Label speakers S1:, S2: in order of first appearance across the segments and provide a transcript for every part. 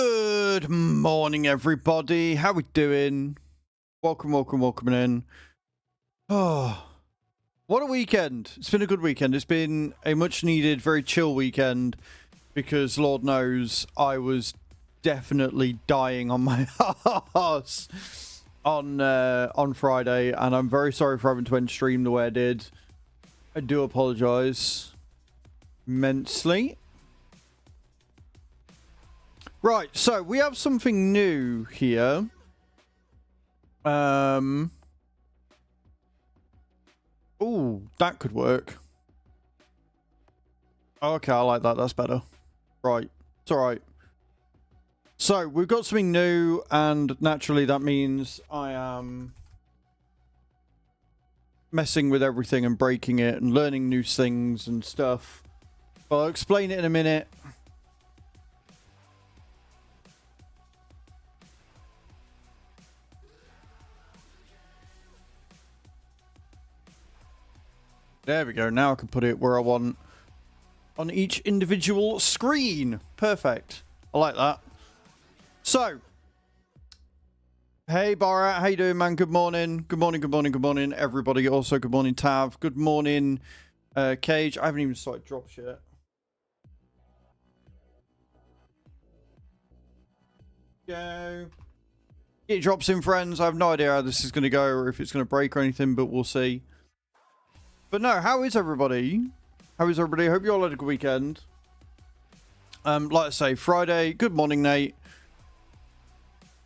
S1: Good morning, everybody. How we doing? Welcome in. Oh, what a weekend. It's been a good weekend. It's been a much needed, very chill weekend because Lord knows I was definitely dying on my ass on Friday, and I'm very sorry for having to end stream the way I did. I do apologize immensely. Right, so we have something new here. Oh, that could work. Okay, I like that. That's better. Right, it's all right. So we've got something new, and naturally that means I am messing with everything and breaking it and learning new things and stuff. But I'll explain it in a minute. There we go. Now I can put it where I want on each individual screen. Perfect. I like that. So, hey Barat, how you doing, man? Good morning. Good morning, everybody. Also, good morning, Tav. Good morning, Cage. I haven't even started drops yet. Go. Get drops in, friends. I have no idea how this is going to go or if it's going to break or anything, but we'll see. But no, how is everybody? How is everybody? Hope you all had a good weekend. Like I say, Friday. Good morning, Nate.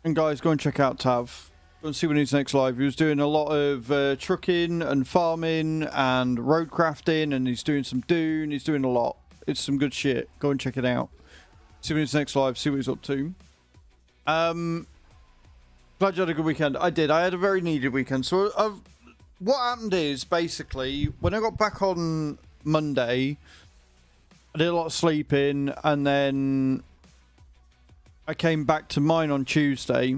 S1: And guys, go and check out Tav. Go and see when he's next live. He was doing a lot of trucking and farming and road crafting, and he's doing some dune. He's doing a lot. It's some good shit. Go and check it out. See when he's next live. See what he's up to. Glad you had a good weekend. I did. I had a very needed weekend. So what happened is, basically, when I got back on Monday, I did a lot of sleeping, and then I came back to mine on Tuesday,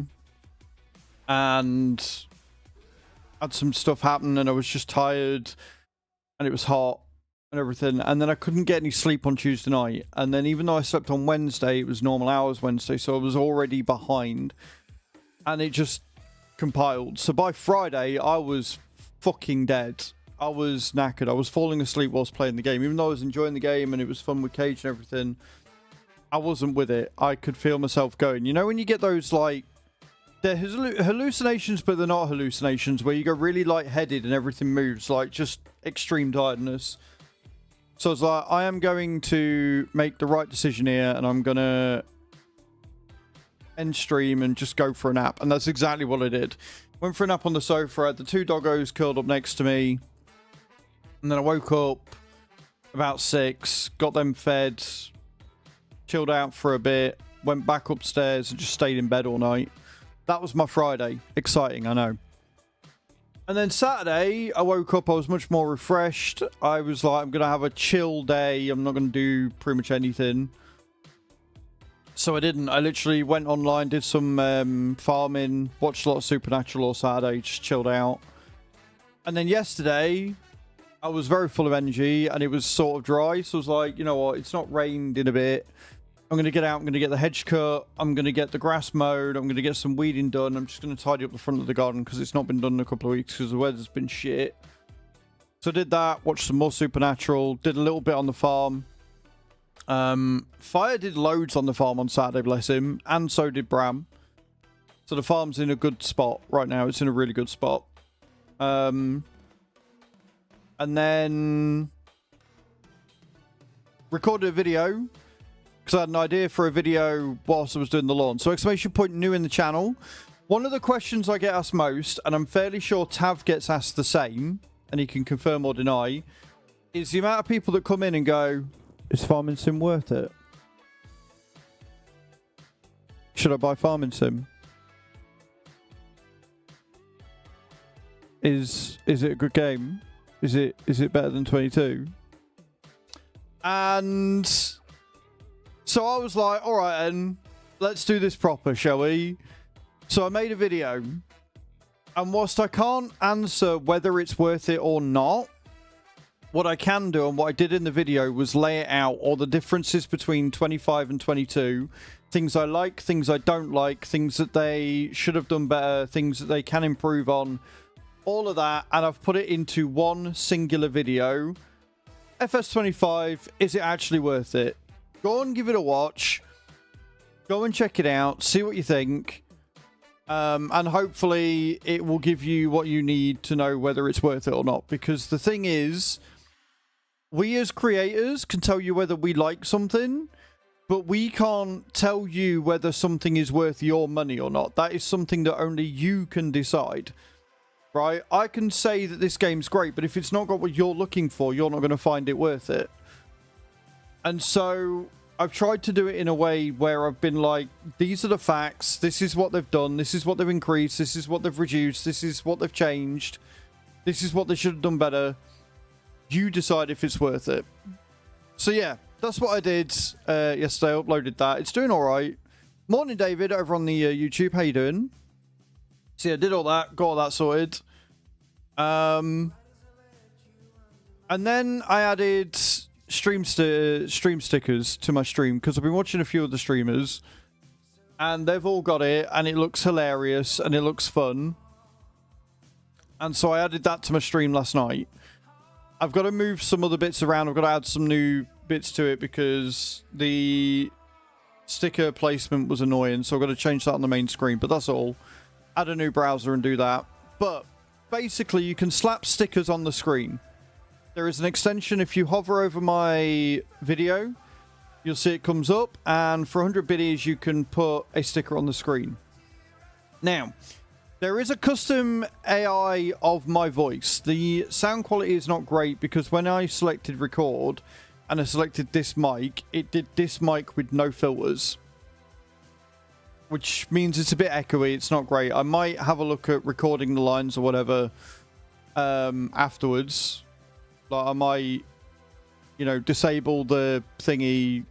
S1: and had some stuff happen, and I was just tired, and it was hot, and everything, and then I couldn't get any sleep on Tuesday night, and then even though I slept on Wednesday, it was normal hours Wednesday, so I was already behind, and it just compiled. So by Friday, I was fucking dead. I was knackered. I was falling asleep whilst playing the game. Even though I was enjoying the game and it was fun with Cage and everything, I wasn't with it. I could feel myself going. You know when you get those, like, they're hallucinations, but they're not hallucinations, where you go really lightheaded and everything moves, like just extreme tiredness. So I was like, I am going to make the right decision here, and I'm going to end stream and just go for a nap. And that's exactly what I did. Went for a nap on the sofa. I had the two doggos curled up next to me. And then I woke up about 6, got them fed, chilled out for a bit, went back upstairs and just stayed in bed all night. That was my Friday. Exciting, I know. And then Saturday, I woke up, I was much more refreshed. I was like, I'm going to have a chill day. I'm not going to do pretty much anything. So I didn't. I literally went online, did some farming, watched a lot of Supernatural all Saturday, just chilled out. And then yesterday, I was very full of energy, and it was sort of dry. So I was like, you know what, it's not rained in a bit. I'm going to get out, I'm going to get the hedge cut, I'm going to get the grass mowed, I'm going to get some weeding done. I'm just going to tidy up the front of the garden because it's not been done in a couple of weeks because the weather's been shit. So I did that, watched some more Supernatural, did a little bit on the farm. Fire did loads on the farm on Saturday, bless him, and so did Bram. So the farm's in a good spot right now. It's in a really good spot. And then recorded a video because I had an idea for a video whilst I was doing the lawn. So exclamation point new in the channel. One of the questions I get asked most, and I'm fairly sure Tav gets asked the same, and he can confirm or deny, is the amount of people that come in and go, is Farming Sim worth it? Should I buy Farming Sim? Is it a good game? Is it better than 22? And so I was like, all right, then let's do this proper, shall we? So I made a video, and whilst I can't answer whether it's worth it or not, what I can do, and what I did in the video, was lay it out, all the differences between 25 and 22, things I like, things I don't like, things that they should have done better, things that they can improve on, all of that, and I've put it into one singular video. FS25, is it actually worth it? Go and give it a watch. Go and check it out, see what you think. And hopefully it will give you what you need to know whether it's worth it or not. Because the thing is, we as creators can tell you whether we like something, but we can't tell you whether something is worth your money or not. That is something that only you can decide, right? I can say that this game's great, but if it's not got what you're looking for, you're not going to find it worth it. And so I've tried to do it in a way where I've been like, these are the facts, this is what they've done, this is what they've increased, this is what they've reduced, this is what they've changed, this is what they should have done better. You decide if it's worth it. So yeah, that's what I did yesterday. I uploaded that. It's doing all right. Morning, David, over on the YouTube. How you doing? So yeah, I did all that, got all that sorted. And then I added stream stickers to my stream because I've been watching a few of the streamers and they've all got it and it looks hilarious and it looks fun. And so I added that to my stream last night. I've got to move some other bits around. I've got to add some new bits to it because the sticker placement was annoying. So I've got to change that on the main screen, but that's all. Add a new browser and do that. But basically you can slap stickers on the screen. There is an extension. If you hover over my video, you'll see it comes up. And for 100 biddies, you can put a sticker on the screen. Now, there is a custom AI of my voice. The sound quality is not great because when I selected record and I selected this mic, it did this mic with no filters. Which means it's a bit echoey. It's not great. I might have a look at recording the lines or whatever afterwards. Like I might, you know, disable the thingy,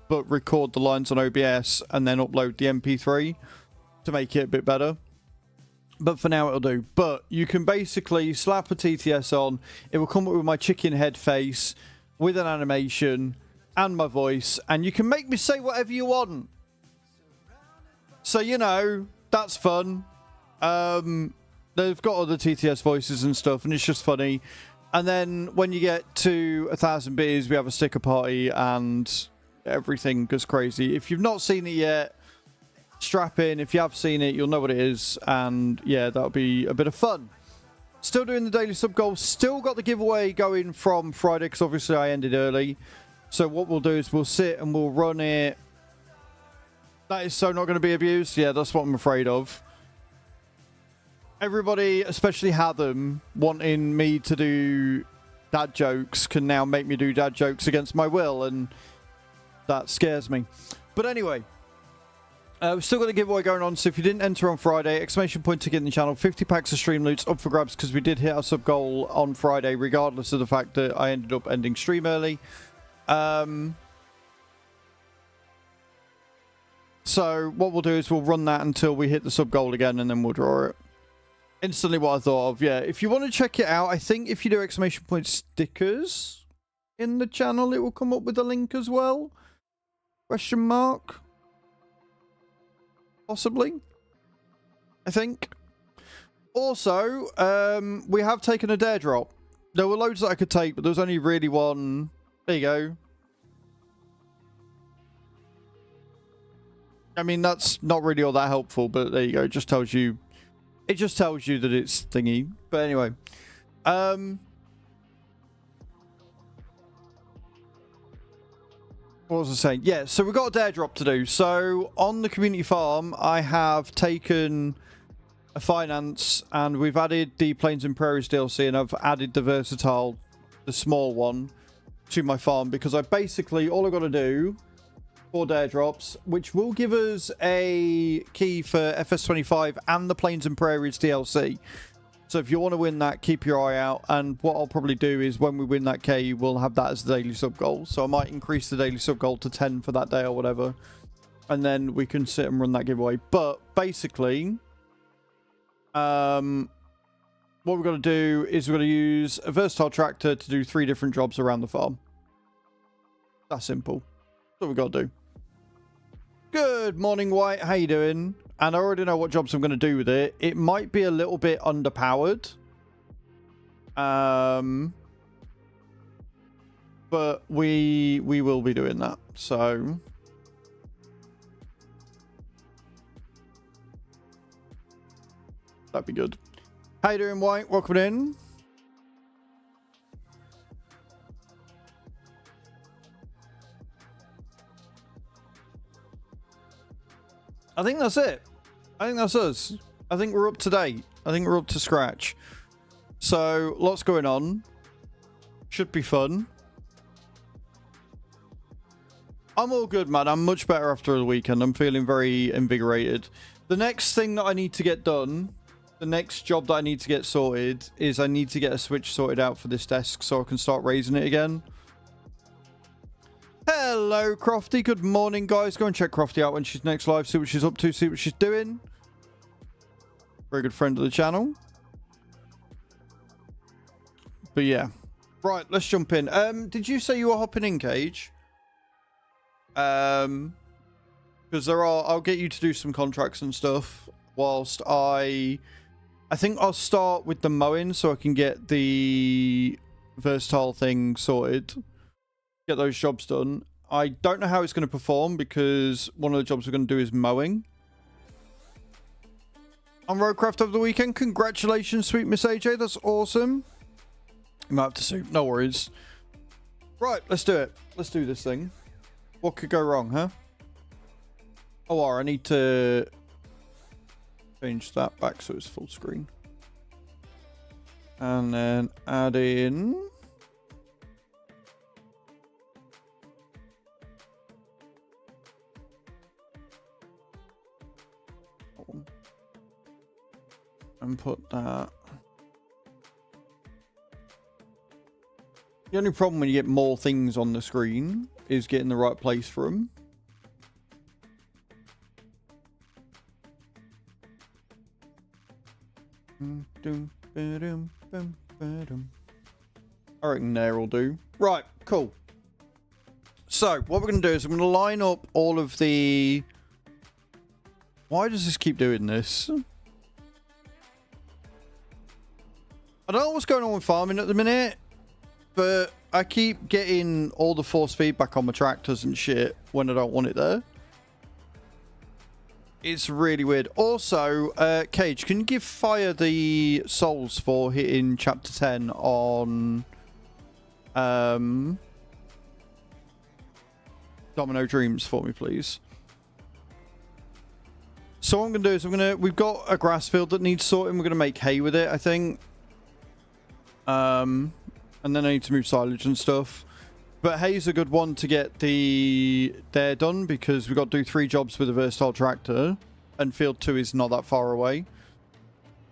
S1: but record the lines on OBS and then upload the MP3 to make it a bit better. But for now, it'll do. But you can basically slap a TTS on. It will come up with my chicken head face with an animation and my voice. And you can make me say whatever you want. So, you know, that's fun. They've got other TTS voices and stuff, and it's just funny. And then when you get to 1,000 biddies, we have a sticker party and everything goes crazy. If you've not seen it yet, strap in. If you have seen it, you'll know what it is. And yeah, that'll be a bit of fun. Still doing the daily sub goal. Still got the giveaway going from Friday because obviously I ended early. So what we'll do is we'll sit and we'll run it. That is so not going to be abused. Yeah, that's what I'm afraid of. Everybody, especially Hatham, wanting me to do dad jokes can now make me do dad jokes against my will, and that scares me. But anyway, we've still got a giveaway going on, so if you didn't enter on Friday, exclamation point to get in the channel, 50 packs of Streamloots up for grabs because we did hit our sub goal on Friday, regardless of the fact that I ended up ending stream early. So what we'll do is we'll run that until we hit the sub goal again, and then we'll draw it. Instantly what I thought of. Yeah, if you want to check it out, I think if you do exclamation point stickers in the channel, it will come up with a link as well. Question mark. Possibly. I think. Also, we have taken a dare drop. There were loads that I could take, but there was only really one. There you go. I mean, that's not really all that helpful, but there you go. It just tells you. It just tells you that it's thingy. But anyway. What was I saying? Yeah, so we've got a dare drop to do. So on the community farm, I have taken a finance and we've added the Plains and Prairies DLC, and I've added the versatile, the small one, to my farm because I basically, all I've got to do 4 dare drops, which will give us a key for FS25 and the Plains and Prairies DLC. So if you want to win that, keep your eye out. And what I'll probably do is when we win that key, we'll have that as the daily sub goal. So I might increase the daily sub goal to 10 for that day or whatever. And then we can sit and run that giveaway. But basically, what we're going to do is we're going to use a versatile tractor to do 3 different jobs around the farm. That's simple. That's what we've got to do. Good morning, White. How you doing? And I already know what jobs I'm going to do with it. It might be a little bit underpowered. But we will be doing that. So that'd be good. How you doing, White? Welcome in. I think that's it. I think that's us. I think we're up to date. I think we're up to scratch. So, lots going on. Should be fun. I'm all good, man. I'm much better after the weekend. I'm feeling very invigorated. The next thing that I need to get done, the next job that I need to get sorted, is I need to get a switch sorted out for this desk so I can start raising it again. Hello, Crofty. Good morning, guys. Go and check Crofty out when she's next live. See what she's up to. See what she's doing. Very good friend of the channel. But yeah. Right, let's jump in. Did you say you were hopping in, Cage? Because I'll get you to do some contracts and stuff whilst I think I'll start with the mowing so I can get the versatile thing sorted. Get those jobs done. I don't know how it's going to perform because one of the jobs we're going to do is mowing. On Roadcraft over the weekend. Congratulations, sweet Miss AJ. That's awesome. You might have to sue. No worries. Right, let's do it. Let's do this thing. What could go wrong, huh? Oh, I need to change that back so it's full screen. And then add in... and put that. The only problem when you get more things on the screen is getting the right place for them. I reckon there will do. Right, cool. So, what we're going to do is I'm going to line up all of the... Why does this keep doing this? I don't know what's going on with farming at the minute, but I keep getting all the force feedback on my tractors and shit when I don't want it there. It's really weird. Also, Cage, can you give Fire the souls for hitting chapter 10 on Domino Dreams for me, please? So what I'm going to do is we've got a grass field that needs sorting. We're going to make hay with it, I think. And then I need to move silage and stuff. But hay's a good one to get there done because we've got to do 3 jobs with a versatile tractor. And field 2 is not that far away.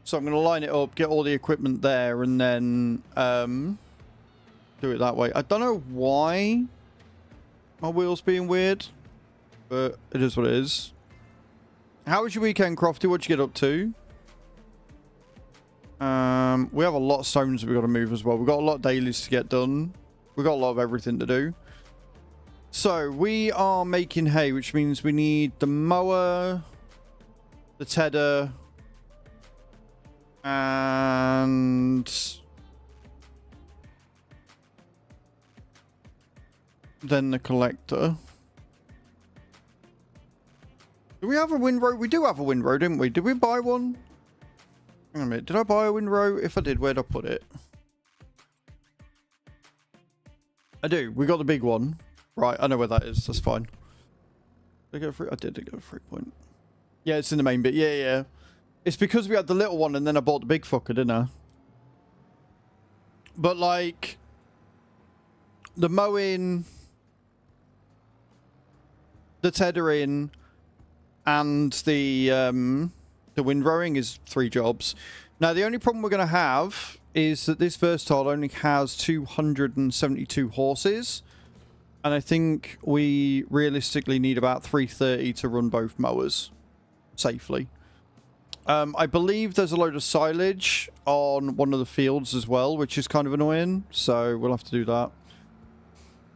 S1: So I'm going to line it up, get all the equipment there, and then do it that way. I don't know why my wheel's being weird, but it is what it is. How was your weekend, Crofty? What'd you get up to? We have a lot of stones we've got to move as well. We've got a lot of dailies to get done. We've got a lot of everything to do. So, we are making hay, which means we need the mower, the tedder, and then the collector. Do we have a windrow? We do have a windrow, didn't we? Did we buy one? Hang on a minute. Did I buy a windrow? If I did, where'd I put it? I do. We got the big one. Right, I know where that is. That's fine. Did I go for it? I did go for 3 point. Yeah, it's in the main bit. Yeah, yeah. It's because we had the little one and then I bought the big fucker, didn't I? But, like, the mowing, the tethering, and the windrowing is 3 jobs. Now, the only problem we're going to have is that this versatile only has 272 horses. And I think we realistically need about 330 to run both mowers safely. I believe there's a load of silage on one of the fields as well, which is kind of annoying. So we'll have to do that.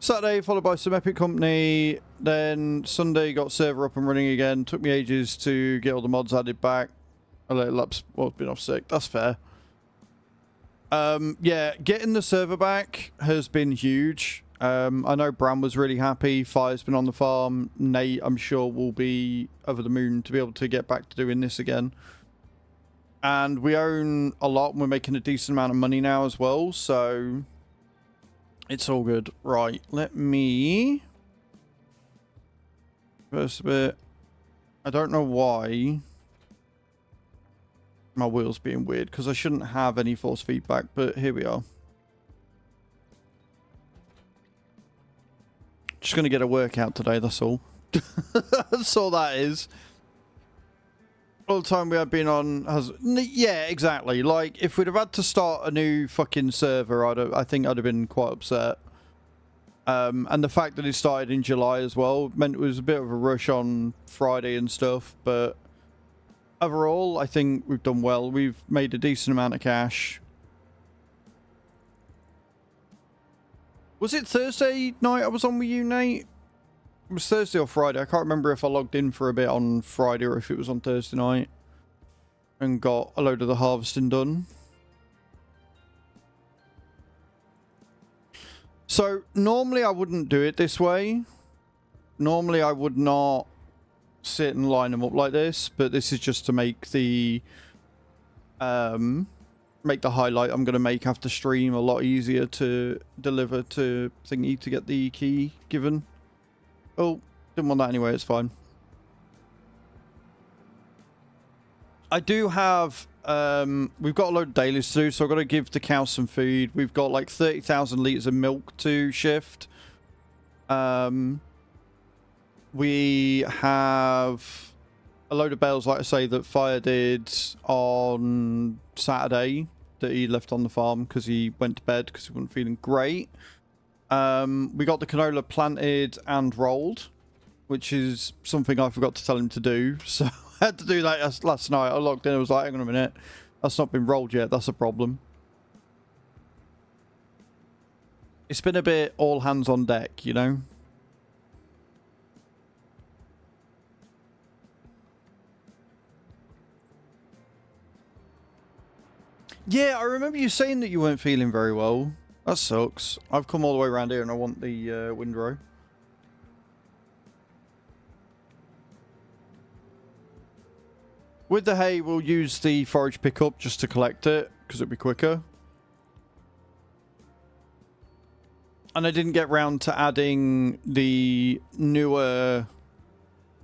S1: Saturday followed by some Epic Company. Then Sunday got server up and running again. Took me ages to get all the mods added back. A little lapse. Well, been off sick. That's fair. Yeah, getting the server back has been huge. I know Bram was really happy. Fire's been on the farm. Nate, I'm sure, will be over the moon to be able to get back to doing this again. And we own a lot and we're making a decent amount of money now as well, so it's all good. Right, let me... First bit. I don't know why my wheel's being weird, because I shouldn't have any force feedback, but here we are. Just going to get a workout today, that's all. That's all that is. All the time we have been on has... Yeah, exactly. Like, if we'd have had to start a new fucking server, I think I'd have been quite upset. And the fact that it started in July as well meant it was a bit of a rush on Friday and stuff, but overall, I think we've done well. We've made a decent amount of cash. Was it Thursday night I was on with you, Nate? It was Thursday or Friday. I can't remember if I logged in for a bit on Friday or if it was on Thursday night and got a load of the harvesting done. So normally I wouldn't do it this way. Normally I would not sit and line them up like this, but this is just to make the highlight I'm going to make after stream a lot easier to deliver to thingy to get the key given. Oh, didn't want that anyway, it's fine. I do have, we've got a load of dailies to do, so I've got to give the cows some food. We've got like 30,000 litres of milk to shift. We have a load of bales, like I say, that Fire did on Saturday that he left on the farm because he went to bed because he wasn't feeling great. We got the canola planted and rolled, which is something I forgot to tell him to do. So I had to do that last night. I logged in and was like, hang on a minute. That's not been rolled yet. That's a problem. It's been a bit all hands on deck, you know? Yeah, I remember you saying that you weren't feeling very well. That sucks. I've come all the way around here and I want the windrow. With the hay, we'll use the forage pickup just to collect it, because it'll be quicker. And I didn't get round to adding the newer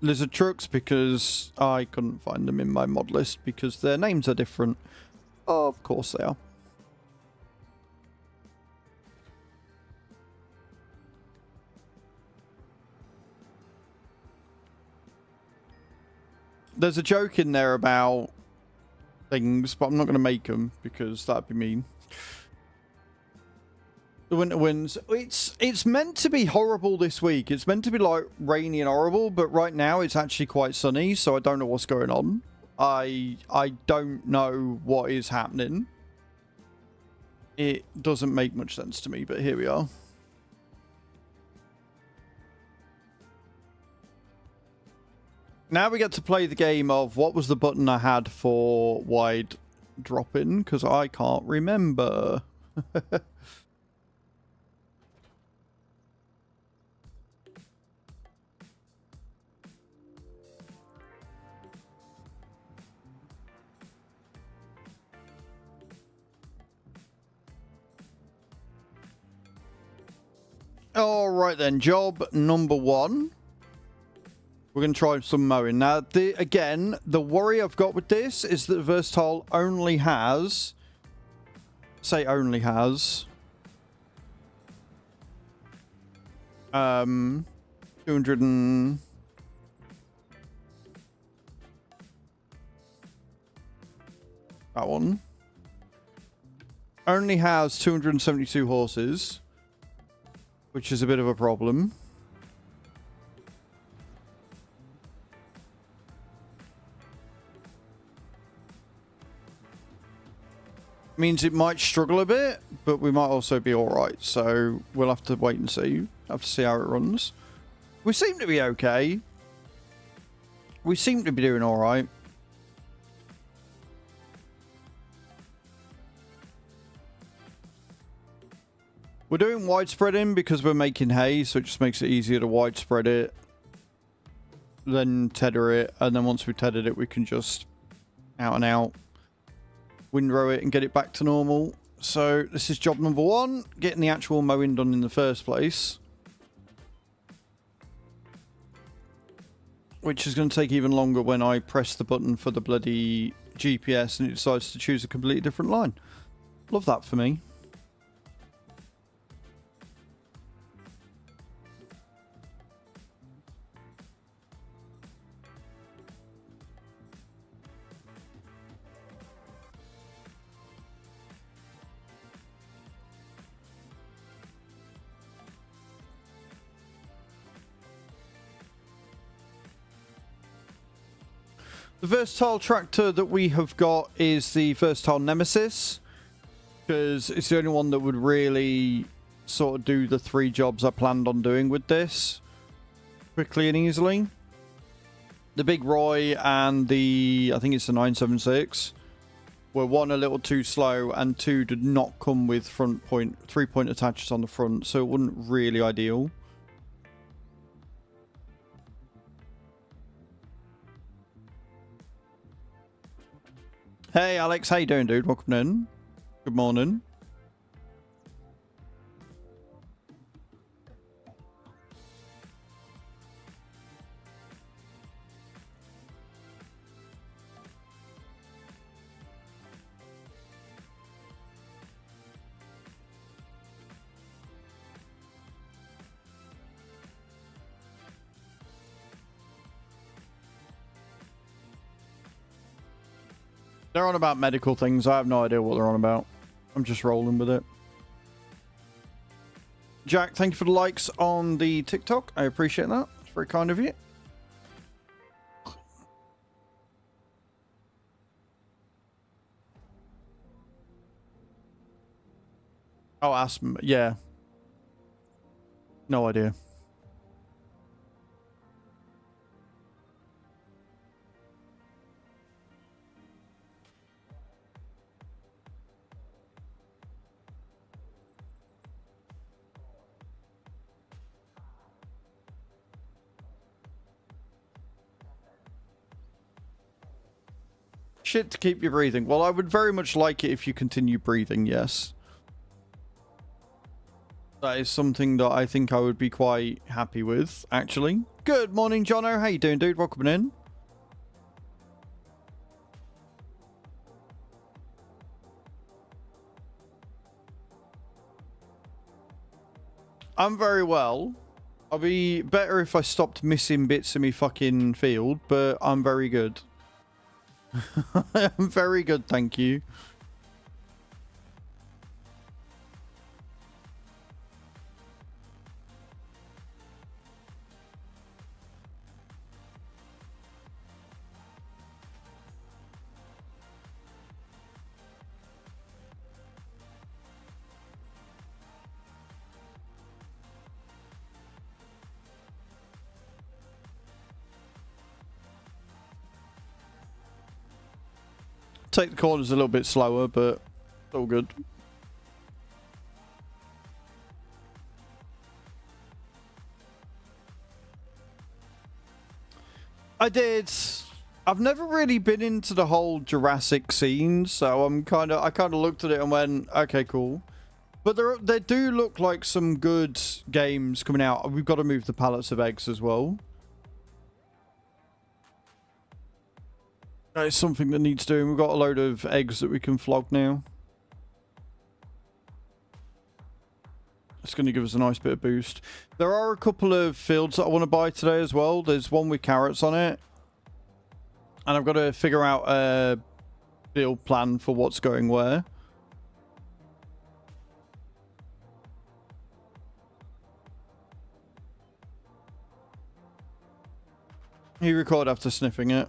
S1: lizard trucks because I couldn't find them in my mod list because their names are different. Oh, of course they are. There's a joke in there about things, but I'm not going to make them because that'd be mean. The winter winds. It's meant to be horrible this week. It's meant to be like rainy and horrible, but right now it's actually quite sunny, so I don't know what's going on. I don't know what is happening. It doesn't make much sense to me, but here we are. Now we get to play the game of what was the button I had for wide drop-in, because I can't remember. Alright then, job number 1. We're going to try some mowing. Now, again, the worry I've got with this is that Versatile only has... Say only has... 200 and... That one. Only has 272 horses. Which is a bit of a problem. Means it might struggle a bit, but we might also be alright. So we'll have to wait and see. Have to see how it runs. We seem to be okay. We seem to be doing all right. We're doing widespreading because we're making hay, so it just makes it easier to widespread it. Then tether it, and then once we've tethered it, we can just out and out windrow it and get it back to normal. So this is job number 1, getting the actual mowing done in the first place. Which is going to take even longer when I press the button for the bloody GPS and it decides to choose a completely different line. Love that for me. The versatile tractor that we have got is the versatile Nemesis, because it's the only one that would really sort of do the 3 jobs I planned on doing with this quickly and easily. The Big Roy and the, I think it's the 976, were 1, a little too slow, and 2, did not come with 3-point attachers on the front, so it wasn't really ideal. Hey Alex, how you doing, dude? Welcome in. Good morning. They're on about medical things. I have no idea what they're on about. I'm just rolling with it. Jack, thank you for the likes on the TikTok. I appreciate that. It's very kind of you. Oh, asthma. Yeah. No idea. Shit to keep you breathing. Well, I would very much like it if you continue breathing, yes. That is something that I think I would be quite happy with, actually. Good morning, Jono. How you doing, dude? Welcome in. I'm very well. I'll be better if I stopped missing bits of me fucking field, but I'm very good. I'm very good, thank you. Take the corners a little bit slower, but it's all good. I did. I've never really been into the whole Jurassic scene, so I kind of looked at it and went, okay, cool. But there do look like some good games coming out. We've got to move the pallets of eggs as well. That is something that needs doing. We've got a load of eggs that we can flog now. It's going to give us a nice bit of boost. There are a couple of fields that I want to buy today as well. There's one with carrots on it. And I've got to figure out a build plan for what's going where. He recorded after sniffing it.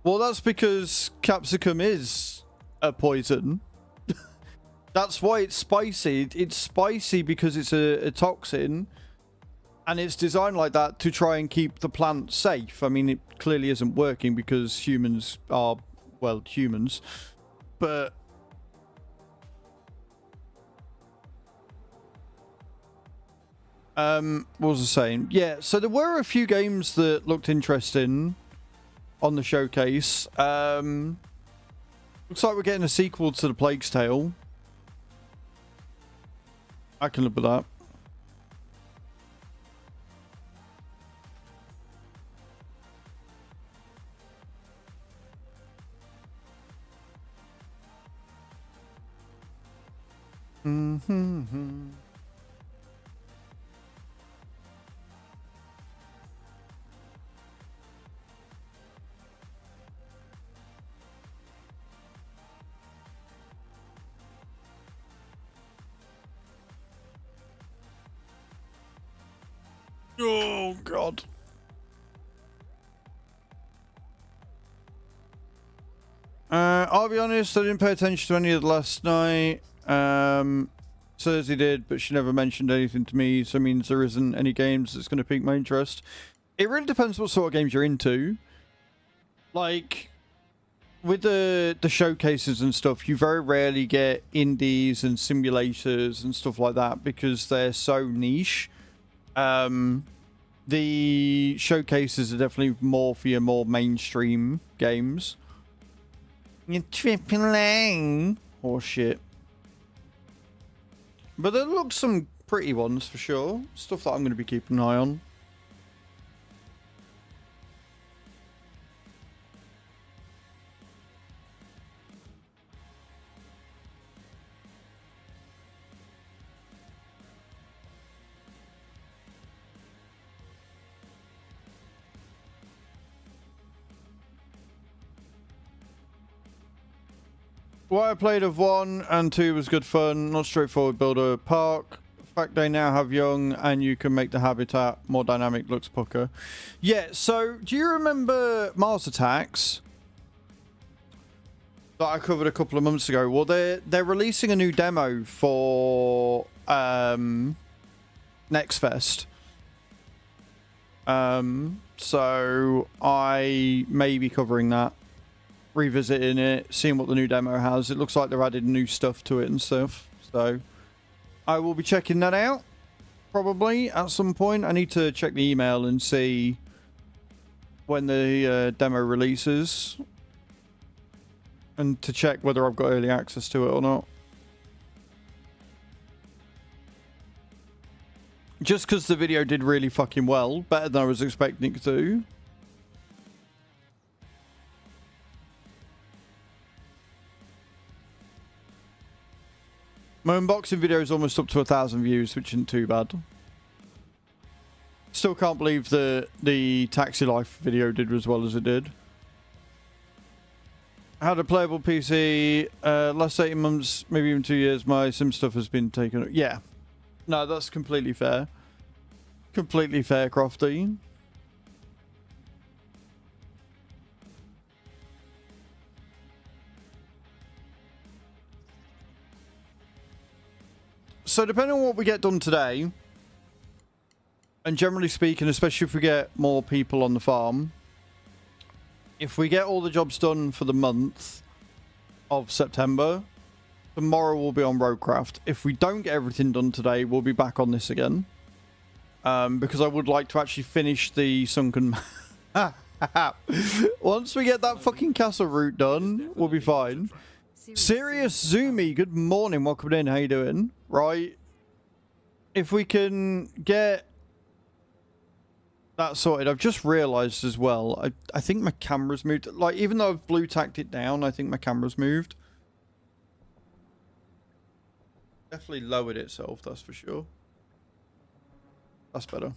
S1: Well, that's because capsicum is a poison. That's why it's spicy. It's spicy because it's a toxin, and it's designed like that to try and keep the plant safe. I mean, it clearly isn't working because humans are, well, humans. But what was I saying? Yeah, so there were a few games that looked interesting on the showcase. Looks like we're getting a sequel to The Plague's Tale. I can live with that. Oh, God. I'll be honest, I didn't pay attention to any of it last night. Cersei did, but she never mentioned anything to me, so it means there isn't any games that's going to pique my interest. It really depends what sort of games you're into. Like, with the showcases and stuff, you very rarely get indies and simulators and stuff like that because they're so niche. The showcases are definitely more for your more mainstream games. You're tripping lang. Or shit. But there look some pretty ones for sure. Stuff that I'm going to be keeping an eye on. What I played of 1 and 2 was good fun, not straightforward builder park. The fact they now have young and you can make the habitat more dynamic looks pucker. Yeah, so do you remember Mars Attacks that I covered a couple of months ago? Well, they're releasing a new demo for Next Fest. So I may be covering that. Revisiting it, seeing what the new demo has. It looks like they're adding new stuff to it and stuff. So I will be checking that out probably at some point. I need to check the email and see when the demo releases and to check whether I've got early access to it or not. Just because the video did really fucking well, better than I was expecting it to. My unboxing video is almost up to 1,000 views, which isn't too bad. Still can't believe the Taxi Life video did as well as it did. Had a playable PC. Last 18 months, maybe even 2 years, my sim stuff has been taken. Yeah. No, that's completely fair. Completely fair, Crofty. So depending on what we get done today, and generally speaking, especially if we get more people on the farm, if we get all the jobs done for the month of September, tomorrow we'll be on Roadcraft. If we don't get everything done today, we'll be back on this again. Because I would like to actually finish the sunken... Once we get that fucking castle route done, we'll be fine. Serious Zoomy, good morning, welcome in, how you doing? Right, if we can get that sorted, I've just realised as well, I think my camera's moved, like even though I've blue tacked it down, I think my camera's moved. Definitely lowered itself, that's for sure. That's better.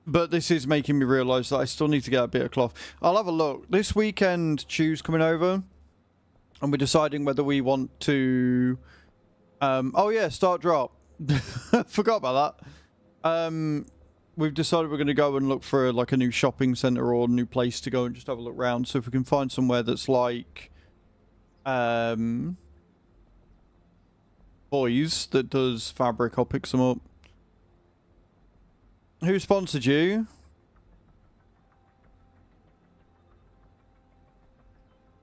S1: But this is making me realise that I still need to get a bit of cloth. I'll have a look. This weekend, Chew's coming over. And we're deciding whether we want to... oh yeah, start drop. Forgot about that. We've decided we're going to go and look for like a new shopping centre or a new place to go and just have a look around. So if we can find somewhere that's like boys that does fabric. I'll pick some up. Who sponsored you?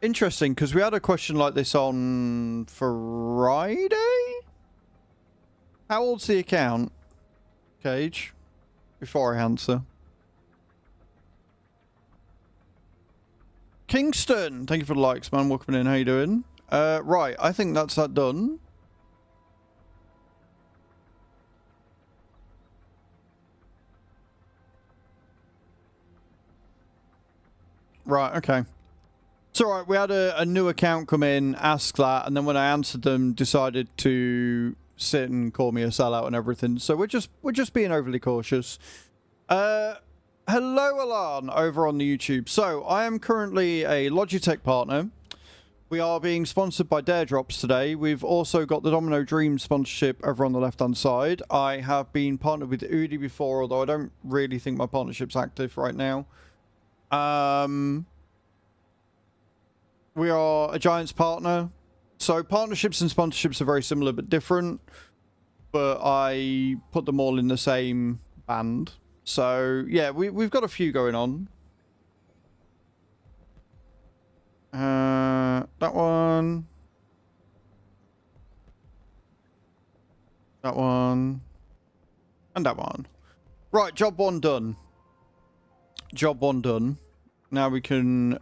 S1: Interesting, because we had a question like this on Friday? How old's the account, Cage? Before I answer. Kingston! Thank you for the likes, man. Welcome in. How you doing? Right, I think that's that done. Right, okay. It's alright, we had a new account come in, ask that, and then when I answered them, decided to sit and call me a sellout and everything. So we're just being overly cautious. Hello, Alan, over on the YouTube. So I am currently a Logitech partner. We are being sponsored by Dare Drops today. We've also got the Domino Dream sponsorship over on the left-hand side. I have been partnered with Udi before, although I don't really think my partnership's active right now. We are a Giants partner. So partnerships and sponsorships are very similar but different. But I put them all in the same band. So yeah, we've got a few going on. That one. That one. And that one. Right, job one done. Job one done. Now we can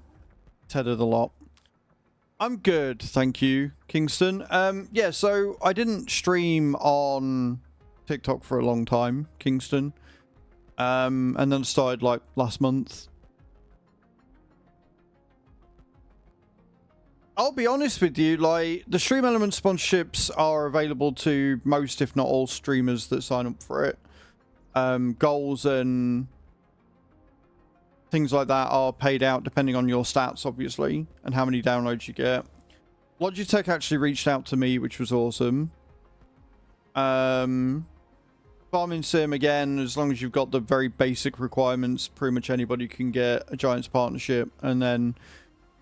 S1: tether the lot. I'm good, thank you, Kingston. Yeah, so I didn't stream on TikTok for a long time, Kingston. And then started like last month. I'll be honest with you, like the Stream Element sponsorships are available to most, if not all, streamers that sign up for it. Goals and things like that are paid out depending on your stats, obviously, and how many downloads you get. Logitech actually reached out to me, which was awesome. Farming Sim, again, as long as you've got the very basic requirements, pretty much anybody can get a Giants partnership, and then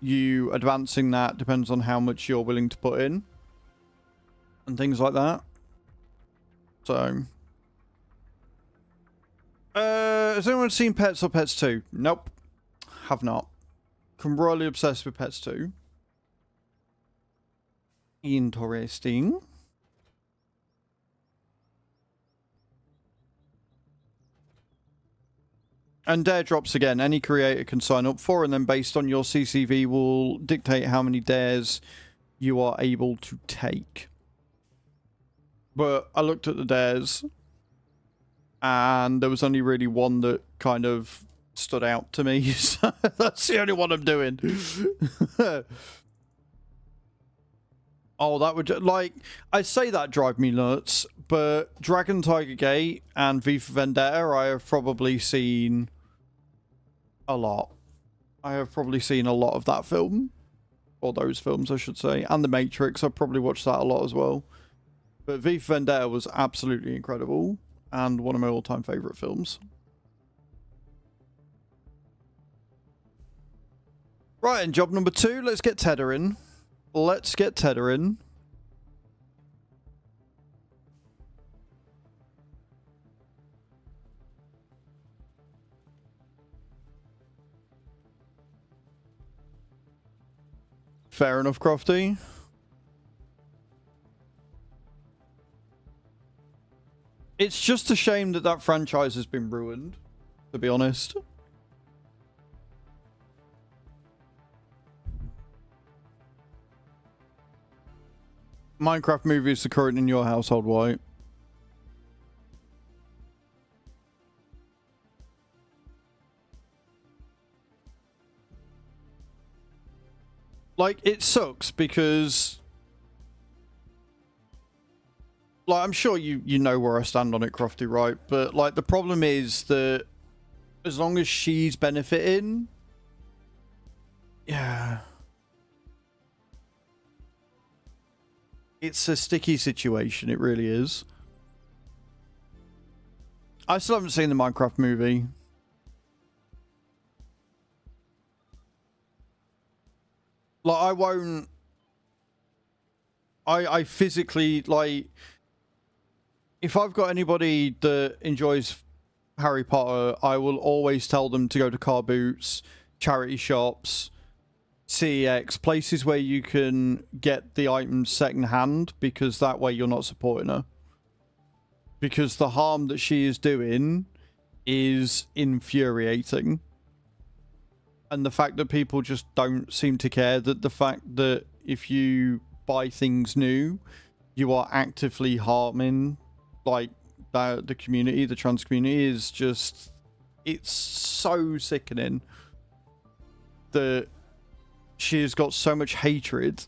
S1: you advancing that depends on how much you're willing to put in and things like that. So has anyone seen Pets or Pets 2? Nope, have not. I'm royally obsessed with Pets 2. Interesting. And Dare Drops again, any creator can sign up for, and then based on your CCV will dictate how many dares you are able to take. But I looked at the dares, and there was only really one that kind of stood out to me, so that's the only one I'm doing. Oh, that would, like, I say that drive me nuts, but Dragon Tiger Gate and V for Vendetta I have probably seen a lot. I have probably seen a lot of that film. Or those films, I should say. And The Matrix, I've probably watched that a lot as well. But V for Vendetta was absolutely incredible. And one of my all-time favourite films. Right, and job number 2, let's get tethering. Let's get tethering. Fair enough, Crofty. It's just a shame that that franchise has been ruined, to be honest. Minecraft movie is the current in your household, White. Like, it sucks because, like, I'm sure you know where I stand on it, Crofty, right? But, like, the problem is that as long as she's benefiting, yeah, it's a sticky situation. It really is. I still haven't seen the Minecraft movie. Like, I won't I physically, like, if I've got anybody that enjoys Harry Potter, I will always tell them to go to car boots, charity shops, CEX, places where you can get the items second hand, because that way you're not supporting her. Because the harm that she is doing is infuriating. And the fact that people just don't seem to care, that the fact that if you buy things new, you are actively harming, like, the community, the trans community, is just, it's so sickening that she has got so much hatred.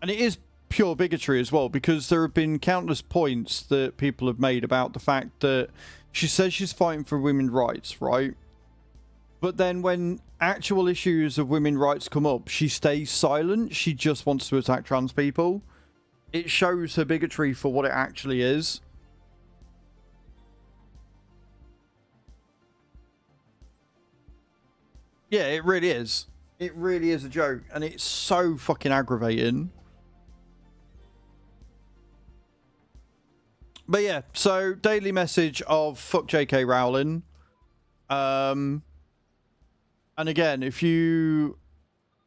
S1: And it is pure bigotry as well, because there have been countless points that people have made about the fact that she says she's fighting for women's rights, right? But then when actual issues of women's rights come up, she stays silent. She just wants to attack trans people. It shows her bigotry for what it actually is. Yeah, it really is. It really is a joke. And it's so fucking aggravating. But yeah, so daily message of fuck JK Rowling. And again, if you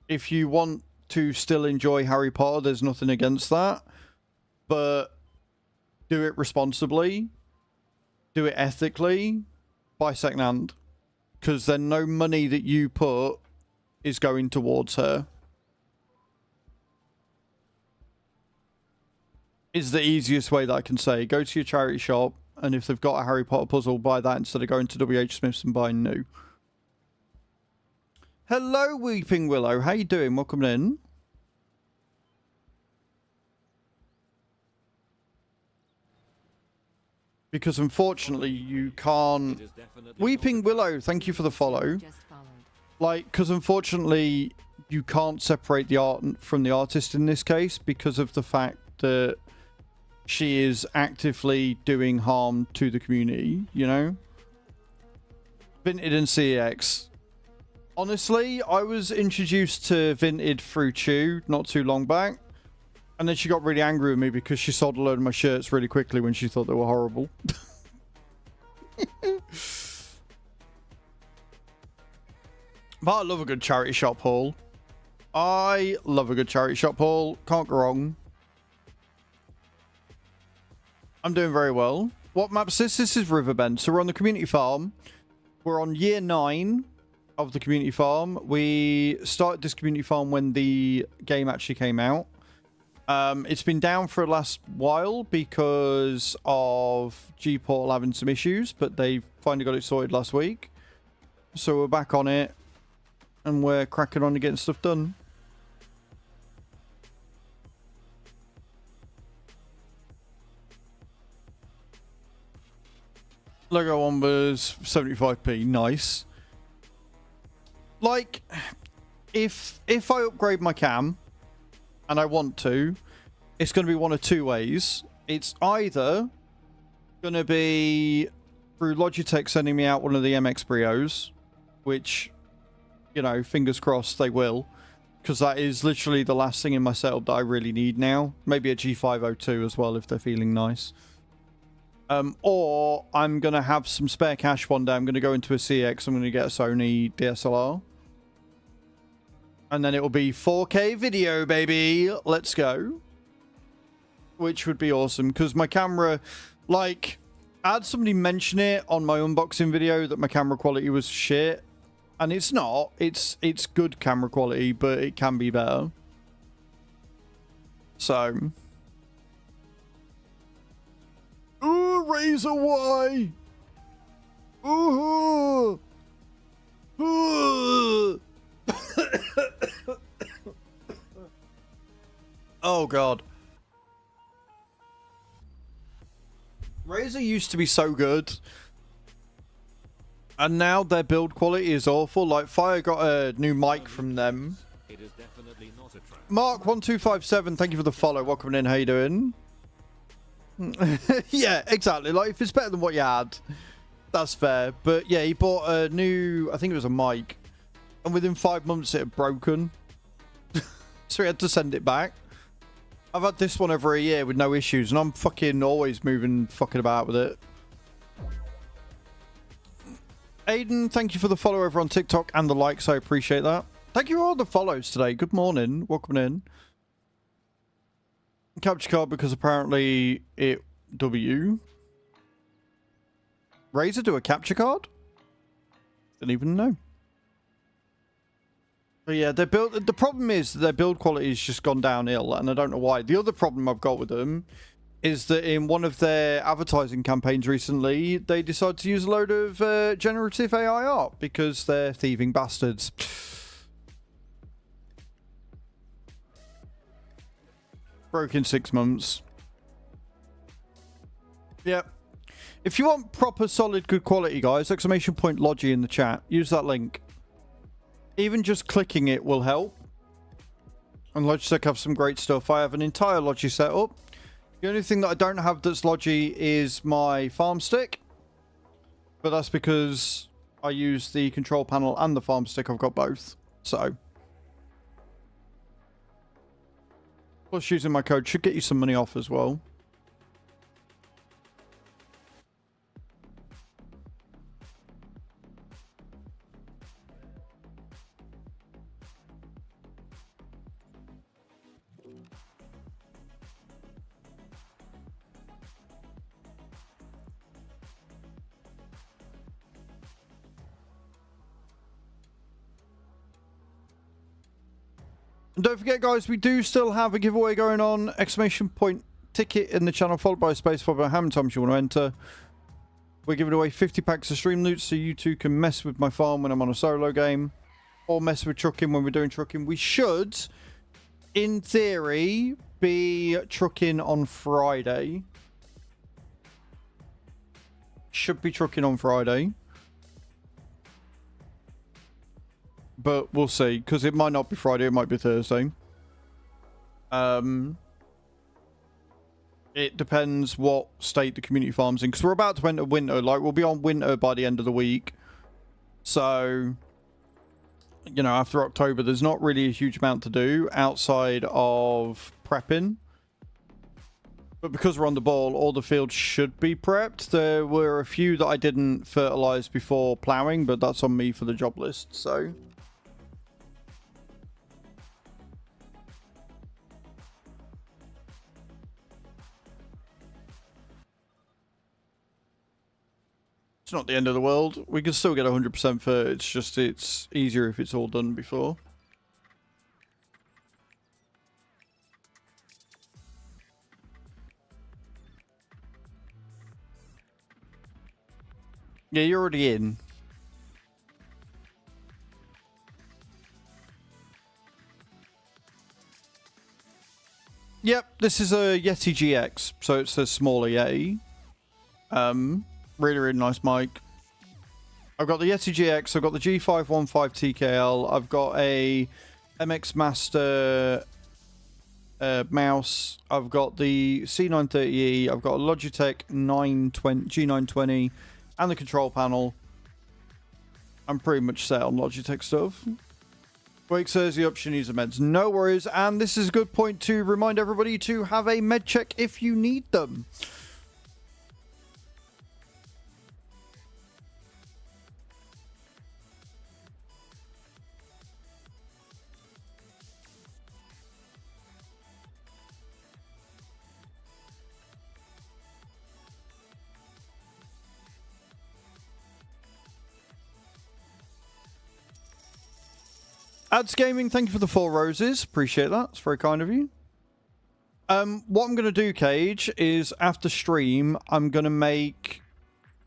S1: want to still enjoy Harry Potter, there's nothing against that. But do it responsibly. Do it ethically. Buy secondhand. Because then no money that you put is going towards her. Is the easiest way that I can say. Go to your charity shop, and if they've got a Harry Potter puzzle, buy that instead of going to WH Smith's and buying new. Hello, Weeping Willow. How you doing? Welcome in. Because unfortunately, you can't... Weeping Willow, thank you for the follow. Like, because unfortunately, you can't separate the art from the artist in this case because of the fact that she is actively doing harm to the community, you know? Vinted and CEX. Honestly, I was introduced to Vinted through Chew not too long back. And then she got really angry with me because she sold a load of my shirts really quickly when she thought they were horrible. But I love a good charity shop haul. I love a good charity shop haul. Can't go wrong. I'm doing very well. What map is this? This is Riverbend. So we're on the community farm. We're on year 9 of the community farm. We started this community farm when the game actually came out. It's been down for the last while because of G-Portal having some issues, but they finally got it sorted last week. So we're back on it, and we're cracking on to getting stuff done. Logo one was 75p, nice. Like, if I upgrade my cam, and I want to, it's going to be one of two ways. It's either going to be through Logitech sending me out one of the MX Brios, which, you know, fingers crossed they will, because that is literally the last thing in my setup that I really need now. Maybe a G502 as well if they're feeling nice. Or I'm going to have some spare cash one day. I'm going to go into a CX. I'm going to get a Sony DSLR. And then it will be 4K video, baby. Let's go. Which would be awesome. Because my camera, like, I had somebody mention it on my unboxing video that my camera quality was shit. And it's not. It's good camera quality, but it can be better. So. Ooh, Razor Y. Ooh. Ooh. Oh god. Razer used to be so good, and now their build quality is awful. Like, Fire got a new mic from them. It is definitely not a trap. Mark1257, thank you for the follow. Welcome in, how you doing? Yeah, exactly. Like, if it's better than what you had, that's fair. But yeah, he bought a new, I think it was a mic, and within 5 months it had broken. So he had to send it back. I've had this one over a year with no issues, and I'm fucking always moving fucking about with it. Aiden, thank you for the follow over on TikTok and the likes. I appreciate that. Thank you for all the follows today. Good morning. Welcome in. Capture card because apparently it W. Razer do a capture card? Didn't even know. But yeah, the problem is their build quality has just gone downhill, and I don't know why. The other problem I've got with them is that in one of their advertising campaigns recently, they decided to use a load of generative AI art because they're thieving bastards. Broke in 6 months. Yep. If you want proper, solid, good quality, guys, exclamation point Logi in the chat. Use that link. Even just clicking it will help. And Logitech have some great stuff. I have an entire Logi setup. The only thing that I don't have that's Logi is my farm stick. But that's because I use the control panel and the farm stick. I've got both. So. Plus using my code should get you some money off as well. And don't forget, guys, we do still have a giveaway going on. Exclamation point ticket in the channel, followed by a space, followed by how many times you want to enter. We're giving away 50 packs of Streamloots, so you two can mess with my farm when I'm on a solo game, or mess with trucking when we're doing trucking. We should, in theory, be trucking on Friday. Should be trucking on Friday. But we'll see, because it might not be Friday, it might be Thursday. It depends what state the community farm's in, because we're about to enter winter. Like, we'll be on winter by the end of the week. So, you know, after October, there's not really a huge amount to do outside of prepping. But because we're on the ball, all the fields should be prepped. There were a few that I didn't fertilize before plowing, but that's on me for the job list, so... It's not the end of the world. We can still get 100% for it. It's just, it's easier if it's all done before. Yeah, you're already in. Yep, this is a Yeti GX, so it's a smaller Yeti. Really, really nice mic. I've got the Yeti GX, I've got the G515 TKL, I've got a MX Master mouse, I've got the C930E, I've got a Logitech G920, and the control panel. I'm pretty much set on Logitech stuff. Wake says the option needs a meds. No worries, and this is a good point to remind everybody to have a med check if you need them. Ads Gaming, thank you for the 4 roses. Appreciate that. It's very kind of you. What I'm going to do, Cage, is after stream, I'm going to make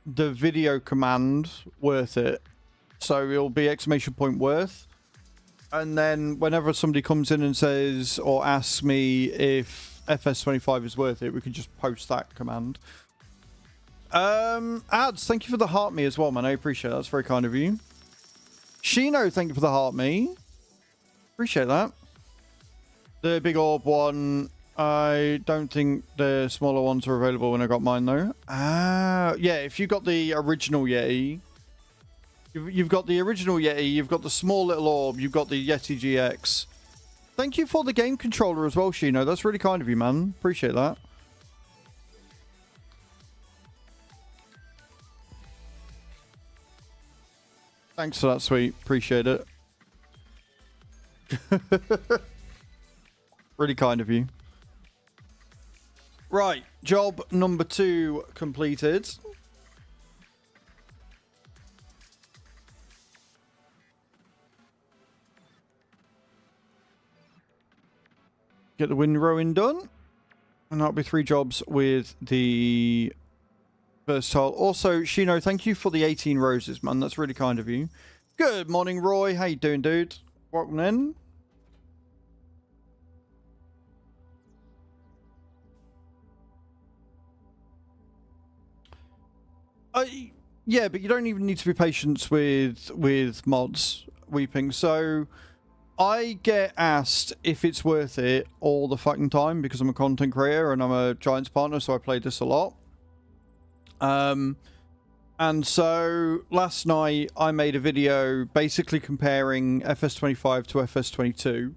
S1: the video command worth it. So it'll be exclamation point worth. And then whenever somebody comes in and says or asks me if FS25 is worth it, we can just post that command. Ads, thank you for the heart me as well, man. I appreciate that. That's very kind of you. Shino, thank you for the heart me. Appreciate that. The big orb one, I don't think the smaller ones are available when I got mine, though. Ah, yeah, if you got the original Yeti, you've got the original Yeti, you've got the small little orb, you've got the Yeti GX, Thank you for the game controller as well, Shino. That's really kind of you, man. Appreciate that. Thanks for that, sweet. Appreciate it. Really kind of you. Right, job number 2 completed. Get the windrowing done. And that'll be 3 jobs with the versatile. Also, Shino, thank you for the 18 roses, man. That's really kind of you. Good morning, Roy. How you doing, dude? Welcome in. Yeah, but you don't even need to be patient with mods, Weeping. So I get asked if it's worth it all the fucking time because I'm a content creator and I'm a Giants partner, so I play this a lot. And so last night I made a video basically comparing FS25 to FS22,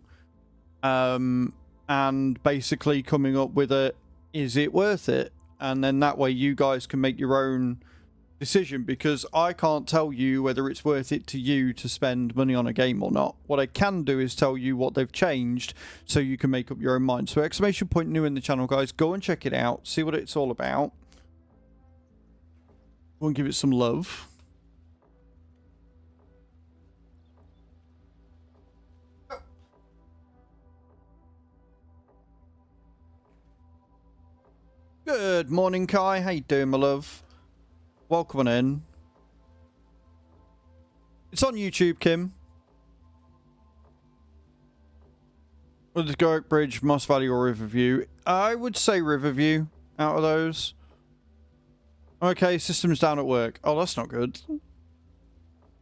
S1: and basically coming up with is it worth it? And then that way you guys can make your own decision, because I can't tell you whether it's worth it to you to spend money on a game or not. What I can do is tell you what they've changed so you can make up your own mind. So exclamation point new in the channel, guys. Go and check it out. See what it's all about. Go and give it some love. Good morning, Kai. How you doing, my love? Welcome on in. It's on YouTube, Kim. With the Goat Bridge, Moss Valley, or Riverview? I would say Riverview out of those. Okay, system's down at work. Oh, that's not good.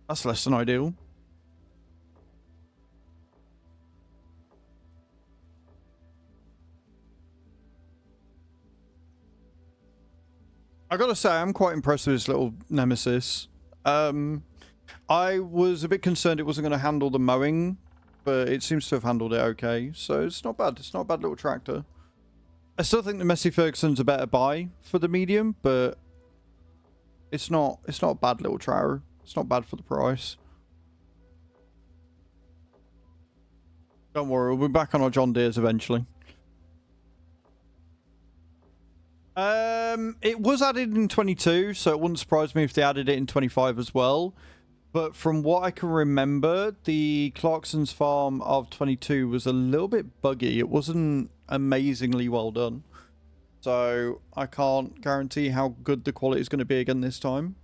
S1: That's less than ideal. I gotta say, I'm quite impressed with this little nemesis. I was a bit concerned it wasn't going to handle the mowing, but it seems to have handled it okay. So it's not bad. It's not a bad little tractor. I still think the Messi Ferguson's a better buy for the medium, but it's not a bad little tractor. It's not bad for the price. Don't worry, we'll be back on our John Deeres eventually. It was added in 22, so it wouldn't surprise me if they added it in 25 as well. But from what I can remember, the Clarkson's farm of 22 was a little bit buggy. It wasn't amazingly well done. So I can't guarantee how good the quality is going to be again this time.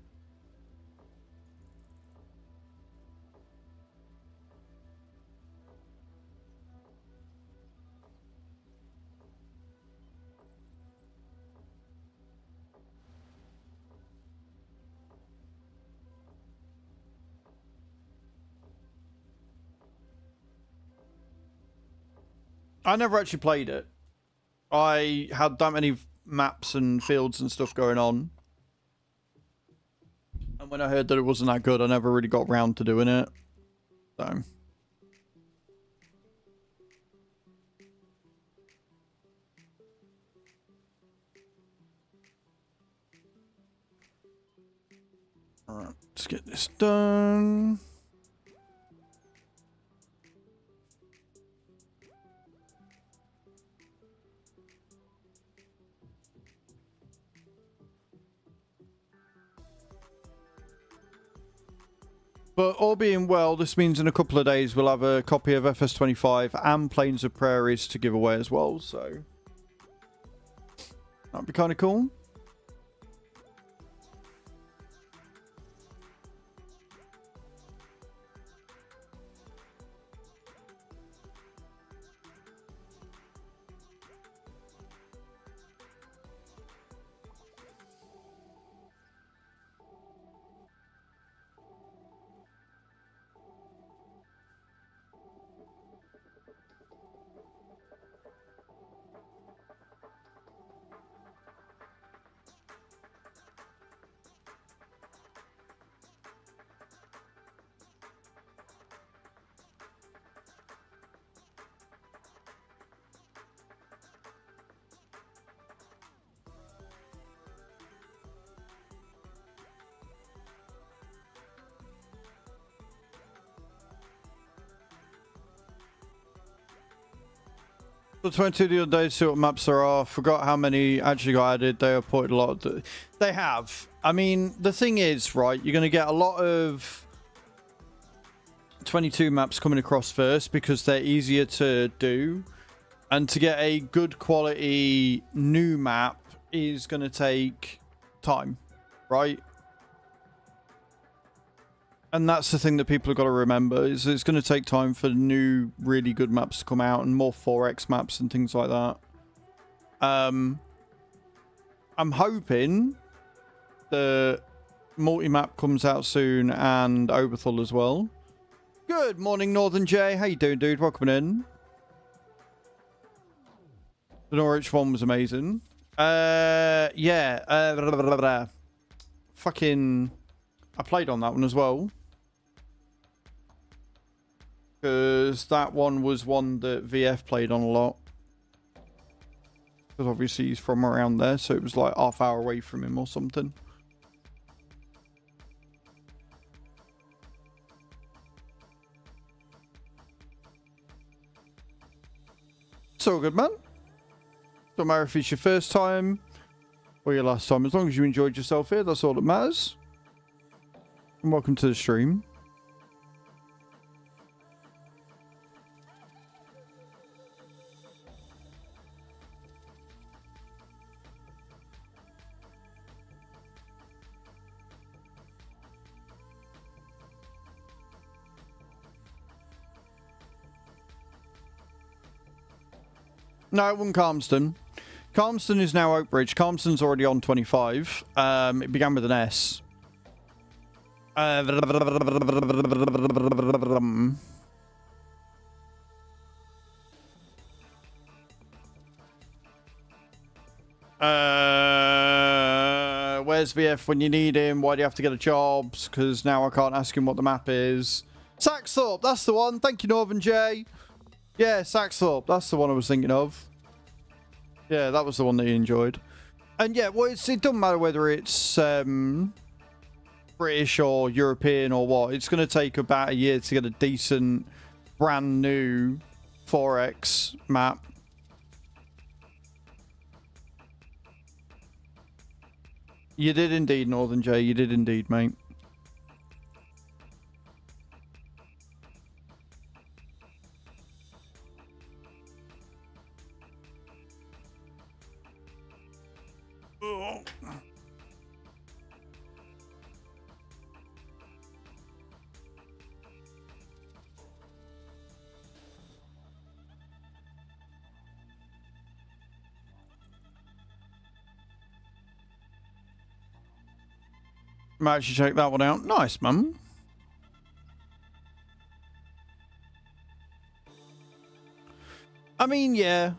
S1: I never actually played it. I had that many maps and fields and stuff going on. And when I heard that it wasn't that good, I never really got around to doing it. So. Alright, let's get this done. But all being well, this means in a couple of days we'll have a copy of FS25 and Plains of Prairies to give away as well, so that'd be kind of cool. The 22 the other day to see what maps there are. Forgot how many actually got added. They have put a lot. They have. I mean, the thing is, right, you're going to get a lot of 22 maps coming across first because they're easier to do. And to get a good quality new map is going to take time, right? And that's the thing that people have got to remember, is it's going to take time for new, really good maps to come out and more 4X maps and things like that. I'm hoping the multi-map comes out soon and Oberthal as well. Good morning, Northern J. How you doing, dude? Welcome in. The Norwich one was amazing. Yeah. Fucking... I played on that one as well. Because that one was one that VF played on a lot. Because obviously he's from around there, so it was like half hour away from him or something. It's all good, man. Don't matter if it's your first time or your last time. As long as you enjoyed yourself here, that's all that matters. And welcome to the stream. No, it wasn't Calmston. Calmston is now Oakbridge. Calmston's already on 25. It began with an S. Where's VF when you need him? Why do you have to get a jobs? Because now I can't ask him what the map is. Saxthorpe, that's the one. Thank you, Northern J. Yeah, Saxthorpe, that's the one I was thinking of. Yeah, that was the one that he enjoyed. And yeah, well, it doesn't matter whether it's British or European or what. It's going to take about a year to get a decent, brand new 4X map. You did indeed, Northern J. You did indeed, mate. Might actually check that one out. Nice, man. I mean, yeah.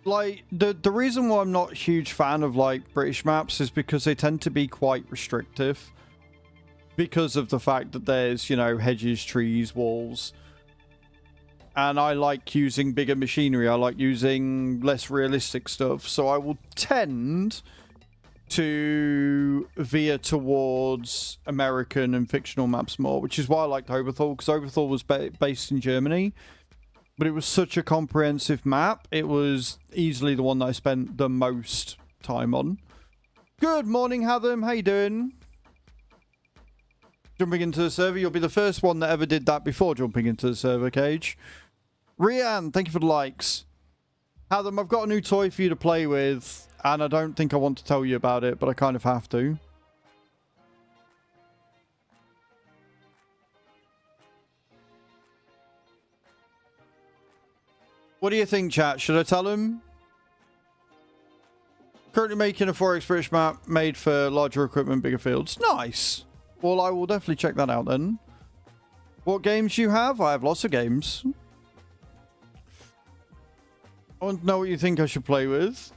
S1: Like, the reason why I'm not a huge fan of, like, British maps is because they tend to be quite restrictive. Because of the fact that there's, you know, hedges, trees, walls. And I like using bigger machinery. I like using less realistic stuff. So I will tend to veer towards American and fictional maps more, which is why I liked Oberthal, because Oberthal was based in Germany, but it was such a comprehensive map. It was easily the one that I spent the most time on. Good morning, Hatham. How you doing? Jumping into the server. You'll be the first one that ever did that before jumping into the server, Cage. Rian, thank you for the likes. Hatham, I've got a new toy for you to play with. And I don't think I want to tell you about it, but I kind of have to. What do you think, chat? Should I tell him? Currently making a 4X British map made for larger equipment, bigger fields. Nice. Well, I will definitely check that out then. What games do you have? I have lots of games. I want to know what you think I should play with.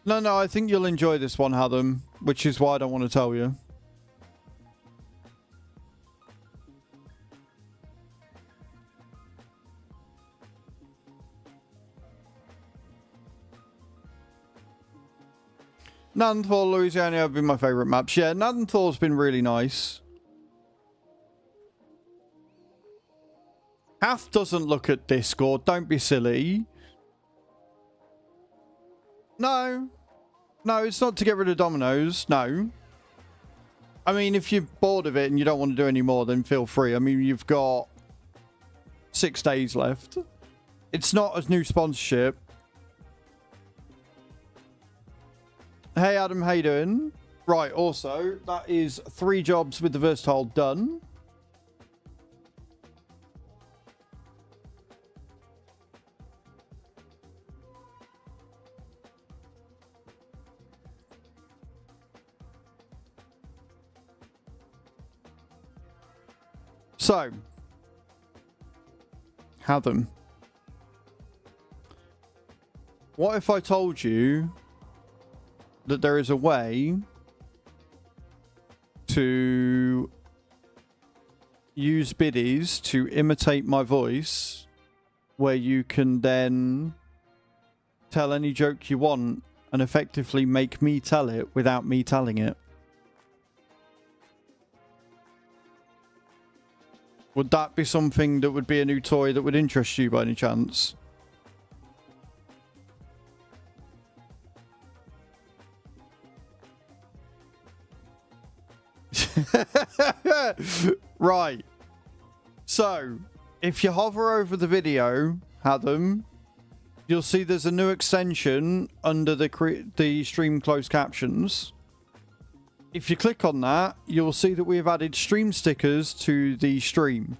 S1: No, I think you'll enjoy this one, Hatham, which is why I don't want to tell you. Nadenthal, Louisiana have been my favourite maps. Yeah, Nadenthal's been really nice. Half doesn't look at Discord. Don't be silly. No. No, it's not to get rid of Domino's. No. I mean, if you're bored of it and you don't want to do any more, then feel free. I mean, you've got 6 days left. It's not a new sponsorship. Hey, Adam, how you doing? Right, also, that is 3 jobs with the Versatile done. So, have them. What if I told you that there is a way to use biddies to imitate my voice, where you can then tell any joke you want and effectively make me tell it without me telling it? Would that be something that would be a new toy that would interest you by any chance? Right. So, if you hover over the video, Adam, you'll see there's a new extension under the stream closed captions. If you click on that, you'll see that we have added stream stickers to the stream.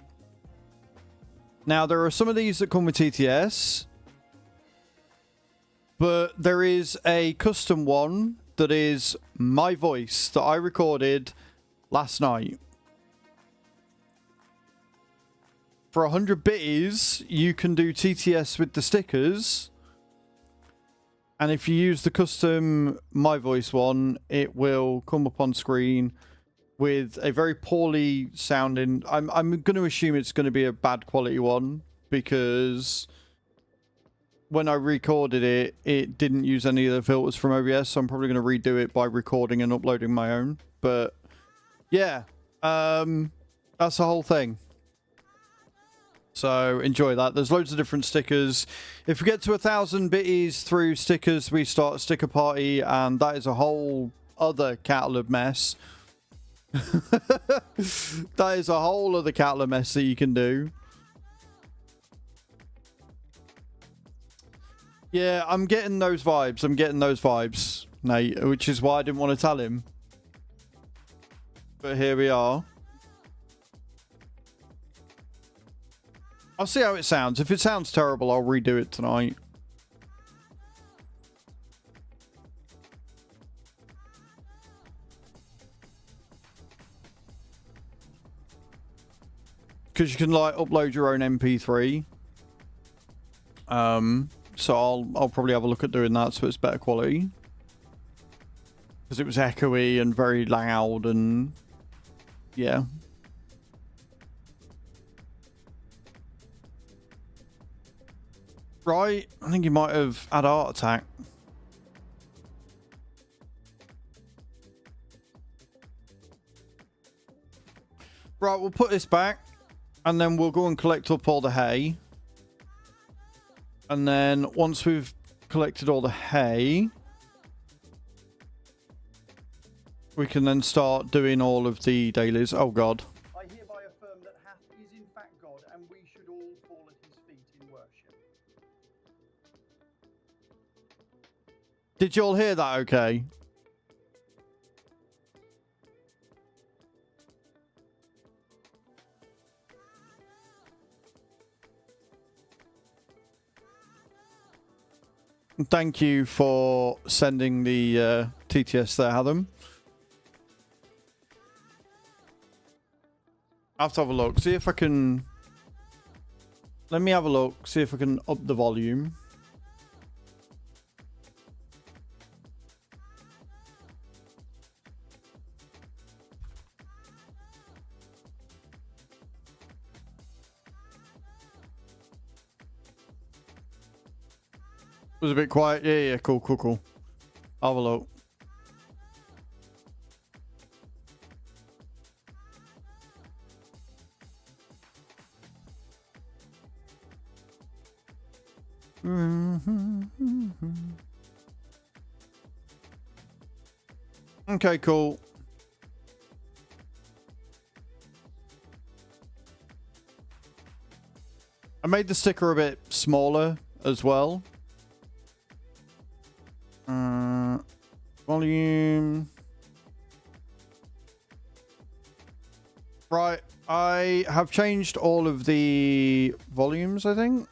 S1: Now, there are some of these that come with TTS, but there is a custom one that is my voice that I recorded last night. For 100 biddies, you can do TTS with the stickers. And if you use the custom My Voice one, it will come up on screen with a very poorly sounding... I'm going to assume it's going to be a bad quality one, because when I recorded it, it didn't use any of the filters from OBS, so I'm probably going to redo it by recording and uploading my own. But yeah, that's the whole thing. So enjoy that. There's loads of different stickers. If we get to 1,000 biddies through stickers, we start a sticker party, and that is a whole other kettle of mess. That is a whole other kettle of mess that you can do. Yeah, I'm getting those vibes. I'm getting those vibes, Nate, which is why I didn't want to tell him. But here we are. I'll see how it sounds. If it sounds terrible, I'll redo it tonight. Because you can, like, upload your own MP3. So I'll probably have a look at doing that so it's better quality. Because it was echoey and very loud and... yeah. Right, I think he might have had a heart attack. Right, we'll put this back, and then we'll go and collect up all the hay. And then once we've collected all the hay, we can then start doing all of the dailies. Oh God. I hereby affirm that Hath is in fact God, and we should all fall at his feet in worship. Did you all hear that okay? Thank you for sending the TTS there, Adam. I have to have a look. See if I can... Let me have a look. See if I can up the volume. It was a bit quiet. Yeah, cool. I'll have a look. Okay, cool. I made the sticker a bit smaller as well. Volume. Right, I have changed all of the volumes, I think.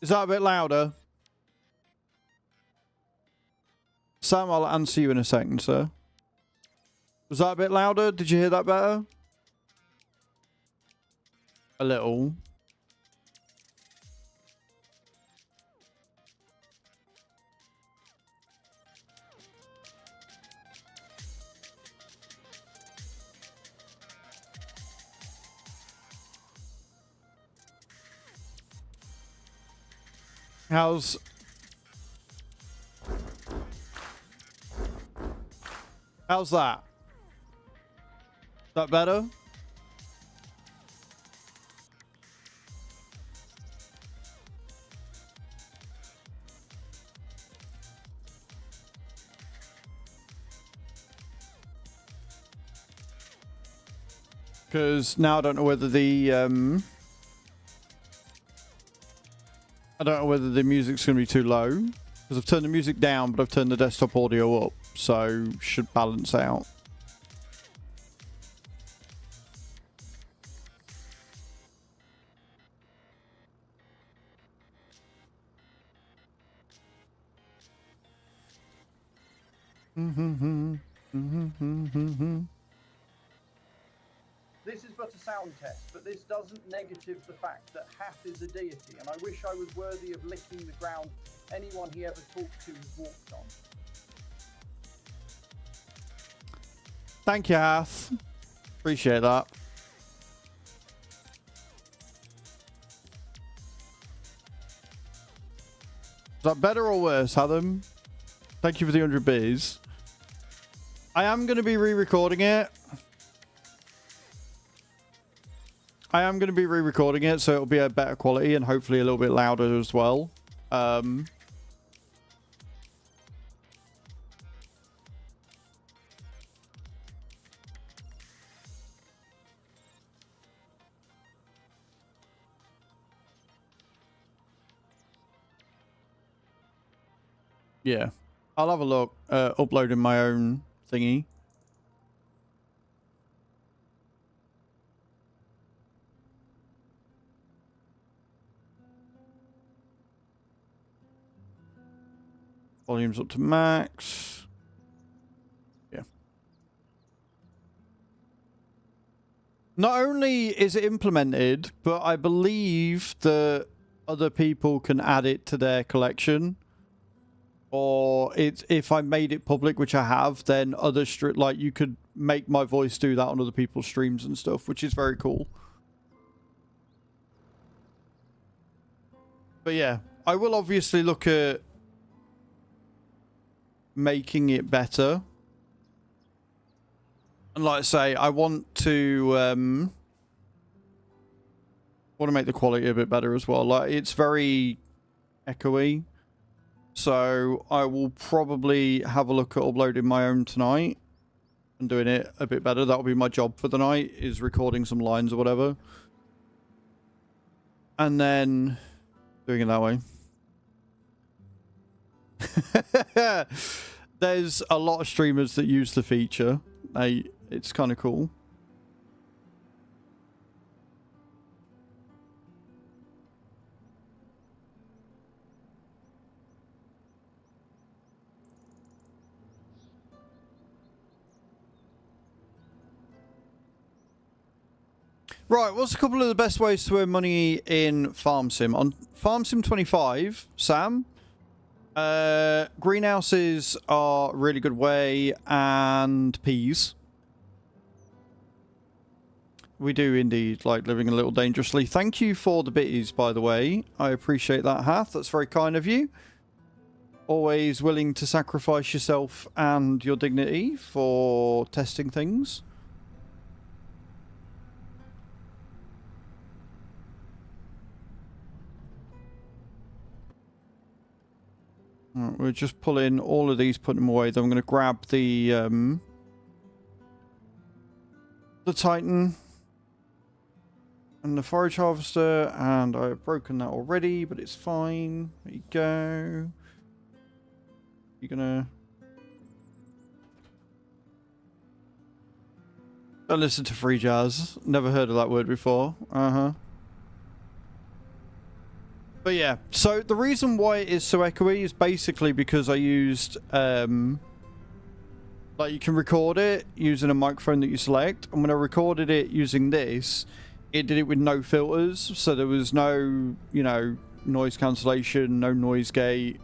S1: Is that a bit louder? Sam, I'll answer you in a second, sir. Was that a bit louder? Did you hear that better? A little. How's that? Is that better? Because now I don't know whether the I don't know whether the music's going to be too low. Because I've turned the music down, but I've turned the desktop audio up. So, should balance out.
S2: This is but a sound test, but this doesn't negative the fact that Hath is a deity, and I wish I was worthy of licking the ground anyone he ever talked to has walked on.
S1: Thank you, Hath. Appreciate that. Is that better or worse, Adam? Thank you for the 100 beers. I am going to be re-recording it. So it'll be a better quality and hopefully a little bit louder as well. Yeah. I'll have a look, uploading my own thingy. Volume's up to max. Yeah. Not only is it implemented, but I believe that other people can add it to their collection. Or it's if I made it public, which I have, then other like you could make my voice do that on other people's streams and stuff, which is very cool. But yeah, I will obviously look at making it better. And like I say, I want to make the quality a bit better as well. Like it's very echoey. So I will probably have a look at uploading my own tonight and doing it a bit better. That'll be my job for the night, is recording some lines or whatever. And then doing it that way. There's a lot of streamers that use the feature. It's kind of cool. Right, what's a couple of the best ways to earn money in Farm Sim? On Farm Sim 25, Sam, greenhouses are a really good way, and peas. We do indeed like living a little dangerously. Thank you for the bitties, by the way. I appreciate that, Hath. That's very kind of you. Always willing to sacrifice yourself and your dignity for testing things. Right, we're just pulling all of these, putting them away. Then I'm going to grab the Titan and the forage harvester, and I've broken that already, but it's fine. There you go. You're gonna... Don't listen to free jazz. Never heard of that word before. But yeah, so the reason why it is so echoey is basically because I used, like you can record it using a microphone that you select, and when I recorded it using this, it did it with no filters, so there was no, you know, noise cancellation, no noise gate,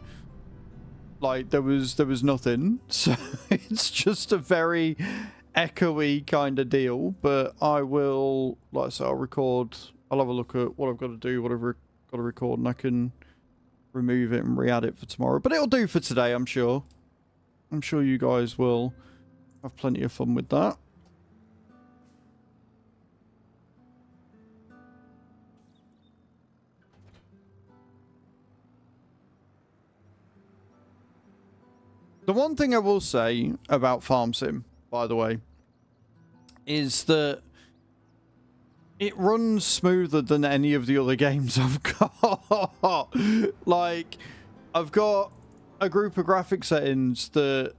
S1: like there was nothing, so it's just a very echoey kind of deal. But I will, like I said, I'll have a look at what I've got to do, whatever got to record, and I can remove it and re-add it for tomorrow. But it'll do for today, I'm sure. I'm sure you guys will have plenty of fun with that. The one thing I will say about Farm Sim, by the way, is that it runs smoother than any of the other games I've got. Like, I've got a group of graphic settings that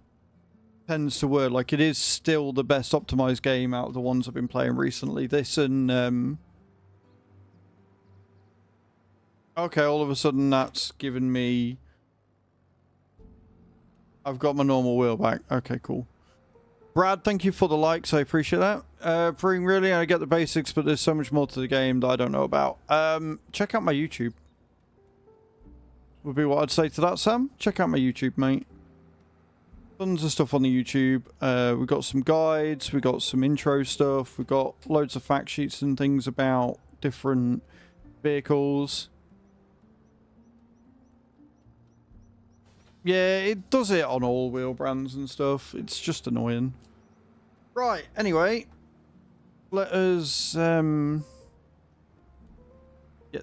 S1: tends to work. Like, it is still the best optimized game out of the ones I've been playing recently. This and... Okay, all of a sudden that's given me... I've got my normal wheel back. Okay, cool. Brad, thank you for the likes. I appreciate that. Really, I get the basics, but there's so much more to the game that I don't know about. Check out my YouTube. Would be what I'd say to that, Sam. Check out my YouTube, mate. Tons of stuff on the YouTube. We've got some guides. We've got some intro stuff. We've got loads of fact sheets and things about different vehicles. Yeah, it does it on all wheel brands and stuff. It's just annoying. Right, anyway. Let us get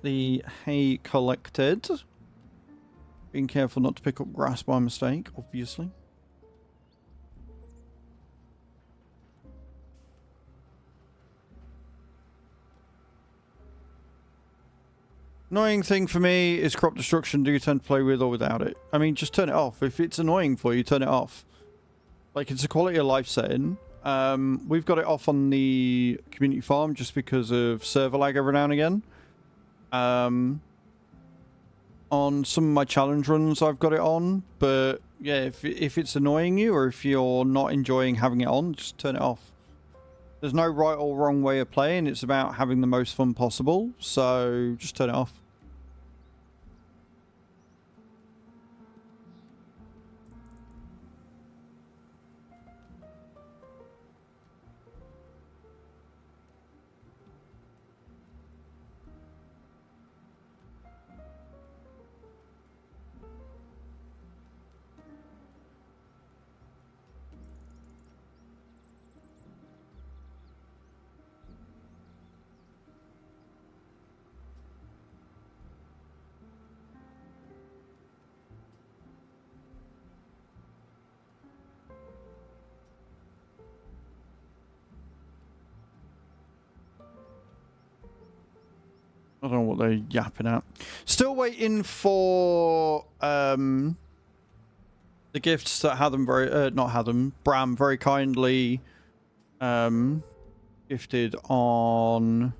S1: the hay collected. Being careful not to pick up grass by mistake, obviously. Annoying thing for me is crop destruction. Do you tend to play with or without it? I mean, just turn it off. If it's annoying for you, turn it off. Like, it's a quality of life setting. We've got it off on the community farm just because of server lag every now and again. On some of my challenge runs, I've got it on. But, yeah, if it's annoying you or if you're not enjoying having it on, just turn it off. There's no right or wrong way of playing. It's about having the most fun possible. So just turn it off. I don't know what they're yapping at. Still waiting for the gifts that Hatham Bram very kindly gifted on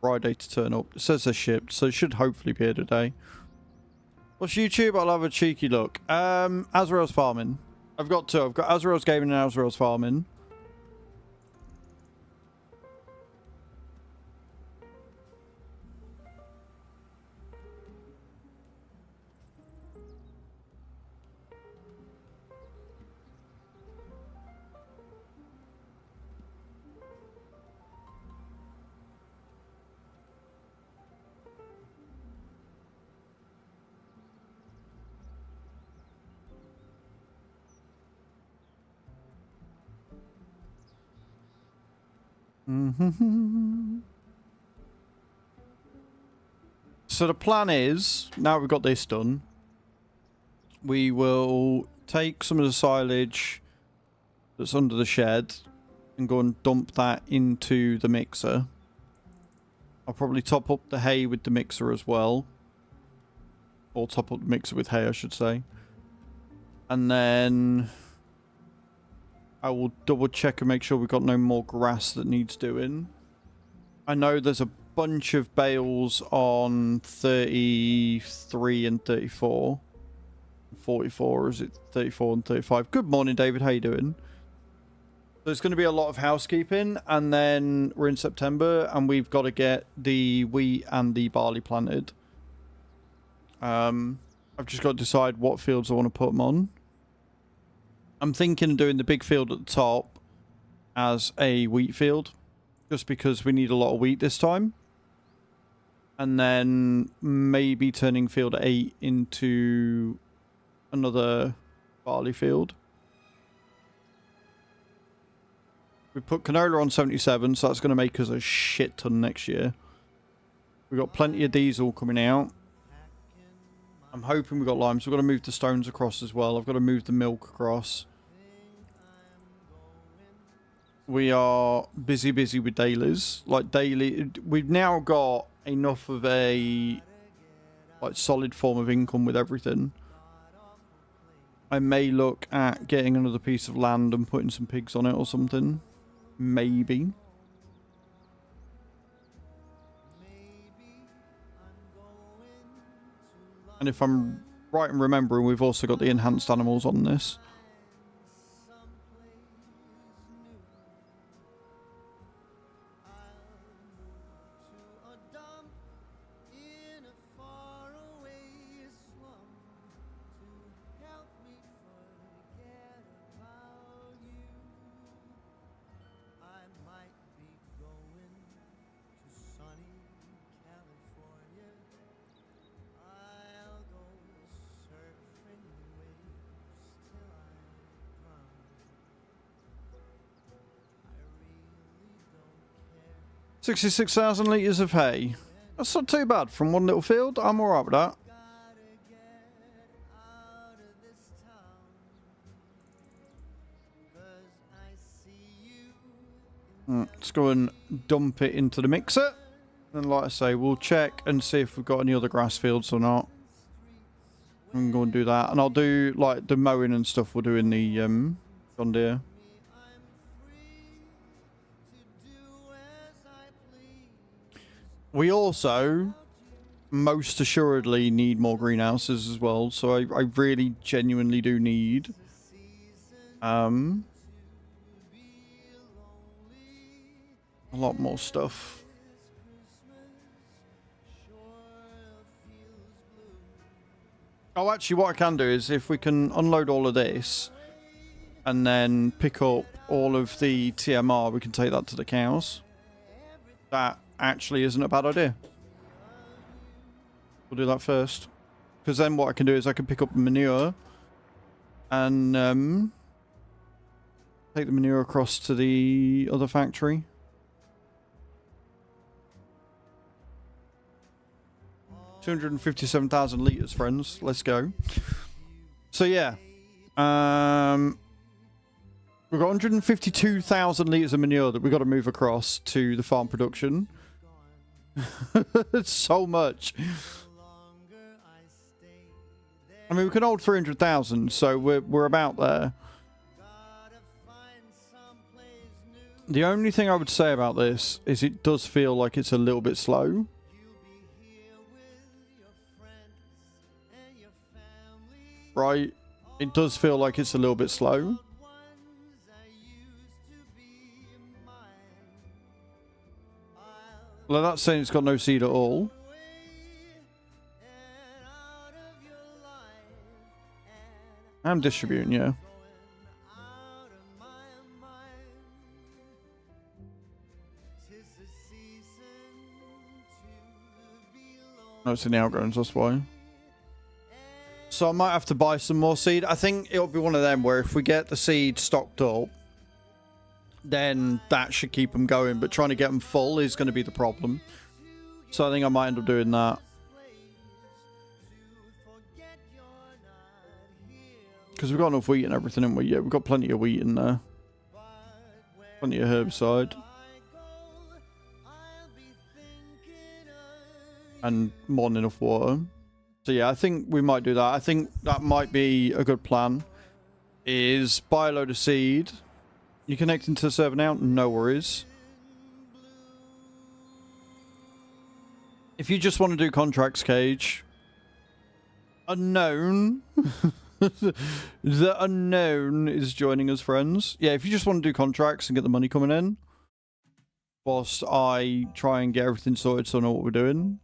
S1: Friday to turn up. It says they're shipped, so it should hopefully be here today. What's YouTube? I'll have a cheeky look. Azrael's Farming. I've got two. I've got Azrael's Gaming and Azrael's Farming. So the plan is, now we've got this done, we will take some of the silage that's under the shed and go and dump that into the mixer. I'll probably top up the hay with the mixer as well. Or top up the mixer with hay, I should say. And then I will double check and make sure we've got no more grass that needs doing. I know there's a bunch of bales on 33 and 34. 44, or is it 34 and 35? Good morning, David. How you doing? There's going to be a lot of housekeeping, and then we're in September, and we've got to get the wheat and the barley planted. I've just got to decide what fields I want to put them on. I'm thinking of doing the big field at the top as a wheat field, just because we need a lot of wheat this time. And then maybe turning field 8 into another barley field. We put canola on 77, so that's going to make us a shit ton next year. We've got plenty of diesel coming out. I'm hoping we've got limes. We've got to move the stones across as well. I've got to move the milk across. We are busy with dailies. Like daily, we've now got enough of a like solid form of income with everything. I may look at getting another piece of land and putting some pigs on it or something. Maybe. And if I'm right in remembering, we've also got the enhanced animals on this. $66,000 litres of hay. That's not too bad from one little field. I'm alright with that. Let's go and dump it into the mixer. And like I say, we'll check and see if we've got any other grass fields or not. We can go and do that. And I'll do like the mowing and stuff we'll do in the John Deere. We also most assuredly need more greenhouses as well, so I really genuinely do need a lot more stuff. Oh, actually what I can do is if we can unload all of this and then pick up all of the TMR, we can take that to the cows. That actually isn't a bad idea. We'll do that first, because then what I can do is I can pick up the manure and take the manure across to the other factory. $257,000 litres, friends. Let's go. So yeah, we've got 152,000 litres of manure that we've got to move across to the farm production. It's so much. I mean, we can hold 300,000, so we're about there. The only thing I would say about this is it does feel like it's a little bit slow. Right? It does feel like it's a little bit slow. Well, that's saying it's got no seed at all. I'm distributing, yeah. No, it's in the outgrows, that's why. So I might have to buy some more seed. I think it'll be one of them where if we get the seed stocked up, then that should keep them going. But trying to get them full is going to be the problem. So I think I might end up doing that. Because we've got enough wheat and everything, haven't we? Yeah, we've got plenty of wheat in there. Plenty of herbicide. And more than enough water. So yeah, I think we might do that. I think that might be a good plan. Is buy a load of seed. You connecting to the server now? No worries. If you just want to do contracts, Cage. Unknown. The unknown is joining us, friends. Yeah, if you just want to do contracts and get the money coming in. Whilst I try and get everything sorted so I know what we're doing.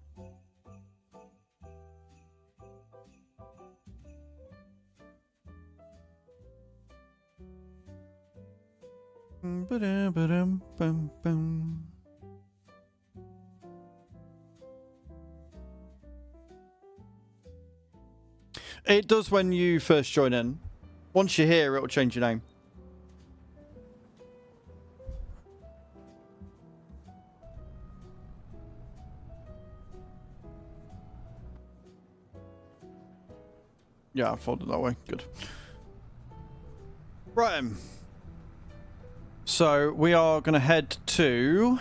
S1: It does when you first join in. Once you're here, it'll change your name. Yeah, I folded it that way. Good. Right. So we are going to head to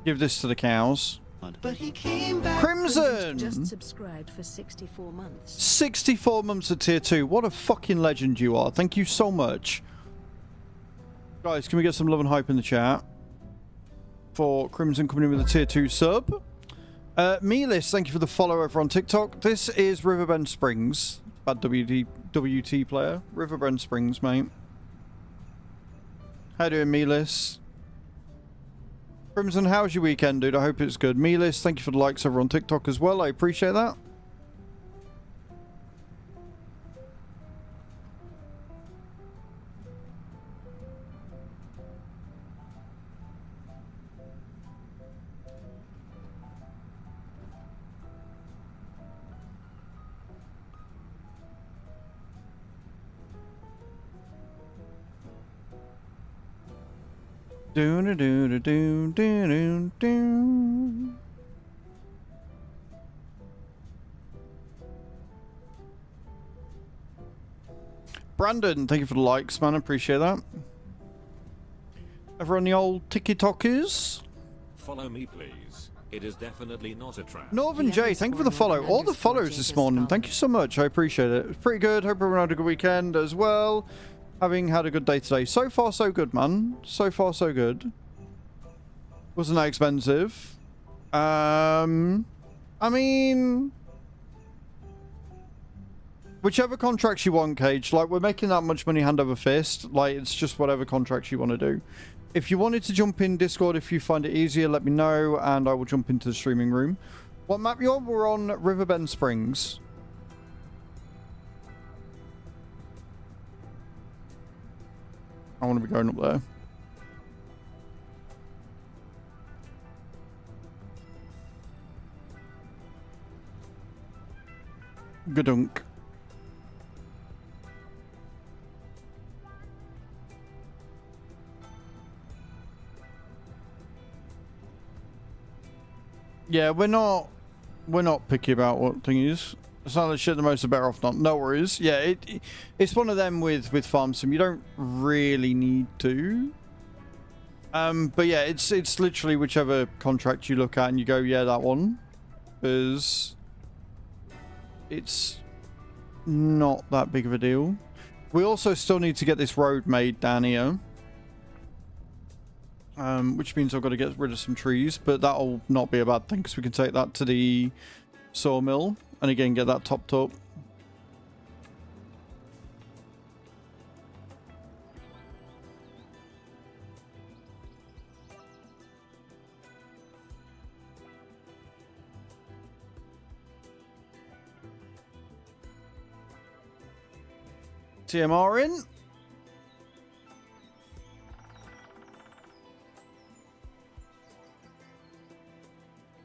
S1: give this to the cows.
S3: But he came back.
S1: Crimson!
S3: Just subscribed for 64 months.
S1: 64 months of tier 2. What a fucking legend you are. Thank you so much. Guys, can we get some love and hype in the chat for Crimson coming in with a tier 2 sub? Melis, thank you for the follow over on TikTok. This is Riverbend Springs. Bad WT player. Riverbend Springs, mate. How you doing, Melis? Crimson, how's your weekend, dude? I hope it's good. Melis, thank you for the likes over on TikTok as well. I appreciate that. Do do do do do do do. Brandon, thank you for the likes, man. I appreciate that. Ever on the old TikTokers?
S4: Follow me, please. It is definitely not a trap.
S1: Northern J, thank you for the follow. All the follows this morning. Thank you so much. I appreciate it. It's pretty good. Hope everyone had a good weekend as well. Having had a good day today. So far, so good, man. So far, so good. Wasn't that expensive. I mean, whichever contracts you want, Cage. Like, we're making that much money hand over fist. Like, it's just whatever contracts you want to do. If you wanted to jump in Discord, if you find it easier, let me know, and I will jump into the streaming room. What map you on? We're on Riverbend Springs. I want to be going up there. Gadunk. Yeah, we're not picky about what thing is. It's not the shit the most are better off not. No worries. Yeah, it's one of them with farm sim. You don't really need to. But yeah, it's literally whichever contract you look at and you go, yeah, that one. Because it's not that big of a deal. We also still need to get this road made down here. Which means I've got to get rid of some trees, but that'll not be a bad thing because we can take that to the sawmill and again get that topped up. TMR in.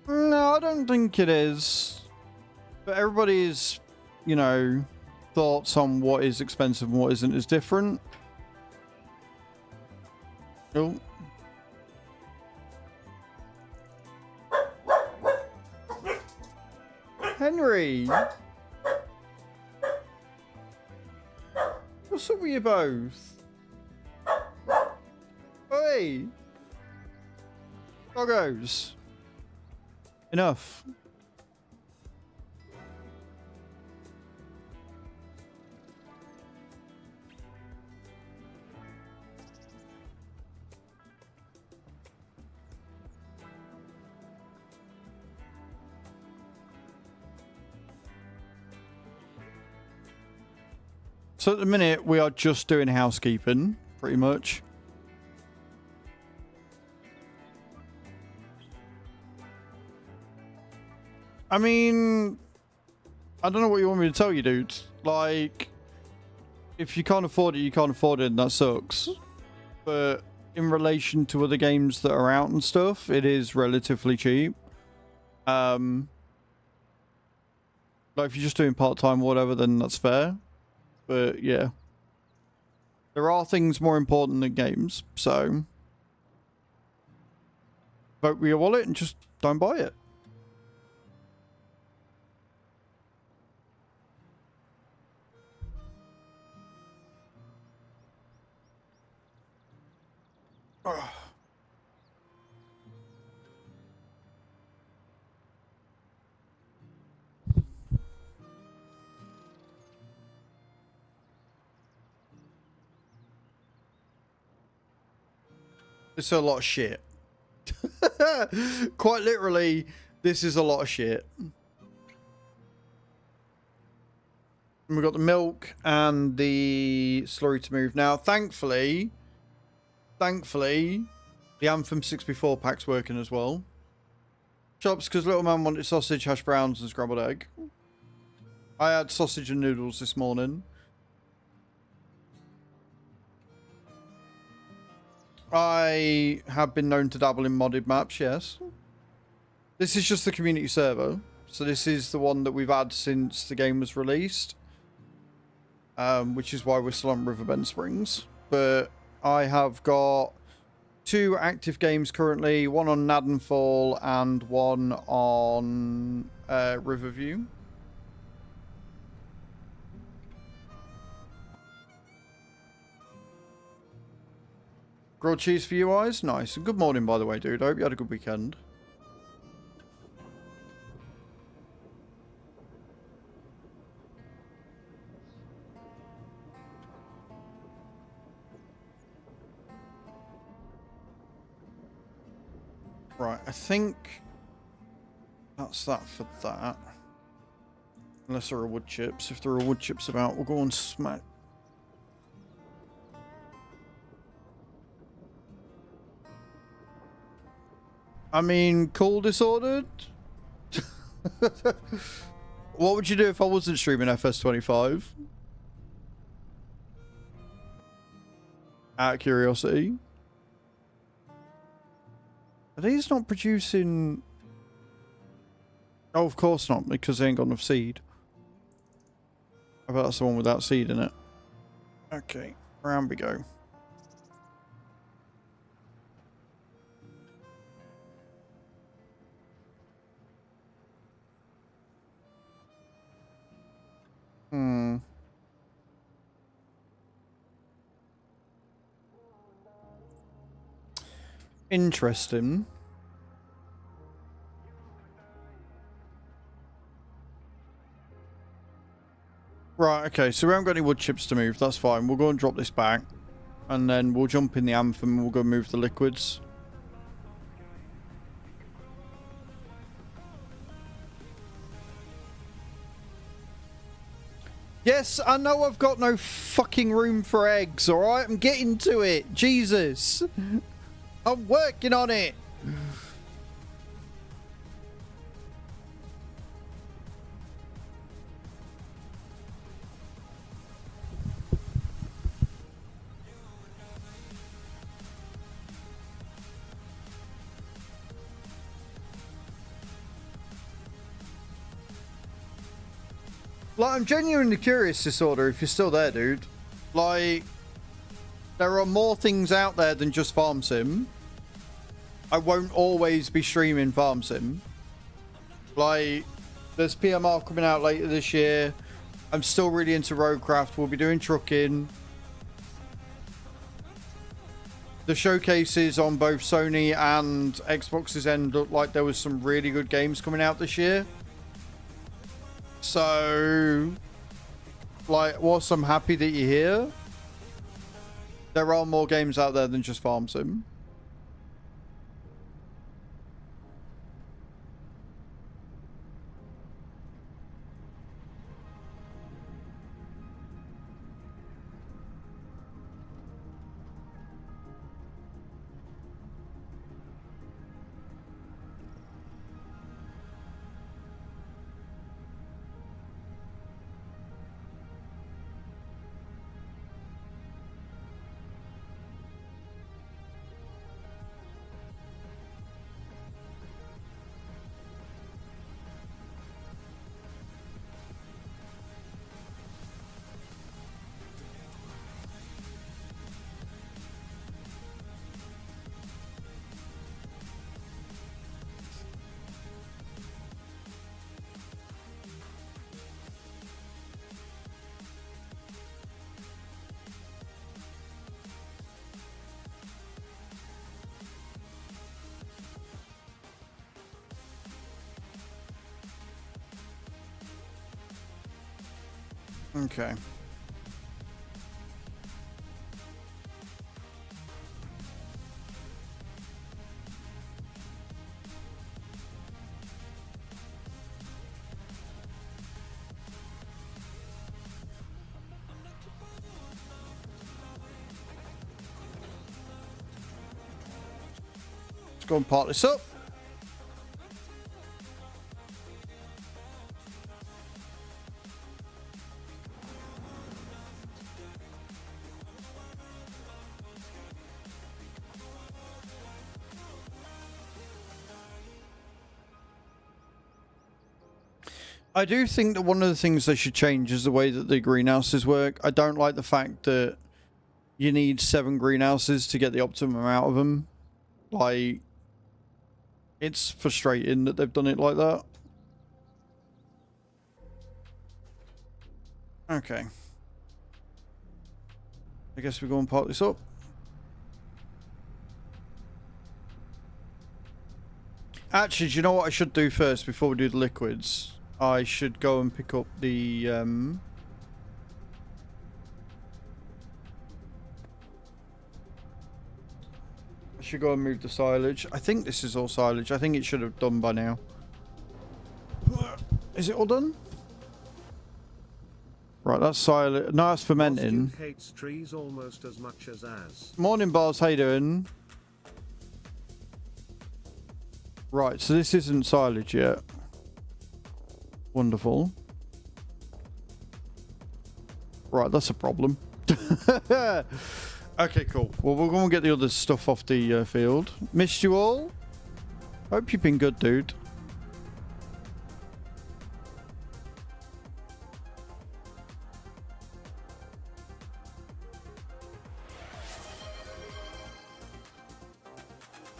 S1: No, I don't think it is. But everybody's, you know, thoughts on what is expensive and what isn't is different. Oh. Henry! What's up with you both? Hey! Doggos. Enough. So at the minute, we are just doing housekeeping, pretty much. I mean, I don't know what you want me to tell you, dude. Like, if you can't afford it, you can't afford it, and that sucks. But in relation to other games that are out and stuff, it is relatively cheap. Like, if you're just doing part-time or whatever, then that's fair. But, yeah. There are things more important than games, so... vote with your wallet and just don't buy it. It's a lot of shit. Quite literally, this is a lot of shit. And we've got the milk and the slurry to move. Now, thankfully, the Anthem 64 pack's working as well. Shops, because little man wanted sausage, hash browns, and scrambled egg. I had sausage and noodles this morning. I have been known to dabble in modded maps, yes. This is just the community server. So this is the one that we've had since the game was released. Which is why we're still on Riverbend Springs. But I have got 2 active games currently. One on Nadenfall and one on Riverview. Grilled cheese for you, Eyes? Nice. And good morning, by the way, dude. I hope you had a good weekend. Right, I think that's that for that. Unless there are wood chips. If there are wood chips about, we'll go and smack. I mean, cool disordered? What would you do if I wasn't streaming FS25? Out of curiosity. Are these not producing... Oh, of course not, because they ain't got enough seed. I bet that's the one without seed in it. Okay, around we go. Interesting. Right, okay, so we haven't got any wood chips to move. That's fine. We'll go and drop this back. And then we'll jump in the Anthem and we'll go move the liquids. Yes, I know I've got no fucking room for eggs, alright? I'm getting to it. Jesus. I'm working on it. Like, I'm genuinely curious, Disorder, if you're still there, dude. Like, There are more things out there than just Farm Sim. I won't always be streaming Farm Sim. Like, there's PMR coming out later this year. I'm still really into roadcraft. We'll be doing trucking. The showcases on both Sony and Xbox's end looked like there was some really good games coming out this year. So, like, whilst I'm happy that you're here, there are more games out there than just Farm Sim. Okay. Let's go and part this up. I do think that one of the things they should change is the way that the greenhouses work. I don't like the fact that you need 7 greenhouses to get the optimum out of them. Like, it's frustrating that they've done it like that. Okay. I guess we go and part this up. Actually, do you know what I should do first before we do the liquids? I should go and pick up the I should go and move the silage. I think this is all silage. I think it should have done by now. Is it all done? Right, that's silage. No, that's fermenting.
S5: Hates trees almost as much as.
S1: Morning, Bars. How you doing? Right, so this isn't silage yet. Wonderful. Right, that's a problem. Okay, cool. Well, we're going to get the other stuff off the field. Missed you all. Hope you've been good, dude.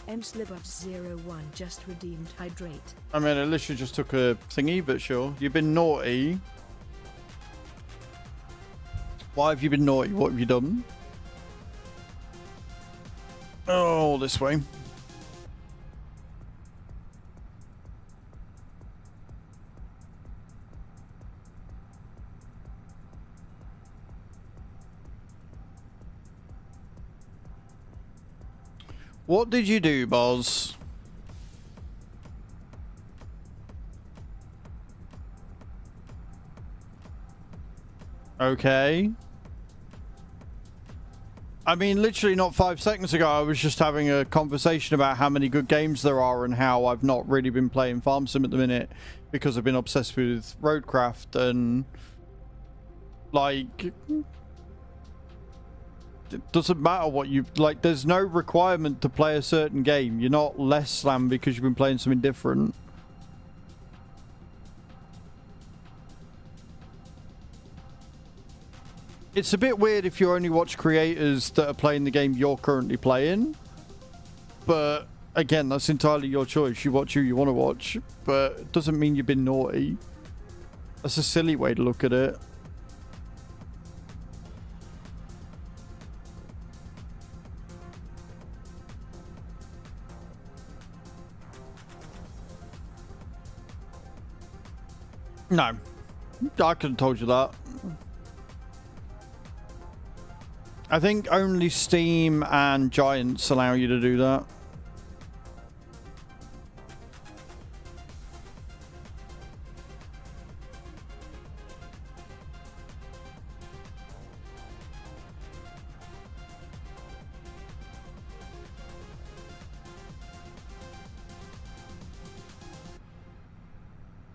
S3: MSlibUp01 just redeemed hydrate.
S1: I mean, I literally just took a thingy, but sure. You've been naughty. Why have you been naughty? What have you done? Oh, this way. What did you do, Boz? Okay. I mean, literally not 5 seconds ago, I was just having a conversation about how many good games there are and how I've not really been playing Farm Sim at the minute because I've been obsessed with roadcraft and, like, it doesn't matter what you like. There's no requirement to play a certain game. You're not less slam because you've been playing something different. It's a bit weird if you only watch creators that are playing the game you're currently playing. But again, that's entirely your choice. You watch who you want to watch, but it doesn't mean you've been naughty. That's a silly way to look at it. No. I could have told you that. I think only Steam and Giants allow you to do that.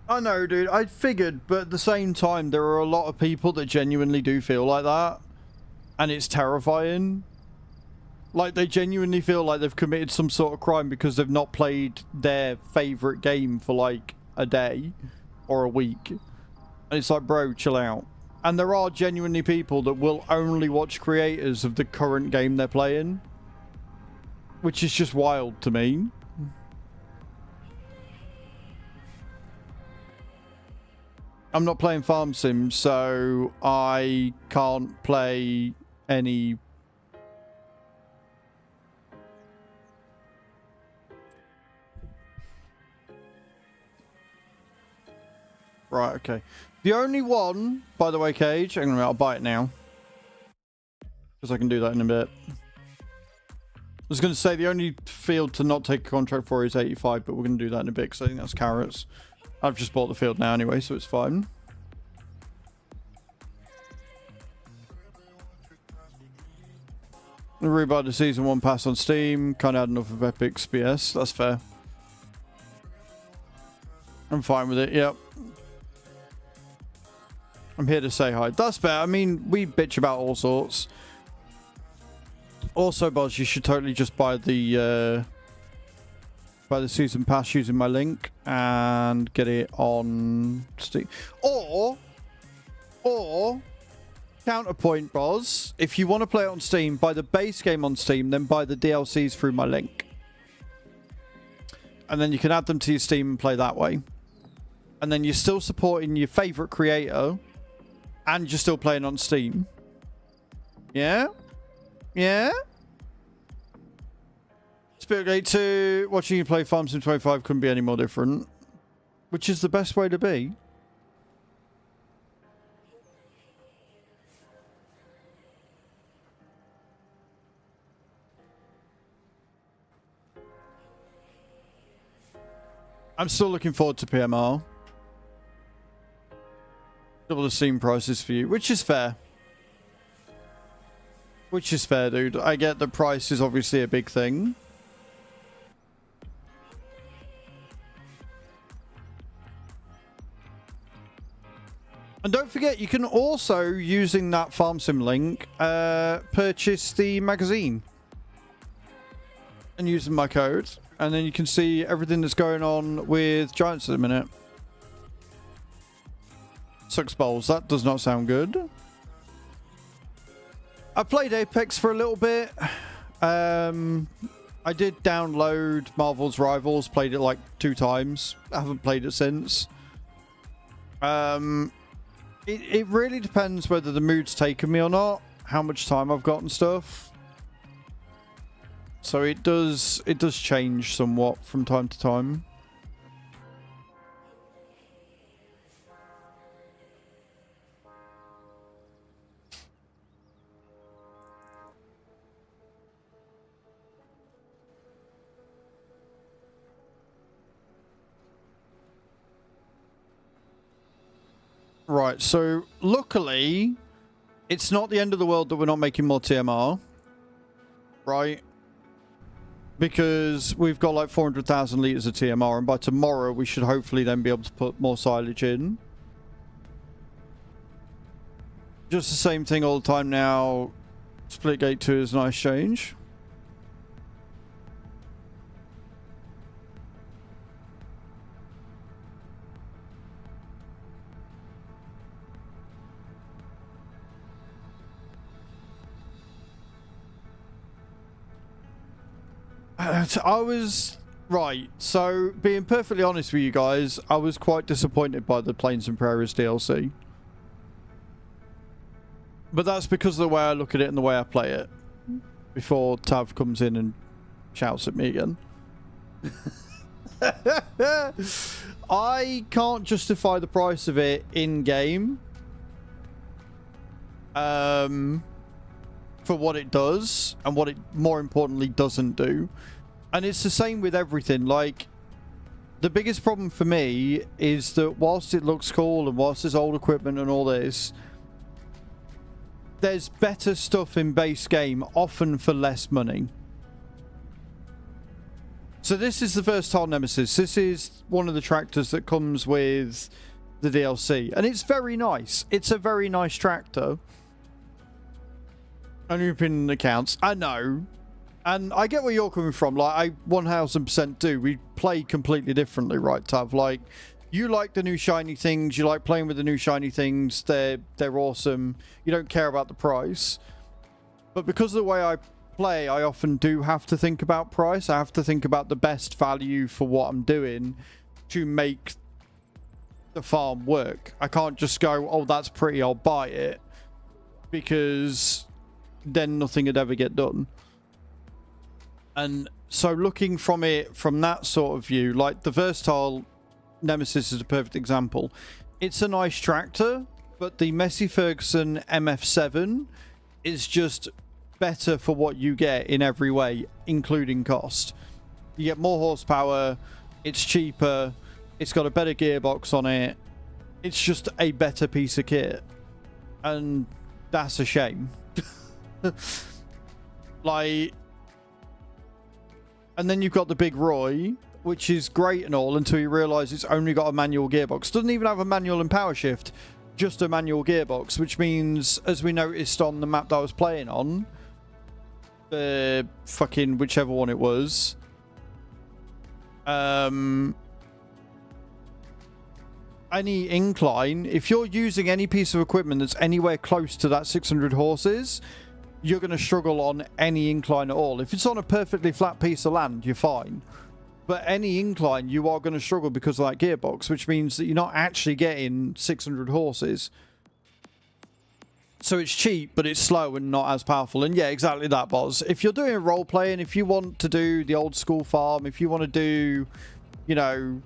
S1: I know, dude. I figured, but at the same time, there are a lot of people that genuinely do feel like that. And it's terrifying. Like, they genuinely feel like they've committed some sort of crime because they've not played their favorite game for, like, a day or a week. And it's like, bro, chill out. And there are genuinely people that will only watch creators of the current game they're playing. Which is just wild to me. I'm not playing Farm Sim, so I can't play any... Right, okay. The only one, by the way, Cage, hang on a minute, I'll buy it now. Because I can do that in a bit. I was going to say the only field to not take a contract for is 85, but we're going to do that in a bit because I think that's carrots. I've just bought the field now anyway, so it's fine. Rebuy the Season 1 pass on Steam. Can't add enough of Epic's BS. That's fair. I'm fine with it, yep. I'm here to say hi. That's fair. I mean, we bitch about all sorts. Also, Buzz, you should totally just buy the Season Pass using my link and get it on Steam. Or counterpoint, Boz, if you want to play it on Steam, buy the base game on Steam, then buy the DLCs through my link. And then you can add them to your Steam and play that way. And then you're still supporting your favorite creator, and you're still playing on Steam. Yeah? Yeah? Spiritgate 2, watching you play Farm Sim 25 couldn't be any more different. Which is the best way to be. I'm still looking forward to PMR. Double the Steam prices for you, which is fair. Which is fair, dude. I get the price is obviously a big thing. And don't forget, you can also, using that Farm Sim link, purchase the magazine. And using my code. And then you can see everything that's going on with Giants at the minute. Sucks balls. That does not sound good. I played Apex for a little bit. I did download Marvel's Rivals. Played it like 2 times. I haven't played it since. It really depends whether the mood's taken me or not. How much time I've got and stuff. So it does change somewhat from time to time. Right, so luckily it's not the end of the world that we're not making more TMR. Right? Because we've got like 400,000 litres of TMR, and by tomorrow we should hopefully then be able to put more silage in. Just the same thing all the time now. Splitgate 2 is a nice change. I was right. So, being perfectly honest with you guys, I was quite disappointed by the Plains and Prairies DLC. But that's because of the way I look at it and the way I play it. Before Tav comes in and shouts at me again. I can't justify the price of it in game. For what it does and what it more importantly doesn't do. And it's the same with everything. Like, the biggest problem for me is that whilst it looks cool and whilst there's old equipment and all this, there's better stuff in base game, often for less money. So this is the versatile Nemesis. This is one of the tractors that comes with the DLC. And it's very nice. It's a very nice tractor. Only opinion accounts. I know. And I get where you're coming from. Like, I 1000% do. We play completely differently, right, Tav? Like, you like the new shiny things. You like playing with the new shiny things. They're awesome. You don't care about the price. But because of the way I play, I often do have to think about price. I have to think about the best value for what I'm doing to make the farm work. I can't just go, oh, that's pretty, I'll buy it. Because then nothing would ever get done. And so looking from it from that sort of view, like the versatile Nemesis is a perfect example. It's a nice tractor, but the Messi Ferguson MF7 is just better for what you get in every way, including cost. You get more horsepower, it's cheaper, it's got a better gearbox on it, it's just a better piece of kit. And that's a shame. Like, and then you've got the Big Roy, which is great and all until you realise it's only got a manual gearbox. Doesn't even have a manual and power shift, just a manual gearbox, which means, as we noticed on the map that I was playing on, fucking whichever one it was, any incline, if you're using any piece of equipment that's anywhere close to that 600 horses, you're going to struggle on any incline at all. If it's on a perfectly flat piece of land, you're fine. But any incline, you are going to struggle because of that gearbox, which means that you're not actually getting 600 horses. So it's cheap, but it's slow and not as powerful. And yeah, exactly that, Boz. If you're doing role playing, if you want to do the old school farm, if you want to do, you know,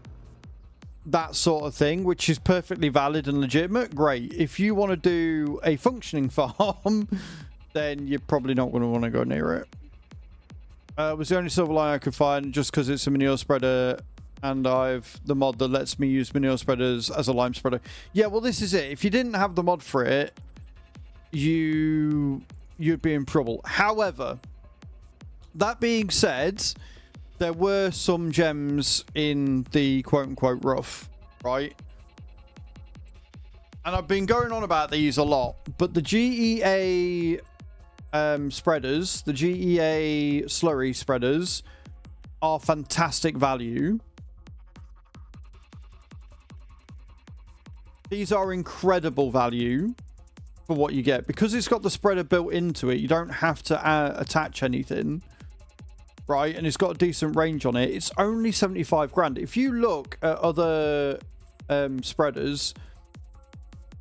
S1: that sort of thing, which is perfectly valid and legitimate, great. If you want to do a functioning farm, then you're probably not going to want to go near it. Was the only silver line I could find, just because it's a manure spreader and I've the mod that lets me use manure spreaders as a lime spreader. Yeah, well, this is it. If you didn't have the mod for it, you'd be in trouble. However, that being said, there were some gems in the quote-unquote rough, right? And I've been going on about these a lot, but the GEA spreaders, the GEA slurry spreaders, are fantastic value. These are incredible value for what you get. Because it's got the spreader built into it, you don't have to attach anything, right? And it's got a decent range on it. It's only 75 grand. If you look at other spreaders,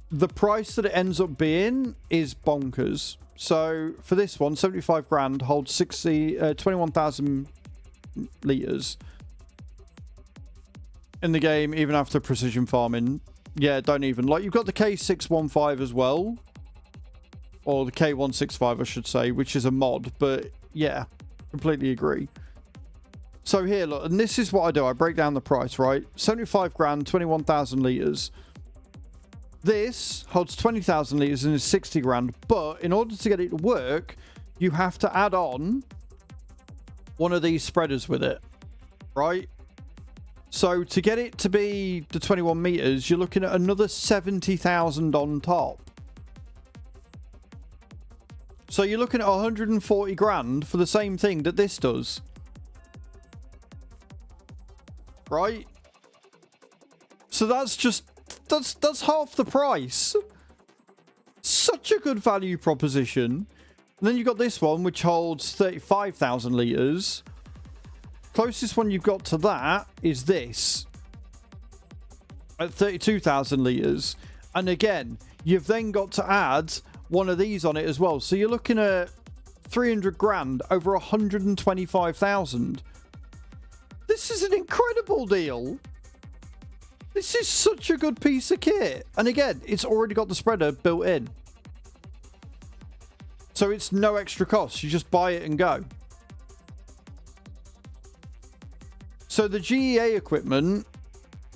S1: the price that it ends up being is bonkers. So for this one, 75 grand holds 21,000 litres in the game, even after precision farming. Yeah, don't even. Like, you've got the K615 as well, or the K165, I should say, which is a mod. But yeah, completely agree. So here, look, and this is what I do. I break down the price, right? 75 grand, 21,000 litres. This holds 20,000 litres and is 60 grand. But in order to get it to work, you have to add on one of these spreaders with it, right? So to get it to be the 21 meters, you're looking at another 70,000 on top. So you're looking at 140 grand for the same thing that this does. Right? So that's just, that's half the price. Such a good value proposition. And then you've got this one, which holds 35,000 litres. Closest one you've got to that is this at 32,000 litres. And again, you've then got to add one of these on it as well. So you're looking at 300 grand over 125,000. This is an incredible deal. This is such a good piece of kit. And again, it's already got the spreader built in. So it's no extra cost. You just buy it and go. So the GEA equipment,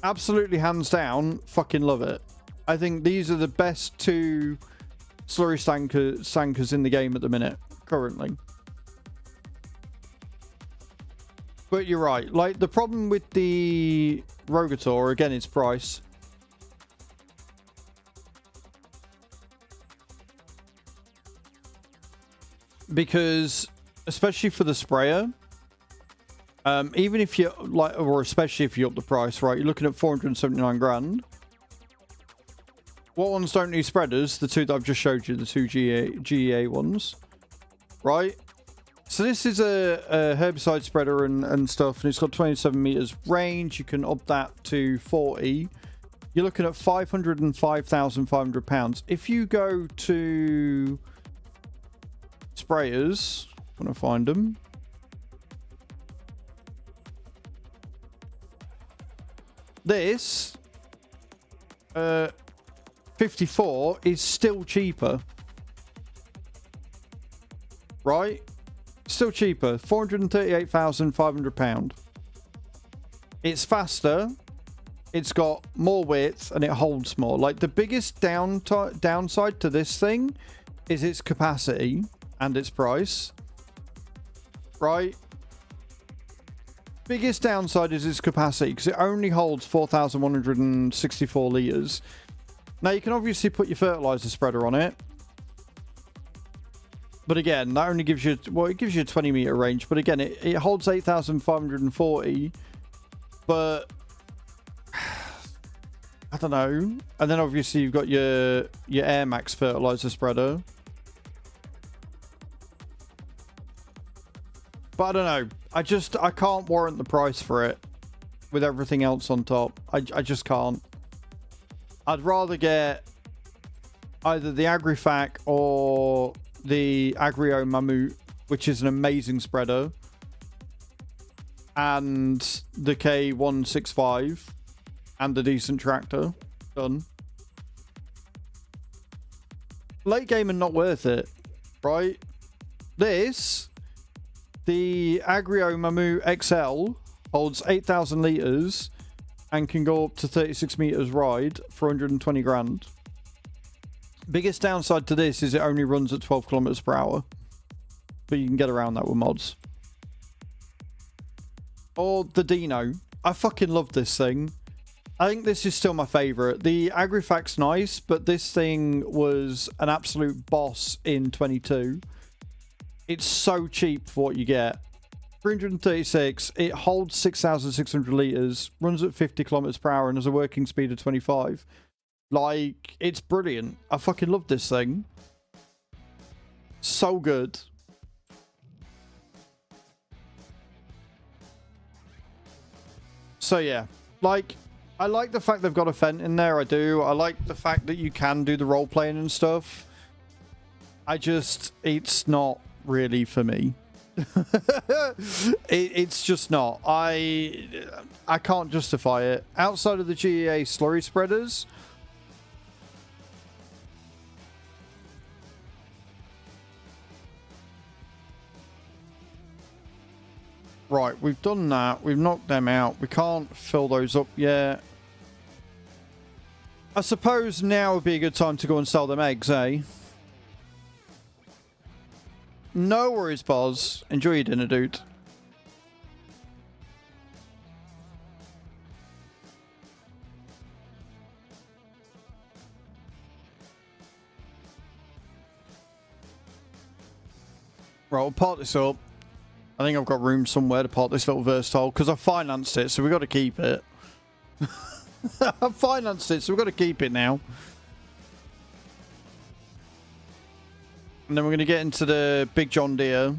S1: absolutely hands down, fucking love it. I think these are the best two slurry stankers in the game at the minute, currently. But you're right. Like, the problem with the Rogator, again, is price. Because, especially for the sprayer, even if you like, or especially if you up the price, right, you're looking at 479 grand. What ones don't need spreaders? The two that I've just showed you, the two GEA ones, right? So this is a herbicide spreader and stuff, and it's got 27 meters range. You can up that to 40. You're looking at 505,500 pounds. If you go to sprayers, I'm gonna find them. This 54 is still cheaper, right? Still cheaper, 438,500 pound. It's faster, it's got more width, and it holds more. Like, the biggest downside to this thing is its capacity and its price, right? Biggest downside is its capacity, because it only holds 4,164 litres. Now, you can obviously put your fertilizer spreader on it, but again, that only gives you, well, it gives you a 20 meter range, but again, it holds 8,540, but I don't know. And then obviously you've got your Air Max fertilizer spreader, but I don't know. I can't warrant the price for it with everything else on top. I just can't. I'd rather get either the Agrifac or the Agrio Mammut, which is an amazing spreader, and the K165 and the decent tractor. Done. Late game and not worth it, right? This, the Agrio Mammut XL, holds 8,000 litres and can go up to 36 meters ride for 120 grand. Biggest downside to this is it only runs at 12 kilometers per hour, but you can get around that with mods. Or the Dino. I fucking love this thing. I think this is still my favorite. The Agrifac's nice, but this thing was an absolute boss in 22. It's so cheap for what you get. 336, it holds 6,600 litres, runs at 50 kilometers per hour, and has a working speed of 25. Like, it's brilliant. I fucking love this thing. So good. So yeah, like, I like the fact they've got a Fent in there. I do. I like the fact that you can do the role playing and stuff. It's not really for me. It's just not. I can't justify it outside of the GEA slurry spreaders. Right, we've done that. We've knocked them out. We can't fill those up yet. I suppose now would be a good time to go and sell them eggs, eh? No worries, Boz. Enjoy your dinner, dude. Right, we'll part this up. I think I've got room somewhere to park this little versatile because I financed it, so we've got to keep it. I financed it, so we've got to keep it now. And then we're going to get into the big John Deere.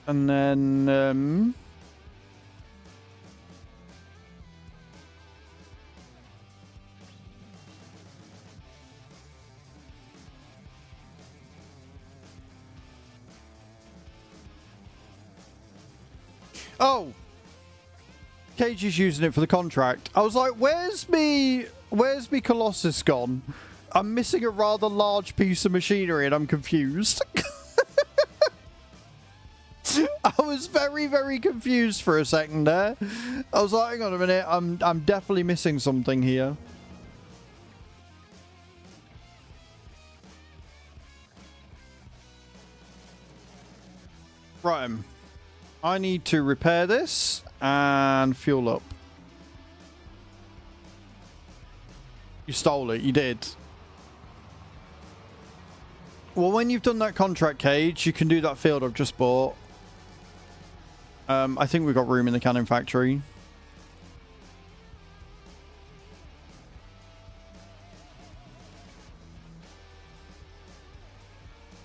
S1: And then oh, Cage is using it for the contract. I was like, where's me Colossus gone? I'm missing a rather large piece of machinery and I'm confused. I was very, very confused for a second there. I was like, hang on a minute, I'm definitely missing something here. Right. I need to repair this and fuel up. You stole it, you did. Well, when you've done that contract, Cage, you can do that field I've just bought. I think we've got room in the cannon factory.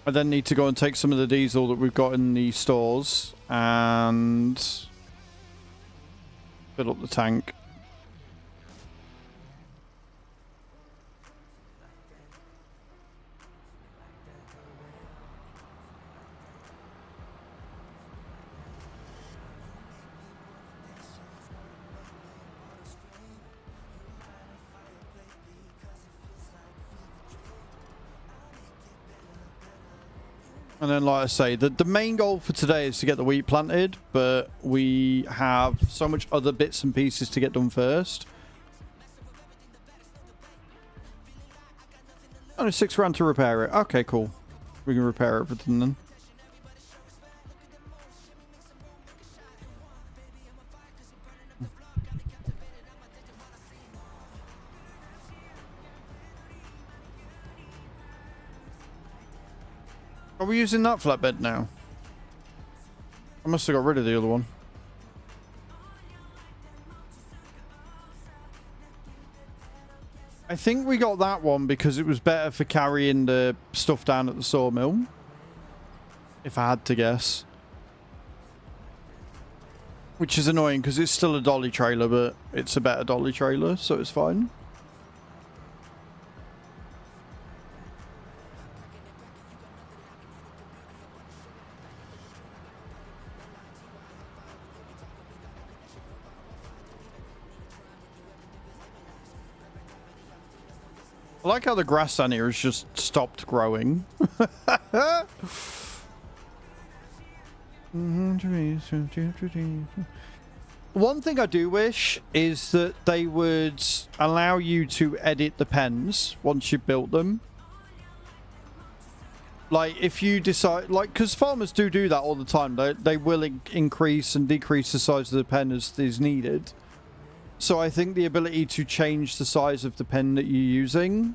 S1: I then need to go and take some of the diesel that we've got in the stores and fill up the tank. And then, like I say, the main goal for today is to get the wheat planted, but we have so much other bits and pieces to get done first. Only £6 to repair it. Okay, cool. We can repair everything then. Are we using that flatbed now? I must have got rid of the other one. I think we got that one because it was better for carrying the stuff down at the sawmill. If I had to guess. Which is annoying because it's still a dolly trailer, but it's a better dolly trailer, so it's fine. I like how the grass down here has just stopped growing. One thing I do wish is that they would allow you to edit the pens once you've built them. Like, if you decide, like, because farmers do that all the time. They will increase and decrease the size of the pen as is needed. So I think the ability to change the size of the pen that you're using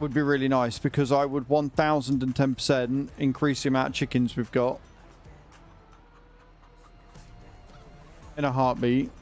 S1: would be really nice, because I would 1010% increase the amount of chickens we've got in a heartbeat.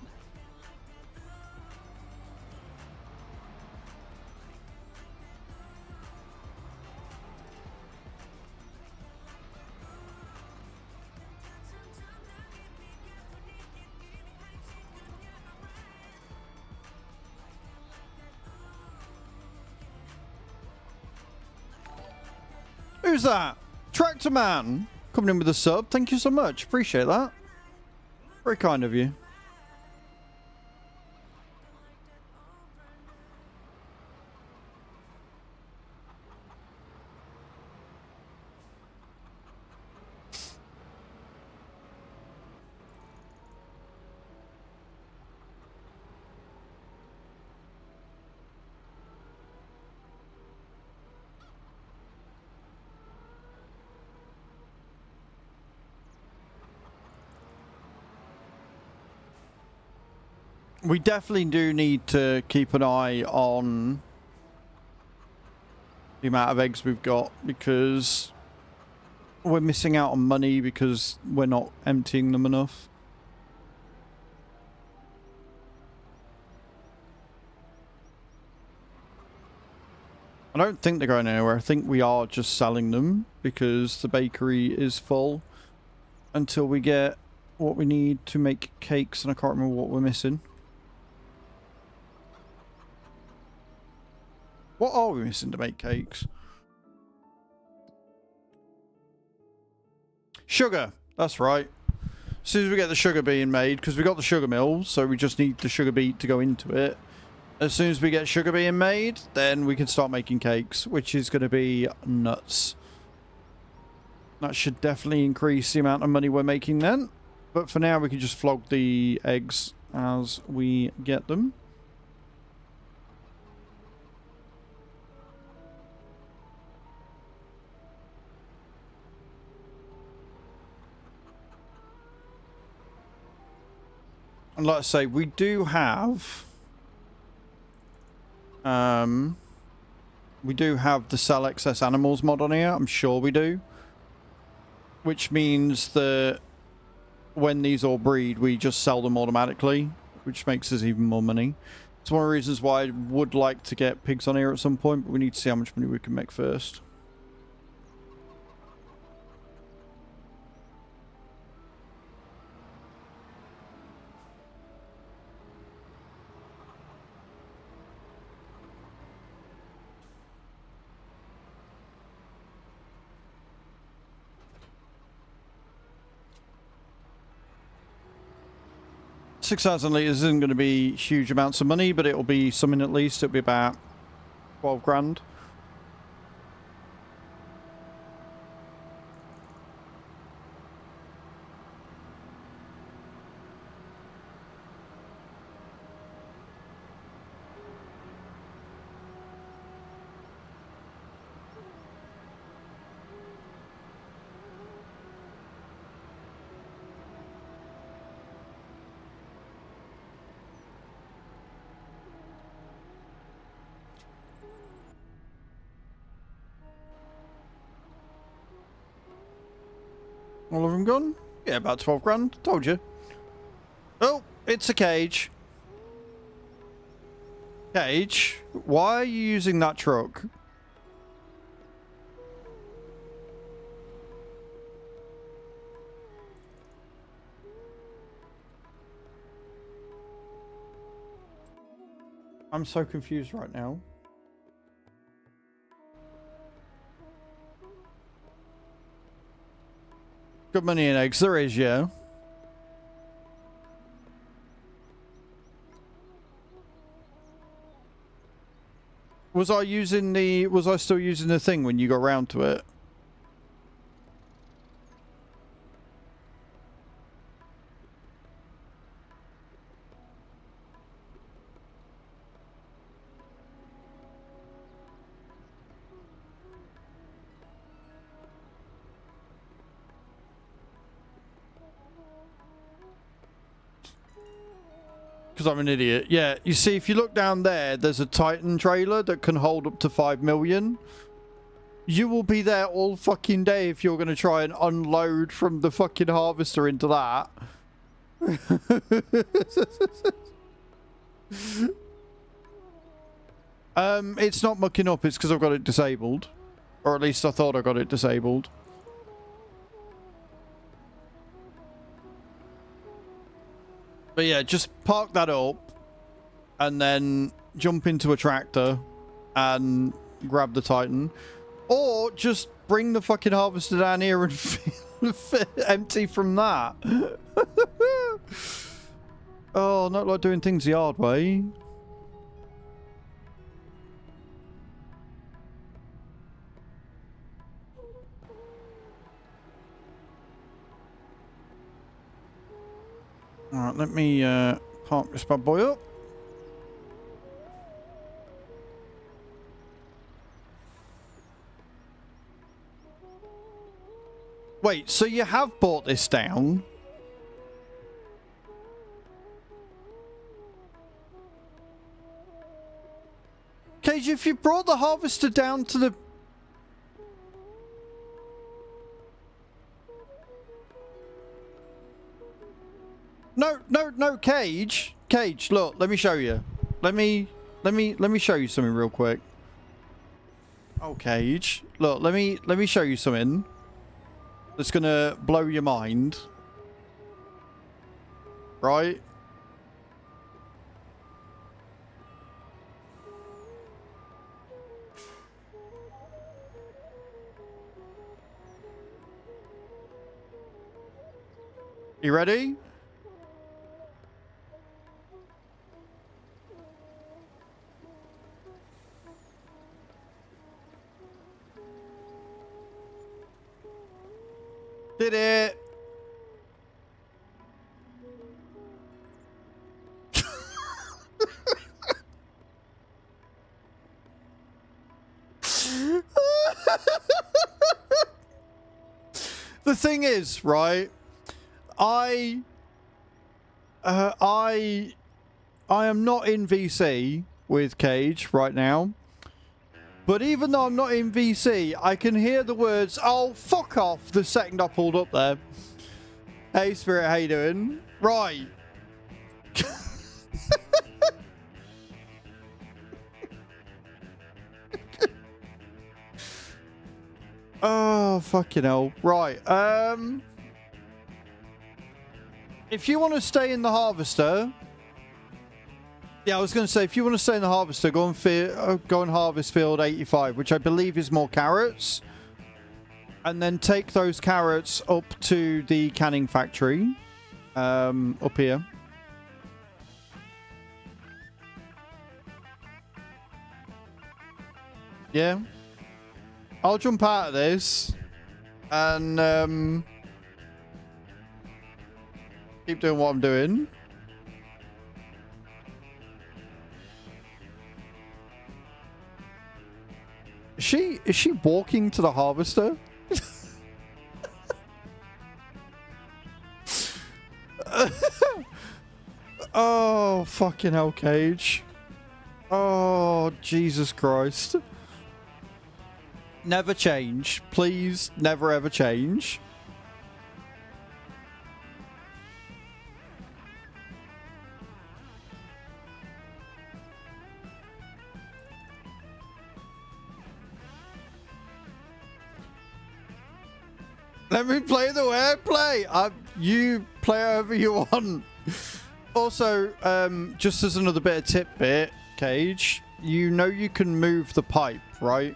S1: Who's that? Tractor Man coming in with a sub. Thank you so much. Appreciate that. Very kind of you. We definitely do need to keep an eye on the amount of eggs we've got, because we're missing out on money because we're not emptying them enough. I don't think they're going anywhere. I think we are just selling them because the bakery is full until we get what we need to make cakes, and I can't remember what we're missing. What are we missing to make cakes? Sugar. That's right. As soon as we get the sugar being made, because we got the sugar mill, so we just need the sugar beet to go into it. As soon as we get sugar being made, then we can start making cakes, which is going to be nuts. That should definitely increase the amount of money we're making then. But for now, we can just flog the eggs as we get them. And like I say, we do have... we do have the sell excess animals mod on here. I'm sure we do. Which means that when these all breed, we just sell them automatically, which makes us even more money. It's one of the reasons why I would like to get pigs on here at some point, but we need to see how much money we can make first. $6,000 litres isn't going to be huge amounts of money, but it'll be something at least. It'll be about 12 grand. All of them gone? Yeah, about 12 grand. Told you. Oh, it's a cage. Cage? Why are you using that truck? I'm so confused right now. Good money in eggs, there is, yeah. Was I still using the thing when you got round to it? Because I'm an idiot. Yeah, you see, if you look down there, there's a Titan trailer that can hold up to 5 million. You will be there all fucking day if you're going to try and unload from the fucking harvester into that. It's not mucking up, it's because I've got it disabled. Or at least I thought I got it disabled. But yeah, just park that up and then jump into a tractor and grab the Titan. Or just bring the fucking harvester down here and empty from that. Oh, not like doing things the hard way. Alright, let me park this bad boy up. Wait, so you have bought this down? Cage, if you brought the harvester down to the... No, Cage. Cage, look, let me show you. Let me show you something real quick. Oh, Cage. Look, let me show you something. that's going to blow your mind. Right? You ready? Did it? The thing is, right? I am not in VC with Cage right now. But even though I'm not in VC, I can hear the words, "Oh, fuck off," the second I pulled up there. Hey, Spirit, how you doing? Right. Oh, fucking hell. Right. If you want to stay in the harvester... Yeah, I was going to say, if you want to stay in the harvester, go and harvest field 85, which I believe is more carrots. And then take those carrots up to the canning factory. Up here. Yeah. I'll jump out of this. And keep doing what I'm doing. Is she walking to the harvester? Oh, fucking hell, Cage. Oh, Jesus Christ. Never change. Please, never ever change. Let me play the way I play. You play however you want. Also, just as another bit of tidbit, Cage, you know you can move the pipe, right?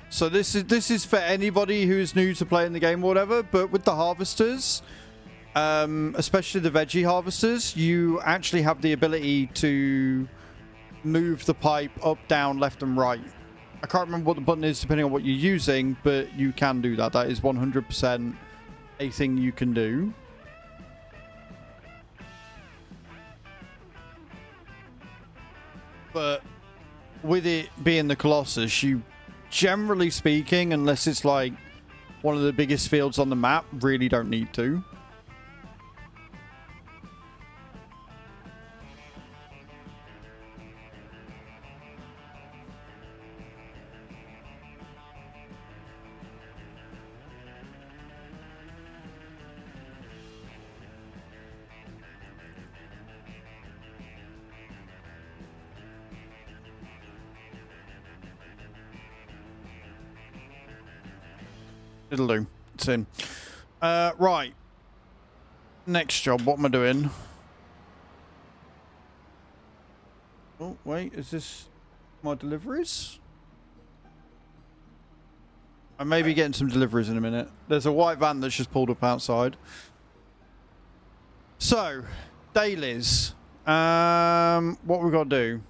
S1: So this is for anybody who's new to playing the game or whatever, but with the harvesters, especially the veggie harvesters, you actually have the ability to move the pipe up, down, left and right. I can't remember what the button is depending on what you're using, but you can do that. That is 100% a thing you can do. But with it being the Colossus, you, generally speaking, unless it's like one of the biggest fields on the map, really don't need to. It'll do. It's in. Right. Next job. What am I doing? Oh, wait. Is this my deliveries? I may be getting some deliveries in a minute. There's a white van that's just pulled up outside. So, dailies. What we got to do?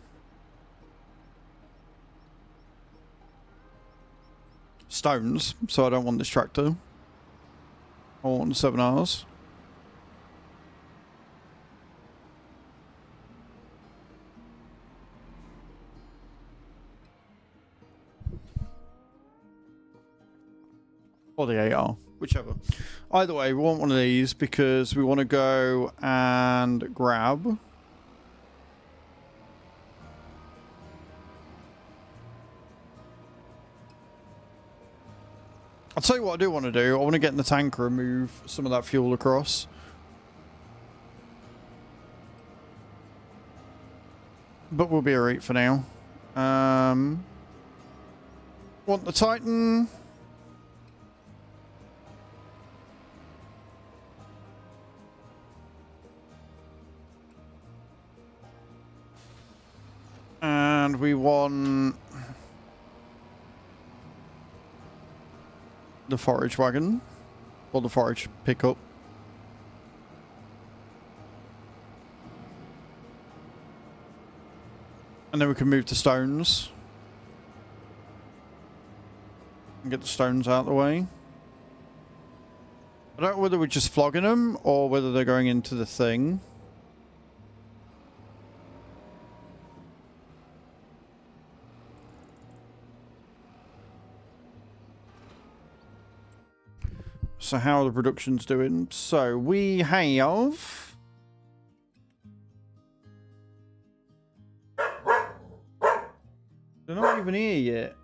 S1: Stones, so I don't want this tractor. I want 7 hours. Or the 8R, whichever. Either way, we want one of these because we want to go and grab. I'll tell you what I do want to do. I want to get in the tanker and move some of that fuel across. But we'll be alright for now. Want the Titan. And we want the forage wagon, or the forage pickup. And then we can move to stones. And get the stones out of the way. I don't know whether we're just flogging them or whether they're going into the thing. So how are the productions doing? So we have... They're not even here yet.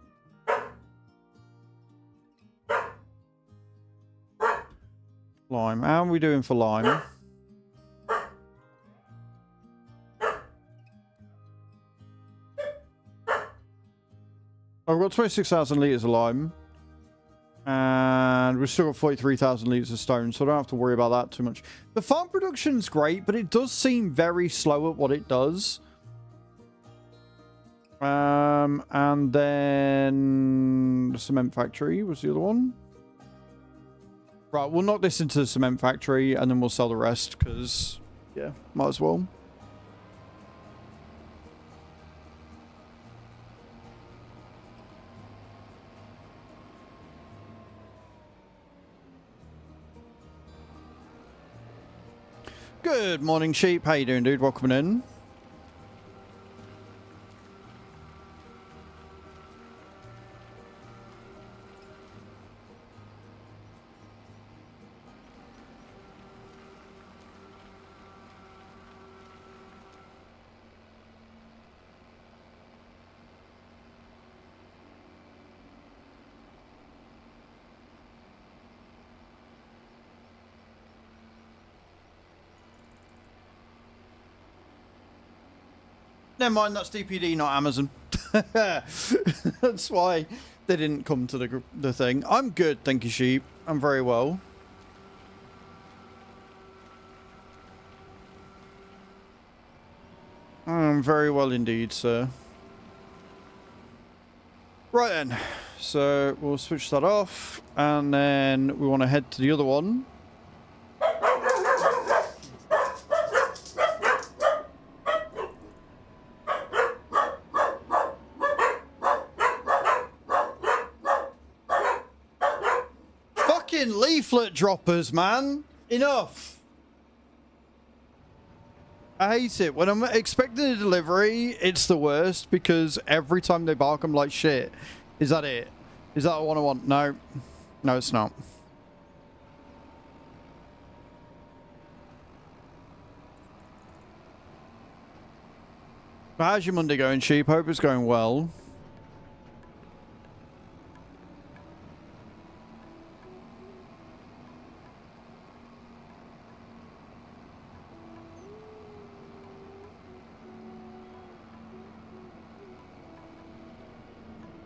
S1: Lime. How are we doing for lime? I've got 26,000 litres of lime. And we've still got 43,000 litres of stone, so I don't have to worry about that too much. The farm production's great, but it does seem very slow at what it does. And then the cement factory was the other one. Right, we'll knock this into the cement factory, and then we'll sell the rest, because, yeah, might as well. Good morning, sheep. How you doing, dude? Welcome in. Never mind, that's DPD, not Amazon. That's why they didn't come to the thing. I'm good, thank you, sheep. I'm very well. I'm very well indeed, sir. Right then, so we'll switch that off, and then we want to head to the other one. Leaflet droppers, man. Enough. I hate it. When I'm expecting a delivery, it's the worst because every time they bark, I'm like, shit. Is that it? Is that what I want? No. No, it's not. How's your Monday going, sheep? Hope it's going well.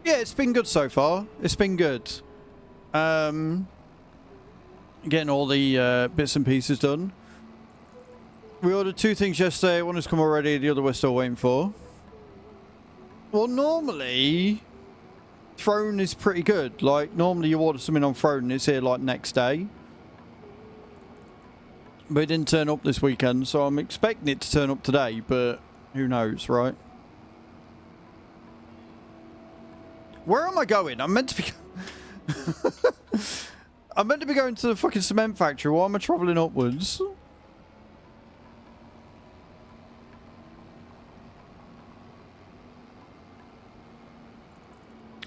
S1: Yeah, it's been good so far. It's been good. Getting all the bits and pieces done. We ordered 2 things yesterday. One has come already. The other we're still waiting for. Well, normally, Throne is pretty good. Like, normally you order something on Throne and it's here, like, next day. But it didn't turn up this weekend, so I'm expecting it to turn up today, but who knows, right? Where am I going? I'm meant to be... I'm meant to be going to the fucking cement factory. Why am I travelling upwards?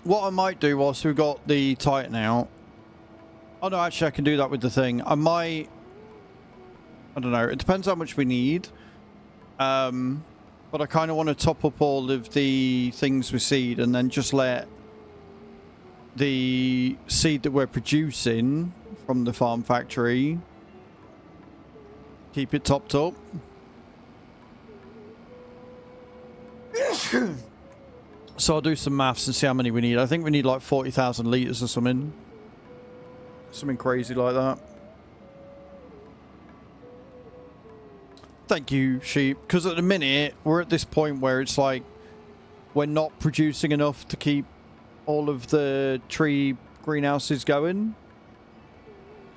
S1: What I might do whilst we've got the Titan out... Oh no, actually I can do that with the thing. I might... I don't know. It depends how much we need. But I kind of want to top up all of the things with seed and then just let the seed that we're producing from the farm factory keep it topped up. So I'll do some maths and see how many we need. I think we need like 40,000 litres or something. Something crazy like that. Thank you, sheep. Because at the minute, we're at this point where it's like we're not producing enough to keep all of the tree greenhouses going,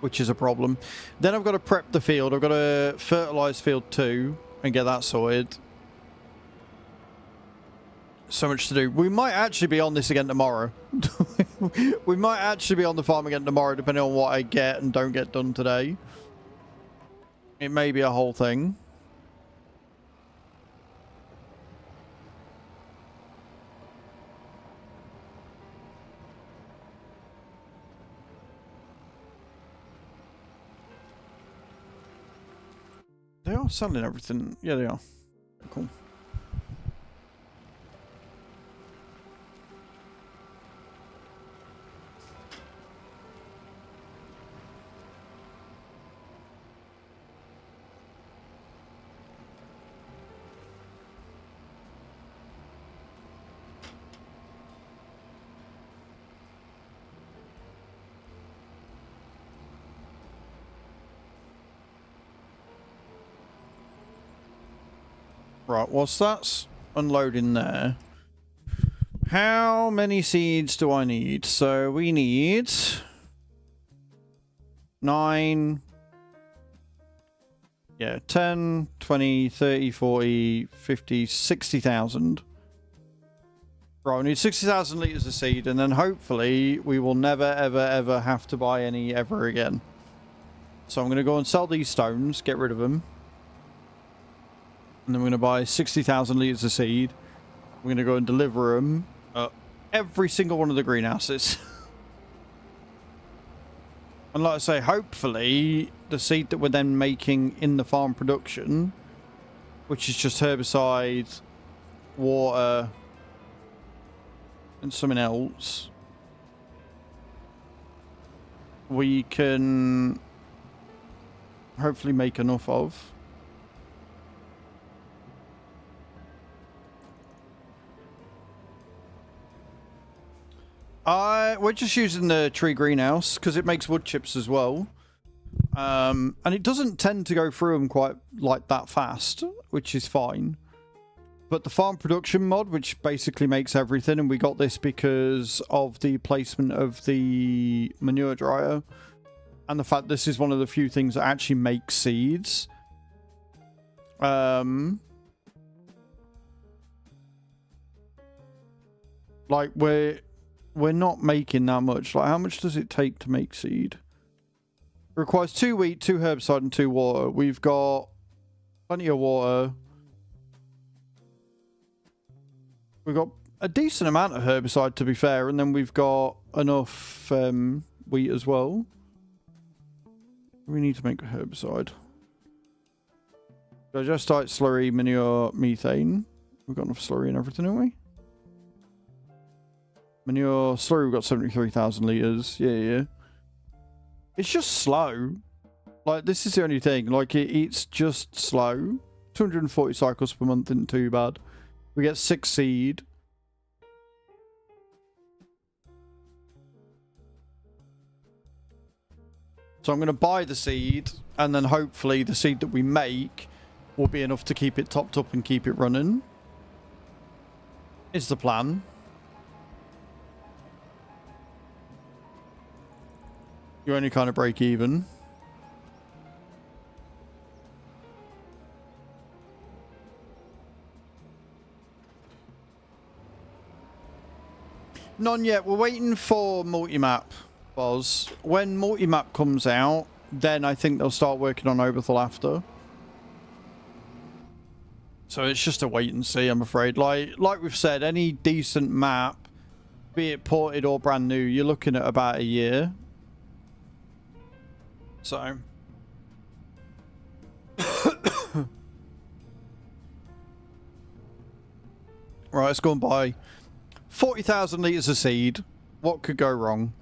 S1: which is a problem. Then I've got to prep the field. I've got to fertilize field 2 and get that sorted. So much to do. We might actually be on this again tomorrow. We might actually be on the farm again tomorrow, depending on what I get and don't get done today. It may be a whole thing. They are selling everything. Yeah, they are. Cool. Right, whilst that's unloading there, how many seeds do I need? So we need 9, yeah, 10, 20, 30, 40, 50, 60,000. Right, we need 60,000 litres of seed, and then hopefully we will never, ever, ever have to buy any ever again. So I'm going to go and sell these stones, get rid of them. And then we're going to buy 60,000 litres of seed. We're going to go and deliver them at every single one of the greenhouses. And like I say, hopefully the seed that we're then making in the farm production, which is just herbicide, water, and something else, we can hopefully make enough of. We're just using the tree greenhouse because it makes wood chips as well. And it doesn't tend to go through them quite like that fast, which is fine. But the farm production mod, which basically makes everything, and we got this because of the placement of the manure dryer and the fact this is one of the few things that actually makes seeds. Like we're not making that much. Like, how much does it take to make seed? It requires 2 wheat, 2 herbicide, and 2 water. We've got plenty of water. We've got a decent amount of herbicide, to be fair, and then we've got enough wheat as well. We need to make a herbicide. Digestite, slurry, manure, methane. We've got enough slurry and everything, haven't we? Manure, slurry, we've got 73,000 litres. Yeah. It's just slow. Like, this is the only thing. Like, it's just slow. 240 cycles per month isn't too bad. We get 6 seed. So I'm going to buy the seed, and then hopefully the seed that we make will be enough to keep it topped up and keep it running. Is the plan. You only kind of break even. None yet. We're waiting for multi-map, Boz. When multi-map comes out, then I think they'll start working on Oberthal after. So it's just a wait and see, I'm afraid. Like we've said, any decent map, be it ported or brand new, you're looking at about a year. So right, let's go and buy 40,000 litres of seed. What could go wrong?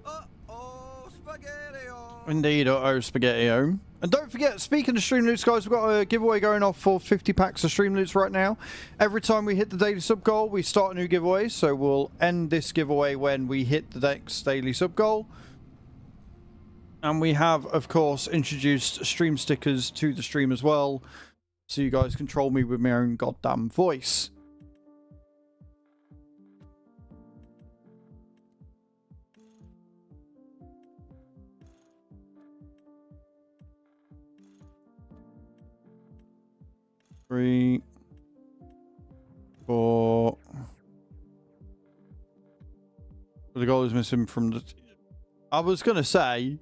S6: Uh-oh, spaghetti-o.
S1: Indeed, spaghetti-o. And don't forget, speaking of Streamloots, guys, we've got a giveaway going off for 50 packs of Streamloots right now. Every time we hit the daily sub goal, we start a new giveaway. So we'll end this giveaway when we hit the next daily sub goal. And we have, of course, introduced stream stickers to the stream as well. so you guys control me with my own goddamn voice. Three, 4. The goal is missing from the... I was going to say,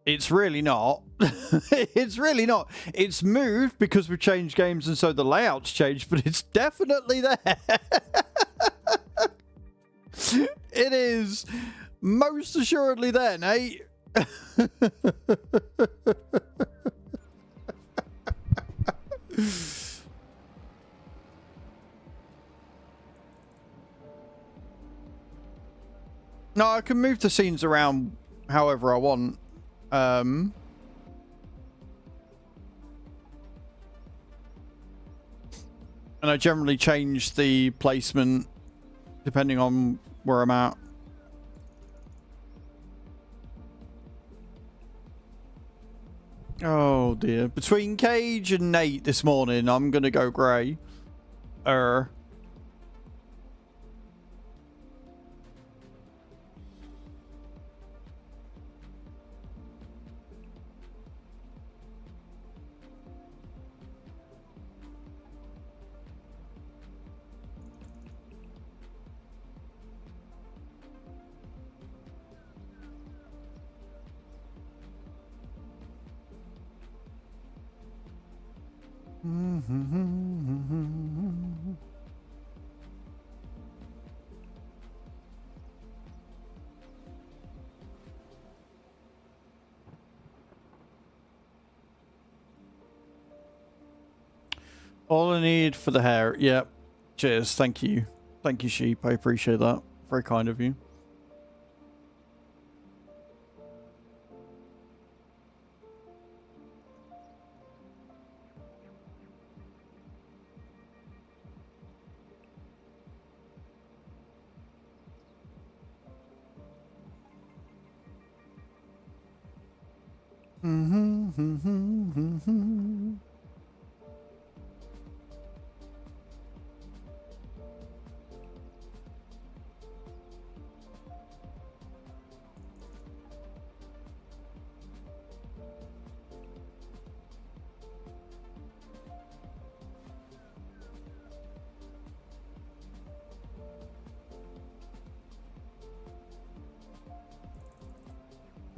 S1: it's really not. It's really not. It's moved because we've changed games and so the layout's changed, but it's definitely there. It is most assuredly there, Nate. No, I can move the scenes around however I want. And I generally change the placement depending on where I'm at. Oh dear. Between Cage and Nate this morning, I'm gonna go grey. All I need for the hair. Yep. Cheers. Thank you. Thank you, Sheep. I appreciate that. Very kind of you.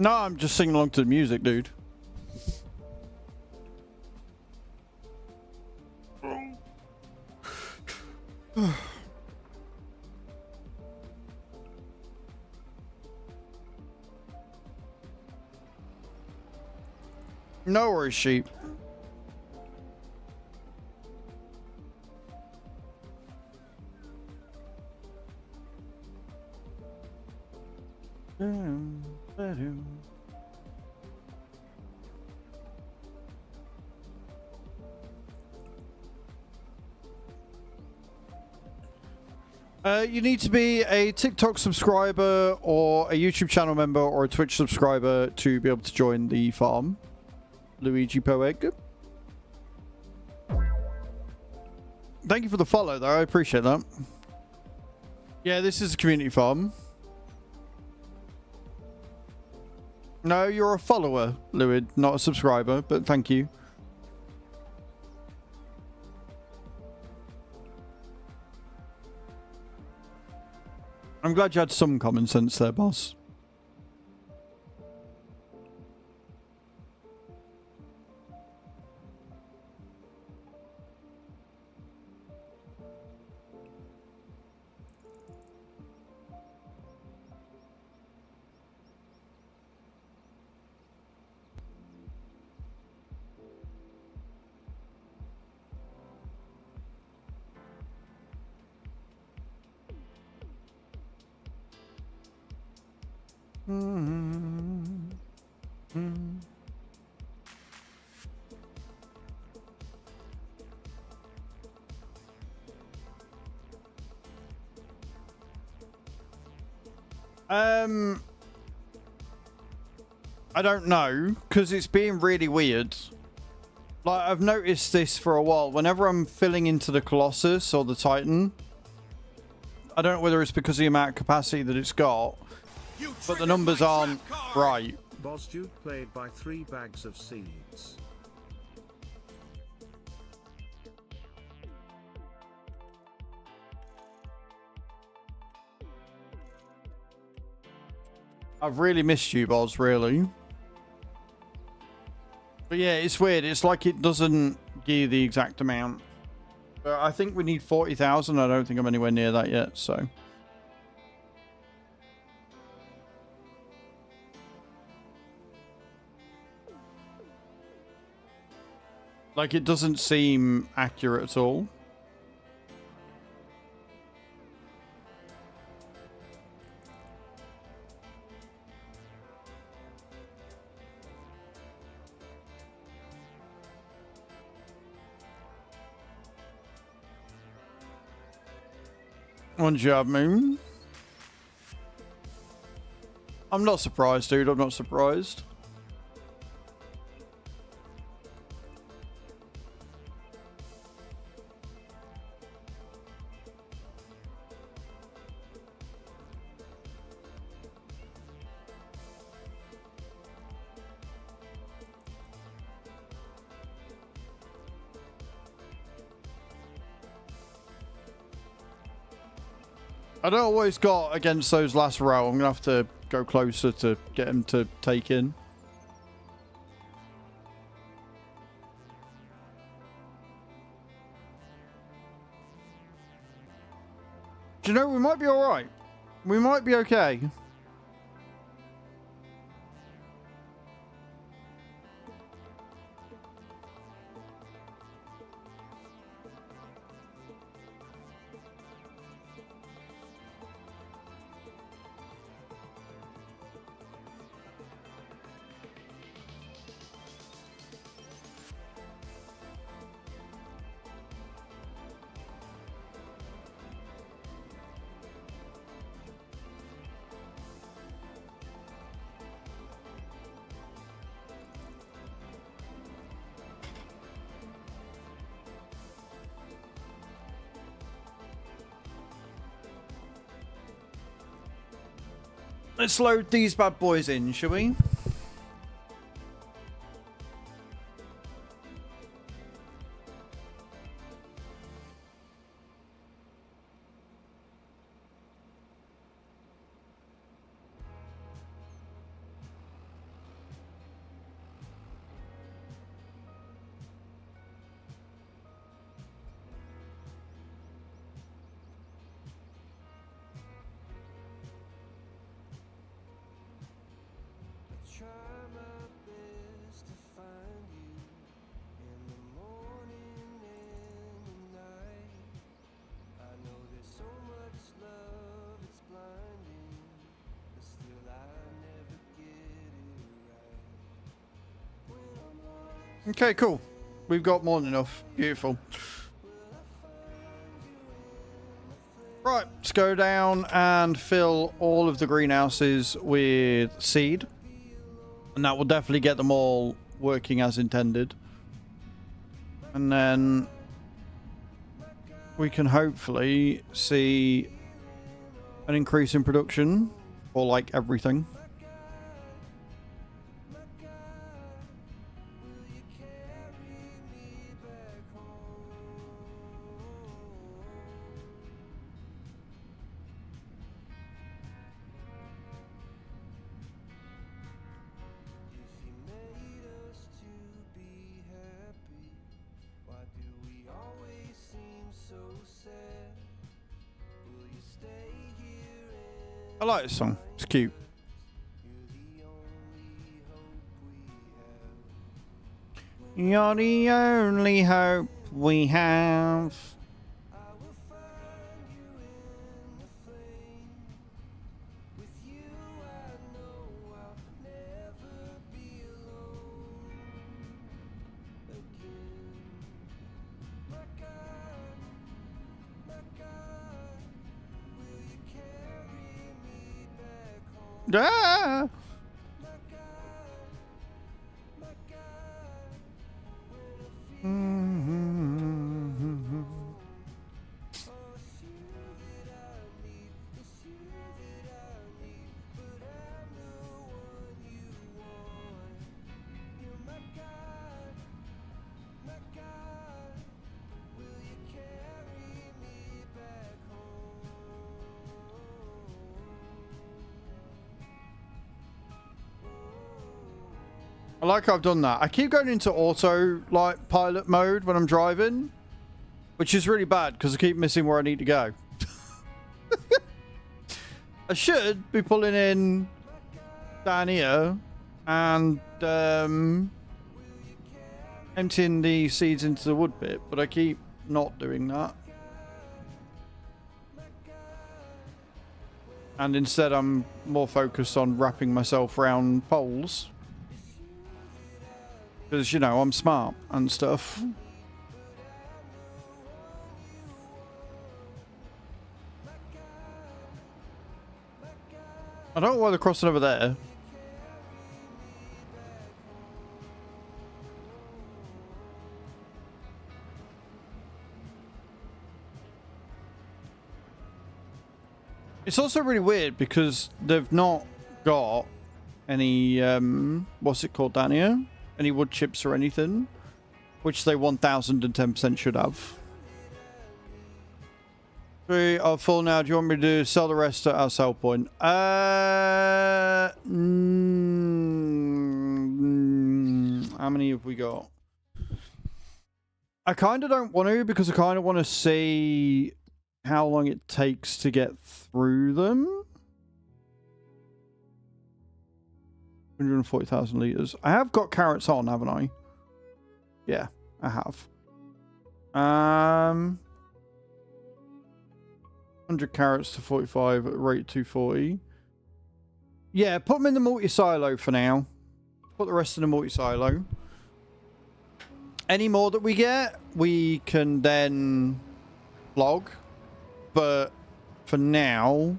S1: No, I'm just singing along to the music, dude. No worries, Sheep. You need to be a TikTok subscriber or a YouTube channel member or a Twitch subscriber to be able to join the farm. Luigi Poeg. Thank you for the follow, though. I appreciate that. Yeah, this is a community farm. No, you're a follower, Luid, not a subscriber, but thank you. I'm glad you had some common sense there, boss. I don't know, because it's being really weird. Like, I've noticed this for a while. Whenever I'm filling into the Colossus or the Titan, I don't know whether it's because of the amount of capacity that it's got, but the numbers aren't right.
S5: Boss Dude played by 3 bags of seeds.
S1: I've really missed you, Boz, really. But yeah, it's weird. It's like it doesn't give you the exact amount. But I think we need 40,000. I don't think I'm anywhere near that yet, so. Like, it doesn't seem accurate at all. One job, Moon. I'm not surprised, dude. I'm not surprised. I don't always got against those last row. I'm going to have to go closer to get him to take in. Do you know, we might be alright. We might be okay. Let's load these bad boys in, shall we? Okay, cool. We've got more than enough. Beautiful. Right, let's go down and fill all of the greenhouses with seed. And that will definitely get them all working as intended. And then we can hopefully see an increase in production for like everything. I like this song. It's cute. You're the only hope we have. Ah! like I've done that. I keep going into auto like pilot mode when I'm driving, which is really bad because I keep missing where I need to go. I should be pulling in down here and emptying the seeds into the wood bit, but I keep not doing that. And instead I'm more focused on wrapping myself around poles. Because, you know, I'm smart and stuff. I don't know why they're crossing over there. It's also really weird because they've not got any, what's it called down here? Any wood chips or anything, which they 1010% should have. 3 are full now. Do you want me to sell the rest at our sell point? How many have we got? I kind of don't want to because I kind of want to see how long it takes to get through them. 140,000 litres. I have got carrots on, haven't I? Yeah, I have. 100 carrots to 45 at rate 240. Yeah, put them in the multi-silo for now. Put the rest in the multi-silo. Any more that we get, we can then log. But for now...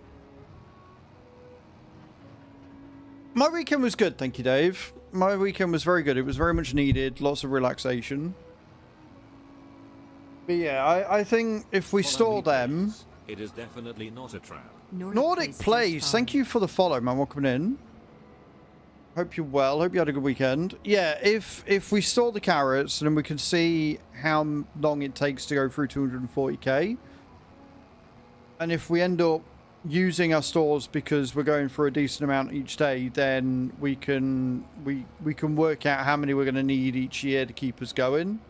S1: My weekend was good, thank you, Dave. My weekend was very good. It was very much needed. Lots of relaxation. But yeah, I think if we store them...
S4: It is definitely not a trap.
S1: Nordic Plays, thank you for the follow, man. Welcome in. Hope you're well. Hope you had a good weekend. Yeah, if we store the carrots, then we can see how long it takes to go through 240k. And if we end up using our stores because we're going for a decent amount each day, then we can work out how many we're going to need each year to keep us going.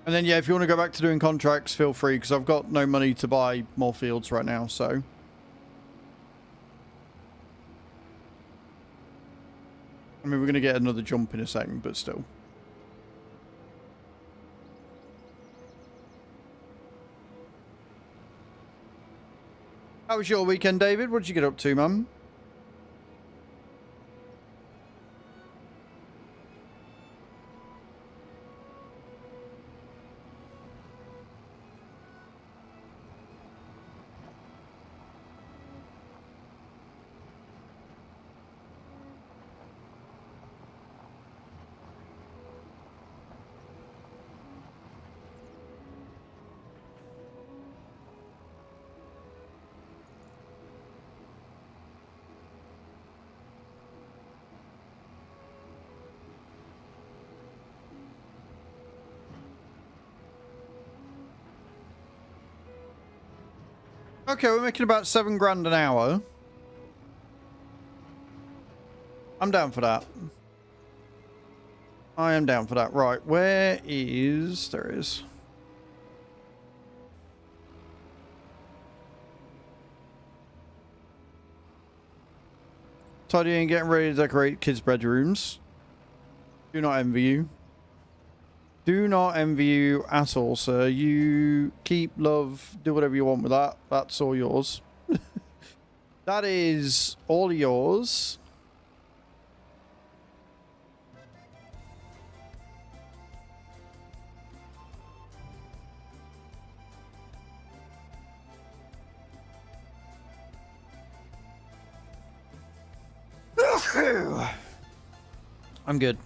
S1: And then, yeah, if you want to go back to doing contracts, feel free, because I've got no money to buy more fields right now, so... I mean, we're going to get another jump in a second, but still. How was your weekend, David? What did you get up to, Mum? Okay, we're making about 7 grand an hour. I'm down for that. I am down for that. Right, where is... There it is. Tidying and getting ready to decorate kids' bedrooms. Do not envy you. Do not envy you at all, sir. You keep, love, do whatever you want with that. That's all yours. That is all yours. I'm good.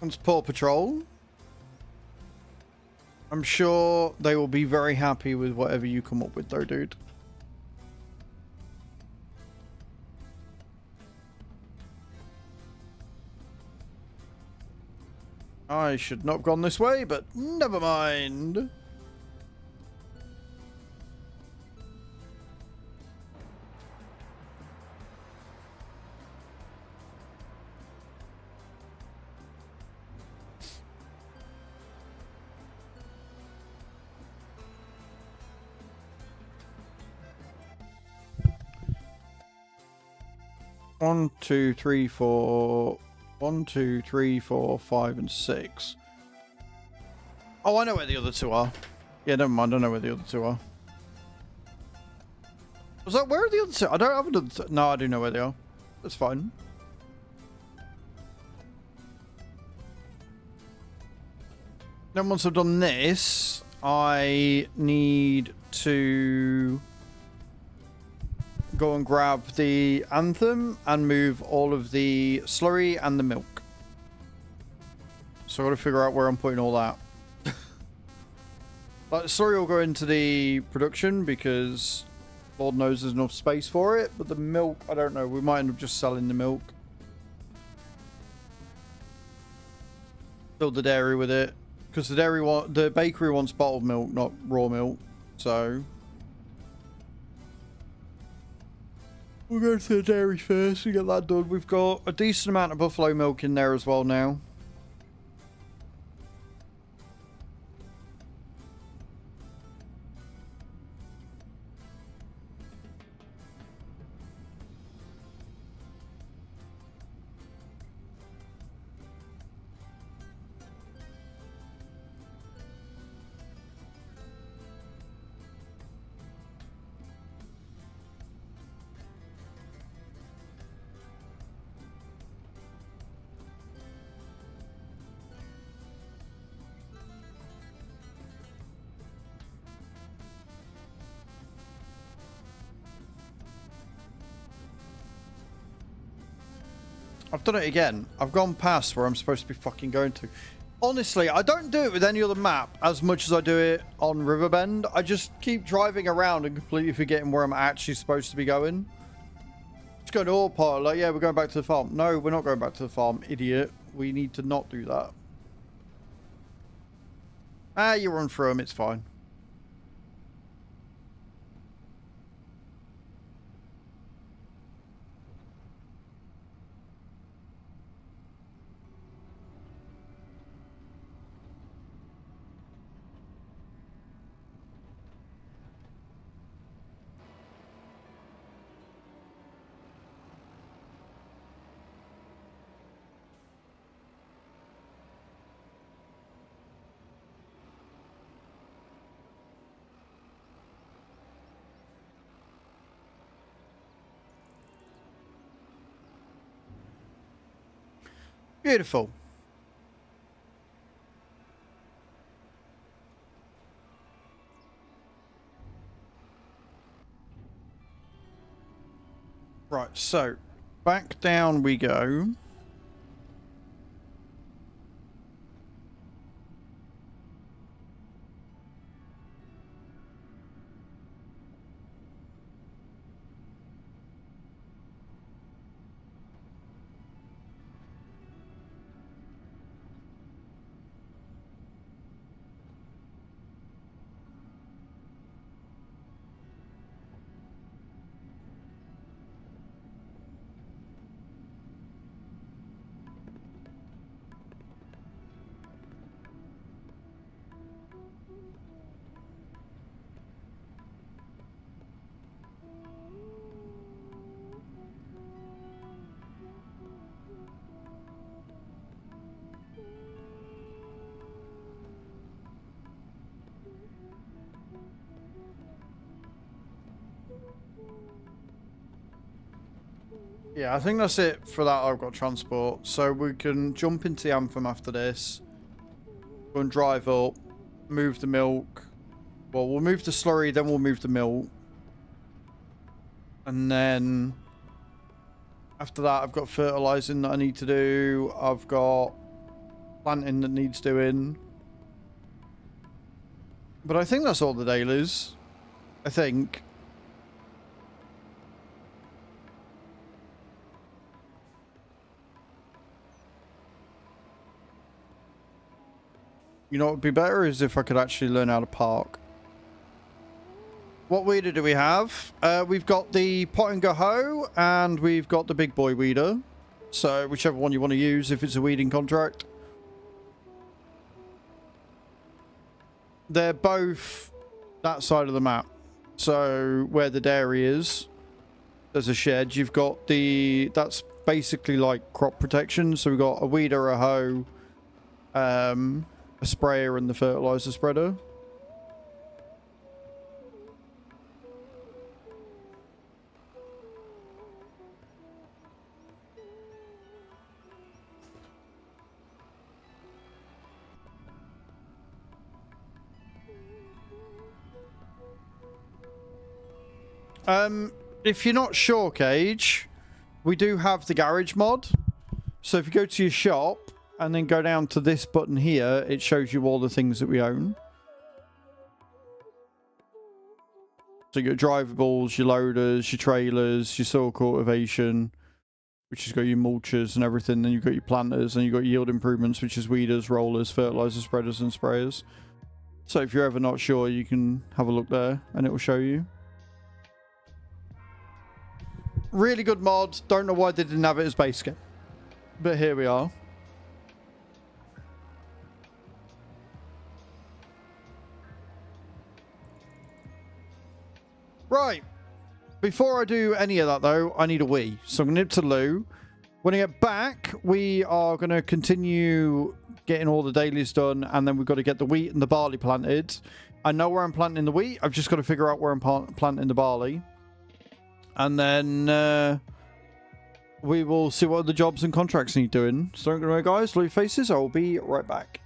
S1: Once Paw Patrol. I'm sure they will be very happy with whatever you come up with though, dude. I should not have gone this way, but never mind. One, two, three, four. 1, 2, 3, 4, 5, and 6. Oh, I know where the other two are. Yeah, never mind. I know where the other two are. Was that where are the other two? I don't have another two. No, I do know where they are. That's fine. Then once I've done this, I need to go and grab the anthem and move all of the slurry and the milk. So I've got to figure out where I'm putting all that. Like, slurry will go into the production because Lord knows there's enough space for it, but the milk, I don't know. We might end up just selling the milk. Fill the dairy with it because the bakery wants bottled milk, not raw milk. So we'll go to the dairy first and get that done. We've got a decent amount of buffalo milk in there as well now. I've done it again. I've gone past where I'm supposed to be fucking going to. Honestly, I don't do it with any other map as much as I do it on Riverbend. I just keep driving around and completely forgetting where I'm actually supposed to be going. Just going to autopilot, like, yeah, we're going back to the farm. No, we're not going back to the farm, idiot. We need to not do that. Ah, you run through them, it's fine. Beautiful. Right, so back down we go. Yeah, I think that's it for that. I've got transport, so we can jump into the anthem after this. Go and drive up, move the milk. Well, we'll move the slurry, then we'll move the milk. And then after that, I've got fertilizing that I need to do. I've got planting that needs doing. But I think that's all the dailies. I think. You know what would be better is if I could actually learn how to park. What weeder do we have? We've got the pot and go hoe, and we've got the big boy weeder. So whichever one you want to use if it's a weeding contract. They're both that side of the map. So where the dairy is, there's a shed. You've got the... That's basically like crop protection. So we've got a weeder, a hoe, a sprayer, and the fertilizer spreader. If you're not sure, Cage, we do have the garage mod. So if you go to your shop and then go down to this button here, it shows you all the things that we own. So your drivables, your loaders, your trailers, your soil cultivation, which has got your mulchers and everything. Then you've got your planters, and you've got yield improvements, which is weeders, rollers, fertilizer spreaders, and sprayers. So if you're ever not sure, you can have a look there and it will show you. Really good mod. Don't know why they didn't have it as base game. But here we are. Right. Before I do any of that, though, I need a wee. So I'm going to nip to loo. When I get back, we are going to continue getting all the dailies done. And then we've got to get the wheat and the barley planted. I know where I'm planting the wheat. I've just got to figure out where I'm planting the barley. And then we will see what the jobs and contracts need doing. So don't go away, guys. Look your faces. I will be right back.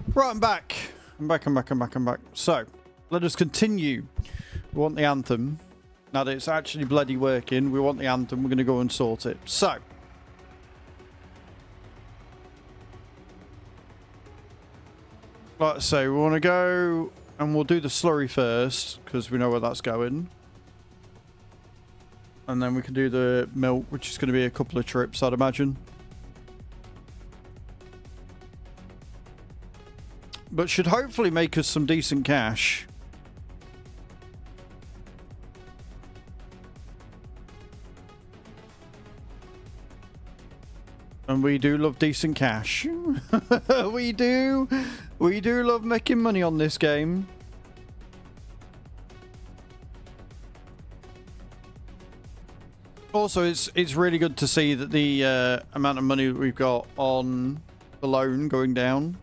S1: Right, I'm back. I'm back. So, let us continue. We want the anthem. Now that it's actually bloody working, we want the anthem. We're going to go and sort it. So, like I say, we want to go and we'll do the slurry first because we know where that's going. And then we can do the milk, which is going to be a couple of trips, I'd imagine. But should hopefully make us some decent cash. And we do love decent cash. We do love making money on this game. Also, it's really good to see that the amount of money that we've got on the loan going down.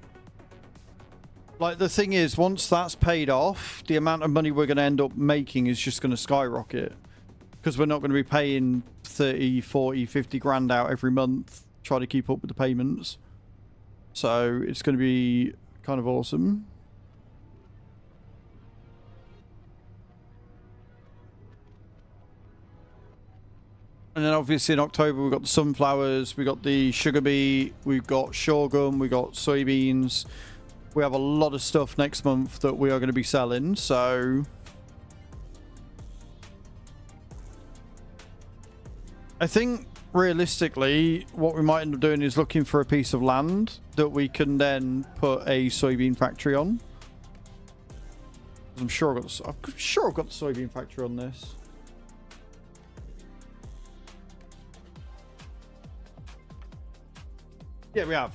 S1: Like, the thing is, once that's paid off, the amount of money we're going to end up making is just going to skyrocket. Because we're not going to be paying 30, 40, 50 grand out every month trying to keep up with the payments. So, it's going to be kind of awesome. And then obviously in October we've got the sunflowers, we've got the sugar beet, we've got sorghum, we've got soybeans. We have a lot of stuff next month that we are going to be selling, so I think realistically what we might end up doing is looking for a piece of land that we can then put a soybean factory on. I'm sure I've got the soybean factory on this. Yeah, we have.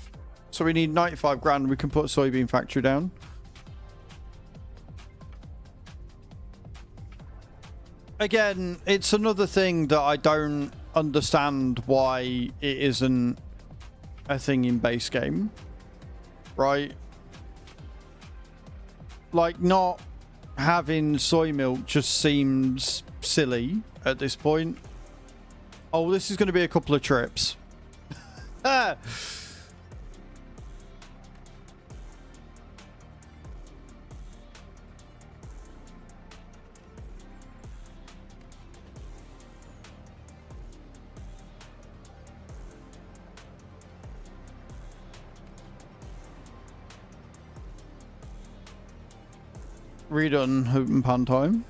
S1: So we need 95 grand. We can put a soybean factory down. Again, it's another thing that I don't understand why it isn't a thing in base game. Right? Like, not having soy milk just seems silly at this point. Oh, this is going to be a couple of trips. Ah! Redone hoop and pan time.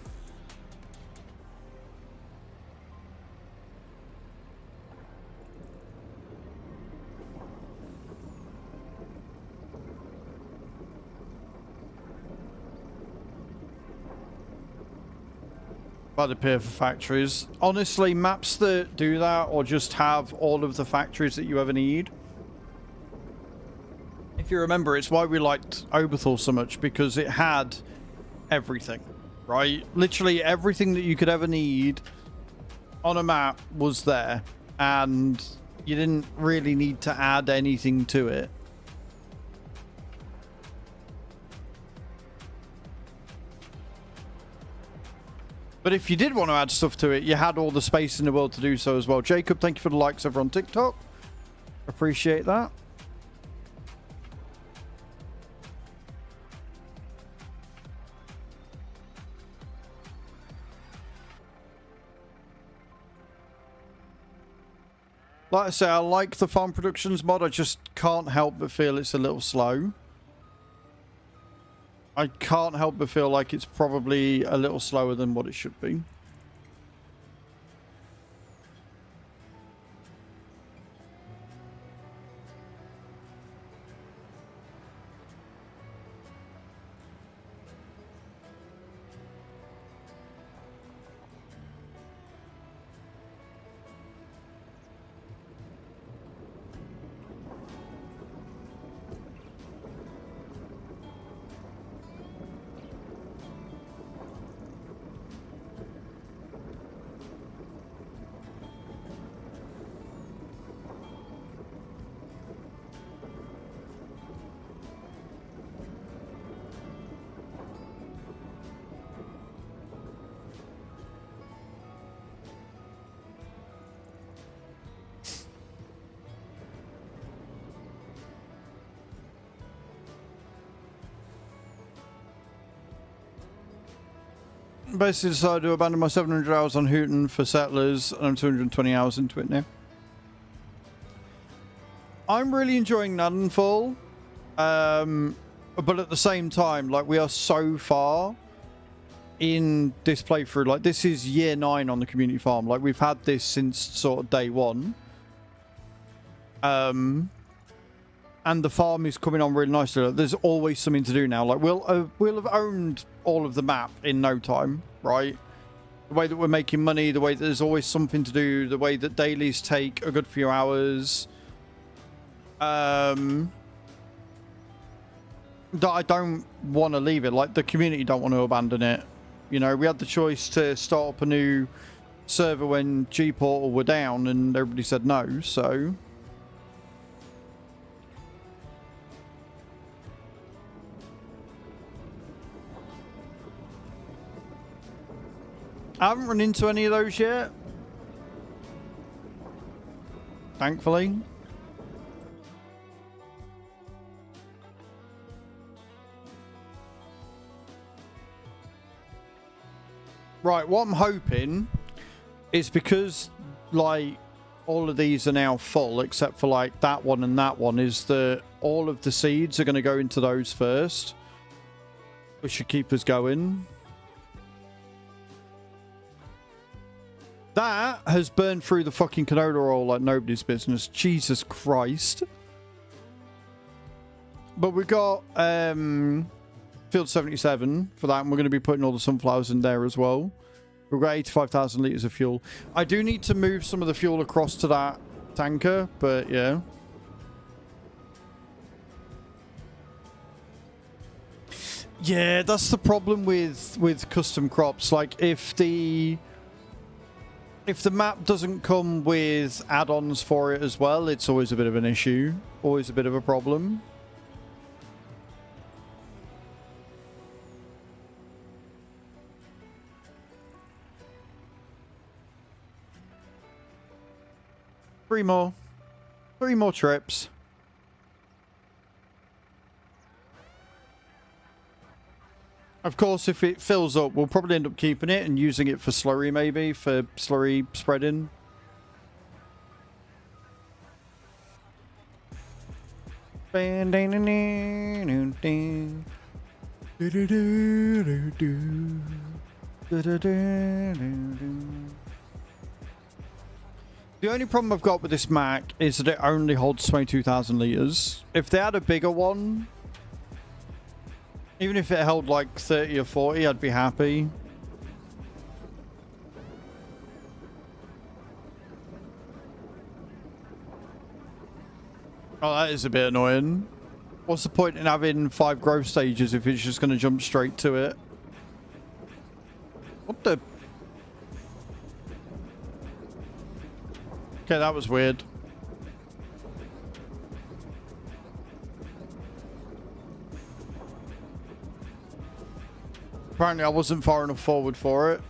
S1: By the pay for factories. Honestly, maps that do that, or just have all of the factories that you ever need. If you remember, it's why we liked Oberthal so much, because it had everything, right? Literally everything that you could ever need on a map was there, and you didn't really need to add anything to it. But if you did want to add stuff to it, you had all the space in the world to do so as well. Jacob, thank you for the likes over on TikTok. Appreciate that. Like I say, I like the farm productions mod. I just can't help but feel it's a little slow. I can't help but feel like it's probably a little slower than what it should be. Basically decided to abandon my 700 hours on Hooten for settlers, and I'm 220 hours into it now. I'm really enjoying Nadenfall, but at the same time, like, we are so far in this playthrough. Like, this is year 9 on the community farm. Like, we've had this since sort of day 1. And the farm is coming on really nicely. Like, there's always something to do now. Like, we'll have owned all of the map in no time, right? The way that we're making money, the way that there's always something to do, the way that dailies take a good few hours. That I don't want to leave it. Like, the community don't want to abandon it. You know, we had the choice to start up a new server when G-Portal were down, and everybody said no, so... I haven't run into any of those yet. Thankfully. Right, what I'm hoping is, because, like, all of these are now full, except for, like, that one and that one, is that all of the seeds are going to go into those first. Which should keep us going. That has burned through the fucking canola oil like nobody's business. Jesus Christ. But we got field 77 for that, and we're going to be putting all the sunflowers in there as well. We've got 85,000 litres of fuel. I do need to move some of the fuel across to that tanker, but yeah. Yeah, that's the problem with custom crops. Like, if the map doesn't come with add-ons for it as well, it's always a bit of an issue. Always a bit of a problem. Three more trips. Of course, if it fills up, we'll probably end up keeping it and using it for slurry, maybe, for slurry spreading. The only problem I've got with this Mac is that it only holds 22,000 litres. If they had a bigger one, even if it held like 30 or 40, I'd be happy. Oh, that is a bit annoying. What's the point in having 5 growth stages if it's just going to jump straight to it? What the... Okay, that was weird. Apparently I wasn't far enough forward for it.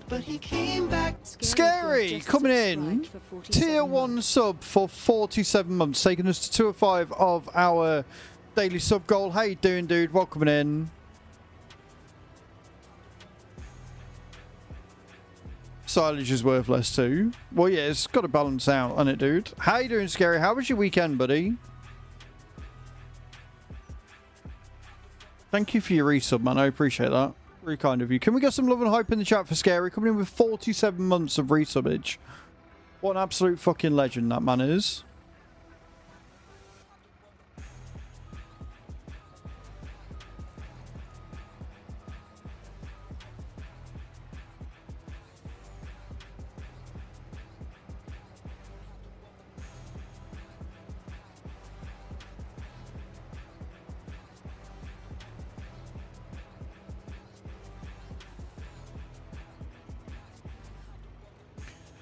S6: But he came back.
S1: Scary coming in. Tier 1 sub for 47 months, taking us to 205 of our daily sub goal. How you doing, dude? Welcome in. Silage is worth less too. Well, yeah, it's got to balance out, hasn't it, dude? How you doing, Scary? How was your weekend, buddy? Thank you for your resub, man. I appreciate that. Very kind of you. Can we get some love and hype in the chat for Scary? Coming in with 47 months of resubbage. What an absolute fucking legend that man is.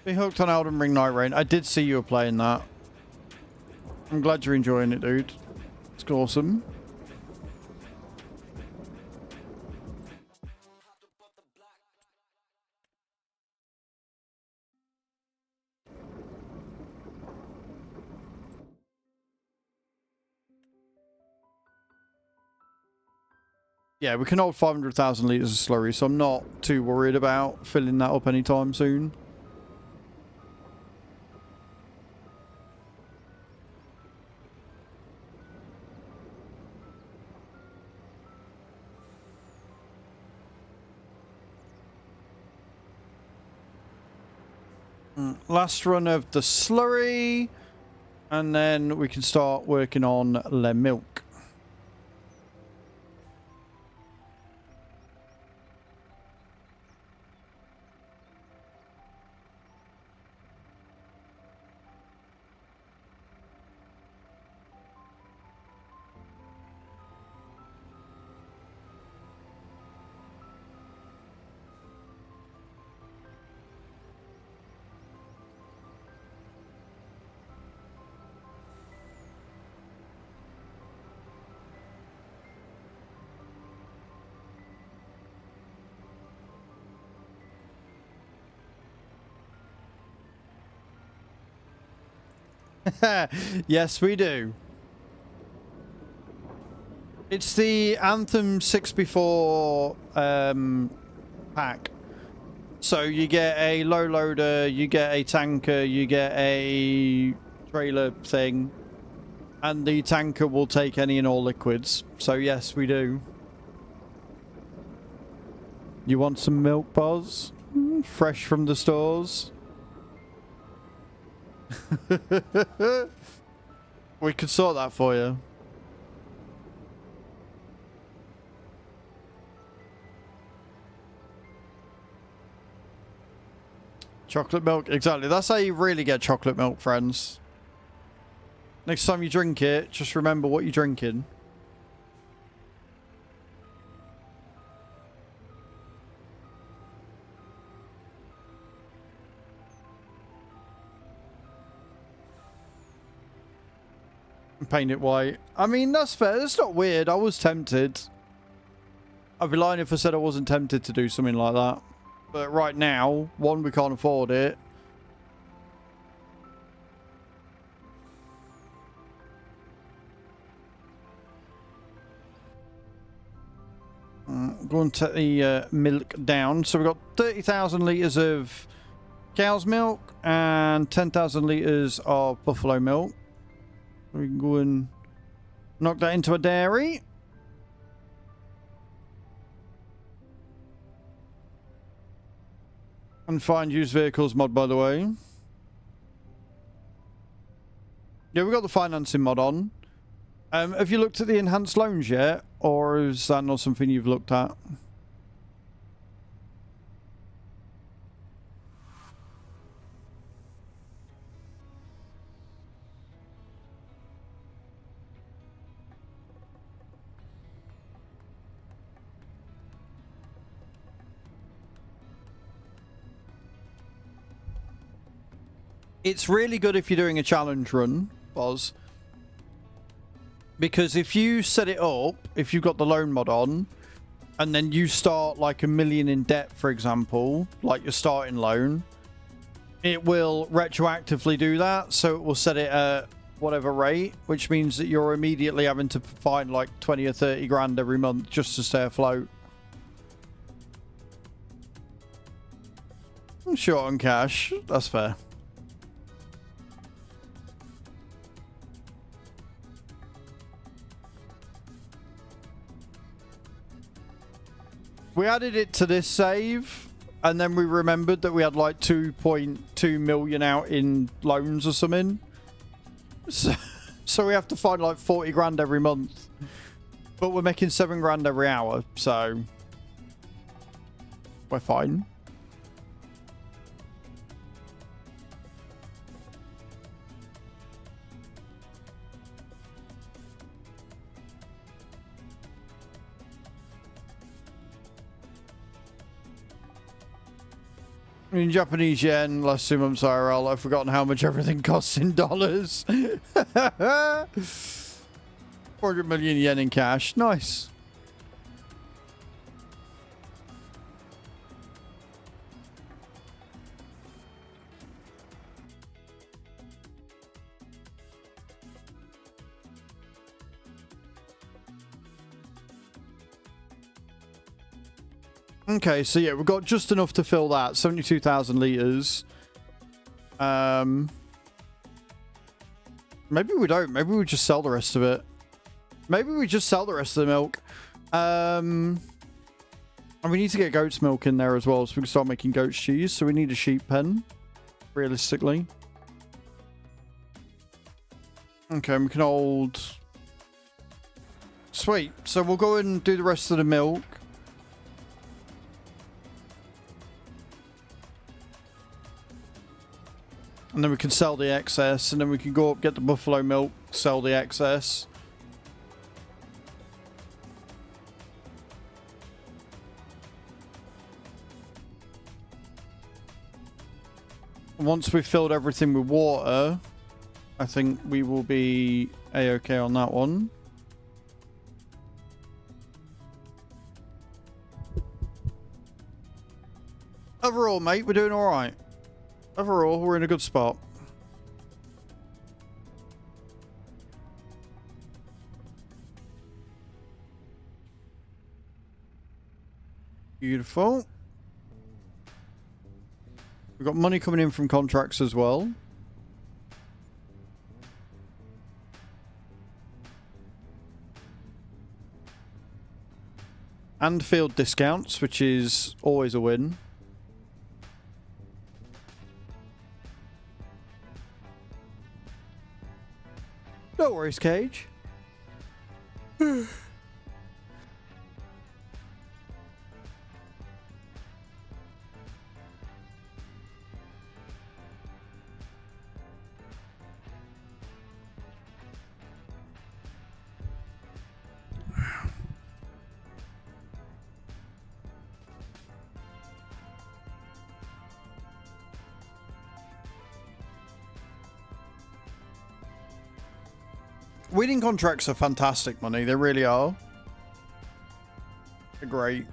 S1: Be hooked on Elden Ring Night Rain. I did see you were playing that. I'm glad you're enjoying it, dude. It's awesome. Yeah, we can hold 500,000 litres of slurry, so I'm not too worried about filling that up anytime soon. Last run of the slurry, and then we can start working on the milk. Yes, we do. It's the Anthem 6x4 pack. So you get a low loader, you get a tanker, you get a trailer thing, and the tanker will take any and all liquids. So yes, we do. You want some milk, Boz? Fresh from the stores? We could sort that for you. Chocolate milk, exactly. That's how you really get chocolate milk, friends. Next time you drink it, just remember what you're drinking. Paint it white. I mean, that's fair. That's not weird. I was tempted. I'd be lying if I said I wasn't tempted to do something like that. But right now, one, we can't afford it. Go and take the milk down. So we've got 30,000 litres of cow's milk and 10,000 litres of buffalo milk. We can go and knock that into a dairy. And find used vehicles mod, by the way. Yeah, we got the financing mod on. Have you looked at the enhanced loans yet? Or is that not something you've looked at? It's really good if you're doing a challenge run, Boz. Because if you set it up, if you've got the loan mod on, and then you start like $1 million in debt, for example, like your starting loan, it will retroactively do that. So it will set it at whatever rate, which means that you're immediately having to find like 20 or 30 grand every month just to stay afloat. I'm short on cash. That's fair. We added it to this save, and then we remembered that we had like 2.2 million out in loans or something. So we have to find like 40 grand every month. But we're making 7 grand every hour, so we're fine. In Japanese yen, last 2 months IRL, I've forgotten how much everything costs in dollars. 400 million yen in cash. Nice. Okay, so yeah, we've got just enough to fill that. 72,000 litres. Maybe we don't. Maybe we just sell the rest of it. Maybe we just sell the rest of the milk. And we need to get goat's milk in there as well, so we can start making goat's cheese. So we need a sheep pen, realistically. Okay, we can hold... Sweet. So we'll go and do the rest of the milk. And then we can sell the excess, and then we can go up, get the buffalo milk, sell the excess. Once we've filled everything with water, I think we will be A-okay on that one. Overall, mate, we're doing alright. Overall, we're in a good spot. Beautiful. We've got money coming in from contracts as well. And field discounts, which is always a win. No worries, Cage. Winning contracts are fantastic money. They really are. They're great.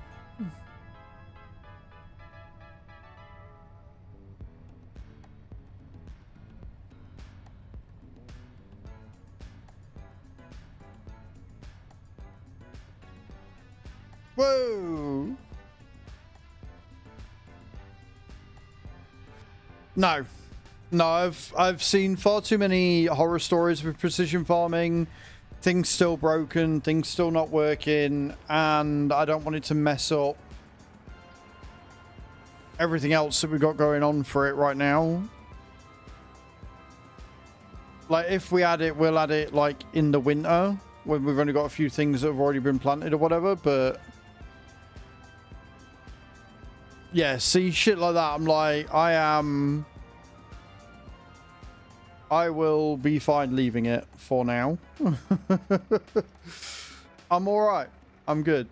S1: Whoa. No. No, I've seen far too many horror stories with precision farming. Things still broken, things still not working, and I don't want it to mess up everything else that we've got going on for it right now. Like, if we add it, we'll add it, like, in the winter, when we've only got a few things that have already been planted or whatever, but... yeah, see, shit like that, I'm like, I will be fine leaving it for now. I'm alright. I'm good.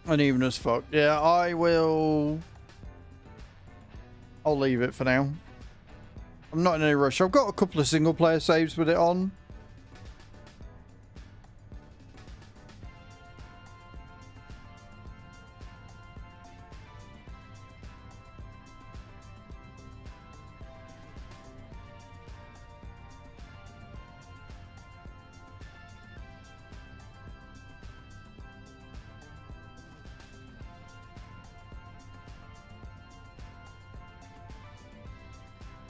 S1: Uneven as fuck. Yeah, I'll leave it for now. I'm not in any rush. I've got a couple of single player saves with it on.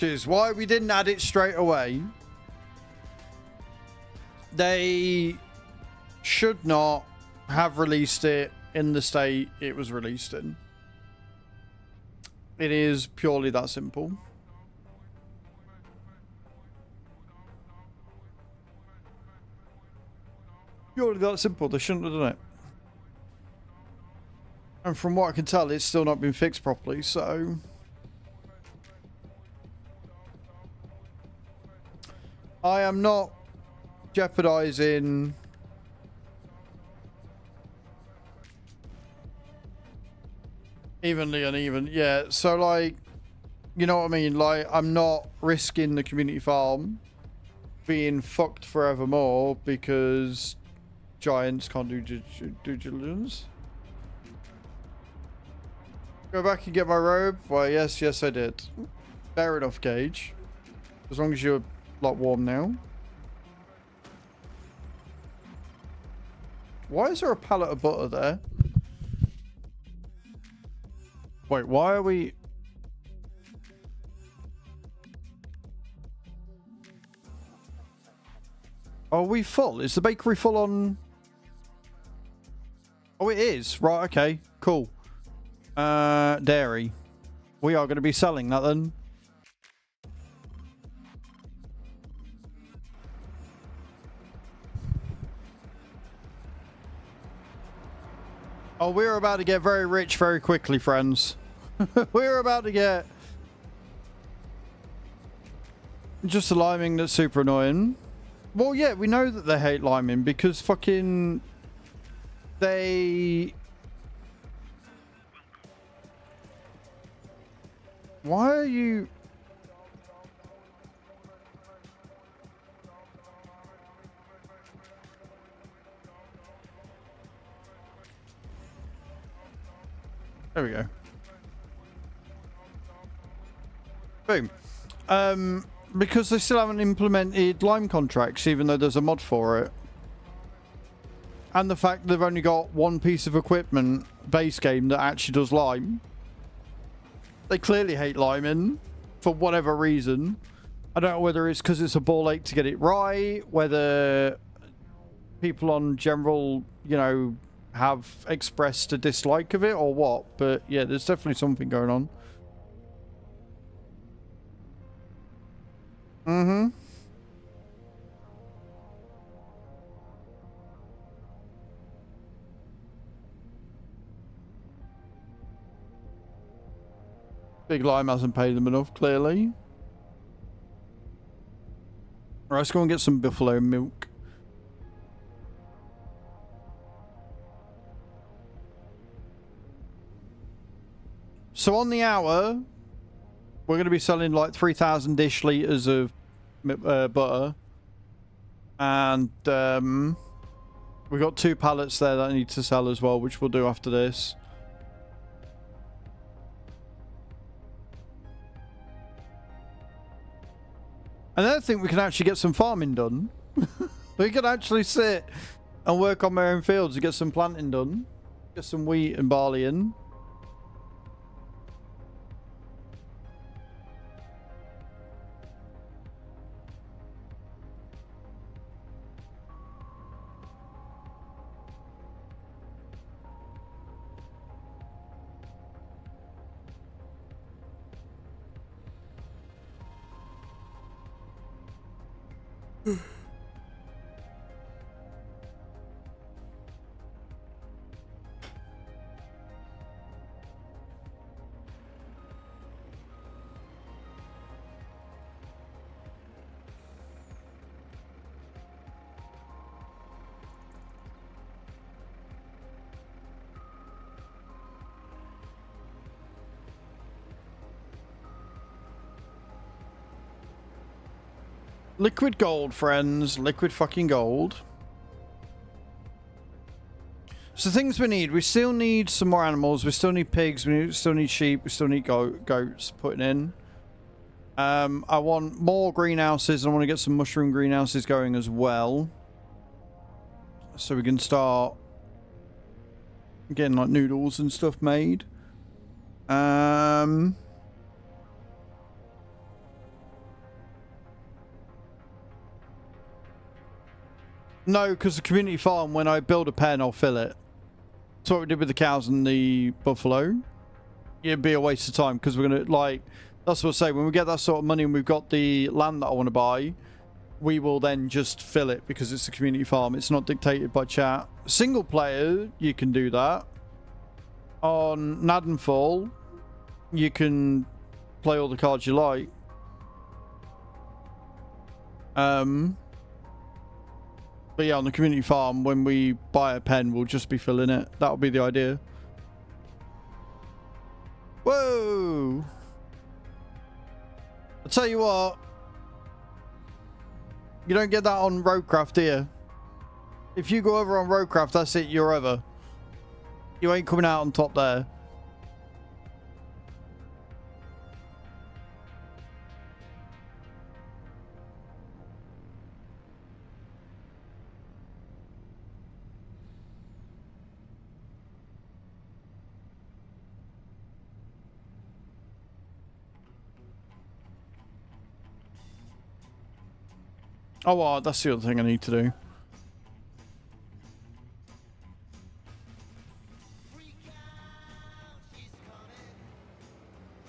S1: Which is why we didn't add it straight away. They should not have released it in the state it was released in. It is purely that simple. Purely that simple. They shouldn't have done it. And from what I can tell, it's still not been fixed properly, so... I am not jeopardizing evenly uneven. Yeah, so like, you know what I mean? Like, I'm not risking the community farm being fucked forevermore because giants can't do due diligence. Go back and get my robe? Well, yes, I did. Fair enough, Gage. As long as you're, like, warm now. Why is there a pallet of butter there? Wait, why are we... Are we full? Is the bakery full on... Oh, it is. Right, okay. Cool. Dairy. We are going to be selling that then. Oh, we're about to get very rich very quickly, friends. We're about to get... Just a liming that's super annoying. Well, yeah, we know that they hate liming because fucking... They... Why are you... There we go. Boom. Because they still haven't implemented lime contracts, even though there's a mod for it. And the fact they've only got one piece of equipment, base game, that actually does lime. They clearly hate liming, for whatever reason. I don't know whether it's because it's a ball ache to get it right, whether people on general, you know, have expressed a dislike of it or what. But yeah, there's definitely something going on. Mm-hmm. Big Lime hasn't paid them enough, clearly. Right, let's go and get some buffalo milk. So on the hour, we're going to be selling like 3,000-ish litres of butter. And we've got 2 pallets there that I need to sell as well, which we'll do after this. And then I think we can actually get some farming done. We can actually sit and work on my own fields and get some planting done. Get some wheat and barley in. Liquid gold, friends. Liquid fucking gold. So things we need. We still need some more animals. We still need pigs. We still need sheep. We still need goats putting in. I want more greenhouses. I want to get some mushroom greenhouses going as well. So we can start getting like noodles and stuff made. No, because the community farm, when I build a pen, I'll fill it. That's what we did with the cows and the buffalo. It'd be a waste of time because we're going to, like, that's what I say. When we get that sort of money and we've got the land that I want to buy, we will then just fill it because it's a community farm. It's not dictated by chat. Single player, you can do that. On Nadenfall, you can play all the cards you like. But yeah, on the community farm, when we buy a pen, we'll just be filling it. That'll be the idea. Whoa! I'll tell you what. You don't get that on Roadcraft, do you? If you go over on Roadcraft, that's it. You're over. You ain't coming out on top there. Oh, well, that's the other thing I need to do.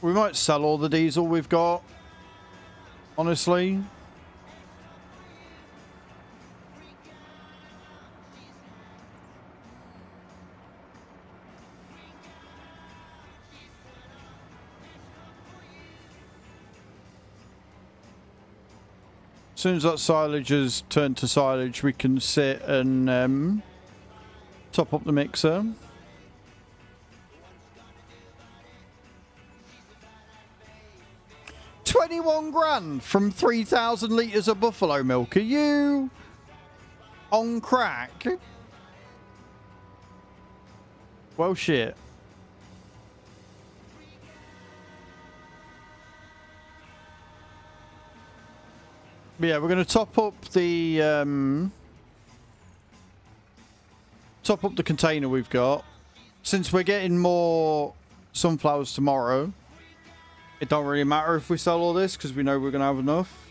S1: We might sell all the diesel we've got, honestly. As soon as that silage has turned to silage, we can sit and top up the mixer. $21,000 from 3,000 litres of buffalo milk. Are you on crack? Well, shit. But yeah, we're going to top up the container we've got. Since we're getting more sunflowers tomorrow, it don't really matter if we sell all this because we know we're going to have enough.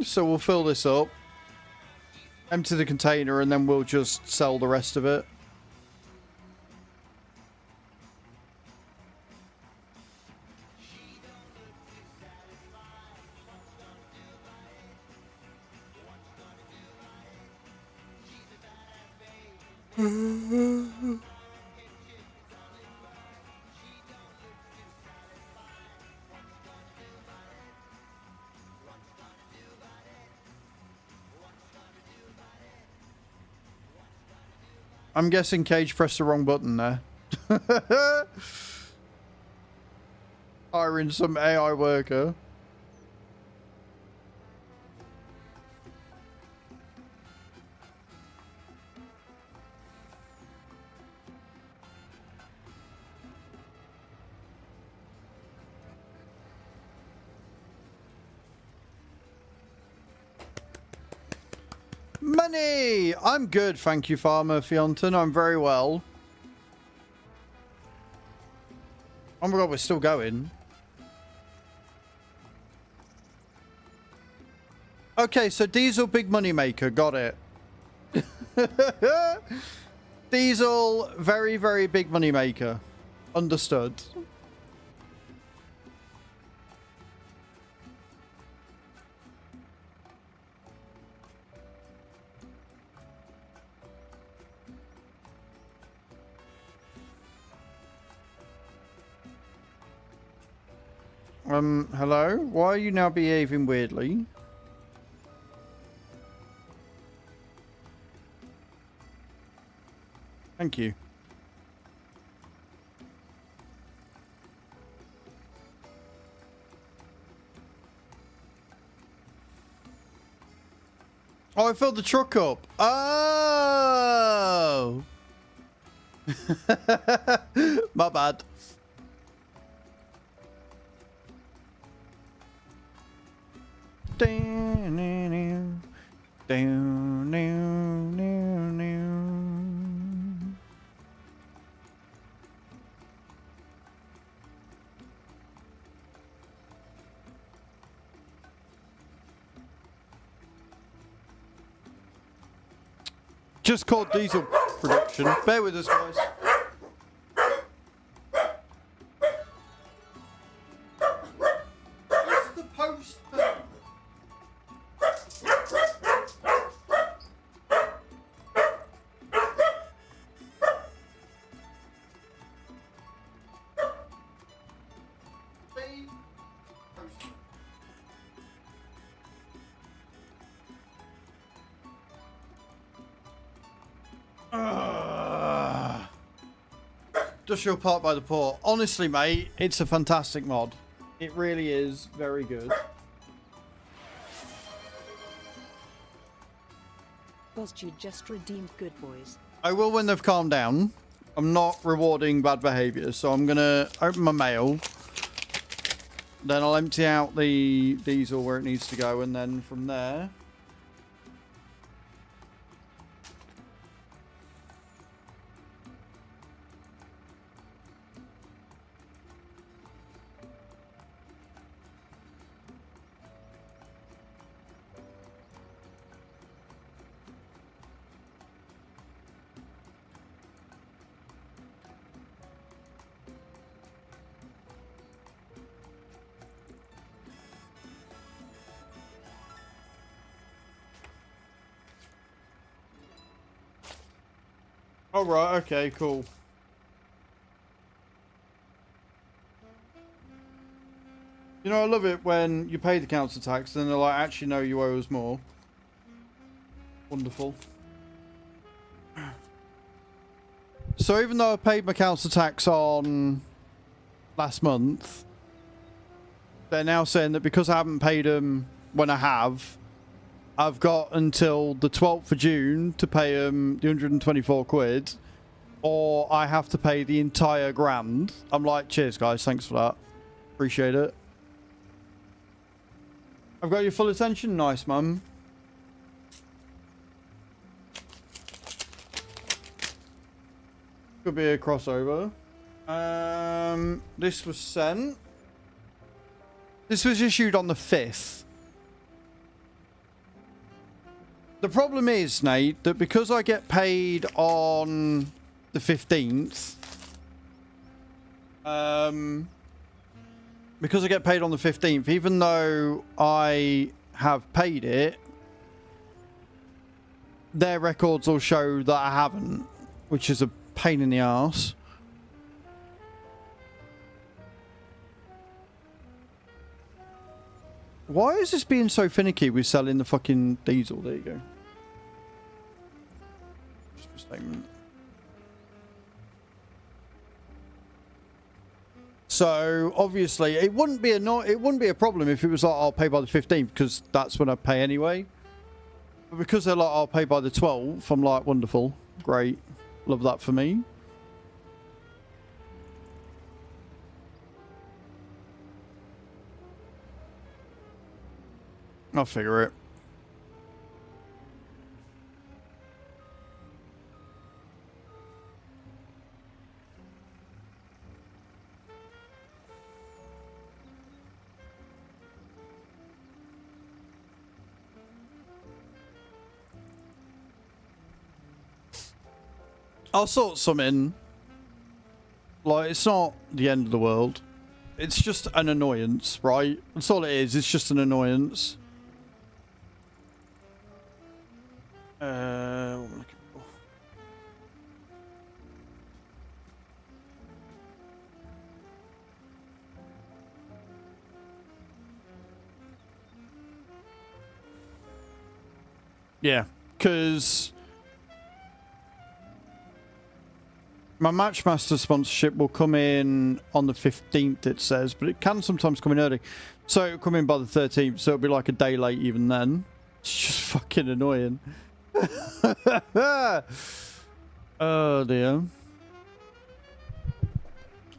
S1: So we'll fill this up, empty the container, and then we'll just sell the rest of it. I'm guessing Cage pressed the wrong button there. Hiring some AI worker. Money! I'm good, thank you, Farmer Fionton. I'm very well. Oh my god, we're still going. Okay, so diesel, big money maker. Got it. Diesel, very, very big money maker. Understood. Hello? Why are you now behaving weirdly? Thank you. Oh, I filled the truck up. Oh! My bad. Just called diesel production. Bear with us, guys. What's the post? Industrial Park by the Port. Honestly, mate, it's a fantastic mod. It really is very good.
S3: Boss, you just redeemed Good Boys.
S1: I will when they've calmed down. I'm not rewarding bad behaviour, so I'm going to open my mail. Then I'll empty out the diesel where it needs to go, and then from there... Oh, right. Okay, cool. You know, I love it when you pay the council tax and they're like, actually, no, you owe us more. Wonderful. So even though I paid my council tax on last month, they're now saying that because I haven't paid them when I have, I've got until the 12th of June to pay them the 124 quid, or I have to pay the entire grand. I'm like, cheers, guys. Thanks for that. Appreciate it. I've got your full attention. Nice, mum. Could be a crossover. This was sent. This was issued on the 5th. The problem is, Nate, that because I get paid on the 15th, because I get paid on the 15th, even though I have paid it, their records will show that I haven't, which is a pain in the arse. Why is this being so finicky with selling the fucking diesel? There you go. Just a statement. So obviously it wouldn't be a problem if it was like I'll pay by the 15th, because that's when I pay anyway. But because they're like I'll pay by the 12th, I'm like, wonderful, great, love that for me. I'll figure it. I'll sort something. Like, it's not the end of the world. It's just an annoyance, right? That's all it is. It's just an annoyance. What am I looking for? Yeah, because my Matchmaster sponsorship will come in on the 15th, it says, but it can sometimes come in early. So it'll come in by the 13th, so it'll be like a day late even then. It's just fucking annoying. Oh dear.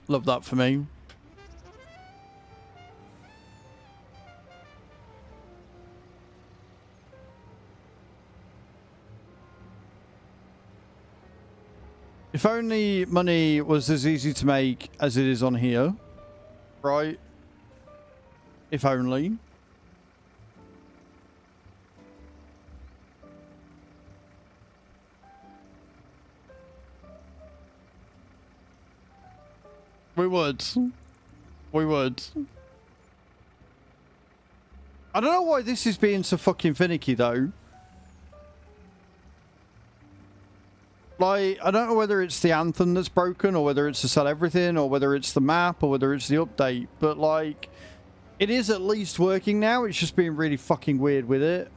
S1: Love that for me. If only money was as easy to make as it is on here, right? If only. We would. We would. I don't know why this is being so fucking finicky, though. Like, I don't know whether it's the anthem that's broken, or whether it's to sell everything, or whether it's the map, or whether it's the update. But, like, it is at least working now. It's just being really fucking weird with it.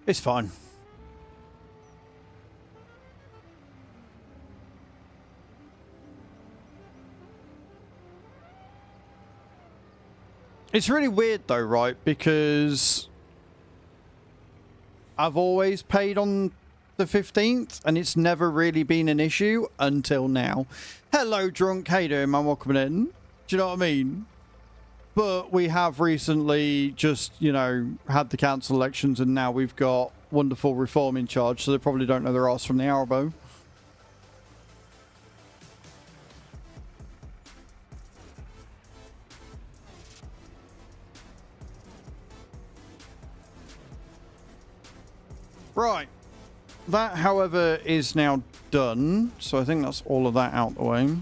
S1: It's fine. It's really weird though, right? Because I've always paid on the 15th and it's never really been an issue until now. Hello, Drunk. How you doing, man? Welcome in. Do you know what I mean? But we have recently just, you know, had the council elections and now we've got wonderful Reform in charge, so they probably don't know their arse from the elbow. Right. That, however, is now done. So I think that's all of that out the way.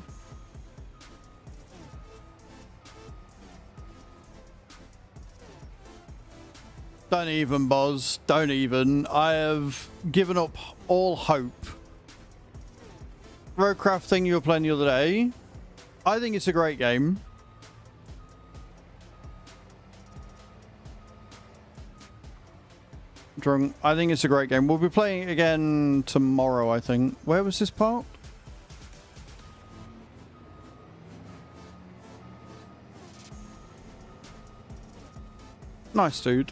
S1: Don't even, Boz. Don't even. I have given up all hope. Roadcraft thing you were playing the other day. I think it's a great game. Drunk. I think it's a great game. We'll be playing it again tomorrow, I think. Where was this part? Nice, dude.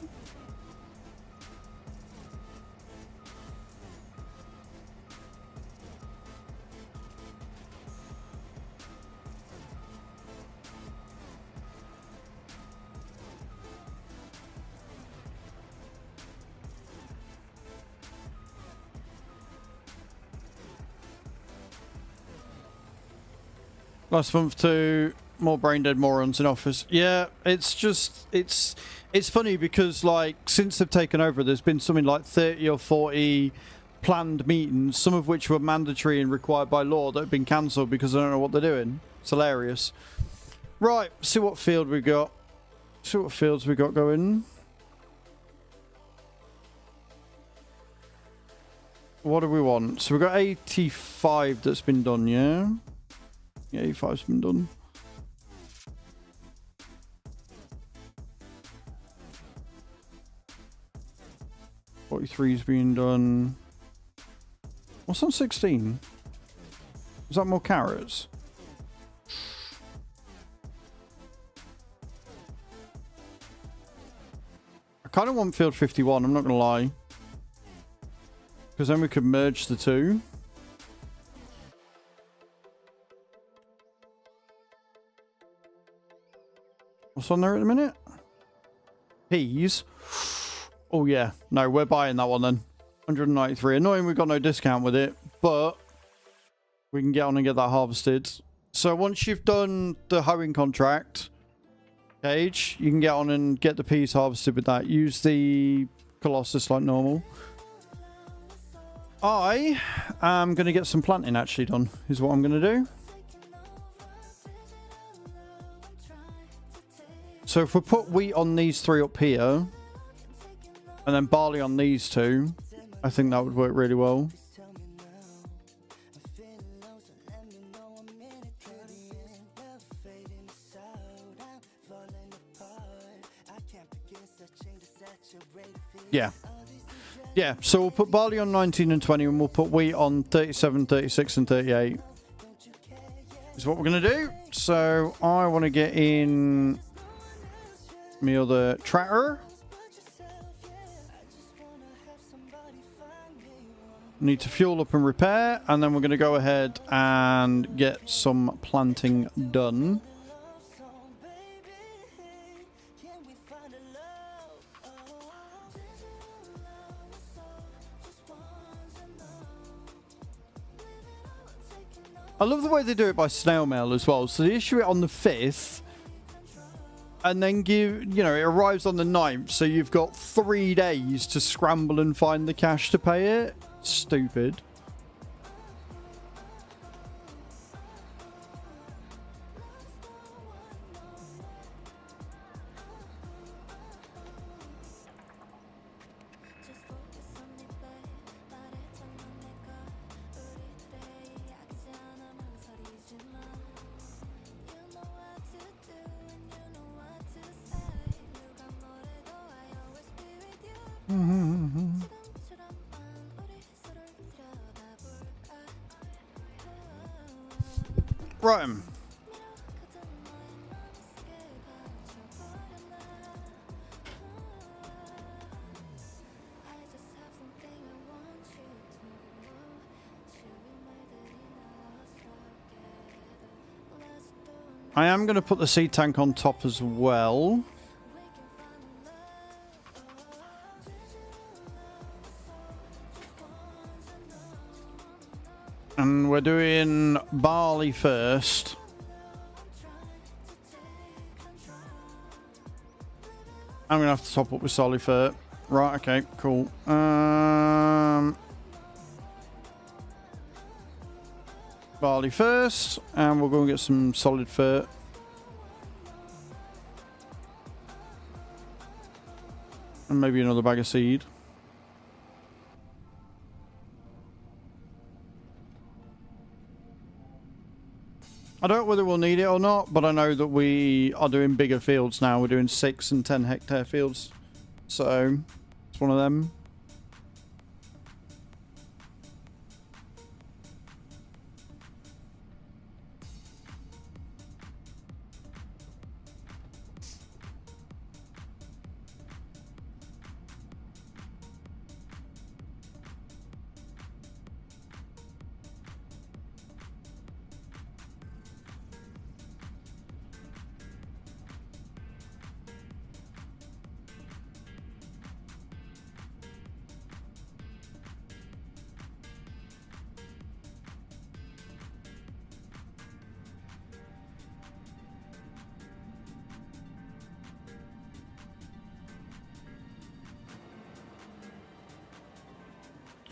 S1: Last month too, more brain dead morons in office. Yeah, it's just, it's funny because like since they've taken over, there's been something like 30 or 40 planned meetings, some of which were mandatory and required by law that have been cancelled because I don't know what they're doing. It's hilarious. Right, see what field we got. See what fields we got going. What do we want? So we've got 85 that's been done, yeah? Yeah, 85's been done. .43's been done. What's on 16? Is that more carrots? I kind of want field 51, I'm not going to lie. Because then we could merge the two. What's on there at the minute? Peas. Oh yeah. No, we're buying that one then. 193. Annoying we've got no discount with it, but we can get on and get that harvested. So once you've done the hoeing contract, Cage, you can get on and get the peas harvested with that. Use the Colossus like normal. I am going to get some planting actually done, is what I'm going to do. So if we put wheat on these three up here, and then barley on these two, I think that would work really well. Yeah. Yeah, so we'll put barley on 19 and 20, and we'll put wheat on 37, 36, and 38. Is what we're going to do. So I want to get in my other tractor. Need to fuel up and repair, and then we're going to go ahead and get some planting done. I love the way they do it by snail mail as well. So they issue it on the 5th, and then give, you know, it arrives on the 9th, so you've got 3 days to scramble and find the cash to pay it. Stupid. Right. I am going to put the seed tank on top as well. And we're doing barley first. I'm going to have to top up with solifert. Right, okay, cool. Barley first, and we'll go and get some solid fert. And maybe another bag of seed. I don't know whether we'll need it or not, but I know that we are doing bigger fields now. We're doing 6 and 10 hectare fields. So, it's one of them.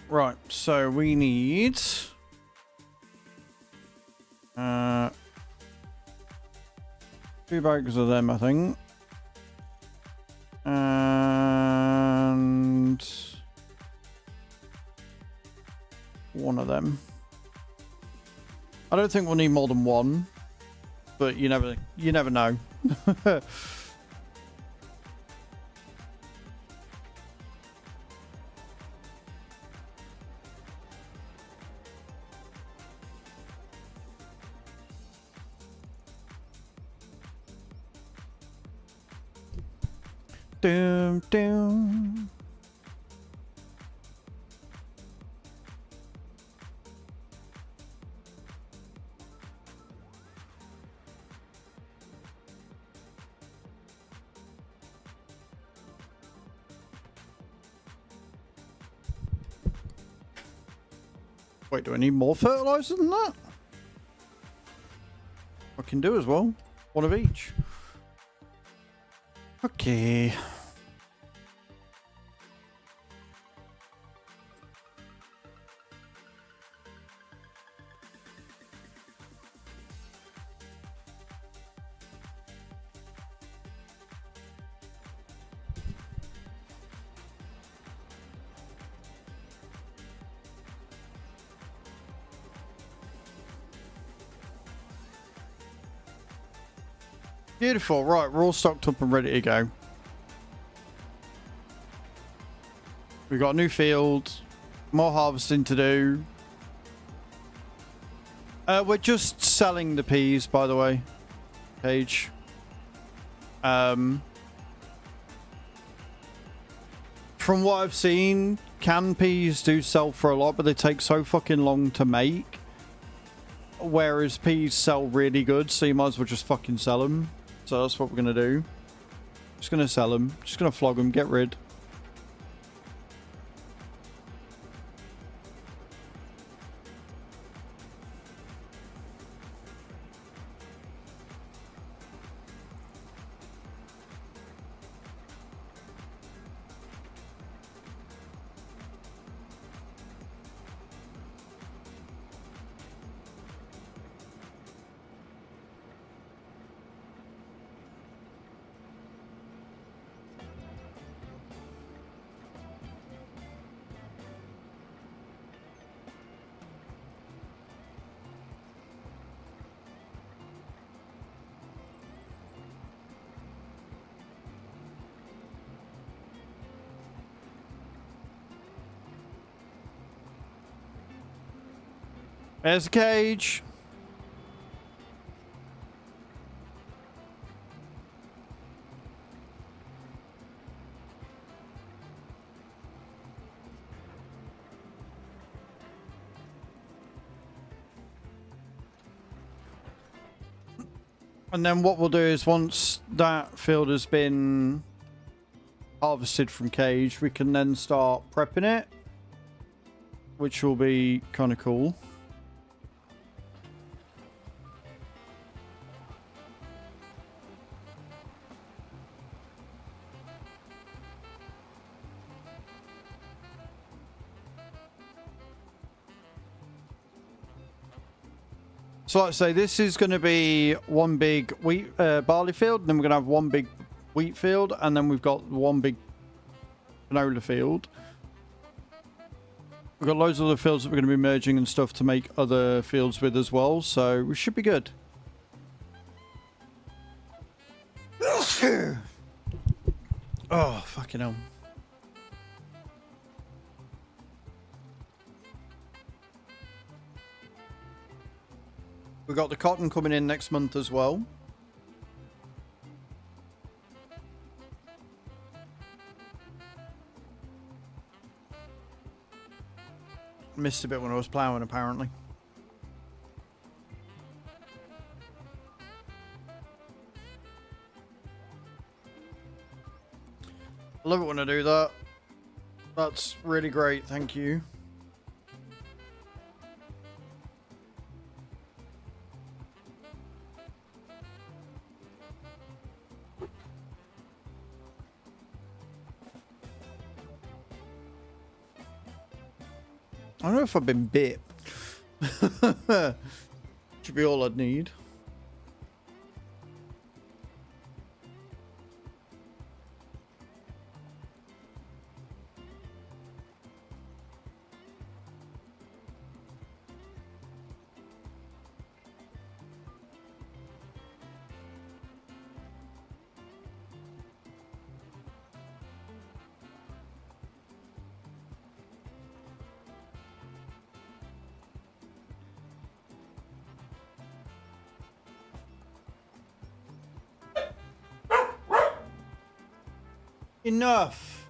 S1: Right, so we need 2 bags of them, I think, and 1 of them. I don't think we'll need more than 1, but you never know. Doom, doom. Wait, do I need more fertilizer than that? I can do as well. 1 of each. Okay. Beautiful. Right, we're all stocked up and ready to go. We've got a new field, more harvesting to do. We're just selling the peas, by the way, Paige. From what I've seen, canned peas do sell for a lot, but they take so fucking long to make. Whereas peas sell really good, so you might as well just fucking sell them. So that's what we're going to do. Just going to sell them. Just going to flog them, get rid. There's the cage. And then what we'll do is once that field has been harvested from cage, we can then start prepping it, which will be kind of cool. So like I say, this is going to be one big wheat barley field, and then we're going to have one big wheat field, and then we've got one big canola field. We've got loads of other fields that we're going to be merging and stuff to make other fields with as well, so we should be good. Oh, fucking hell. We've got the cotton coming in next month as well. Missed a bit when I was ploughing, apparently. I love it when I do that. That's really great, thank you. I don't know if I've been bit. Should be all I'd need. Enough.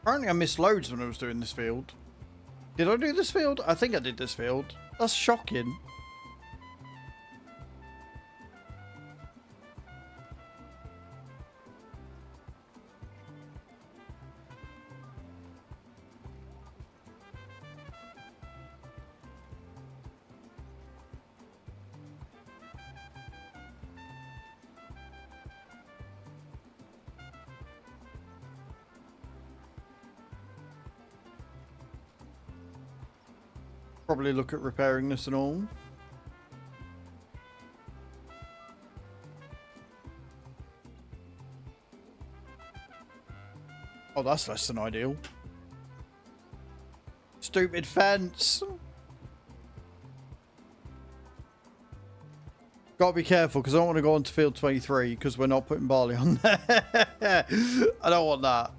S1: Apparently I missed loads when I was doing this field. Did I do this field? I think I did this field. That's shocking. Probably look at repairing this and all. Oh, that's less than ideal. Stupid fence. Gotta be careful because I don't want to go on to field 23 because we're not putting barley on there. I don't want that.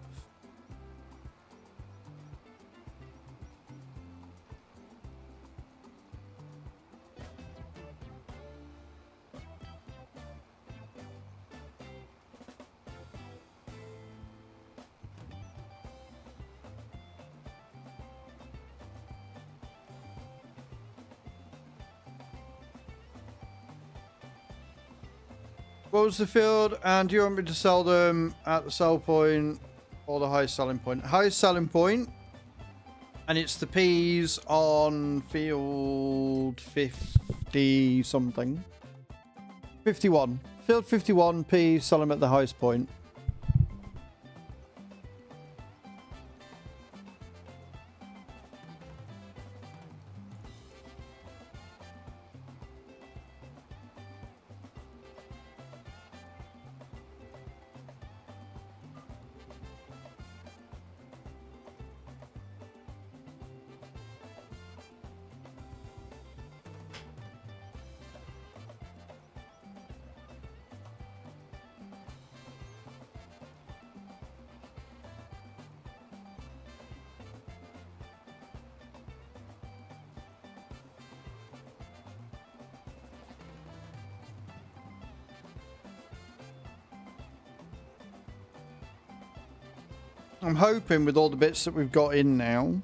S1: Close the field, and do you want me to sell them at the sell point or the highest selling point? Highest selling point, and it's the peas on field 50 something. 51. Field 51, peas, sell them at the highest point. I'm hoping with all the bits that we've got in now,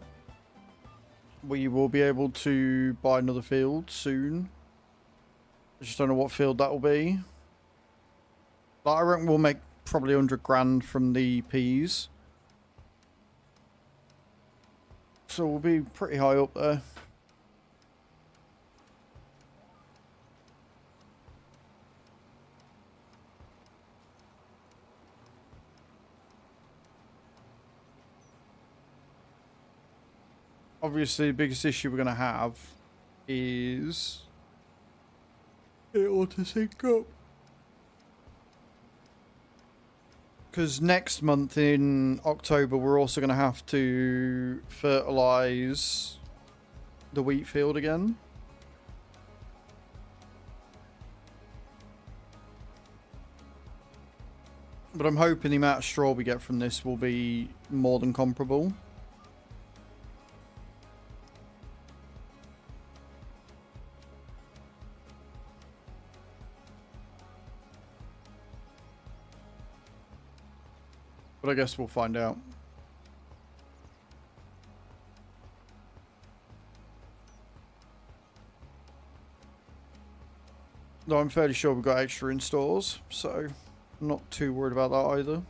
S1: we will be able to buy another field soon. I just don't know what field that will be. But I reckon we'll make probably 100 grand from the peas. So we'll be pretty high up there. Obviously, the biggest issue we're going to have is it ought to sync up. Because next month in October, we're also going to have to fertilise the wheat field again. But I'm hoping the amount of straw we get from this will be more than comparable. But I guess we'll find out. Though I'm fairly sure we've got extra in stores, so I'm not too worried about that either.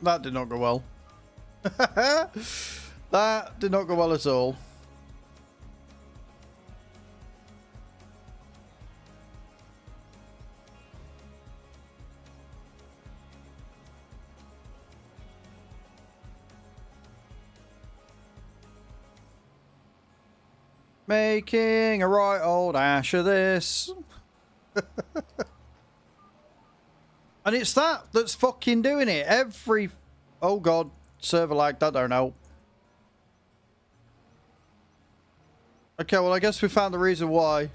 S1: That did not go well. That did not go well at all. Making a right old ash of this. And it's that that's fucking doing it. Every... Oh god, server lag, that don't help. Okay, well I guess we found the reason why.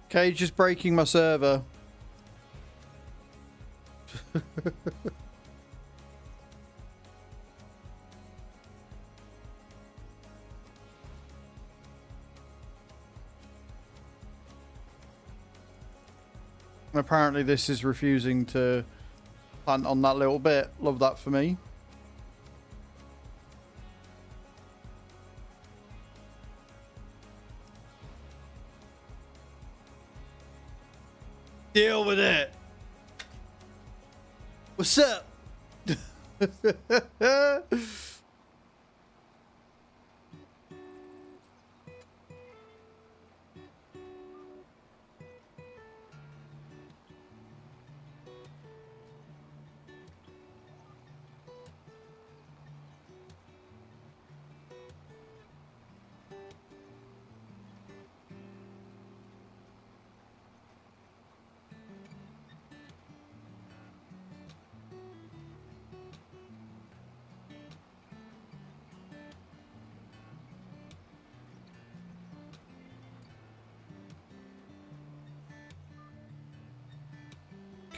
S1: Okay, just breaking my server. Apparently this is refusing to plant on that little bit. Love that for me. Deal with it. What's up?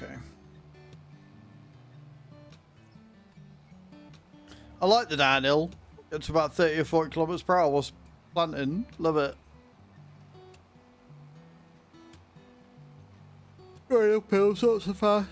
S1: Okay. I like the downhill. It's about 30 or 40 kilometers per hour whilst planting. Love it. Going uphill, so it's so fast.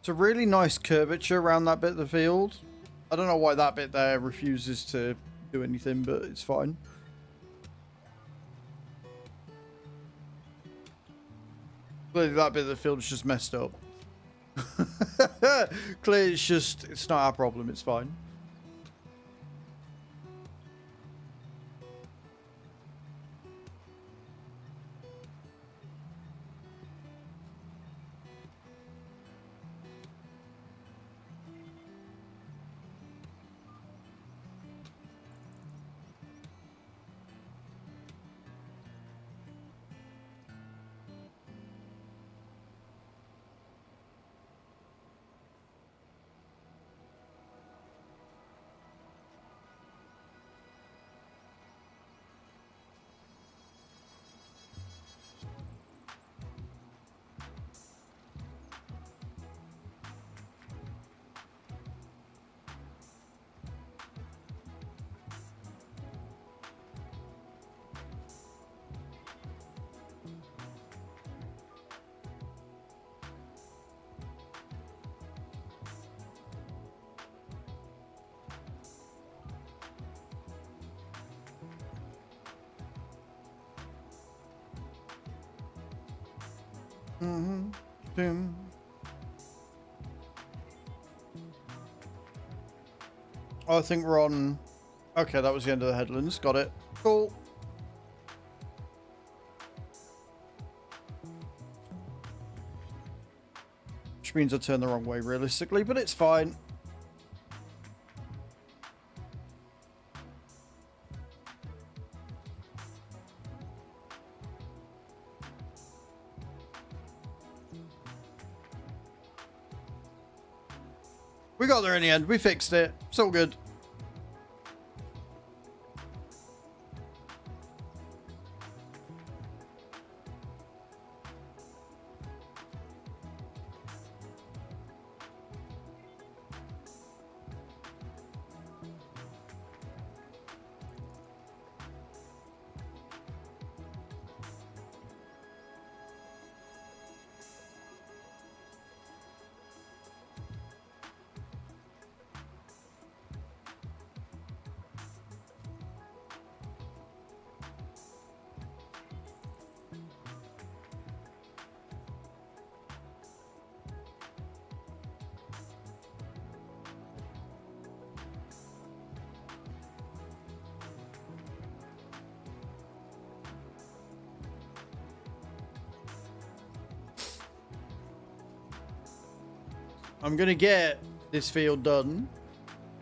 S1: It's a really nice curvature around that bit of the field. I don't know why that bit there refuses to do anything, but it's fine. Clearly that bit of the field is just messed up. Clearly it's not our problem, it's fine. Oh, I think we're on... Okay, that was the end of the headlands. Got it. Cool. Which means I turned the wrong way, realistically, but it's fine. We got there in the end. We fixed it. It's all good. I'm going to get this field done,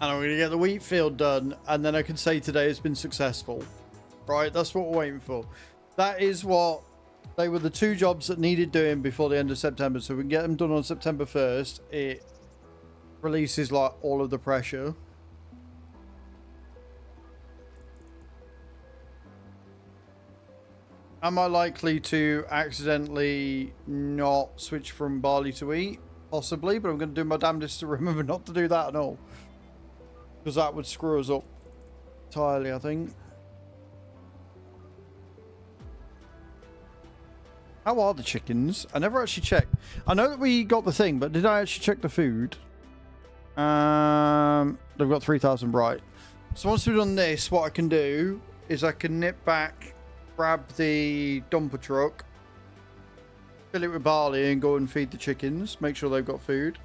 S1: and I'm going to get the wheat field done, and then I can say today has been successful. Right? That's what we're waiting for. That is what... They were the two jobs that needed doing before the end of September, so we can get them done on September 1st. It releases, like, all of the pressure. Am I likely to accidentally not switch from barley to wheat? Possibly, but I'm going to do my damnedest to remember not to do that at all. Because that would screw us up entirely, I think. How are the chickens? I never actually checked. I know that we got the thing, but did I actually check the food? They've got 3,000 right. So once we've done this, what I can do is I can nip back, grab the dumper truck, fill it with barley and go and feed the chickens. Make sure they've got food.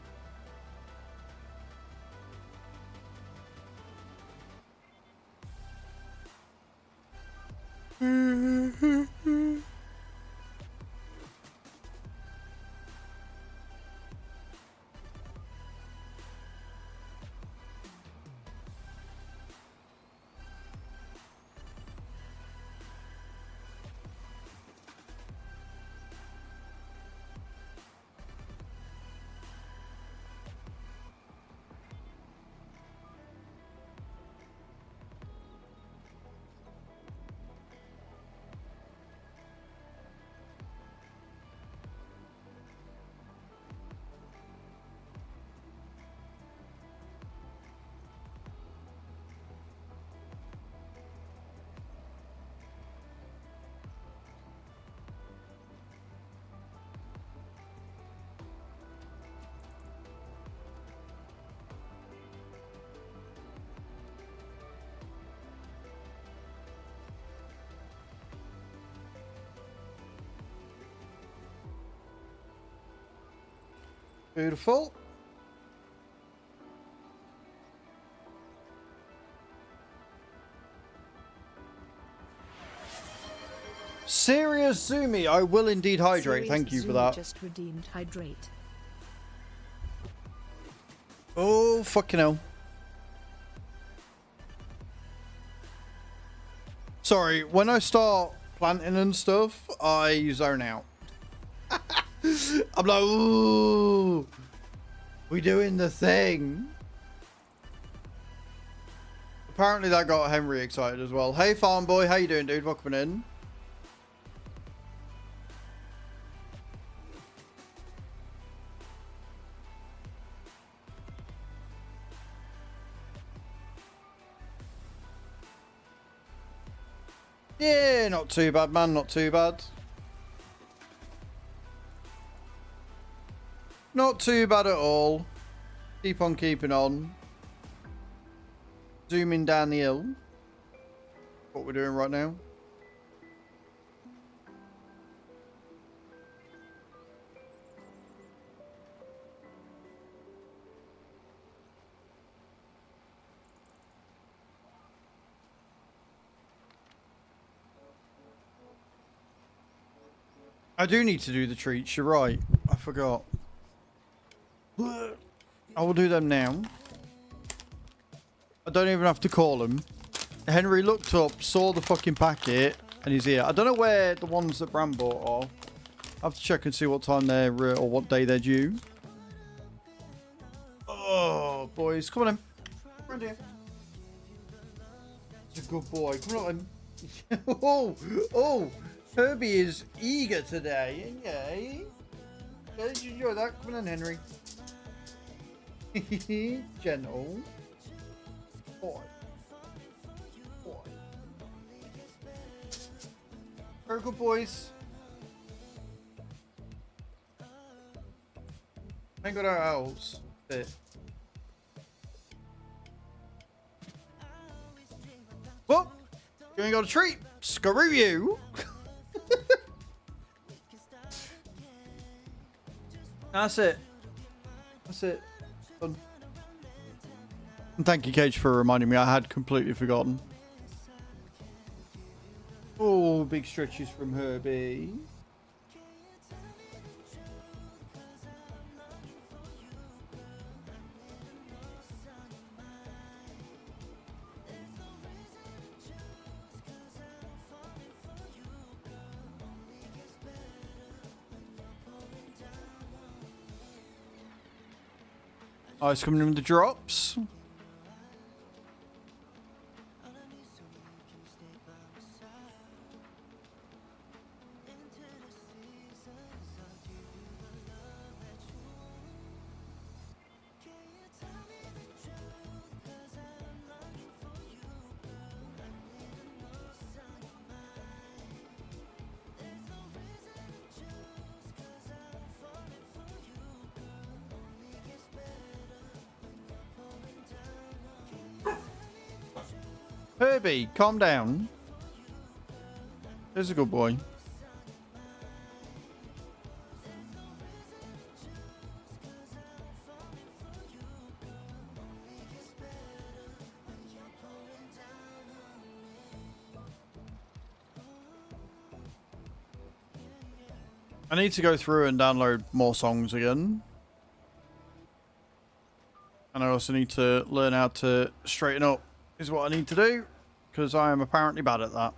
S1: Beautiful. Serious Zumi, I will indeed hydrate.
S3: Serious
S1: Thank you for
S3: Zoom
S1: that.
S3: Just redeemed hydrate.
S1: Oh, fucking hell. Sorry, when I start planting and stuff, I zone out. I'm like, ooh, we doing the thing. Apparently that got Henry excited as well. Hey, farm boy, how you doing, dude? Welcome in. Yeah, not too bad, man. Not too bad. Not too bad at all. Keep on keeping on. Zooming down the hill. What we're doing right now. I do need to do the treats, you're right. I forgot. I will do them now. I don't even have to call him. Henry looked up, saw the fucking packet, and he's here. I don't know where the ones that Bram bought are. I have to check and see what time they're, or what day they're due. Oh, boys. Come on in. Come on here. He's a good boy. Come on in. Oh. Herbie is eager today, yay. Yeah, did you enjoy that? Come on in, Henry. Gentle. Boy. Very good, boys. Ain't got our owls. Bit. Well, you ain't got a treat. Screw you. That's it. That's it. Done. And thank you, Cage, for reminding me. I had completely forgotten. Oh, big stretches from Herbie. Oh, it's coming in with the drops. Herbie, calm down. There's a good boy. I need to go through and download more songs again. And I also need to learn how to straighten up is what I need to do, because I am apparently bad at that.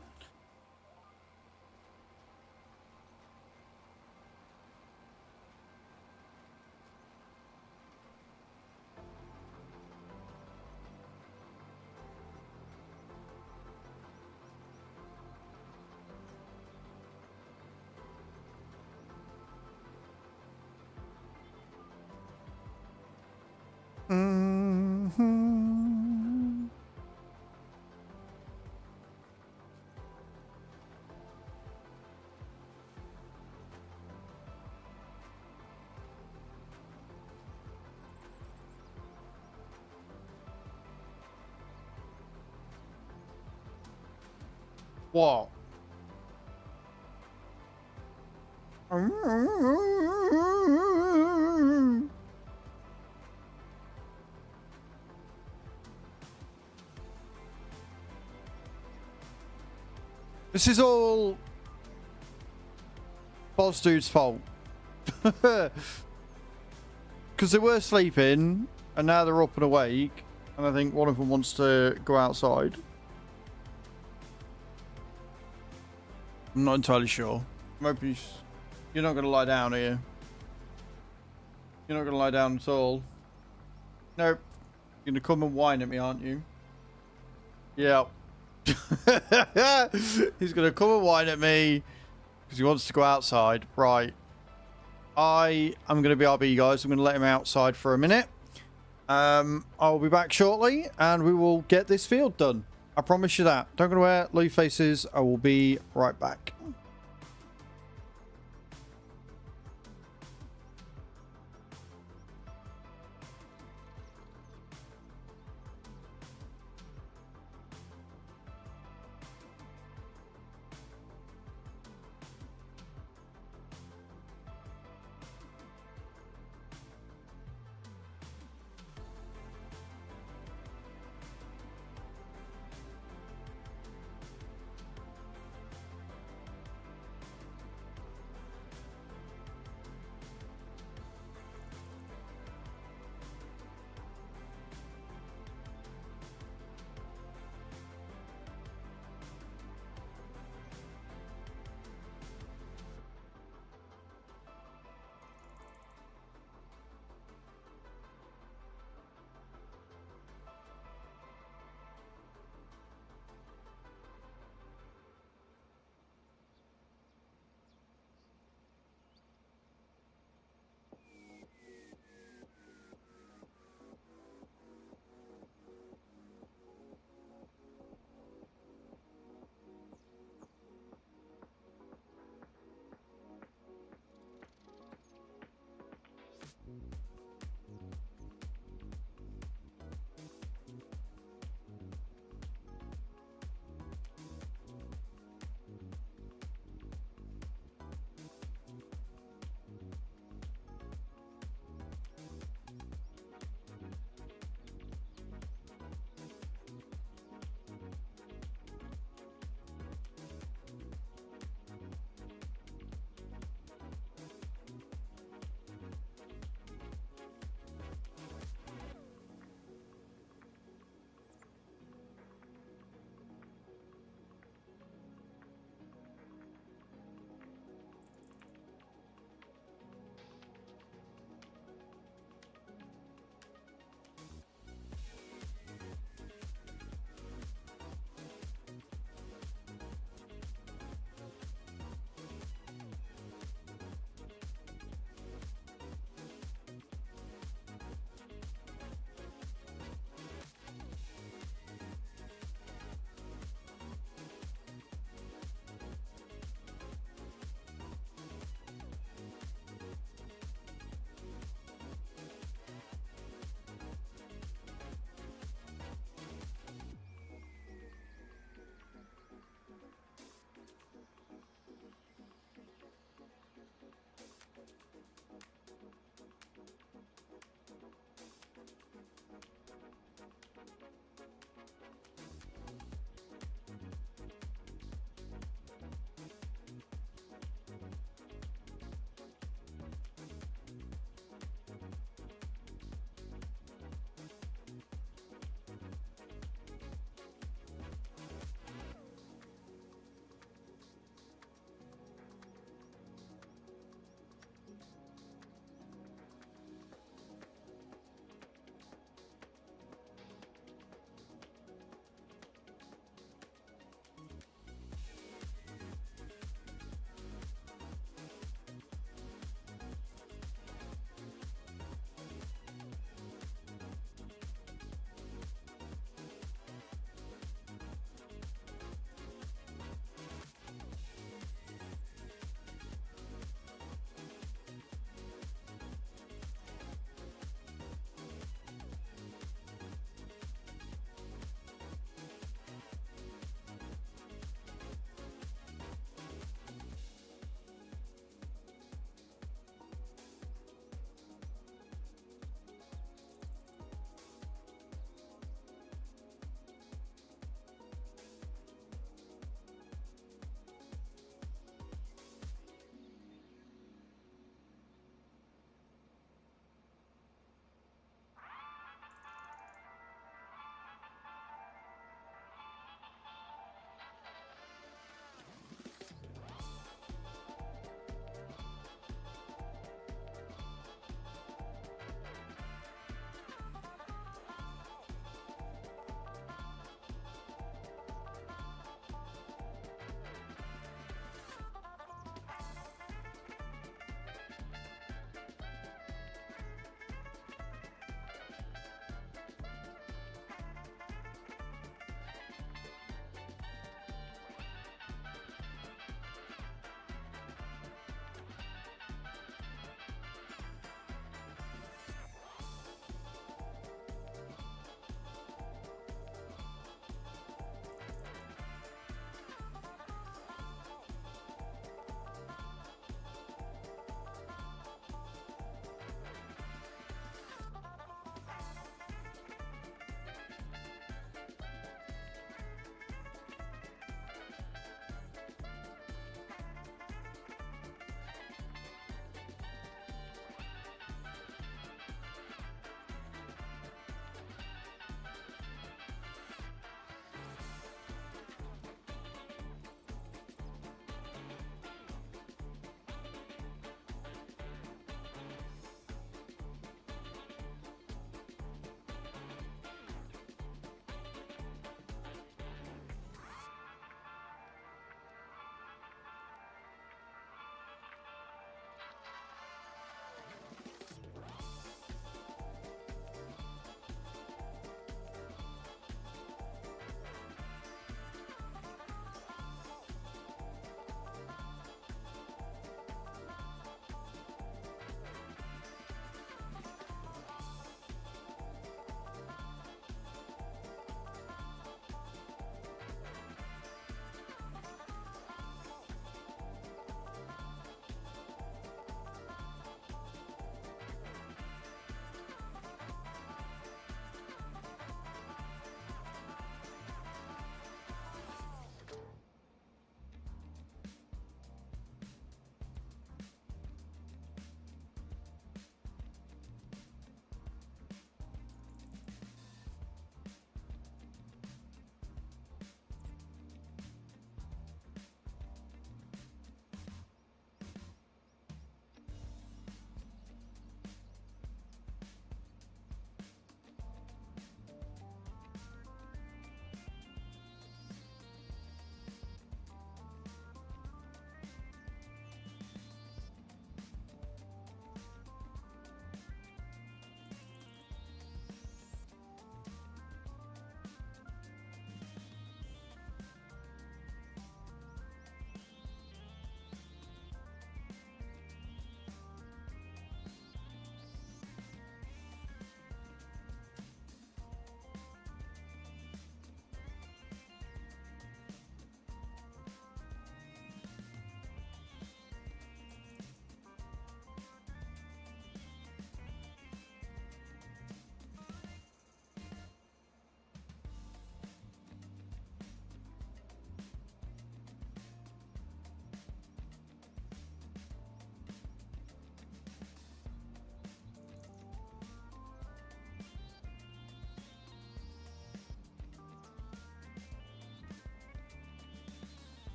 S1: What? This is all Boss Dude's fault. Because they were sleeping, and now they're up and awake, and I think one of them wants to go outside. I'm not entirely sure. I'm hoping you're not going to lie down, are you? You're not going to lie down at all. Nope. You're going to come and whine at me, aren't you? Yeah. He's going to come and whine at me because he wants to go outside. Right. I am going to be RB, guys. I'm going to let him outside for a minute. I'll be back shortly and we will get this field done. I promise you that. Don't go anywhere. Leave faces. I will be right back.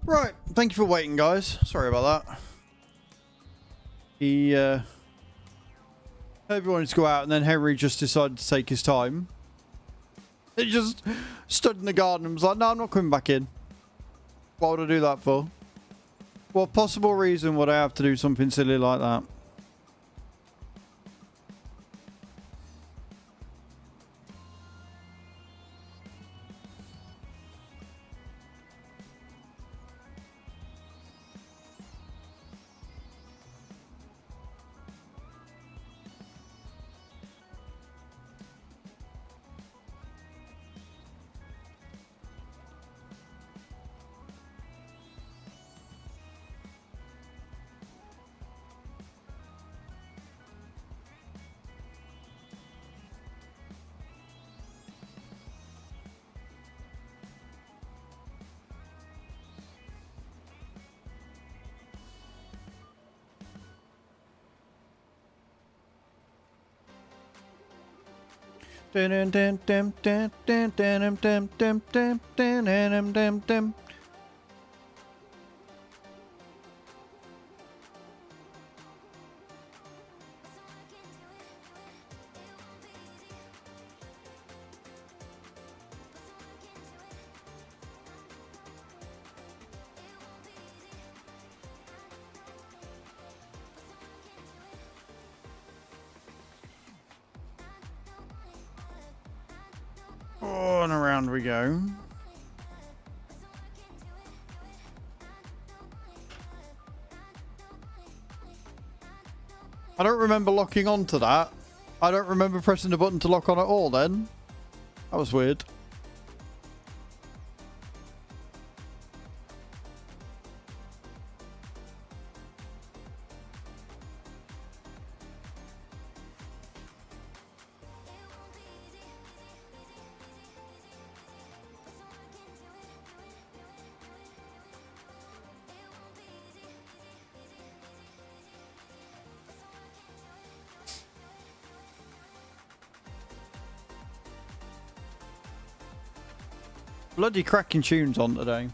S1: Right, thank you for waiting, guys. Sorry about that. He everyone to go out, and then Henry just decided to take his time. He just stood in the garden and was like, no, I'm not coming back in. What would I do that for? What possible reason would I have to do something silly like that? Oh, and around we go. I don't remember locking onto that. I don't remember pressing the button to lock on at all then. That was weird. Bloody cracking tunes on today.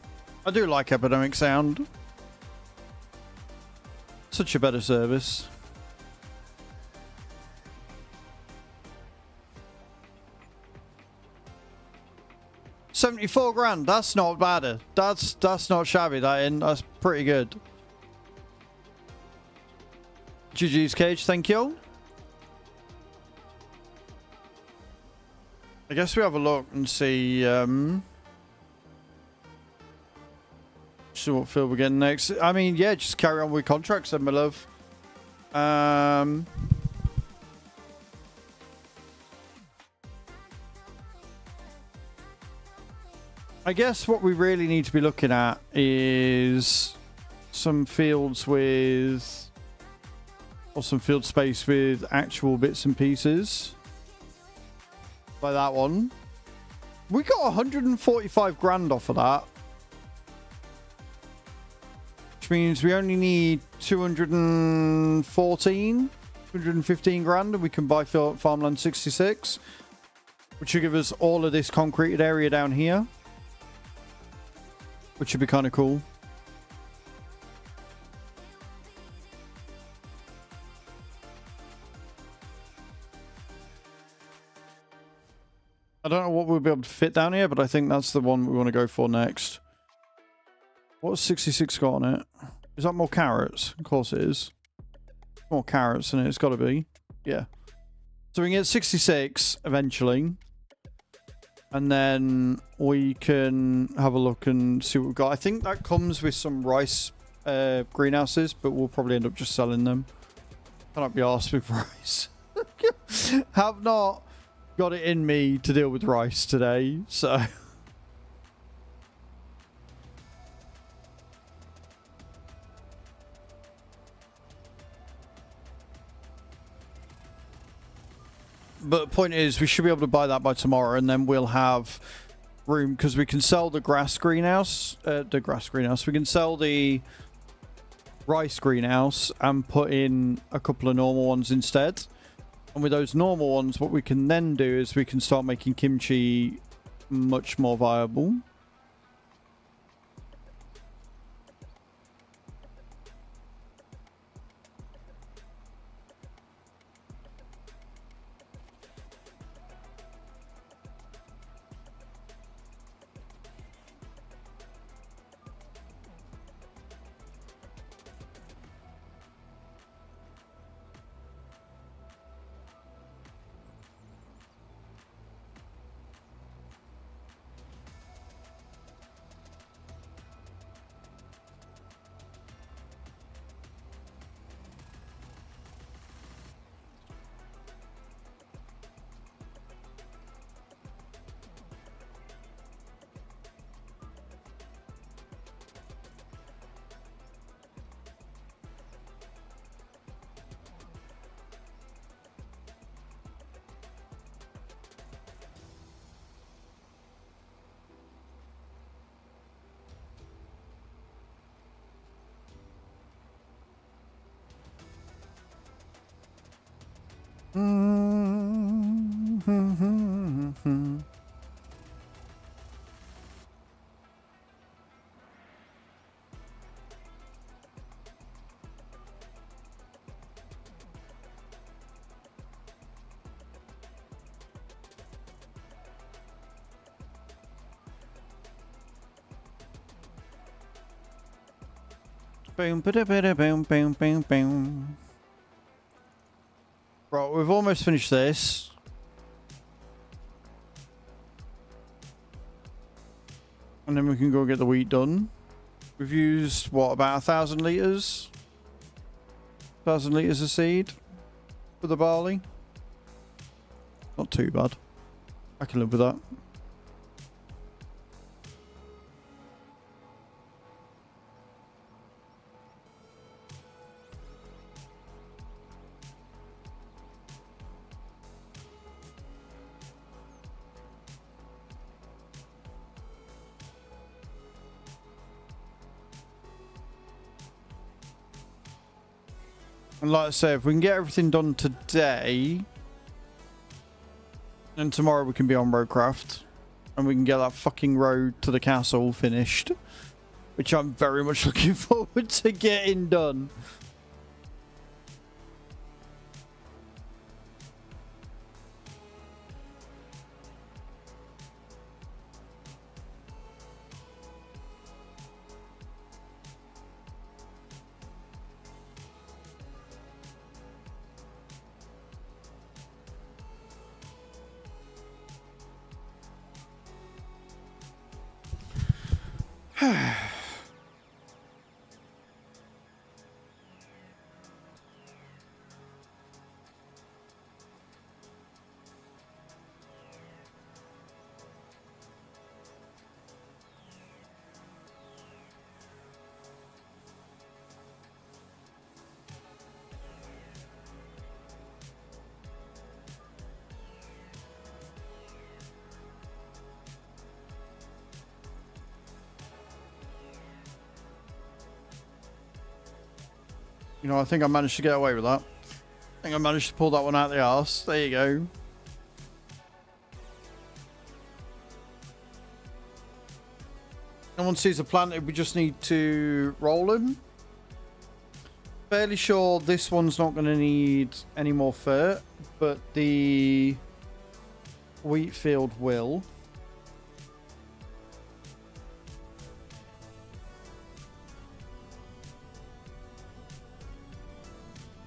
S1: I do like Epidemic Sound. Such a better service. $74 grand. That's not bad. That's not shabby. That's pretty good. GG's Cage, thank you. I guess we have a look and see. See what field we're getting next. I mean, yeah, just carry on with contracts then, my love. I guess what we really need to be looking at is some fields with, or some field space with actual bits and pieces. Like that one. We got 145 grand off of that. Which means we only need 215 grand, and we can buy farmland 66, which will give us all of this concreted area down here, which would be kind of cool. I don't know what we'll be able to fit down here, but I think that's the one we want to go for next. What's 66 got on it? Is that more carrots? Of course it is. More carrots in it, it's got to be. Yeah. So we can get 66 eventually. And then we can have a look and see what we've got. I think that comes with some rice greenhouses, but we'll probably end up just selling them. Cannot be arsed with rice. Have not got it in me to deal with rice today, so... But the point is, we should be able to buy that by tomorrow, and then we'll have room, because we can sell the grass greenhouse. We can sell the rice greenhouse and put in a couple of normal ones instead. And with those normal ones, what we can then do is we can start making kimchi much more viable. Boom, ba boom, boom, boom, boom. Right, we've almost finished this. And then we can go get the wheat done. We've used, what, about 1,000 litres? 1,000 litres of seed for the barley. Not too bad. I can live with that. And like I said, if we can get everything done today, and tomorrow we can be on roadcraft, and we can get that fucking road to the castle finished, which I'm very much looking forward to getting done. You know, I think I managed to get away with that. I think I managed to pull that one out the arse. There you go. No one sees a planted, we just need to roll them. Fairly sure this one's not going to need any more fert, but the wheat field will.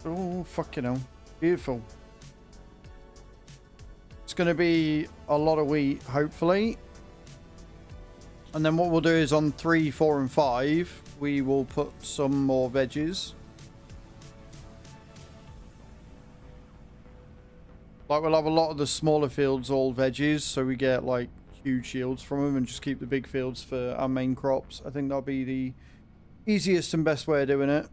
S1: Oh, fucking hell. Beautiful. It's going to be a lot of wheat, hopefully. And then what we'll do is on 3, 4, and 5, we will put some more veggies. Like, we'll have a lot of the smaller fields all veggies, so we get, like, huge yields from them and just keep the big fields for our main crops. I think that'll be the easiest and best way of doing it.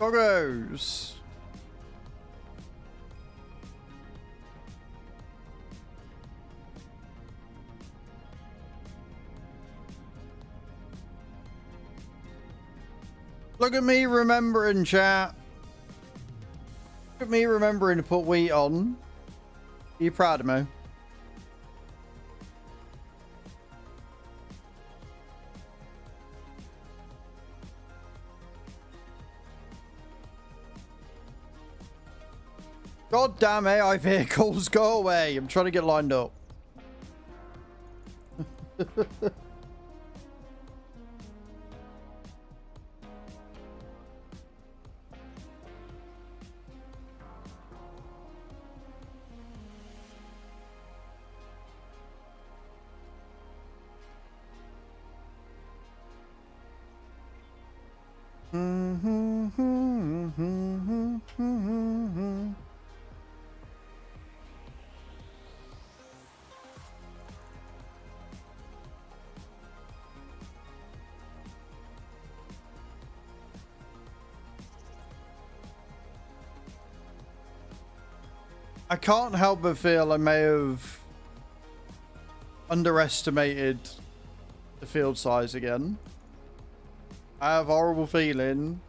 S1: Doggos. Look at me remembering, chat. Look at me remembering to put wheat on. Are you proud of me? God damn AI vehicles, go away. I'm trying to get lined up. I can't help but feel I may have underestimated the field size again. I have a horrible feeling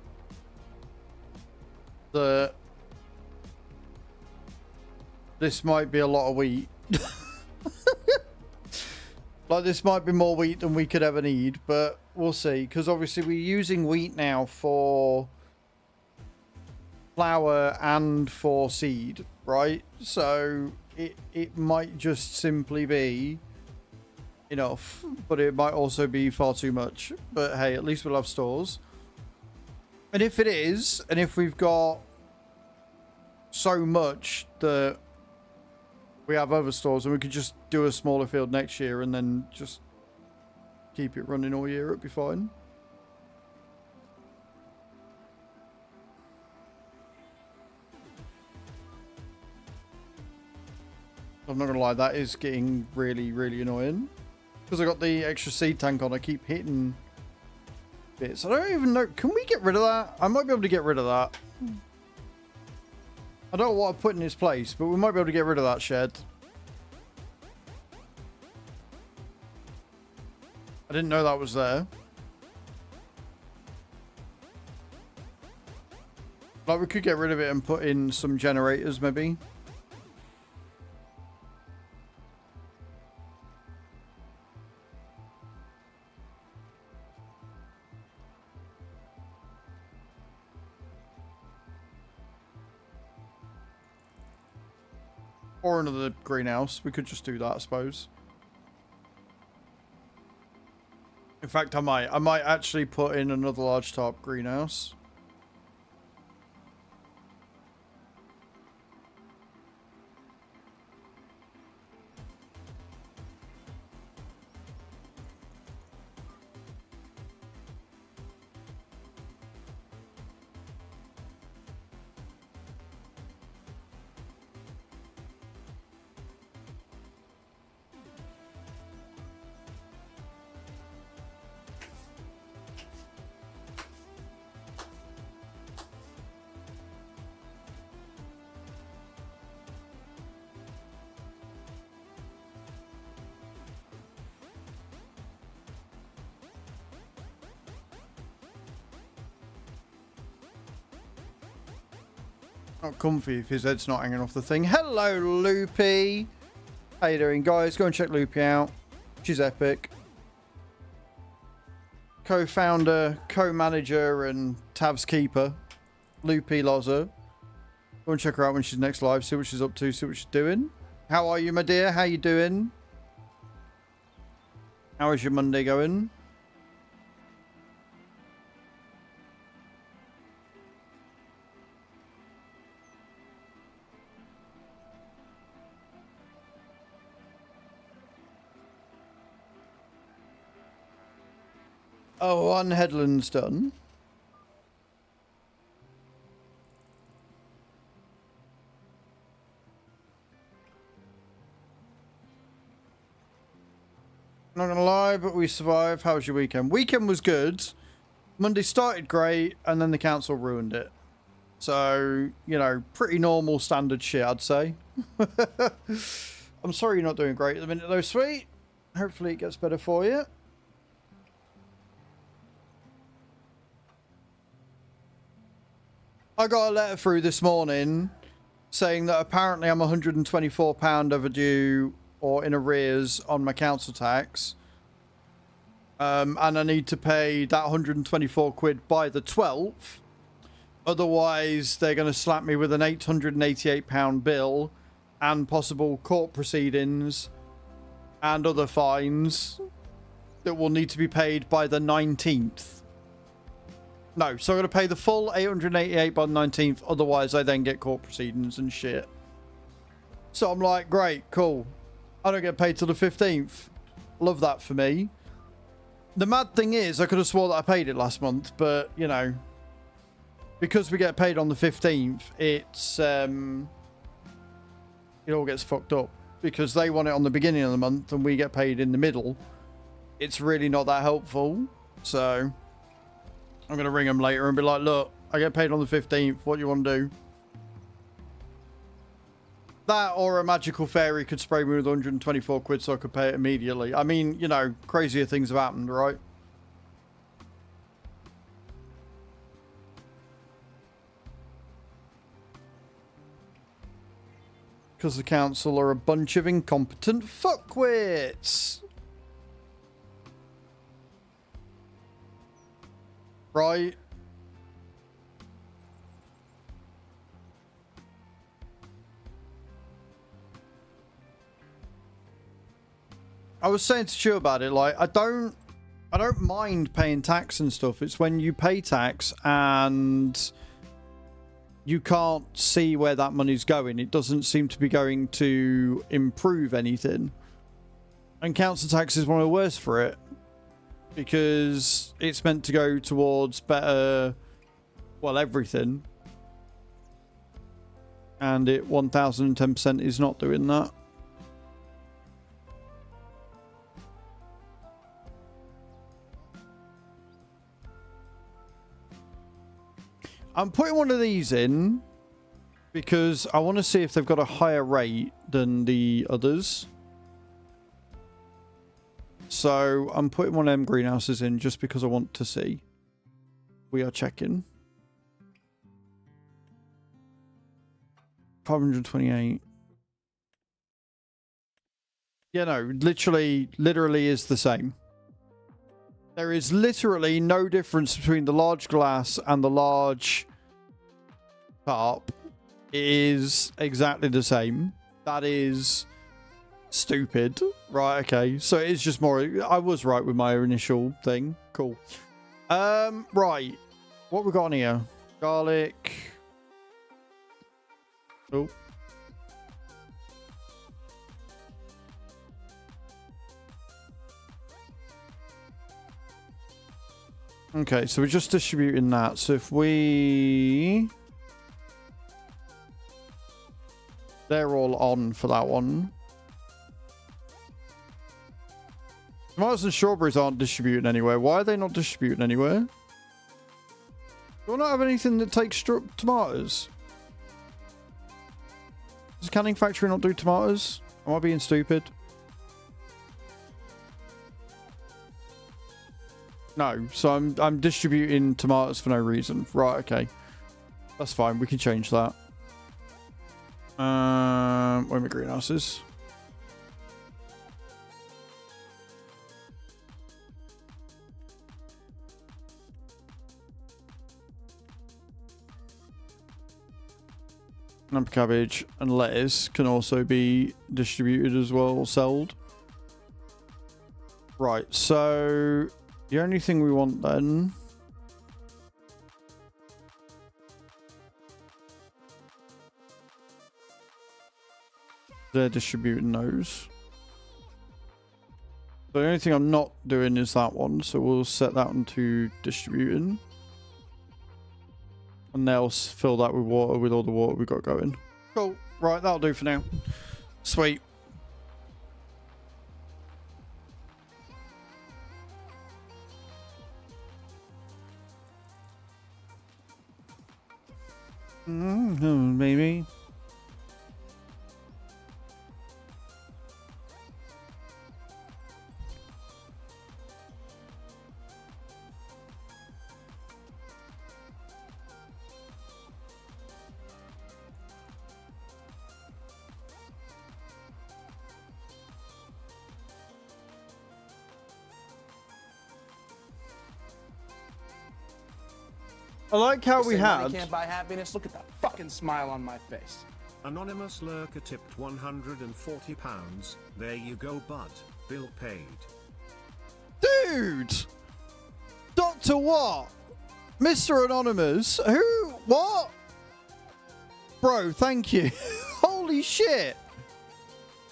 S1: that this might be a lot of wheat. Like, this might be more wheat than we could ever need, but we'll see. Because obviously we're using wheat now for flour and for seed, right? So it might just simply be enough, but it might also be far too much. But hey, at least we'll have stores. And if it is, and if we've got so much that we have other stores and we could just do a smaller field next year and then just keep it running all year, it'd be fine. I'm not gonna lie, that is getting really, really annoying. Because I got the extra seed tank on, I keep hitting bits. I don't even know, can we get rid of that? I might be able to get rid of that. I don't know what I put in its place, but we might be able to get rid of that shed. I didn't know that was there. Like, we could get rid of it and put in some generators, maybe. Or another greenhouse. We could just do that, I suppose. In fact, I might actually put in another large top greenhouse. Not comfy if his head's not hanging off the thing. Hello, Loopy. How you doing, guys? Go and check Loopy out. She's epic. Co-founder, co-manager, and Tav's keeper, Loopy Loza. Go and check her out when she's next live. See what she's up to. See what she's doing. How are you, my dear? How you doing? How is your Monday going? Oh, one headland's done. Not gonna lie, but we survived. How was your weekend? Weekend was good. Monday started great, and then the council ruined it. So, you know, pretty normal standard shit, I'd say. I'm sorry you're not doing great at the minute, though, sweet. Hopefully it gets better for you. I got a letter through this morning saying that apparently I'm £124 overdue or in arrears on my council tax. And I need to pay that 124 quid by the 12th. Otherwise, they're going to slap me with an £888 bill and possible court proceedings and other fines that will need to be paid by the 19th. No, so I'm going to pay the full 888 by the 19th. Otherwise, I then get court proceedings and shit. So I'm like, great, cool. I don't get paid till the 15th. Love that for me. The mad thing is, I could have swore that I paid it last month, but, you know, because we get paid on the 15th, it's, it all gets fucked up. Because they want it on the beginning of the month and we get paid in the middle. It's really not that helpful. So I'm going to ring them later and be like, look, I get paid on the 15th. What do you want to do? That or a magical fairy could spray me with 124 quid so I could pay it immediately. I mean, you know, crazier things have happened, right? Because the council are a bunch of incompetent fuckwits. Right? I was saying to Stu about it, like, I don't mind paying tax and stuff. It's when you pay tax and you can't see where that money's going. It doesn't seem to be going to improve anything. And council tax is one of the worst for it. Because it's meant to go towards better, well, everything. And it 1010% is not doing that. I'm putting one of these in because I want to see if they've got a higher rate than the others. So I'm putting one of them greenhouses in just because I want to see. We are checking. 528. Yeah, no, literally is the same. There is literally no difference between the large glass and the large tarp. It is exactly the same. That is stupid. Right, okay. So it's just more... I was right with my initial thing. Cool. Right. What we got on here? Garlic. Oh. Okay, so we're just distributing that. So if we... They're all on for that one. Tomatoes and strawberries aren't distributing anywhere. Why are they not distributing anywhere? Do I not have anything that takes tomatoes? Does the canning factory not do tomatoes? Am I being stupid? No, so I'm distributing tomatoes for no reason. Right, okay. That's fine, we can change that. Where are my greenhouses? And cabbage and lettuce can also be distributed as well, sold. Right, so the only thing we want then... They're distributing those. The only thing I'm not doing is that one, so we'll set that one to distributing. And they'll fill that with water, with all the water we've got going. Cool. Right, that'll do for now. Sweet. Maybe. I like how
S7: They
S1: we
S7: say money
S1: had.
S7: can't buy happiness. Look at the fucking smile on my face.
S5: Anonymous lurker tipped £140. There you go, bud. Bill paid.
S1: Dude! Dr. What? Mr. Anonymous? Who? What? Bro, thank you. Holy shit.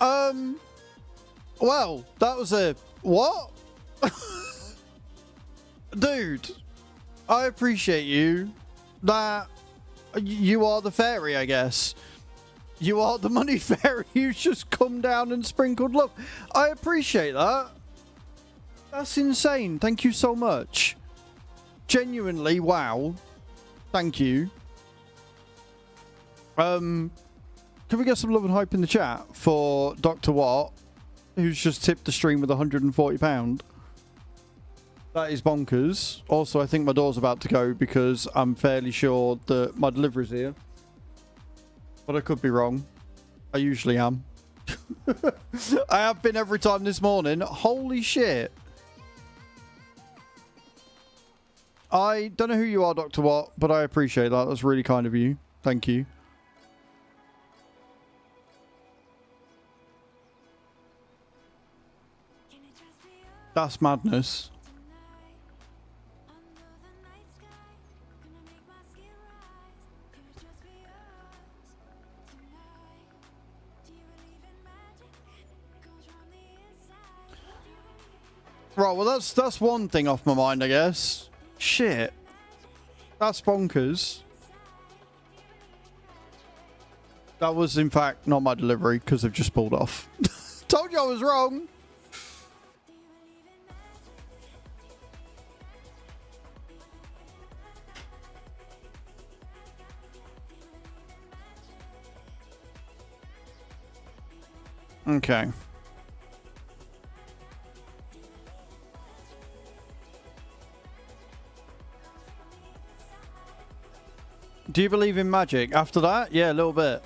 S1: Well, that was a... What? Dude, I appreciate you. That... You are the fairy, I guess. You are the money fairy who's just come down and sprinkled love. I appreciate that. That's insane. Thank you so much. Genuinely, wow. Thank you. Can we get some love and hype in the chat for Dr. Watt, who's just tipped the stream with £140? That is bonkers. Also, I think my door's about to go because I'm fairly sure that my delivery's here. But I could be wrong. I usually am. I have been every time this morning. Holy shit. I don't know who you are, Dr. Watt, but I appreciate that. That's really kind of you. Thank you. That's madness. Right, well that's one thing off my mind, I guess. Shit. That's bonkers. That was, in fact, not my delivery, because they've just pulled off. Told you I was wrong. Okay. Do you believe in magic? After that? Yeah, a little bit.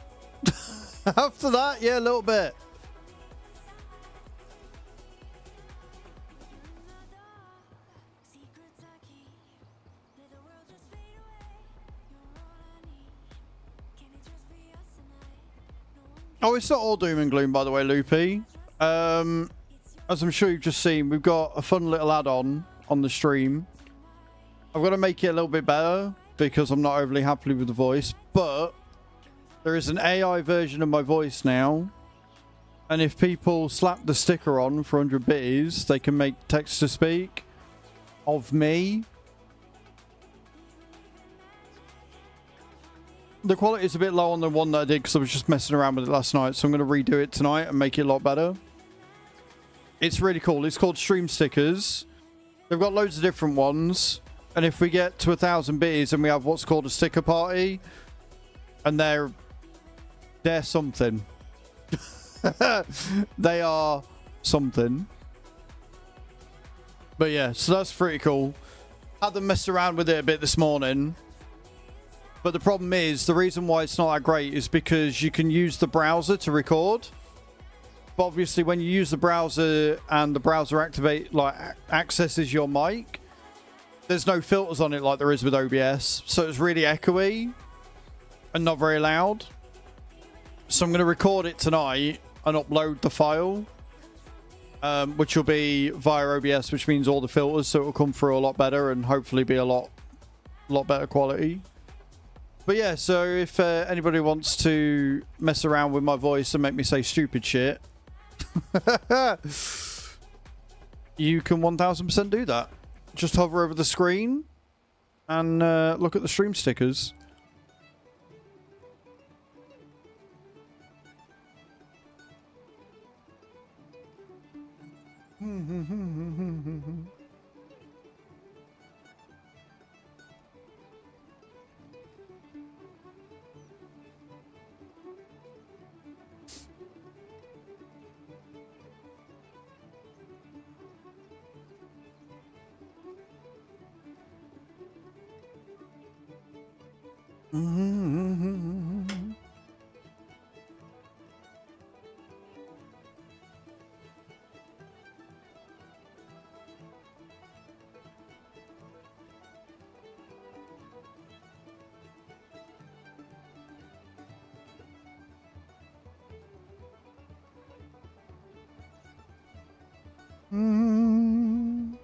S1: After that? Yeah, a little bit. Oh, it's not all doom and gloom, by the way, Loopy. As I'm sure you've just seen, we've got a fun little add-on on the stream. I've got to make it a little bit better because I'm not overly happy with the voice, but there is an AI version of my voice now, and if people slap the sticker on for 100 bits, they can make text-to-speak of me. The quality is a bit low on the one that I did because I was just messing around with it last night, so I'm going to redo it tonight and make it a lot better. It's really cool. It's called Stream Stickers. They've got loads of different ones, and if we get to 1,000 bits, then we have what's called a sticker party, and they're something. They are something. But yeah, so that's pretty cool. Had them mess around with it a bit this morning. But the problem is, the reason why it's not that great is because you can use the browser to record. But obviously when you use the browser and the browser accesses your mic, there's no filters on it like there is with OBS. So it's really echoey and not very loud. So I'm going to record it tonight and upload the file, which will be via OBS, which means all the filters, so it will come through a lot better and hopefully be a lot better quality. But yeah, so if anybody wants to mess around with my voice and make me say stupid shit, you can 1000% do that. Just hover over the screen and look at the stream stickers. Mm.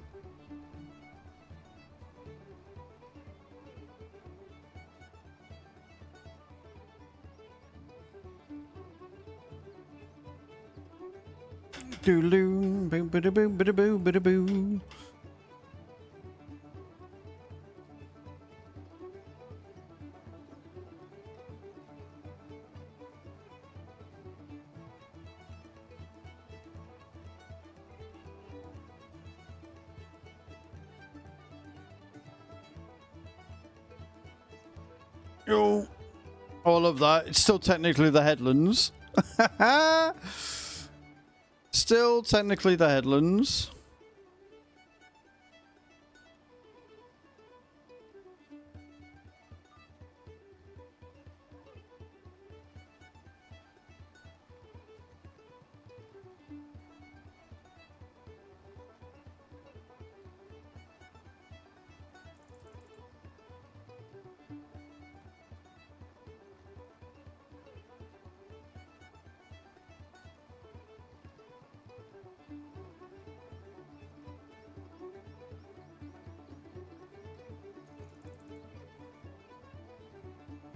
S1: Doodaloo, boo, boo, boo, boo, boo, boo, boo. Oh, I love that. It's still technically the headlands. Still technically the headlands.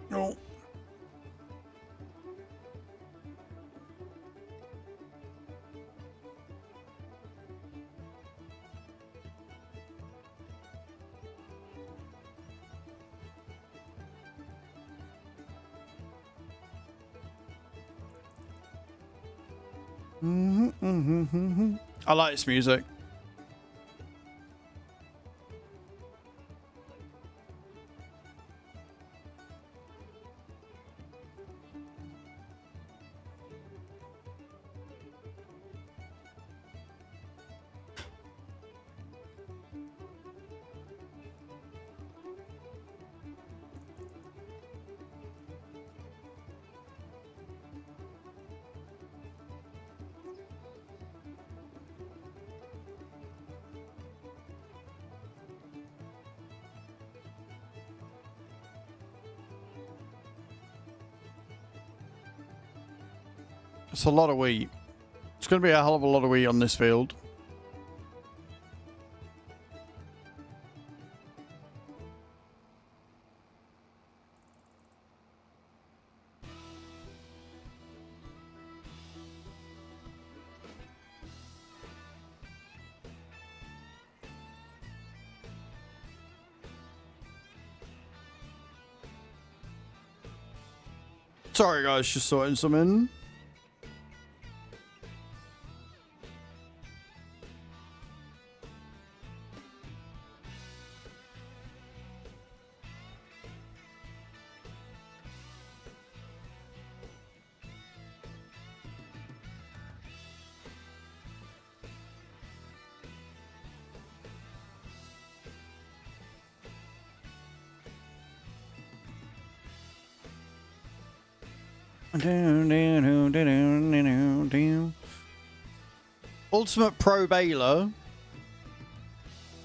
S1: No. I like this music. It's a lot of wheat. It's going to be a hell of a lot of wheat on this field. Sorry guys, just sorting some in. Ultimate Pro Baler.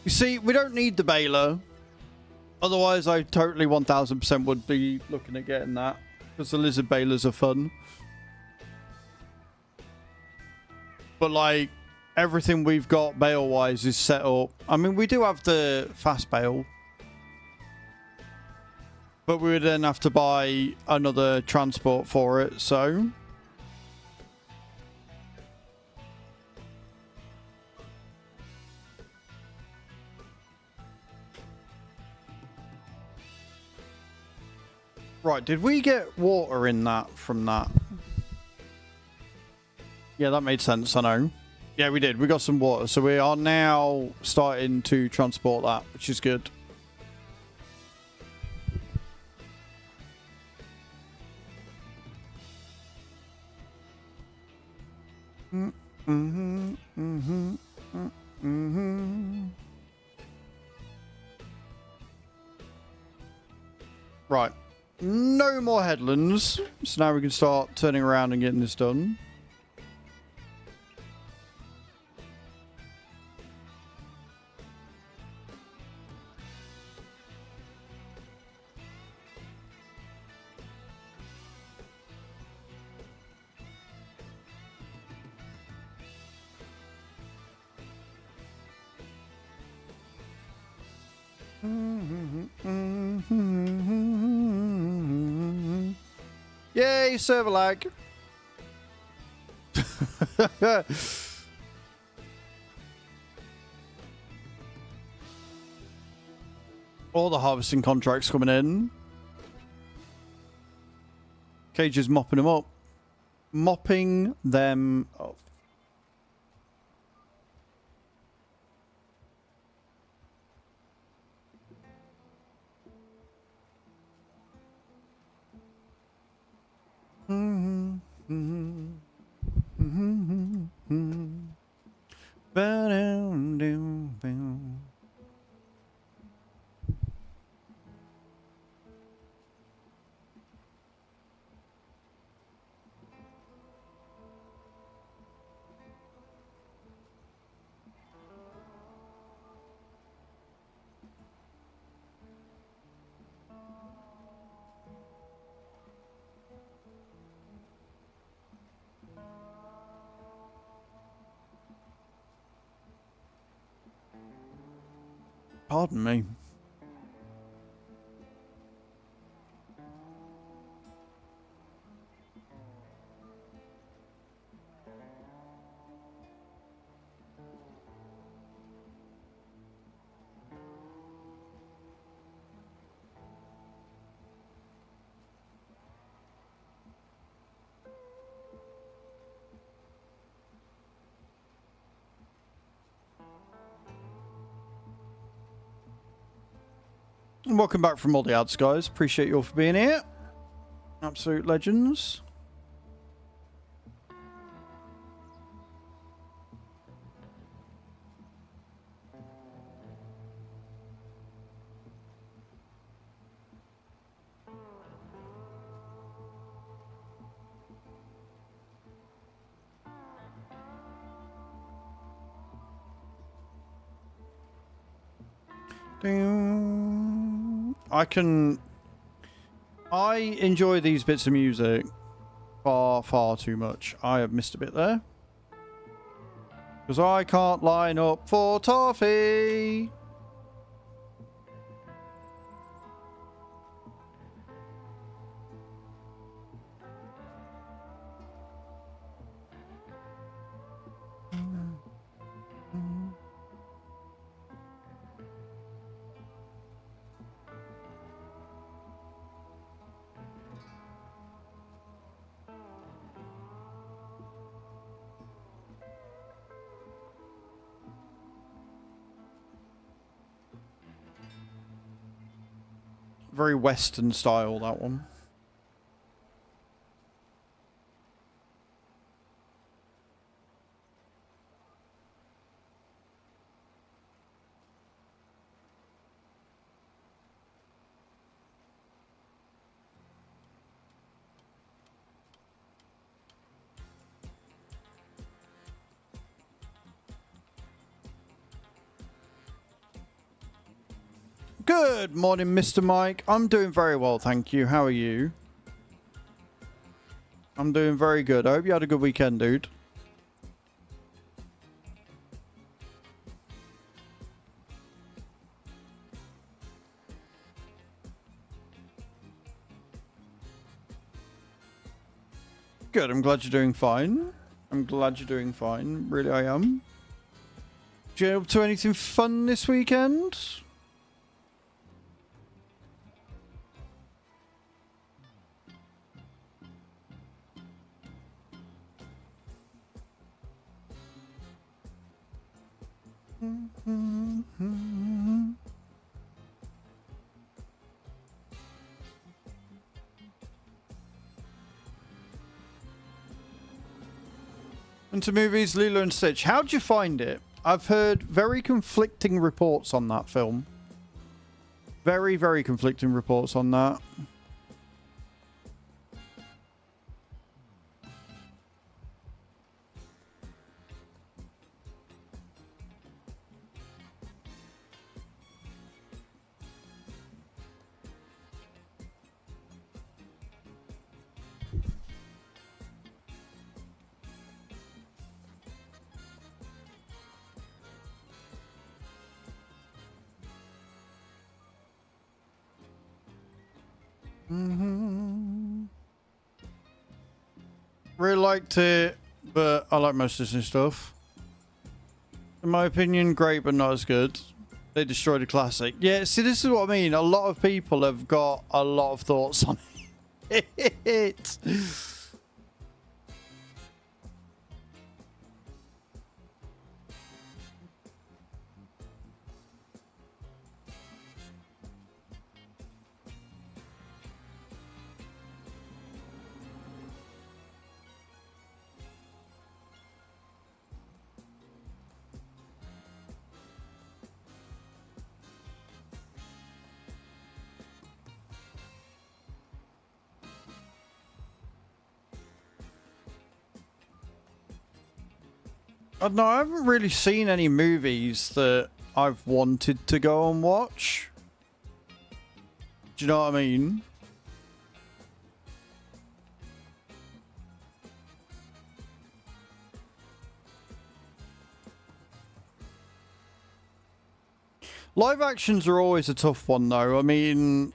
S1: You see, we don't need the baler. Otherwise, I totally 1000% would be looking at getting that. Because the lizard balers are fun. But like, everything we've got bale-wise is set up. I mean, we do have the fast bale. But we would then have to buy another transport for it, so... Right, did we get water in that from that? Yeah, that made sense, I know. Yeah, we did. We got some water, so we are now starting to transport that, which is good. Right. No more headlands. So now we can start turning around and getting this done. Yay, server lag. All the harvesting contracts coming in. Cage is mopping them up. Mopping them up. Pardon me. And welcome back from all the ads, guys. Appreciate you all for being here. Absolute legends. I enjoy these bits of music far too much. I have missed a bit there. Because I can't line up for toffee. Very Western style, that one. Good morning, Mr. Mike. I'm doing very well, thank you. How are you? I'm doing very good. I hope you had a good weekend, dude. Good, I'm glad you're doing fine. I'm glad you're doing fine. Really, I am. Did you get up to anything fun this weekend? Into movies, Lilo and Stitch. How'd you find it? I've heard very conflicting reports on that film. Very conflicting reports on that. Really liked it, but I like most of this new stuff. In my opinion, great, but not as good. They destroyed a classic. Yeah, see, this is what I mean. A lot of people have got a lot of thoughts on it. I don't know, I haven't really seen any movies that I've wanted to go and watch. Do you know what I mean? Live actions are always a tough one, though. I mean,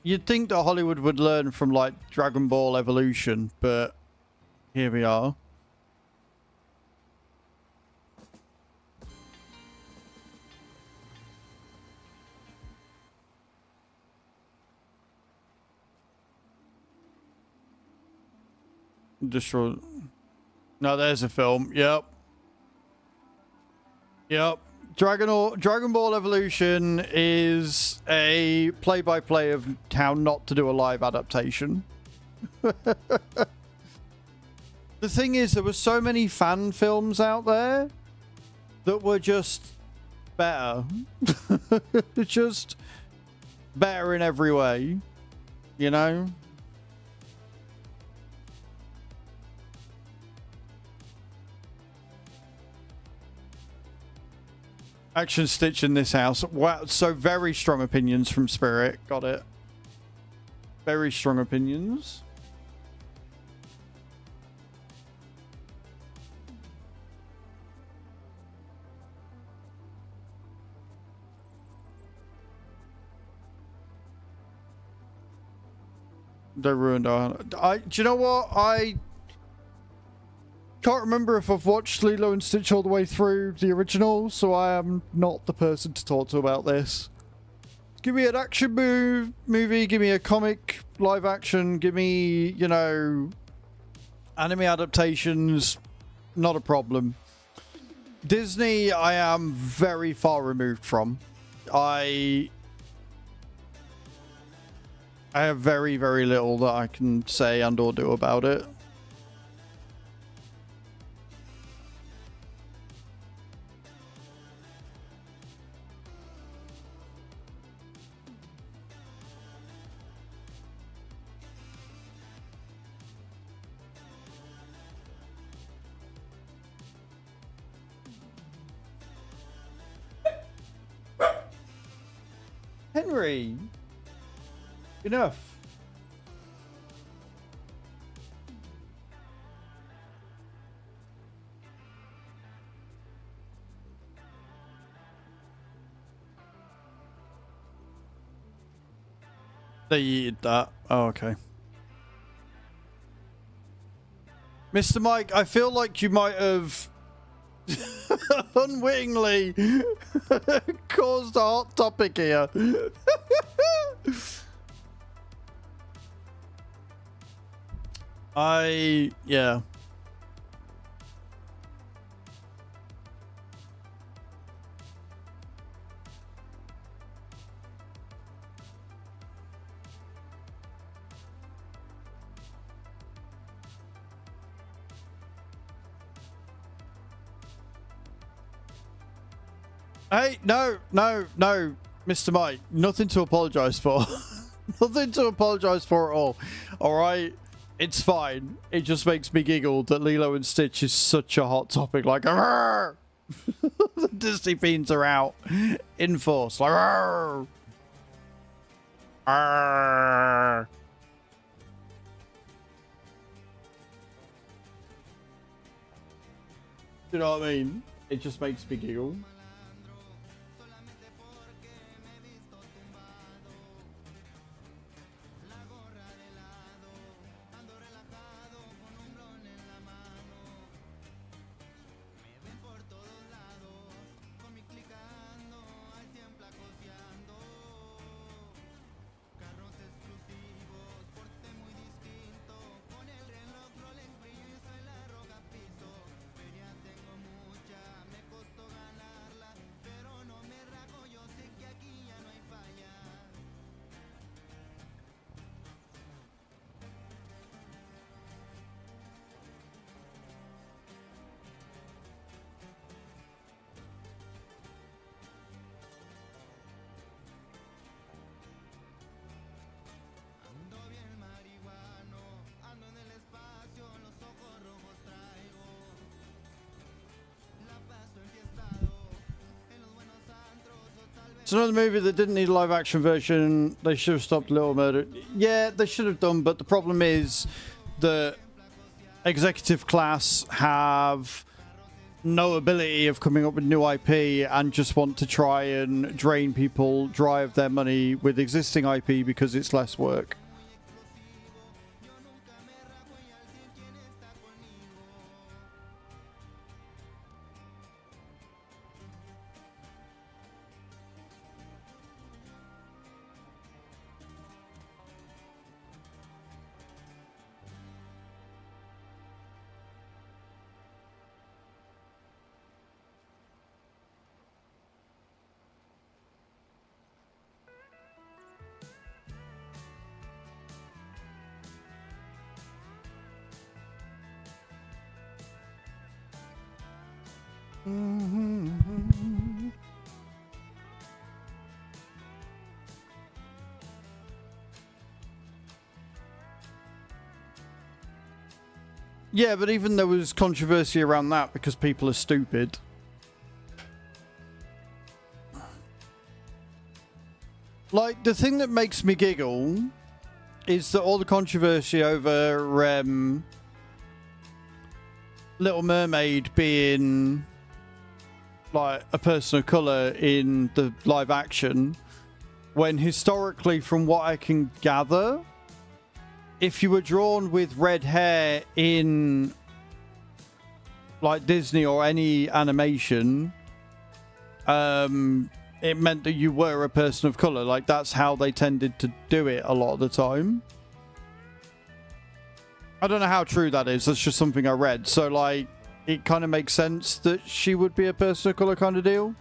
S1: you'd think that Hollywood would learn from, like, Dragon Ball Evolution, but here we are. Destroy. No, there's a film. Yep. Dragon Ball Evolution is a play-by-play of how not to do a live adaptation. The thing is, there were so many fan films out there that were just better. Just better in every way, you know? Action Stitch in this house. Wow, so very strong opinions from Spirit. Got it. Very strong opinions. They ruined our... do you know what? I can't remember if I've watched Lilo and Stitch all the way through the original, so I am not the person to talk to about this. Give me an action movie, give me a comic live action, give me, you know, anime adaptations, not a problem. Disney, I am very far removed from. I have very, very little that I can say and or do about it. Henry, enough. They eat that. Oh, okay. Mr. Mike, I feel like you might have unwittingly caused a hot topic here. Yeah. Hey, no, Mr. Mike, nothing to apologize for. Nothing to apologize for at all. All right, it's fine. It just makes me giggle that Lilo and Stitch is such a hot topic. Like, the Disney fiends are out in force. Like, you know what I mean? It just makes me giggle. It's another movie that didn't need a live action version. They should have stopped Little Murder. Yeah, they should have done, but the problem is the executive class have no ability of coming up with new IP and just want to try and drain people dry of their money with existing IP because it's less work. Yeah, but even there was controversy around that because people are stupid. Like, the thing that makes me giggle is that all the controversy over Little Mermaid being like a person of colour in the live action, when historically, from what I can gather, if you were drawn with red hair in like Disney or any animation, it meant that you were a person of colour. Like, that's how they tended to do it a lot of the time. I don't know how true that is. That's just something I read. So, like, it kind of makes sense that she would be a person of colour kind of deal.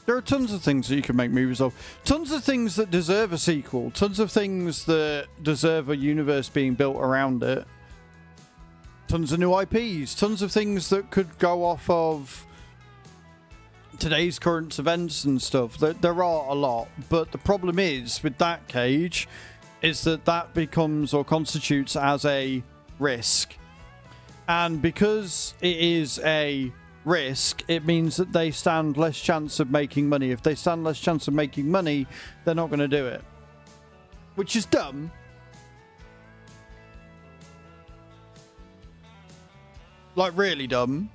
S1: There are tons of things that you can make movies of. Tons of things that deserve a sequel. Tons of things that deserve a universe being built around it. Tons of new IPs. Tons of things that could go off of today's current events and stuff. There are a lot. But the problem is, with that, Cage, is that that becomes or constitutes as a risk. And because it is a risk, it means that they stand less chance of making money. If they stand less chance of making money, they're not going to do it, which is dumb. Like, really dumb.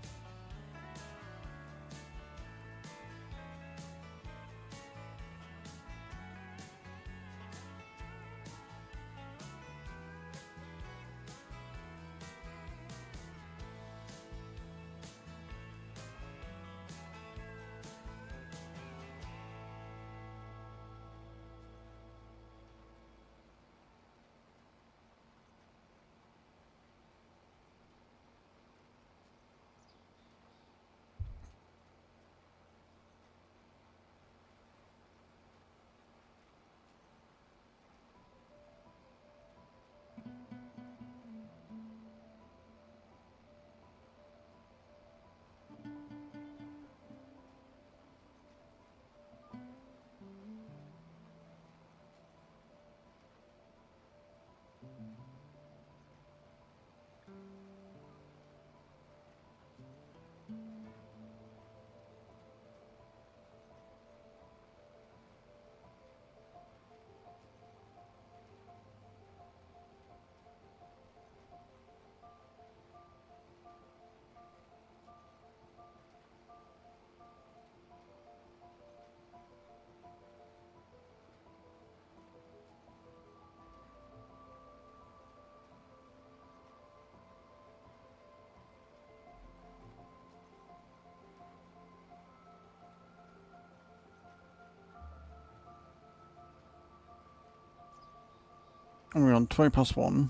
S1: And we're on 20 plus 1.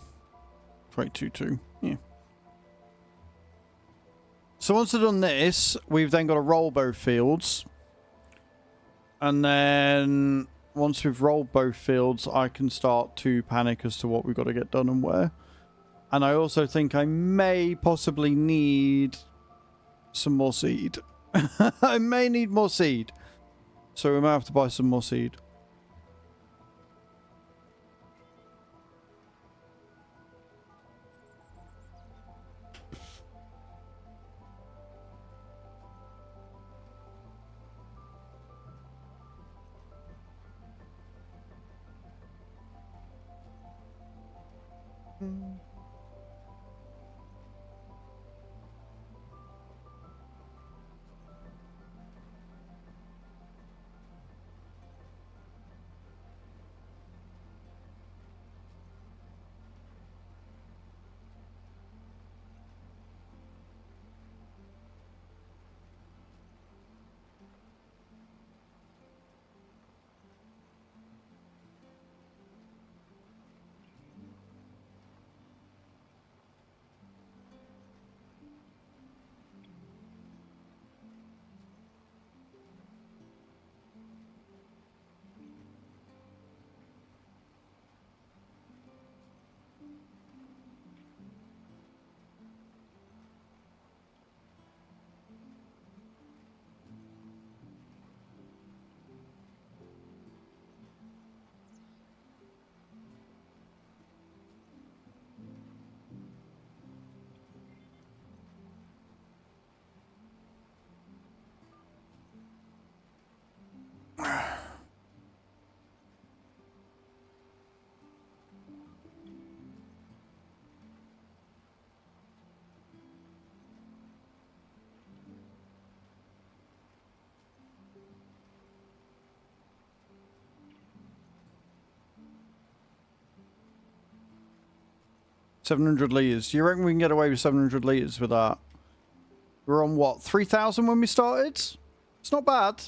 S1: 22. Yeah. So once I've done this, we've then got to roll both fields. And then once we've rolled both fields, I can start to panic as to what we've got to get done and where. And I also think I may possibly need some more seed. I may need more seed. So we might have to buy some more seed. $700 litres. Do you reckon we can get away with 700 litres with that? We were on what, 3,000 when we started? It's not bad.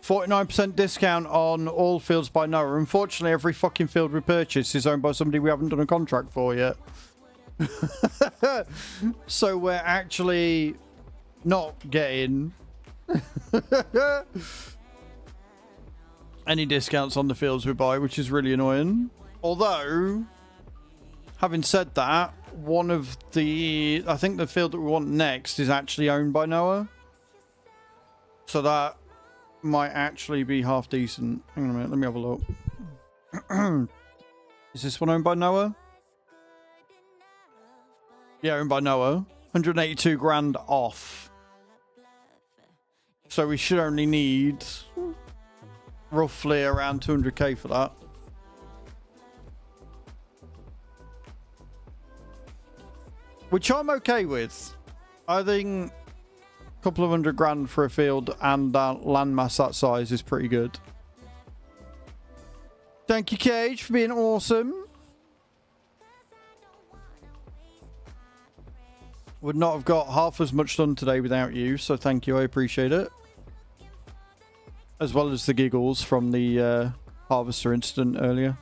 S1: $49% discount on all fields by Noah. Unfortunately, every fucking field we purchase is owned by somebody we haven't done a contract for yet. So we're actually not getting any discounts on the fields we buy, which is really annoying. Although, having said that, one of the... I think the field that we want next is actually owned by Noah. So that might actually be half decent. Hang on a minute, let me have a look. Is this one owned by Noah? Yeah, owned by Noah. 182 grand off. So we should only need roughly around 200k for that. Which I'm okay with. I think a couple of $100 for a field and landmass that size is pretty good. Thank you, Cage, for being awesome. Would not have got half as much done today without you, so thank you, I appreciate it. As well as the giggles from the harvester incident earlier.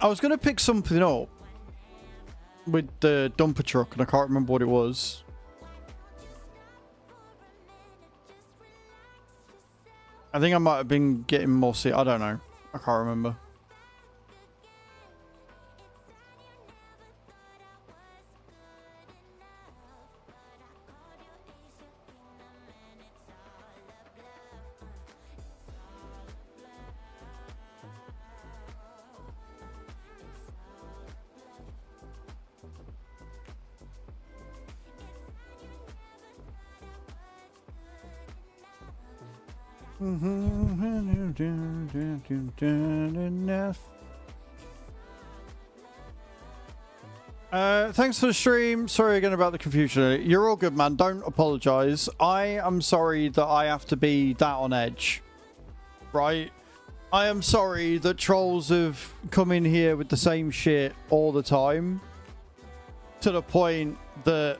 S1: I was going to pick something up with the dumper truck, and I can't remember what it was. I think I might have been getting more seat. I don't know. I can't remember. Thanks for the stream. Sorry again about the confusion. You're all good, man. Don't apologize. I am sorry that I have to be that on edge. Right? I am sorry that trolls have come in here with the same shit all the time. To the point that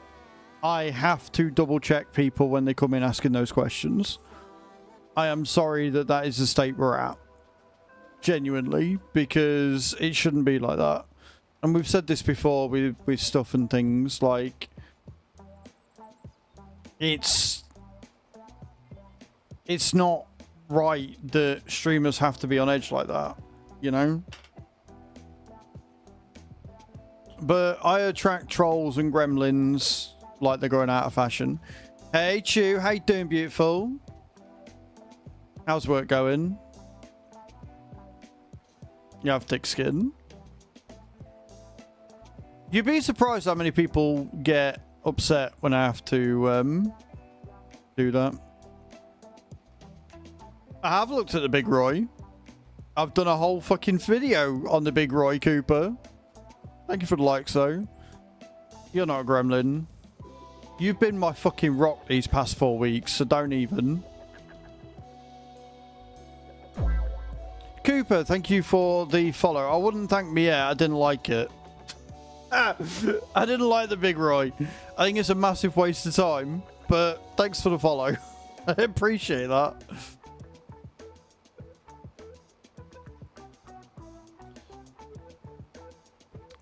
S1: I have to double check people when they come in asking those questions. I am sorry that that is the state we're at. Genuinely. Because it shouldn't be like that. And we've said this before with stuff and things, like, it's not right that streamers have to be on edge like that, you know? But I attract trolls and gremlins like they're going out of fashion. Hey, Chew, how you doing, beautiful? How's work going? You have thick skin. You'd be surprised how many people get upset when I have to do that. I have looked at the Big Roy. I've done a whole fucking video on the Big Roy Cooper. Thank you for the like, so. You're not a gremlin. You've been my fucking rock these past 4 weeks, so don't even. Cooper, thank you for the follow. I wouldn't thank me yet. I didn't like it. I didn't like the Big Roy. I think it's a massive waste of time, but thanks for the follow. I appreciate that.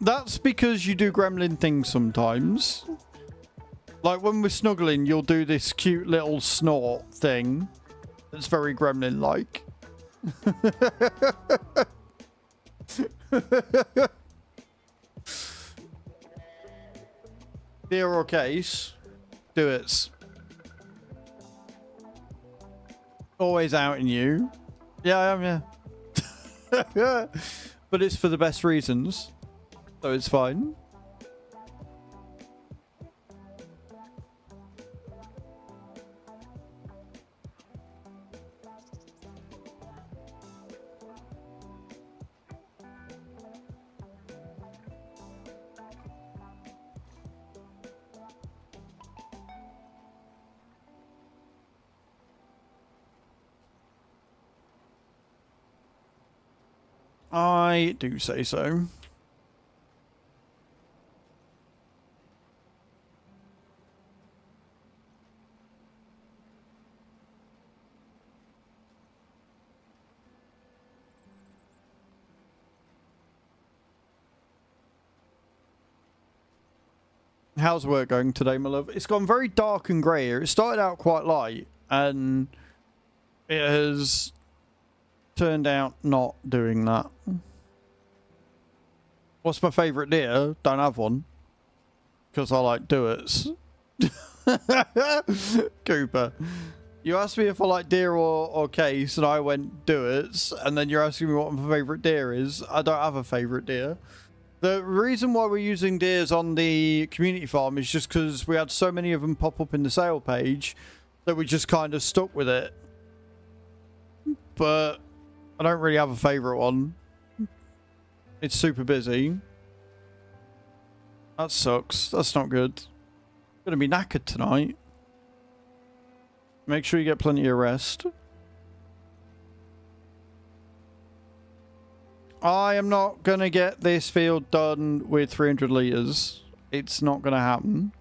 S1: That's because you do gremlin things sometimes. Like when we're snuggling, you'll do this cute little snort thing that's very gremlin-like. Dear or case, do it. Always outing you. Yeah, I am, yeah. But it's for the best reasons. So it's fine. I do say so. How's work going today, my love? It's gone very dark and grey here. It started out quite light, and it has turned out not doing that. What's my favourite deer? Don't have one. Because I like do-its. Cooper. You asked me if I like deer or case, and I went do-its, and then you're asking me what my favourite deer is. I don't have a favourite deer. The reason why we're using deers on the community farm is just because we had so many of them pop up in the sale page that we just kind of stuck with it. But I don't really have a favourite one. It's super busy. That sucks. That's not good. I'm going to be knackered tonight. Make sure you get plenty of rest. I am not going to get this field done with 300 litres. It's not going to happen.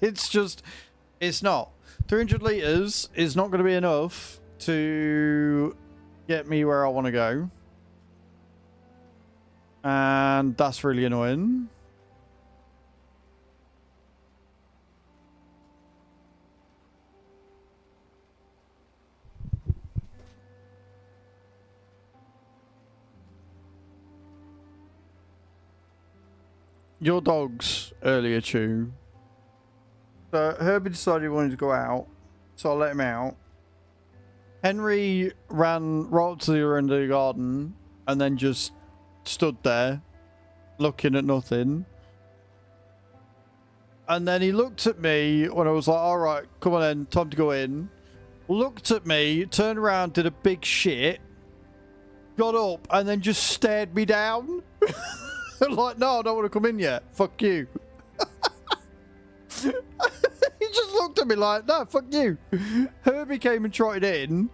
S1: It's just... It's not. 300 litres is not going to be enough to get me where I want to go. And that's really annoying. Your dogs earlier, Chew. So Herbie decided he wanted to go out, so I let him out. Henry ran right up to the other end of the garden and then just stood there looking at nothing. And then he looked at me when I was like, alright, come on then, time to go in. looked at me, turned around, did a big shit, got up, and then just stared me down. Like, no, I don't want to come in yet. Fuck you. He just looked at me like, no, fuck you. Herbie came and trotted in,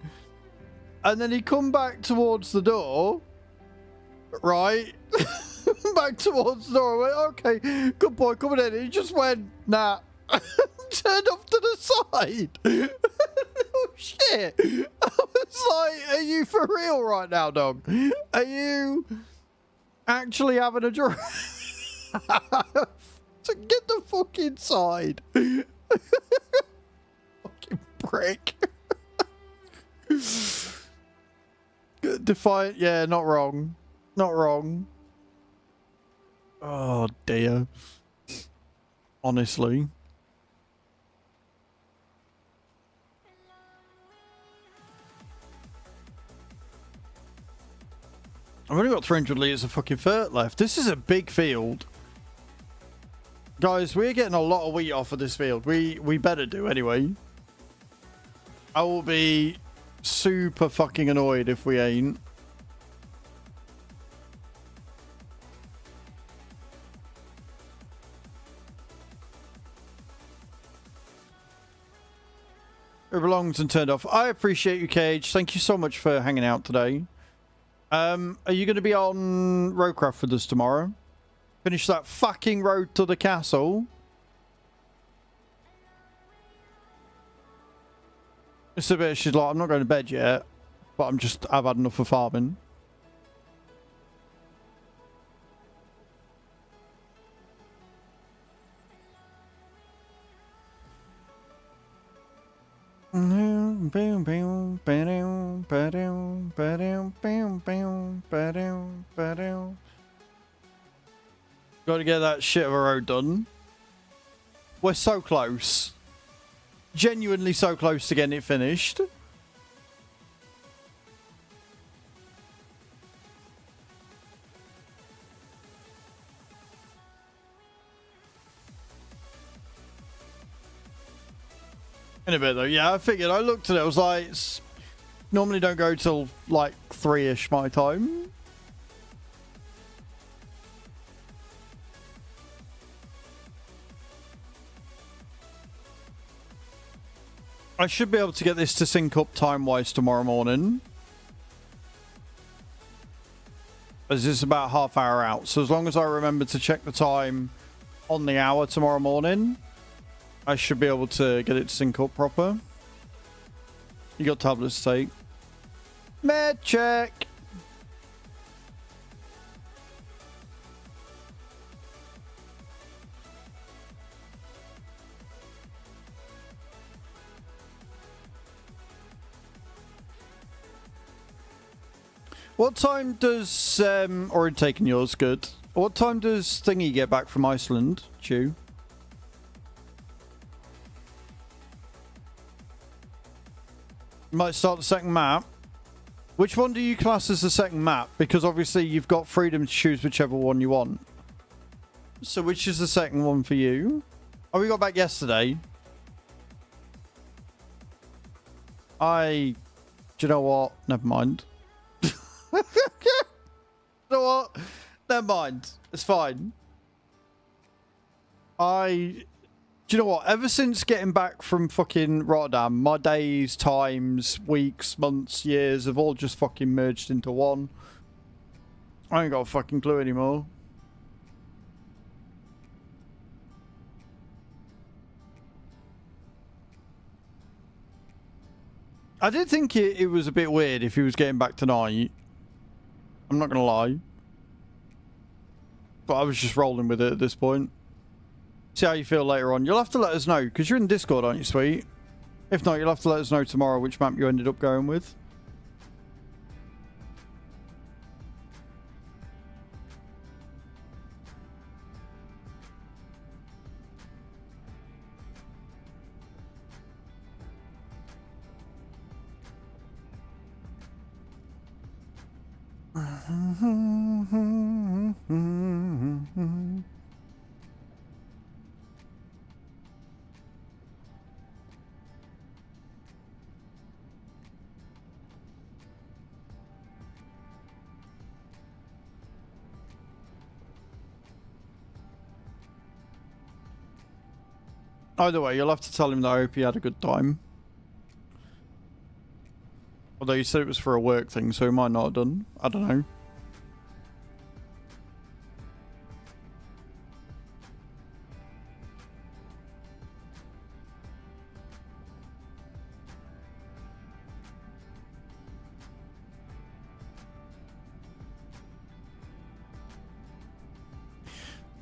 S1: and then he come back towards the door, right? Back towards the door. I went, okay, good boy, coming in. He just went, nah. Turned off to the side. Oh, shit. I was like, are you for real right now, dog? Are you actually having a drink? So get the fuck inside. Fucking prick. Defiant, yeah, not wrong. Not wrong. Oh dear. Honestly. I've only got 300 litres of fucking fert left. This is a big field. Guys, we're getting a lot of wheat off of this field. We better do anyway. I will be super fucking annoyed if we ain't. It belongs and turned off. I appreciate you, Cage. Thank you so much for hanging out today. Are you going to be on Roadcraft with us tomorrow? Finish that fucking road to the castle. It's a bit, she's like, I'm not going to bed yet, but I've had enough of farming. Got to get that shit of a road done. We're so close. Genuinely so close to getting it finished. In a bit though, yeah, I figured. I looked at it, I was like, normally don't go till like 3-ish my time. I should be able to get this to sync up time-wise tomorrow morning. As it's about half hour out. So as long as I remember to check the time on the hour tomorrow morning, I should be able to get it to sync up proper. You got tablets to take. Med check. What time does, already taken yours, good. What time does Thingy get back from Iceland, Chew? Might start the second map. Which one do you class as the second map? Because obviously you've got freedom to choose whichever one you want. So which is the second one for you? Oh, we got back yesterday. Do you know what? Never mind. You know what? Never mind. It's fine. Do you know what? Ever since getting back from fucking Rotterdam, my days, times, weeks, months, years have all just fucking merged into one. I ain't got a fucking clue anymore. I did think it was a bit weird if he was getting back tonight. I'm not gonna lie. But I was just rolling with it at this point. See how you feel later on. You'll have to let us know, because you're in Discord, aren't you, sweet? If not, you'll have to let us know tomorrow which map you ended up going with. Either way, you'll have to tell him that I hope he had a good time. Although you said it was for a work thing, so he might not have done. I don't know.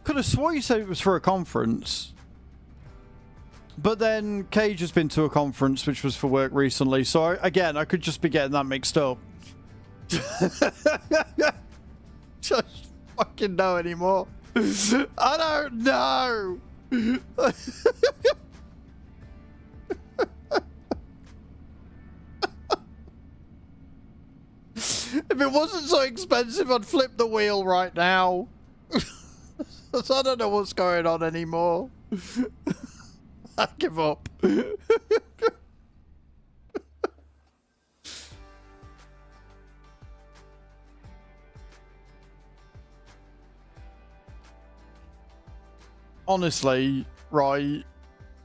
S1: Could have swore you said it was for a conference. But then Cage has been to a conference which was for work recently, so again, I could just be getting that mixed up. Just fucking know anymore. I don't know. If it wasn't so expensive, I'd flip the wheel right now. So I don't know what's going on anymore. I give up. Honestly, right,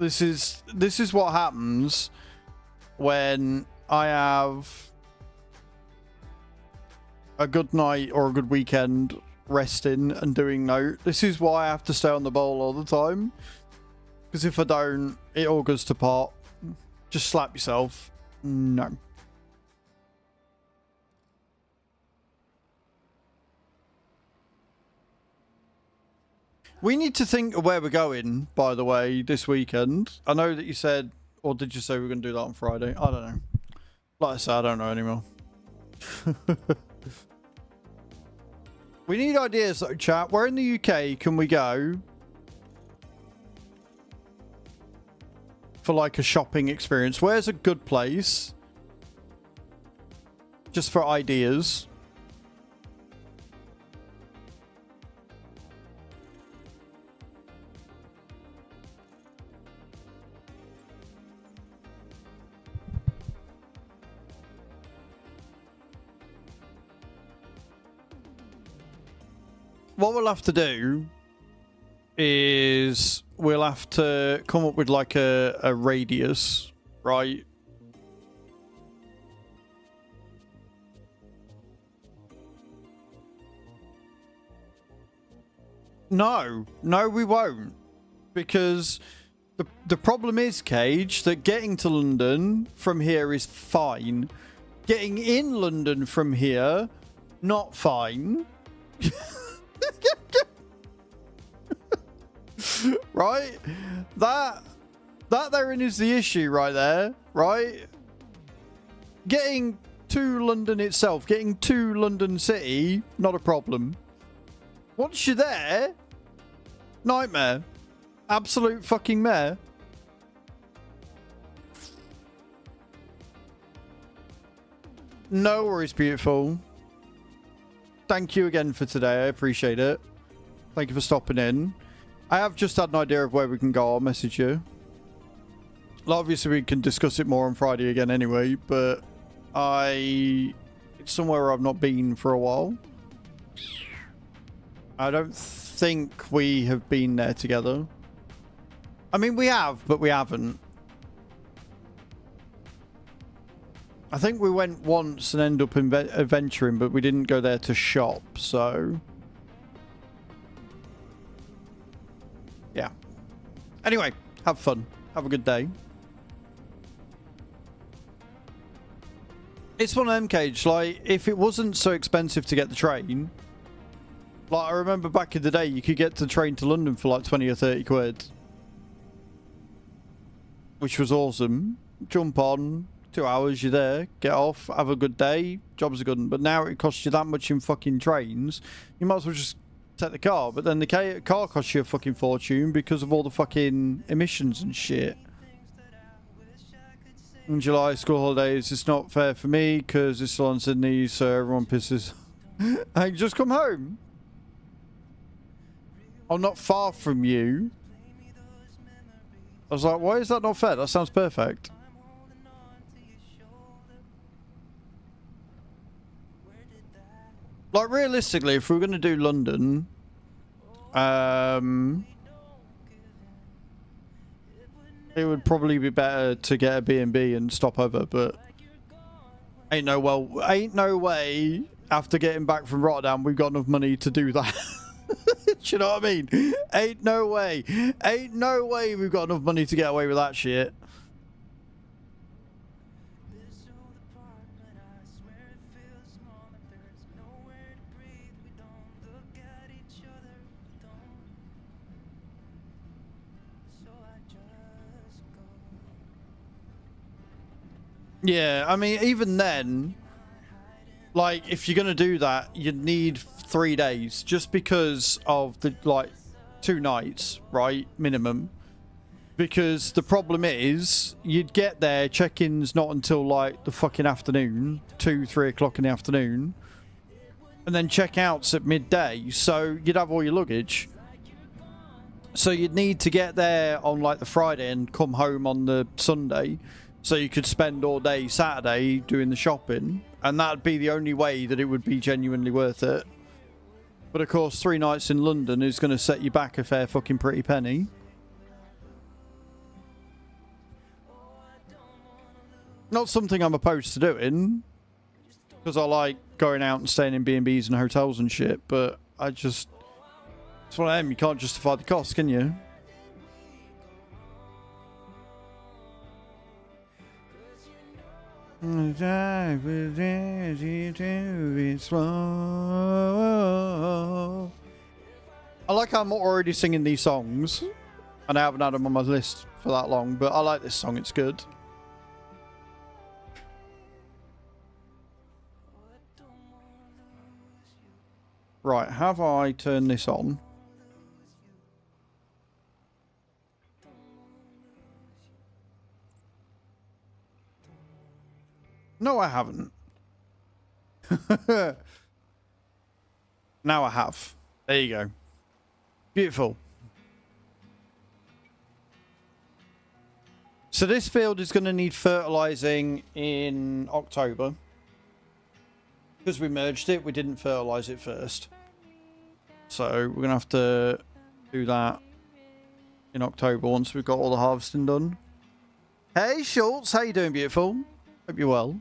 S1: this is what happens when I have a good night or a good weekend resting and doing note. This is why I have to stay on the bowl all the time. Because if I don't, it all goes to pot. Just slap yourself. No. We need to think of where we're going, by the way, this weekend. I know that you said, or did you say we were going to do that on Friday? I don't know. Like I said, I don't know anymore. We need ideas though, chat. Where in the UK can we go for like a shopping experience? Where's a good place? Just for ideas. What we'll have to do is we'll have to come up with like a radius, right? No, we won't. Because the problem is, Cage, that getting to London from here is fine. Getting in London from here, not fine. Right? That therein is the issue right there, right? Getting to London itself, getting to London City, not a problem. Once you're there, nightmare. Absolute fucking mare. No worries, beautiful. Thank you again for today. I appreciate it. Thank you for stopping in. I have just had an idea of where we can go. I'll message you. Well, obviously, we can discuss it more on Friday again anyway, but it's somewhere I've not been for a while. I don't think we have been there together. I mean, we have, but we haven't. I think we went once and ended up adventuring, but we didn't go there to shop, so... yeah. Anyway, have fun. Have a good day. It's one of them, Cage. Like, if it wasn't so expensive to get the train... like, I remember back in the day, you could get the train to London for like 20 or 30 quid. Which was awesome. Jump on... 2 hours, you're there, get off, have a good day, jobs are good. But now it costs you that much in fucking trains, you might as well just take the car. But then the car costs you a fucking fortune because of all the fucking emissions and shit. In July, school holidays, it's not fair for me because it's still on Sydney, so everyone pisses. I just come home. I'm not far from you. I was like, why is that not fair? That sounds perfect. Like, realistically, if we were going to do London, It would probably be better to get a B&B and stop over, but ain't no way after getting back from Rotterdam we've got enough money to do that. Do you know what I mean? Ain't no way we've got enough money to get away with that shit. Yeah, I mean, even then, like, if you're gonna do that, you'd need 3 days, just because of the, like, 2 nights, right, minimum. Because the problem is, you'd get there, check-in's not until, like, the fucking afternoon, 2-3 o'clock in the afternoon, and then check-out's at midday, so you'd have all your luggage. So you'd need to get there on, like, the Friday and come home on the Sunday, so you could spend all day Saturday doing the shopping, and that'd be the only way that it would be genuinely worth it. But of course, 3 nights in London is going to set you back a fair fucking pretty penny. Not something I'm opposed to doing, because I like going out and staying in B&Bs and hotels and shit, but I just... It's one of them, you can't justify the cost, can you? I like how I'm already singing these songs, and I haven't had them on my list for that long, but I like this song, it's good. Right, have I turned this on? No, I haven't. Now I have. There you go. Beautiful. So this field is going to need fertilizing in October. Because we merged it, we didn't fertilize it first. So we're going to have to do that in October once we've got all the harvesting done. Hey Schultz, how you doing, beautiful? Hope you're well.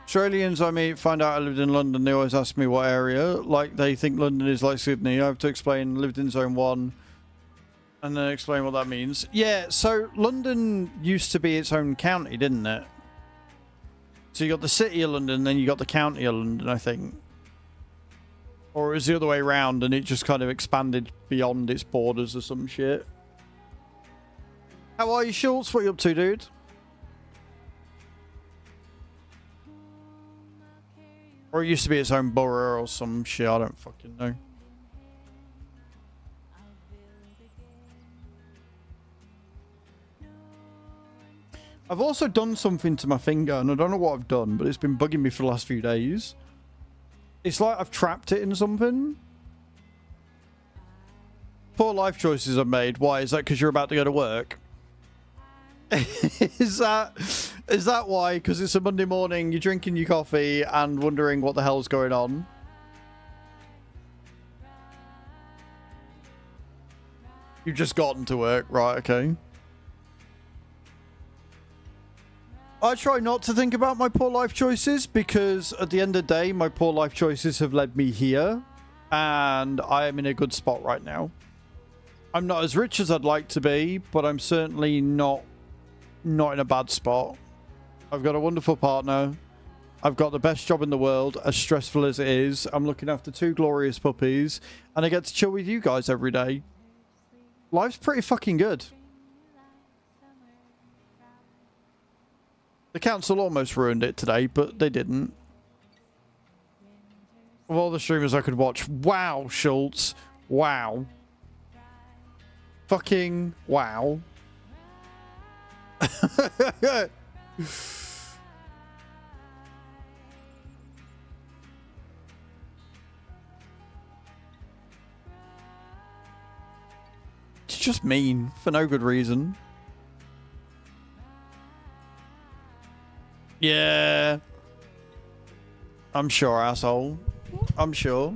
S1: Australians I meet find out I lived in London, they always ask me what area. Like, they think London is like Sydney. I have to explain, lived in Zone 1, and then explain what that means. Yeah, so London used to be its own county, didn't it? So you got the city of London, then you got the county of London, I think. Or it was the other way around, and it just kind of expanded beyond its borders or some shit. How are you, Schultz? What are you up to, dude? Or it used to be its own borough or some shit, I don't fucking know. I've also done something to my finger, and I don't know what I've done, but it's been bugging me for the last few days. It's like I've trapped it in something. Poor life choices I've made. Why? Is that because you're about to go to work? Is that why? Because it's a Monday morning, you're drinking your coffee and wondering what the hell's going on? You've just gotten to work, right? Okay. I try not to think about my poor life choices, because at the end of the day, my poor life choices have led me here, and I am in a good spot right now. I'm not as rich as I'd like to be, but I'm certainly not in a bad spot. I've got a wonderful partner. I've got the best job in the world, as stressful as it is. I'm looking after 2 glorious puppies, and I get to chill with you guys every day. Life's pretty fucking good. The council almost ruined it today, but they didn't. Of all the streamers I could watch, wow, Schultz. Wow. Fucking wow. It's just mean, for no good reason. Yeah. I'm sure, asshole. I'm sure.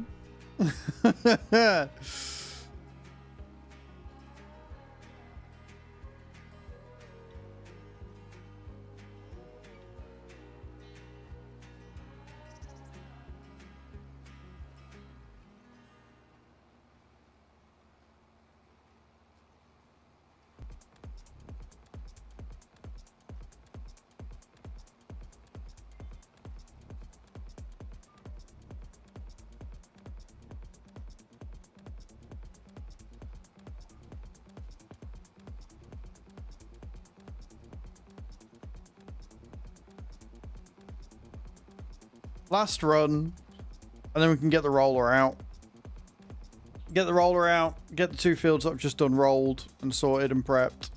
S1: Last run, and then we can get the roller out. Get the roller out, get the 2 fields I've just done rolled and sorted and prepped.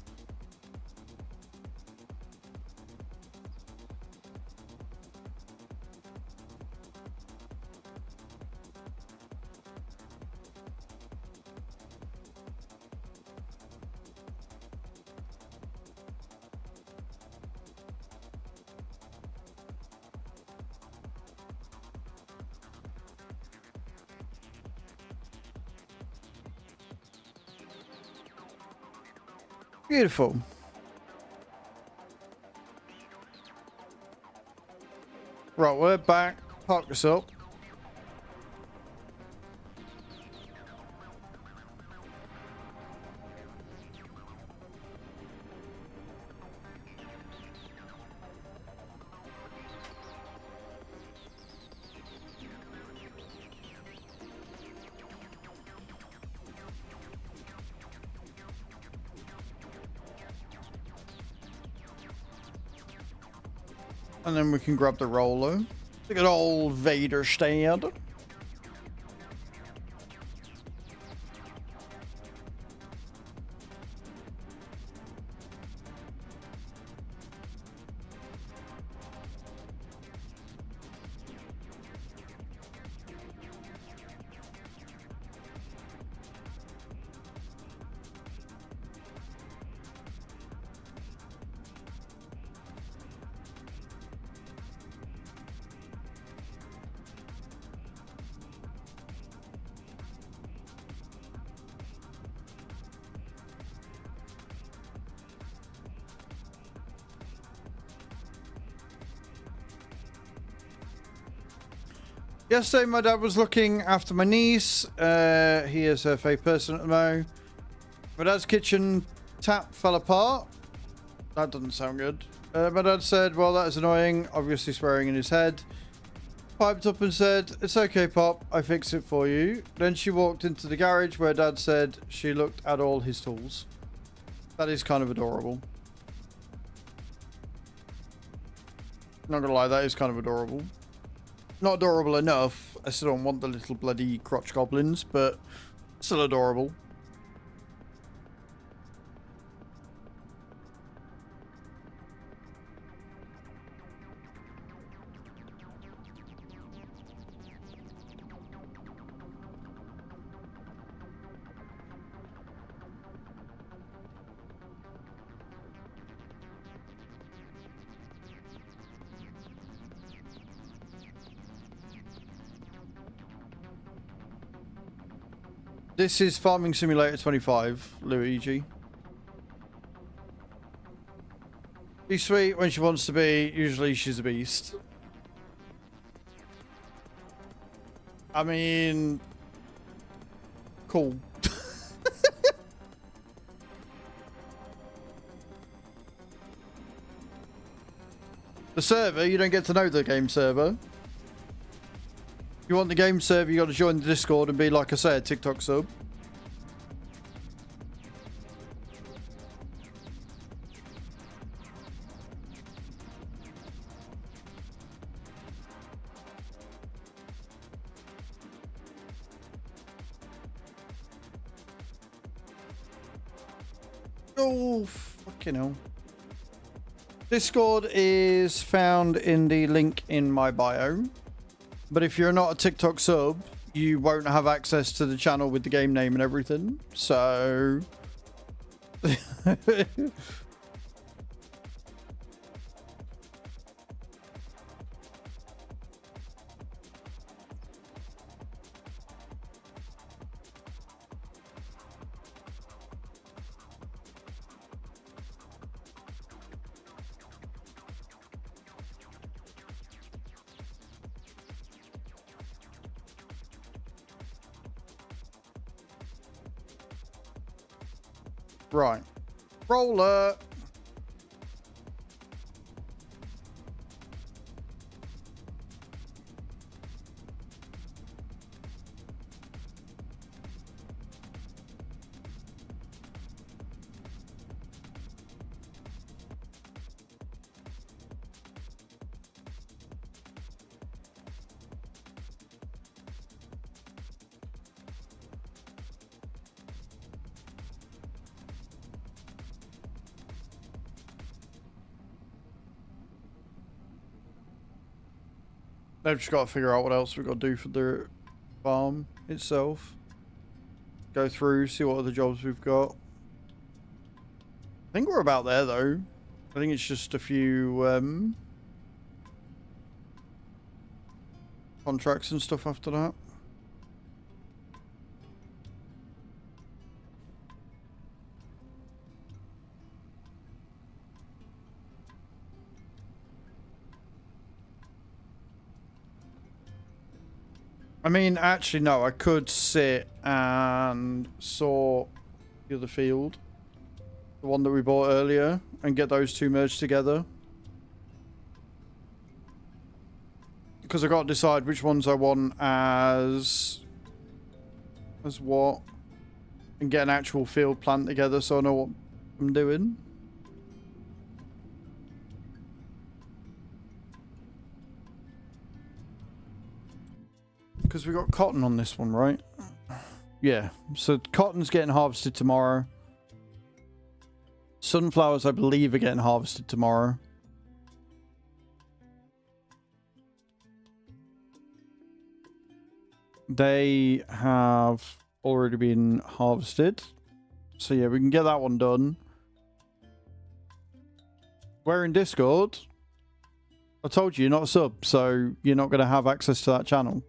S1: Beautiful. Right, we're back. Park this up. And then we can grab the roller. Look at old Vader stand. Yesterday, my dad was looking after my niece. He is a fake person at the moment. My dad's kitchen tap fell apart. That doesn't sound good. My dad said, well, that is annoying. Obviously swearing in his head. Piped up and said, it's okay, Pop. I fix it for you. Then she walked into the garage where Dad said she looked at all his tools. That is kind of adorable. Not gonna lie, that is kind of adorable. Not adorable enough. I still don't want the little bloody crotch goblins, but still adorable. This is Farming Simulator 25, Luigi. She's sweet when she wants to be. Usually she's a beast. I mean... Cool. The server, you don't get to know the game server. You want the game server, you got to join the Discord and be, like I said, TikTok sub. Oh, fucking hell. Discord is found in the link in my bio. But if you're not a TikTok sub, you won't have access to the channel with the game name and everything. So... Right. Roller. They've just got to figure out what else we've got to do for the farm itself. Go through, see what other jobs we've got. I think we're about there though. I think it's just a few contracts and stuff after that. I mean, actually, no, I could sit and sort the other field. The one that we bought earlier. And get those two merged together. Because I've got to decide which ones I want as what. And get an actual field plan together so I know what I'm doing. Because we got cotton on this one, right? Yeah. So cotton's getting harvested tomorrow. Sunflowers, I believe, are getting harvested tomorrow. They have already been harvested. So yeah, we can get that one done. We're in Discord. I told you, you're not a sub, so you're not going to have access to that channel.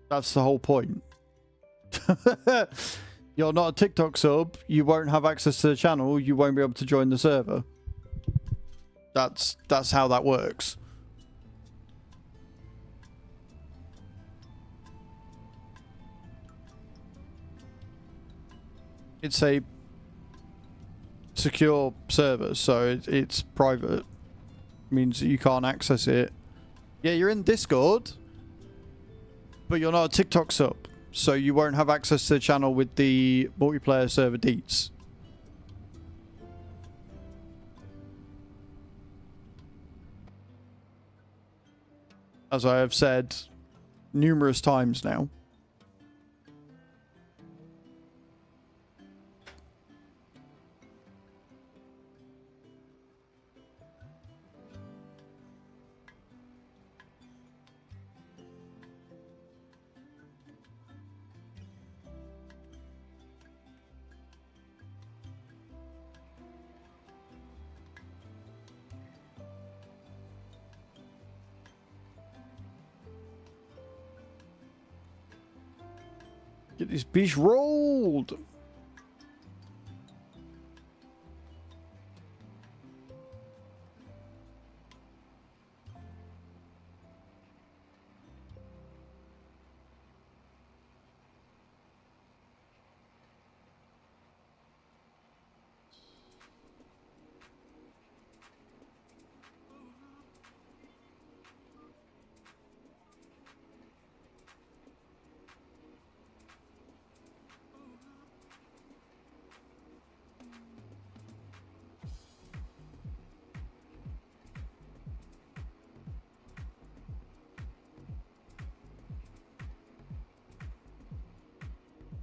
S1: That's the whole point. You're not a TikTok sub, you won't have access to the channel, you won't be able to join the server. That's how that works. It's a secure server, so it's private. Means that you can't access it. Yeah, you're in Discord, but you're not a TikTok sub, so you won't have access to the channel with the multiplayer server deets. As I have said numerous times now. Get this bitch rolled.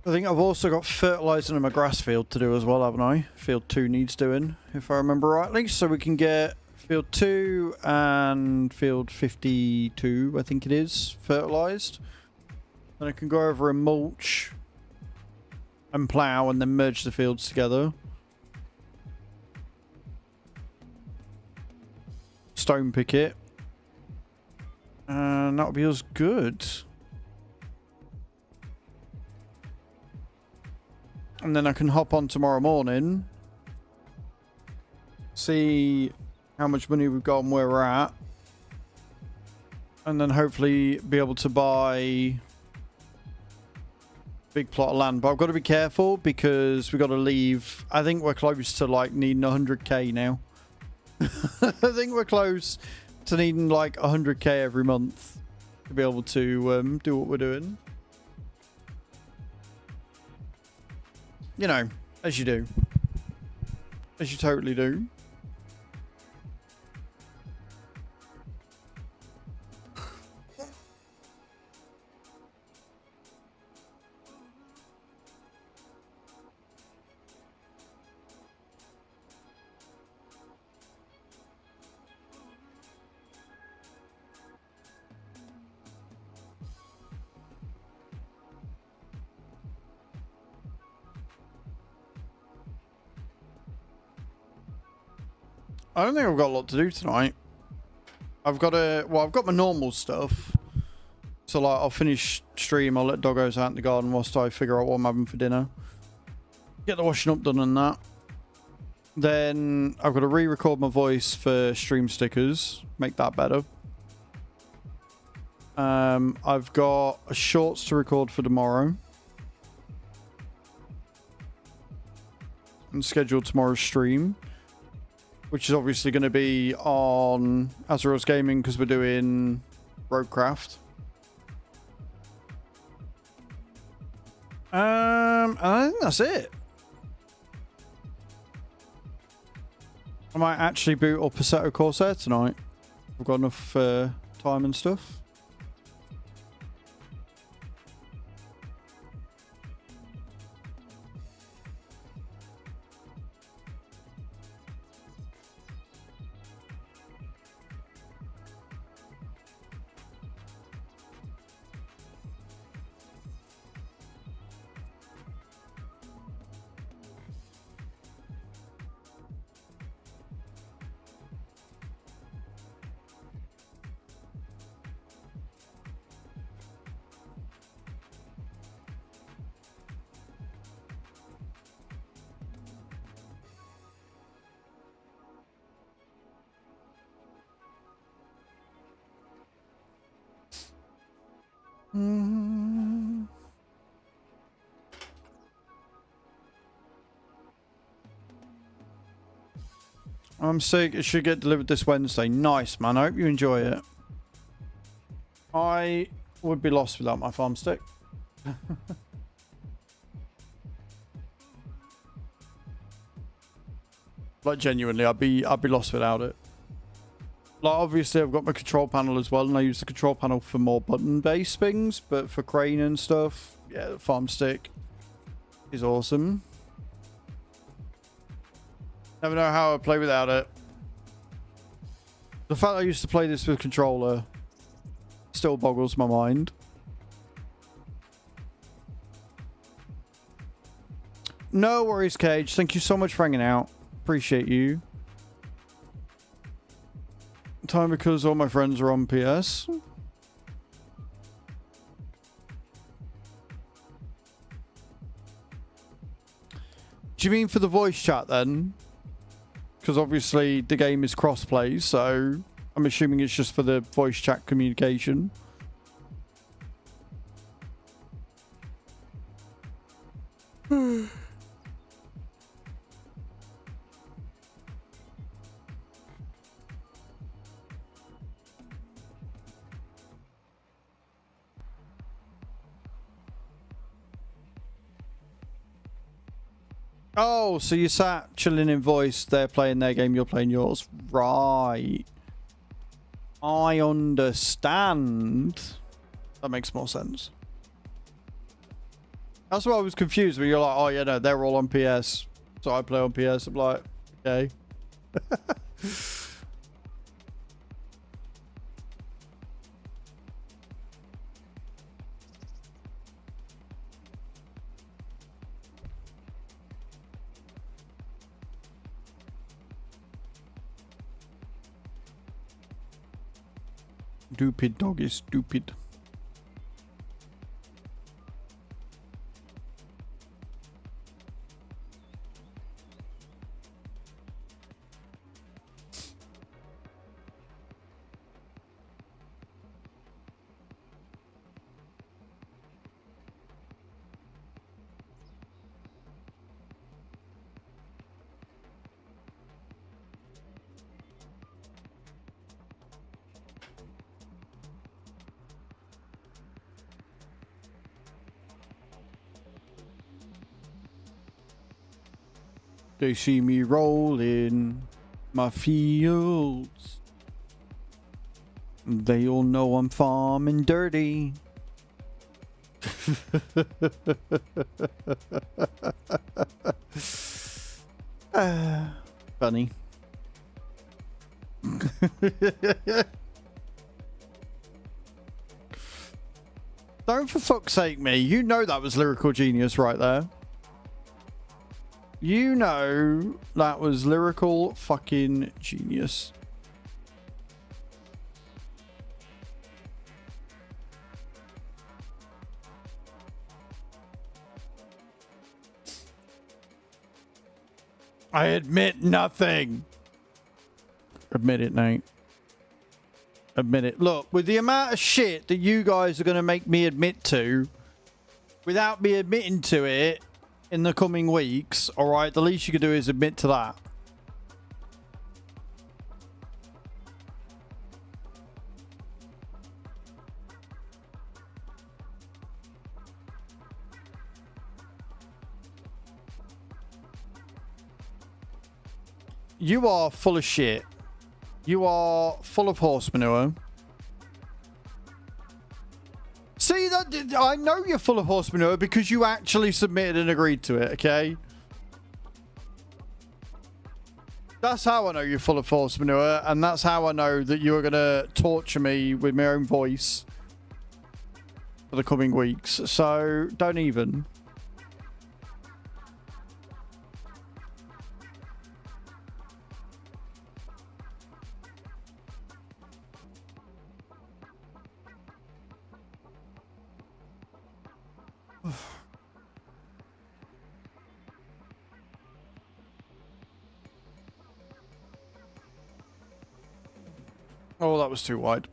S1: I think I've also got fertilising in my grass field to do as well, haven't I? Field 2 needs doing, if I remember rightly. So we can get field 2 and field 52, I think it is, fertilised. Then I can go over and mulch and plough and then merge the fields together. Stone pick it. And that'll be us good. And then I can hop on tomorrow morning, see how much money we've got and where we're at, and then hopefully be able to buy big plot of land, but I've got to be careful because we got to leave. I think we're close to like needing 100k now. I think we're close to needing like 100k every month to be able to do what we're doing. You know, as you do. As you totally do. I don't think I've got a lot to do tonight. I've got my normal stuff. So like, I'll finish stream, I'll let doggos out in the garden whilst I figure out what I'm having for dinner. Get the washing up done and that. Then I've got to re-record my voice for stream stickers. Make that better. I've got a shorts to record for tomorrow. And schedule tomorrow's stream. Which is obviously going to be on Azeroth's Gaming because we're doing Roadcraft. And I think that's it. I might actually boot up Assetto Corsair tonight. I've got enough time and stuff. I'm sick. It should get delivered this Wednesday. Nice, man. I hope you enjoy it. I would be lost without my farm stick. Like genuinely, I'd be lost without it. Like obviously, I've got my control panel as well, and I use the control panel for more button-based things. But for crane and stuff, yeah, the farm stick is awesome. Never know how I play without it. The fact I used to play this with controller still boggles my mind. No worries, Cage. Thank you so much for hanging out. Appreciate you. Time because all my friends are on PS. Do you mean for the voice chat then? Because obviously the game is crossplay, so I'm assuming it's just for the voice chat communication. Oh, so you sat chilling in voice, they're playing their game, you're playing yours. Right. I understand. That makes more sense. That's why I was confused when you're like, oh yeah, no, they're all on PS. So I play on PS. I'm like, okay. Stupid dog is stupid. They see me rolling my fields. They all know I'm farming dirty. Funny. Don't for fuck's sake me. You know that was lyrical genius right there. You know that was lyrical fucking genius. I admit nothing. Admit it, Nate. Admit it. Look, with the amount of shit that you guys are going to make me admit to, without me admitting to it in the coming weeks, alright, the least you could do is admit to that. You are full of shit. You are full of horse manure. See, that I know you're full of horse manure because you actually submitted and agreed to it, okay? That's how I know you're full of horse manure, and that's how I know that you're going to torture me with my own voice for the coming weeks. So, don't even. Oh, that was too wide.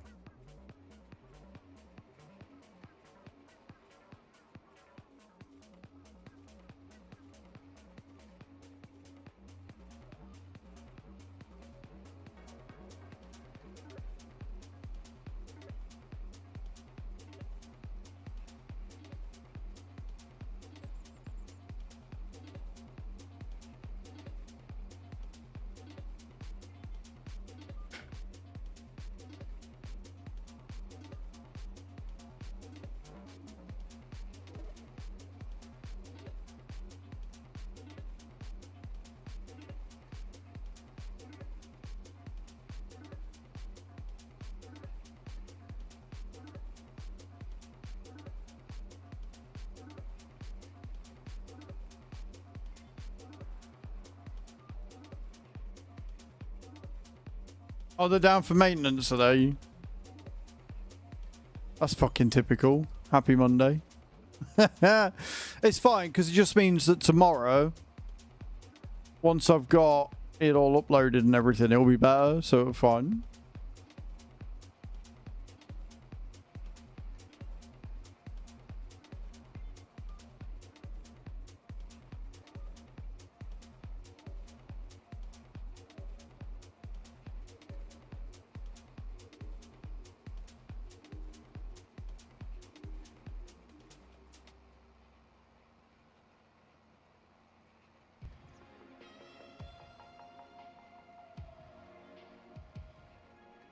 S1: Oh, they're down for maintenance today. That's fucking typical. Happy Monday. It's fine, because it just means that tomorrow, once I've got it all uploaded and everything, it'll be better, so fine.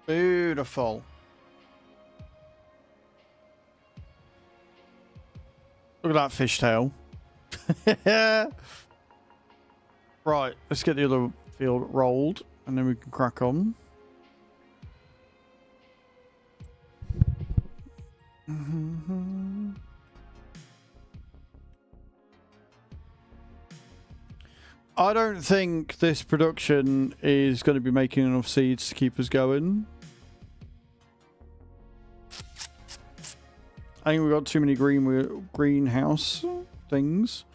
S1: Beautiful. Look at that fishtail. Right, let's get the other field rolled and then we can crack on. I don't think this production is going to be making enough seeds to keep us going. I think we've got too many greenhouse things.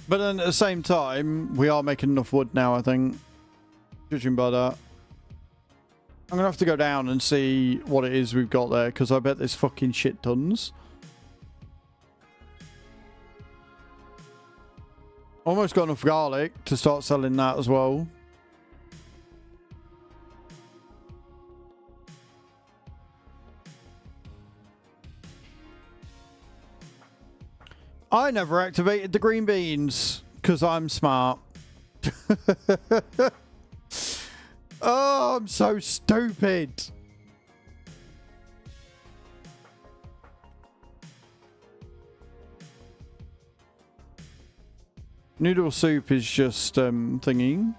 S1: But then at the same time, we are making enough wood now, I think. Judging by that. I'm going to have to go down and see what it is we've got there, because I bet there's fucking shit tons. Almost got enough garlic to start selling that as well. I never activated the green beans because I'm smart. Oh, I'm so stupid. Noodle soup is just thingy.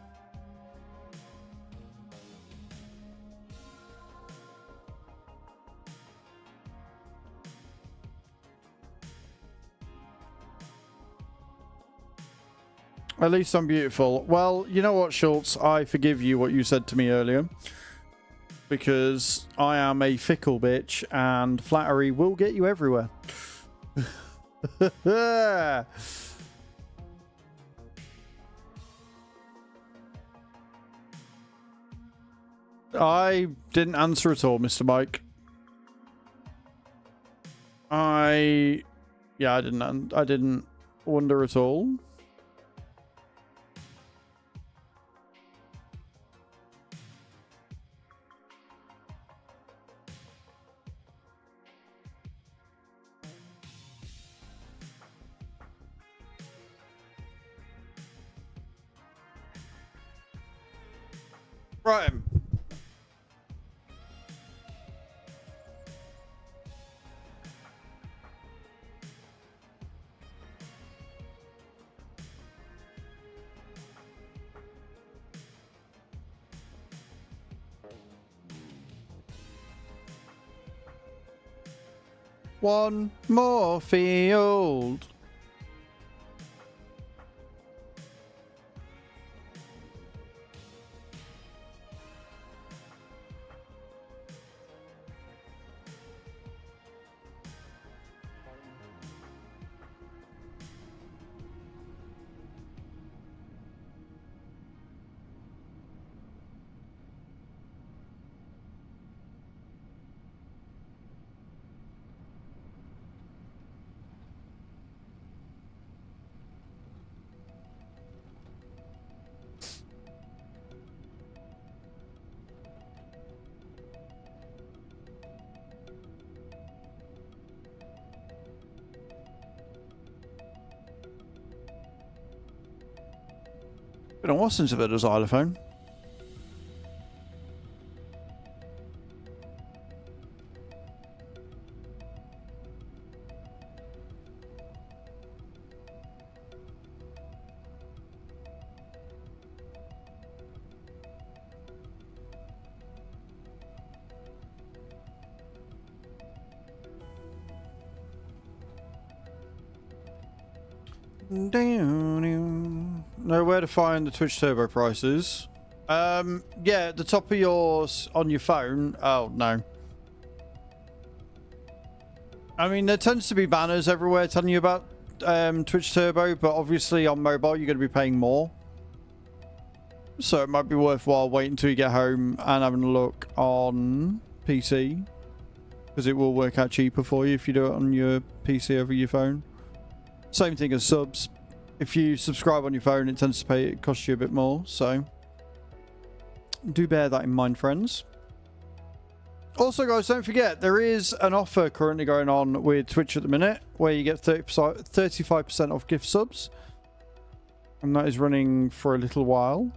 S1: At least I'm beautiful. Well, you know what, Schultz? I forgive you what you said to me earlier. Because I am a fickle bitch and flattery will get you everywhere. I didn't answer at all, Mr. Mike. I didn't wonder at all. Right. One more field. Been a while since I've had a xylophone. Know where to find the Twitch Turbo prices. Yeah, at the top of yours on your phone. Oh, no. I mean, there tends to be banners everywhere telling you about Twitch Turbo, but obviously on mobile you're going to be paying more. So it might be worthwhile waiting until you get home and having a look on PC. Because it will work out cheaper for you if you do it on your PC over your phone. Same thing as subs. If you subscribe on your phone, it tends to it costs you a bit more. So do bear that in mind, friends. Also, guys, don't forget, there is an offer currently going on with Twitch at the minute where you get 35% off gift subs. And that is running for a little while.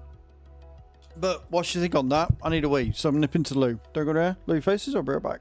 S1: But what do you think on that? I need a wee, so I'm nipping to the loo. Don't go there. Loo faces, I'll be right back.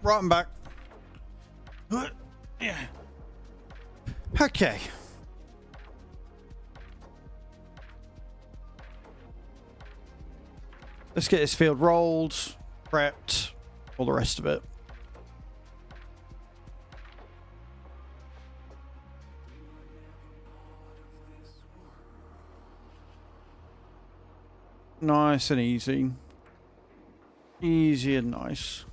S1: Right, I'm back. Yeah. Okay. Let's get this field rolled, prepped, all the rest of it. Nice and easy. Easy and nice.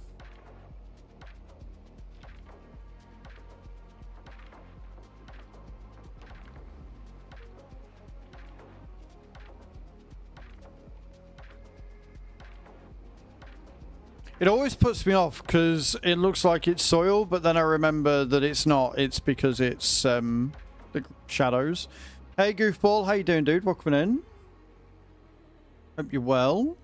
S1: It always puts me off because it looks like it's soil, but then I remember that it's not. It's because it's the shadows. Hey, Goofball. How you doing, dude? Welcome in. Hope you're well.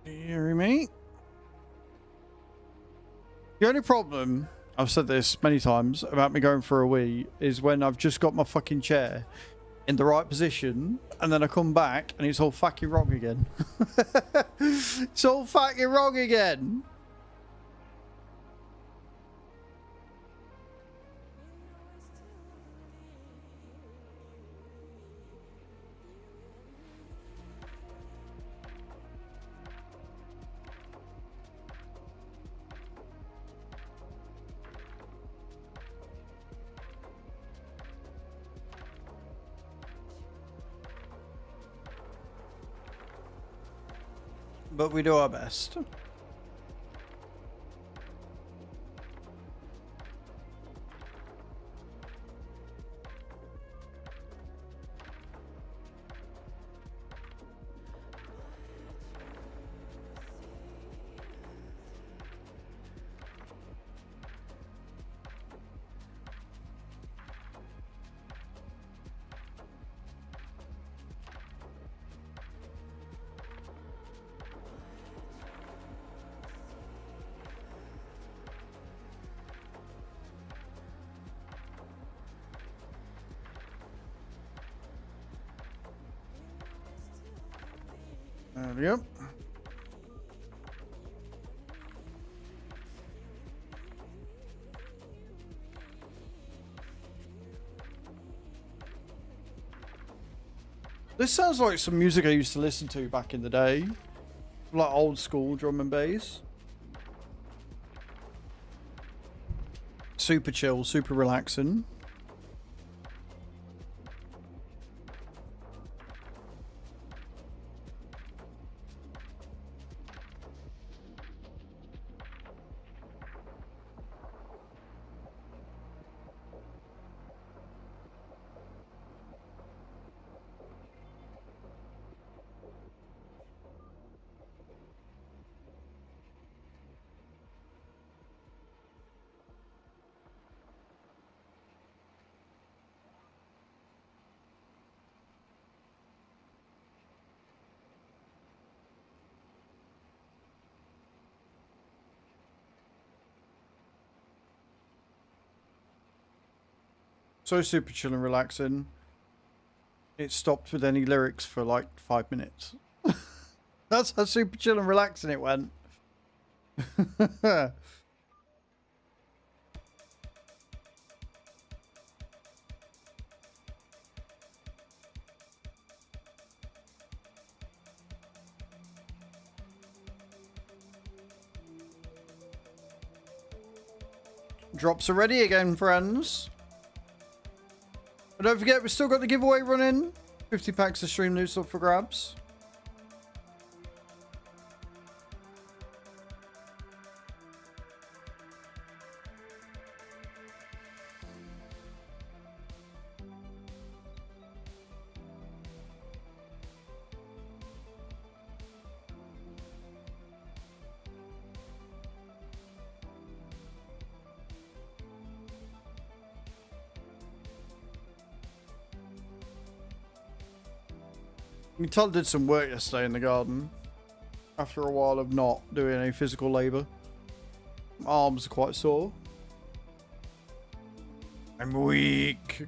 S1: Hear me? The only problem, I've said this many times about me going for a wee, is when I've just got my fucking chair in the right position and then I come back and it's all fucking wrong again. It's all fucking wrong again. But we do our best. There we go. This sounds like some music I used to listen to back in the day. Like old school drum and bass. Super chill, super relaxing. So super chill and relaxing. It stopped with any lyrics for like 5 minutes. That's how super chill and relaxing it went. Drops are ready again, friends. But don't forget, we've still got the giveaway running. 50 packs of Streamloots up for grabs. Me Todd did some work yesterday in the garden. After a while of not doing any physical labour. My arms are quite sore. I'm weak.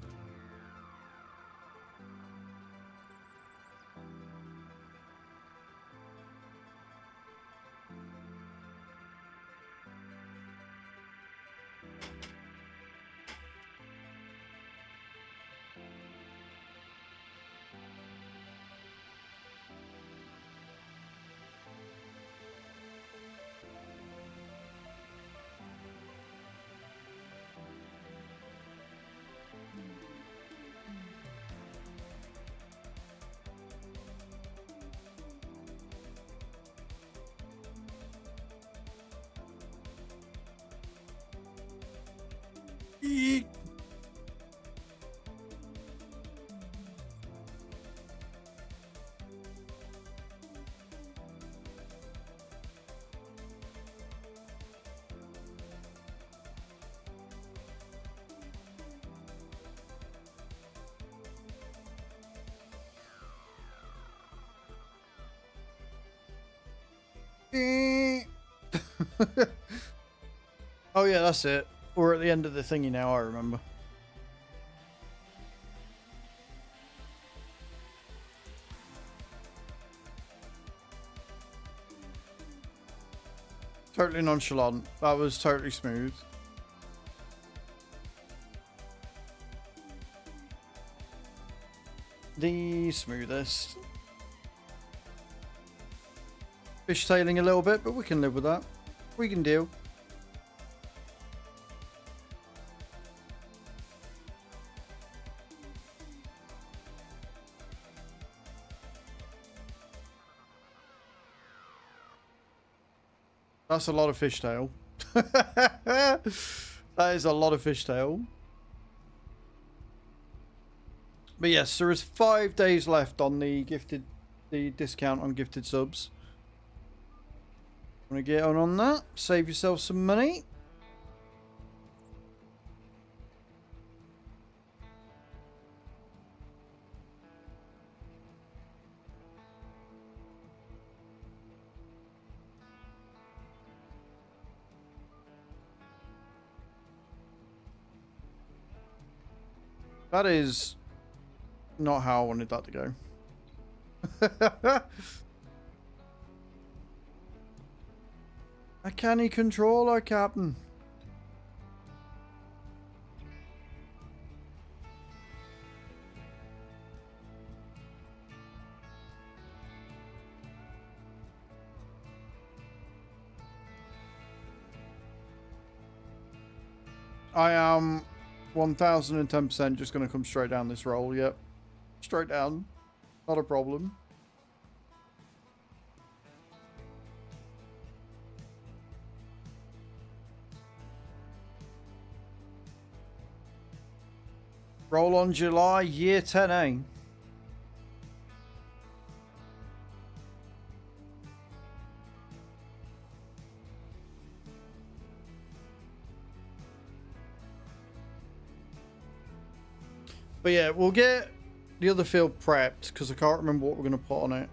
S1: Eek. Oh yeah, that's it. We're at the end of the thingy now, I remember. Totally nonchalant. That was totally smooth. The smoothest. Fishtailing a little bit, but we can live with that. We can deal. That's a lot of fishtail. That is a lot of fishtail. But yes, there is 5 days left on the discount on gifted subs. Want to get on that? Save yourself some money. That is not how I wanted that to go. A canny controller, Captain. I am 1010% just going to come straight down this roll, yep. Straight down. Not a problem. Roll on July, year 10A. But yeah, we'll get the other field prepped because I can't remember what we're going to put on it.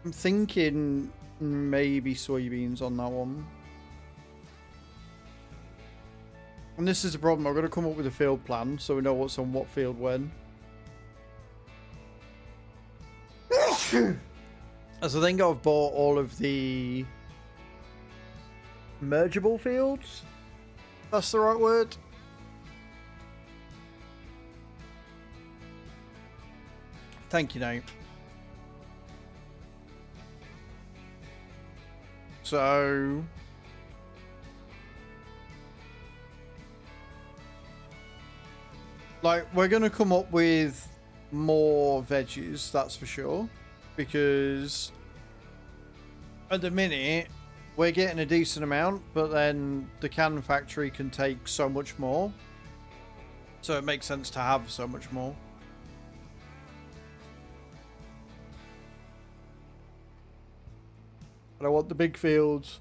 S1: I'm thinking maybe soybeans on that one. And this is the problem. I've got to come up with a field plan so we know what's on what field when. As I think I've bought all of the mergeable fields. That's the right word. Thank you, Nate. So... like, we're going to come up with more veggies, that's for sure. Because at the minute, we're getting a decent amount, but then the can factory can take so much more. So it makes sense to have so much more. But I want the big fields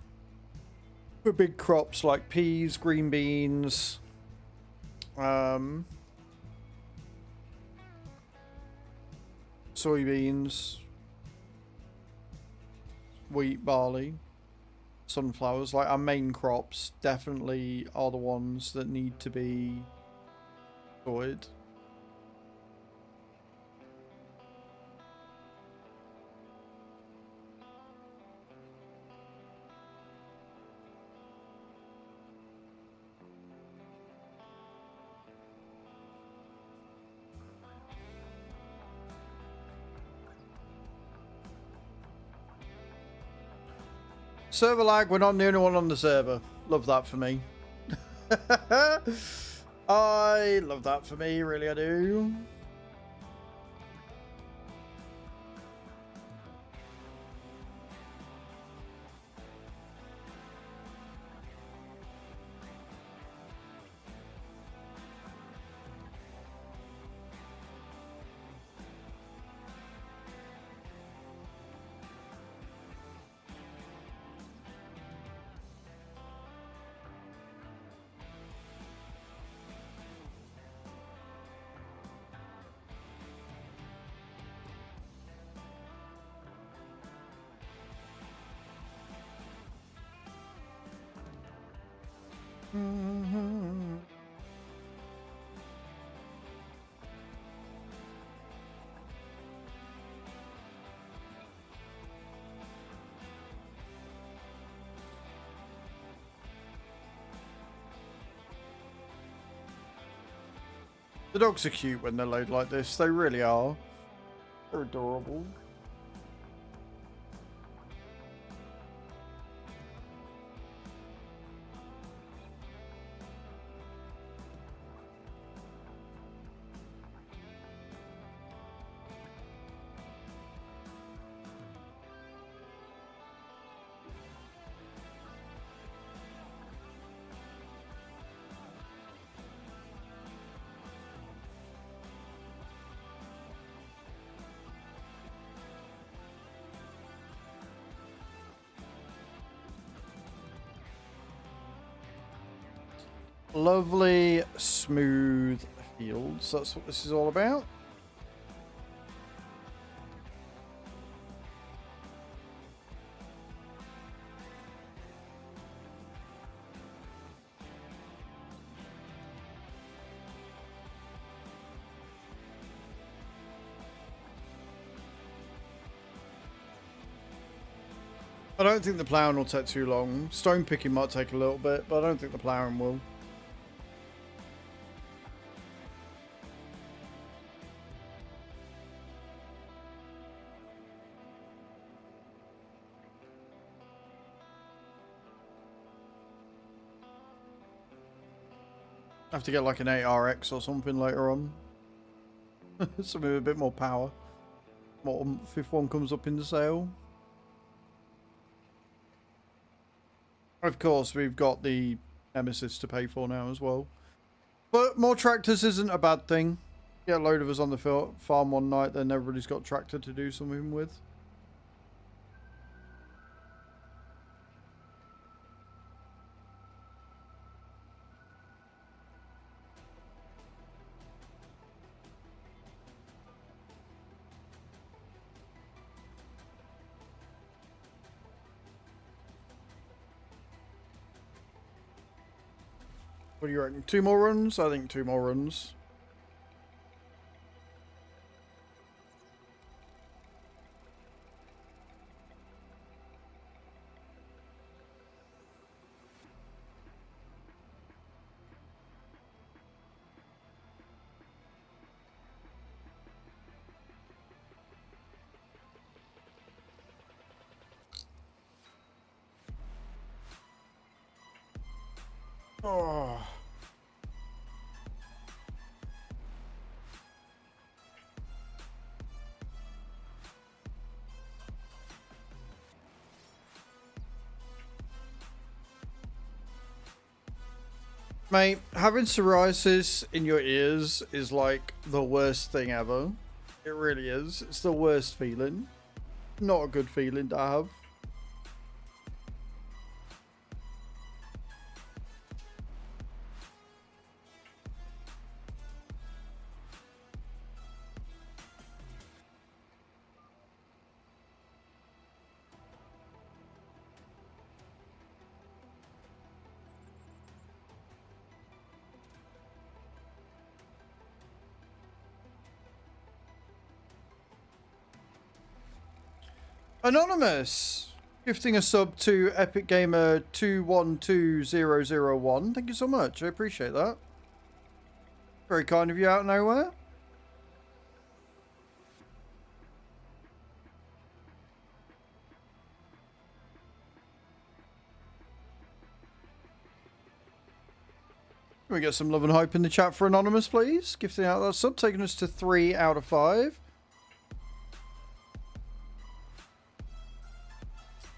S1: for big crops like peas, green beans, soybeans, wheat, barley, sunflowers. Like our main crops definitely are the ones that need to be sorted. Server lag, we're not the only one on the server. Love that for me. I love that for me, really I do. The dogs are cute when they're loaded like this. They really are. They're adorable. Lovely, smooth fields. That's what this is all about. I don't think the ploughing will take too long. Stone picking might take a little bit, but I don't think the ploughing will. I have to get like an 8RX or something later on. Something with a bit more power. If one comes up in the sale. Of course, we've got the Nemesis to pay for now as well. But more tractors isn't a bad thing. Get a load of us on the farm one night, then everybody's got a tractor to do something with. What do you reckon? 2 more runs? I think 2 more runs. Oh. Mate, having psoriasis in your ears is like the worst thing ever. It really is. It's the worst feeling. Not a good feeling to have. Anonymous, gifting a sub to Epic Gamer 212001. Thank you so much. I appreciate that. Very kind of you out of nowhere. Can we get some love and hype in the chat for Anonymous, please? Gifting out that sub, taking us to 3 out of 5.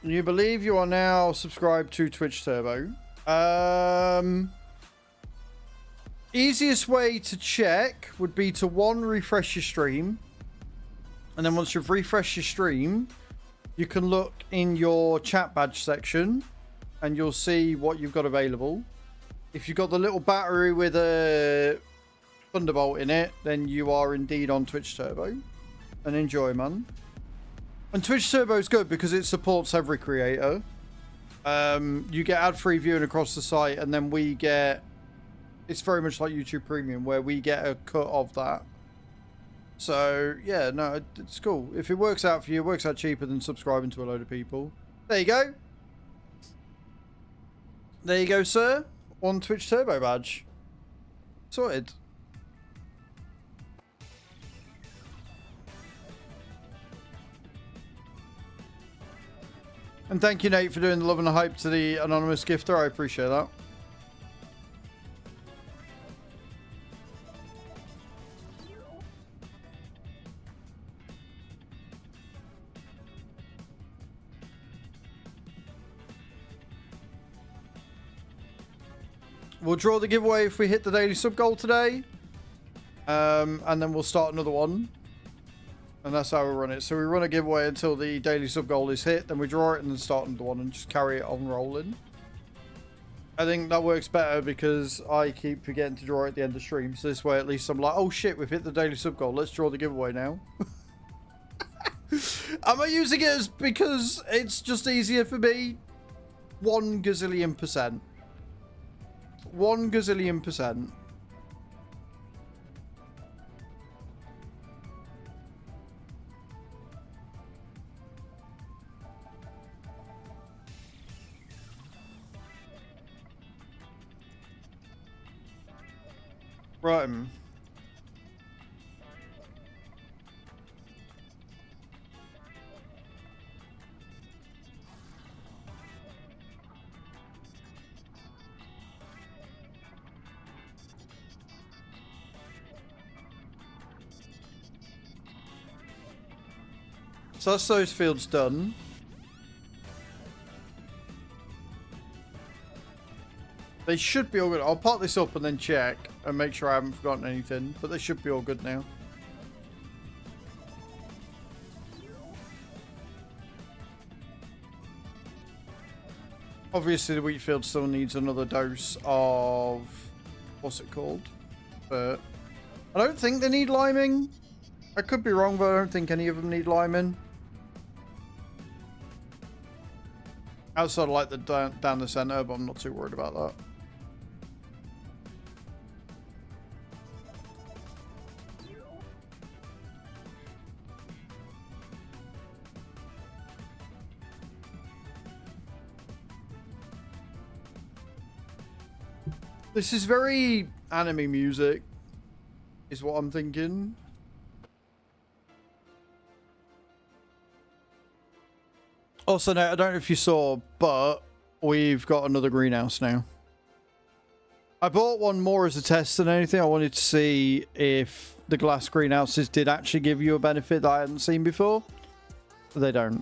S1: You believe you are now subscribed to Twitch Turbo. Easiest way to check would be to refresh your stream. And then once you've refreshed your stream, you can look in your chat badge section and you'll see what you've got available. If you've got the little battery with a Thunderbolt in it, then you are indeed on Twitch Turbo. And enjoy, man. And Twitch Turbo is good because it supports every creator. You get ad-free viewing across the site, and then we get... It's very much like YouTube Premium, where we get a cut of that. So, yeah, no, it's cool. If it works out for you, it works out cheaper than subscribing to a load of people. There you go. There you go, sir. On Twitch Turbo badge. Sorted. And thank you, Nate, for doing the love and the hype to the anonymous gifter. I appreciate that. We'll draw the giveaway if we hit the daily sub goal today. And then we'll start another one. And that's how we run it. So we run a giveaway until the daily sub goal is hit. Then we draw it and then start another one and just carry it on rolling. I think that works better because I keep forgetting to draw it at the end of stream. So this way at least I'm like, oh shit, we've hit the daily sub goal. Let's draw the giveaway now. Am I using it as because it's just easier for me? 1 gazillion %. 1 gazillion %. Right. So that's those fields done. They should be all good. I'll pot this up and then check and make sure I haven't forgotten anything. But they should be all good now. Obviously the wheat field still needs another dose of... What's it called? But I don't think they need liming. I could be wrong, but I don't think any of them need liming. Outside of like the down the center, but I'm not too worried about that. This is very anime music, is what I'm thinking. Also, no, I don't know if you saw, but we've got another greenhouse now. I bought one more as a test than anything. I wanted to see if the glass greenhouses did actually give you a benefit that I hadn't seen before. They don't.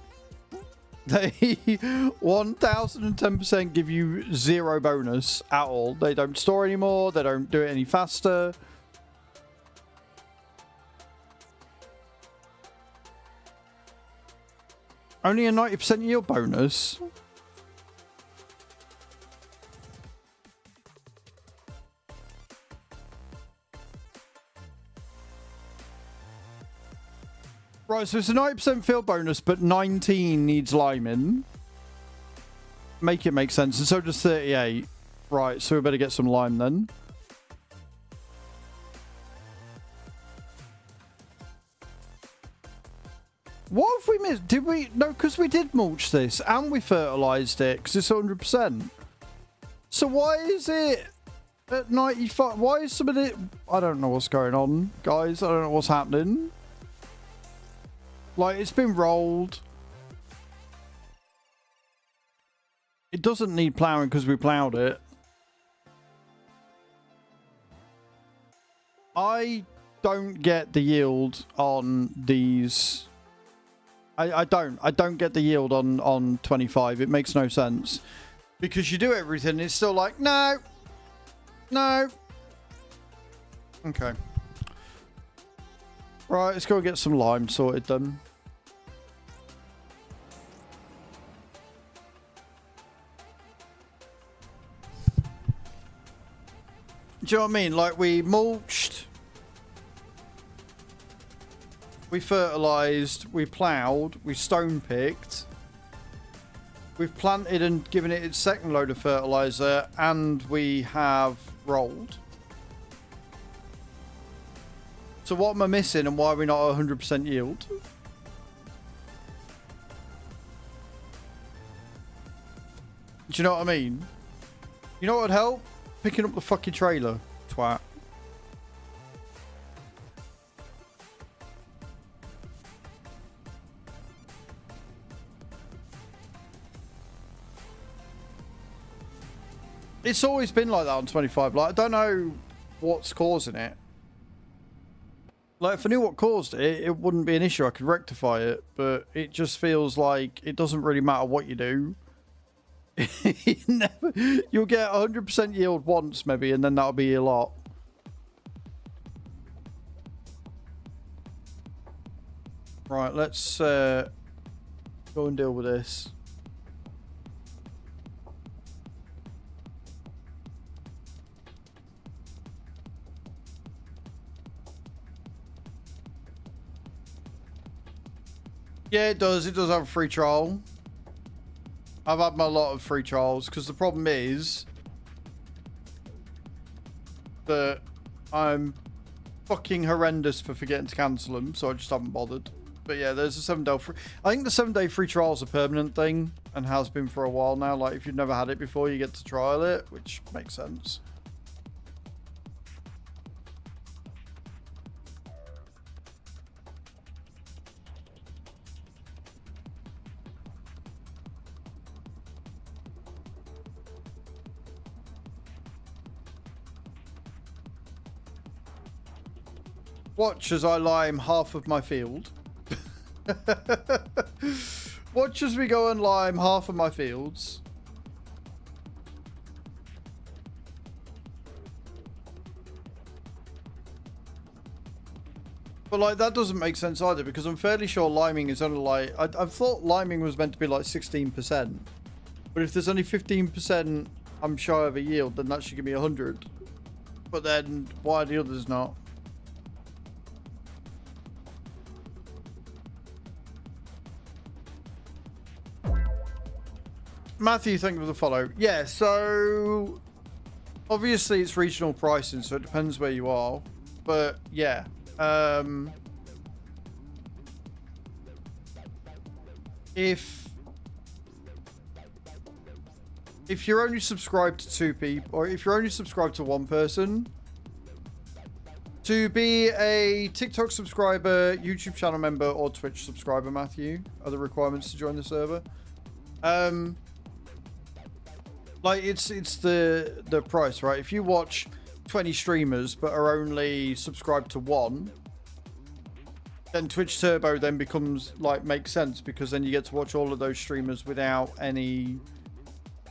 S1: They 1010% give you 0 bonus at all. They don't store anymore. They don't do it any faster. Only a 90% yield bonus. Right, so it's a 90% field bonus, but 19 needs liming. Make it make sense. And so does 38. Right, so we better get some lime then. What have we missed? Did we? No, because we did mulch this and we fertilized it because it's 100%. So why is it at 95? Why is some of it? I don't know what's going on, guys. I don't know what's happening. Like, it's been rolled. It doesn't need plowing because we plowed it. I don't get the yield on these. I don't get the yield on 25. It makes no sense. Because you do everything, it's still like, no. No. Okay. Right, let's go get some lime sorted then. Do you know what I mean? Like, we mulched, we fertilized, we plowed, we stone picked, we've planted and given it its second load of fertilizer, and we have rolled. So what am I missing, and why are we not 100% yield? Do you know what I mean? You know what would help? Picking up the fucking trailer, twat. It's always been like that on 25. Like, I don't know what's causing it. Like, if I knew what caused it, it wouldn't be an issue. I could rectify it, but it just feels like it doesn't really matter what you do. You'll get 100% yield once, maybe, and then that'll be a lot. Right, let's go and deal with this. Yeah, it does. It does have a free trial. I've had my lot of free trials because the problem is that I'm fucking horrendous for forgetting to cancel them, so I just haven't bothered. But yeah, there's a 7-day free. I think the 7-day free trial is a permanent thing and has been for a while now. Like, if you've never had it before, you get to trial it, which makes sense. Watch as I lime half of my field. Watch as we go and lime half of my fields. But like, that doesn't make sense either, because I'm fairly sure liming is only like, I thought liming was meant to be like 16%. But if there's only 15% I'm shy of a yield, then that should give me 100. But then why are the others not? Matthew, thank you for the follow. Yeah, so obviously it's regional pricing, so it depends where you are. But yeah, if you're only subscribed to 2 people, or if you're only subscribed to 1 person, to be a TikTok subscriber, YouTube channel member, or Twitch subscriber, Matthew, are the requirements to join the server. Like, it's the price, right? If you watch 20 streamers but are only subscribed to 1, then Twitch Turbo then becomes, like, makes sense, because then you get to watch all of those streamers without any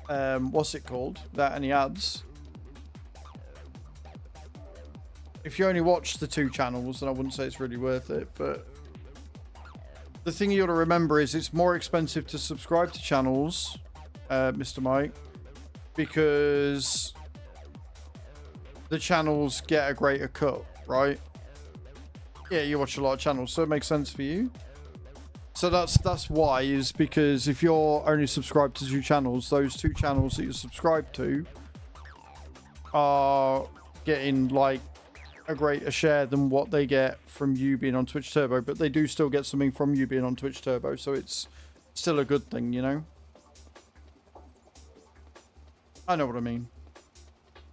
S1: what's it called, without any ads. If you only watch the 2 channels, then I wouldn't say it's really worth it. But the thing you got to remember is it's more expensive to subscribe to channels, Mr. Mike, because the channels get a greater cut, right? Yeah, you watch a lot of channels, so it makes sense for you. So that's why, is because if you're only subscribed to 2 channels, those 2 channels that you're subscribed to are getting like a greater share than what they get from you being on Twitch Turbo, but they do still get something from you being on Twitch Turbo, so it's still a good thing, you know? I know what I mean.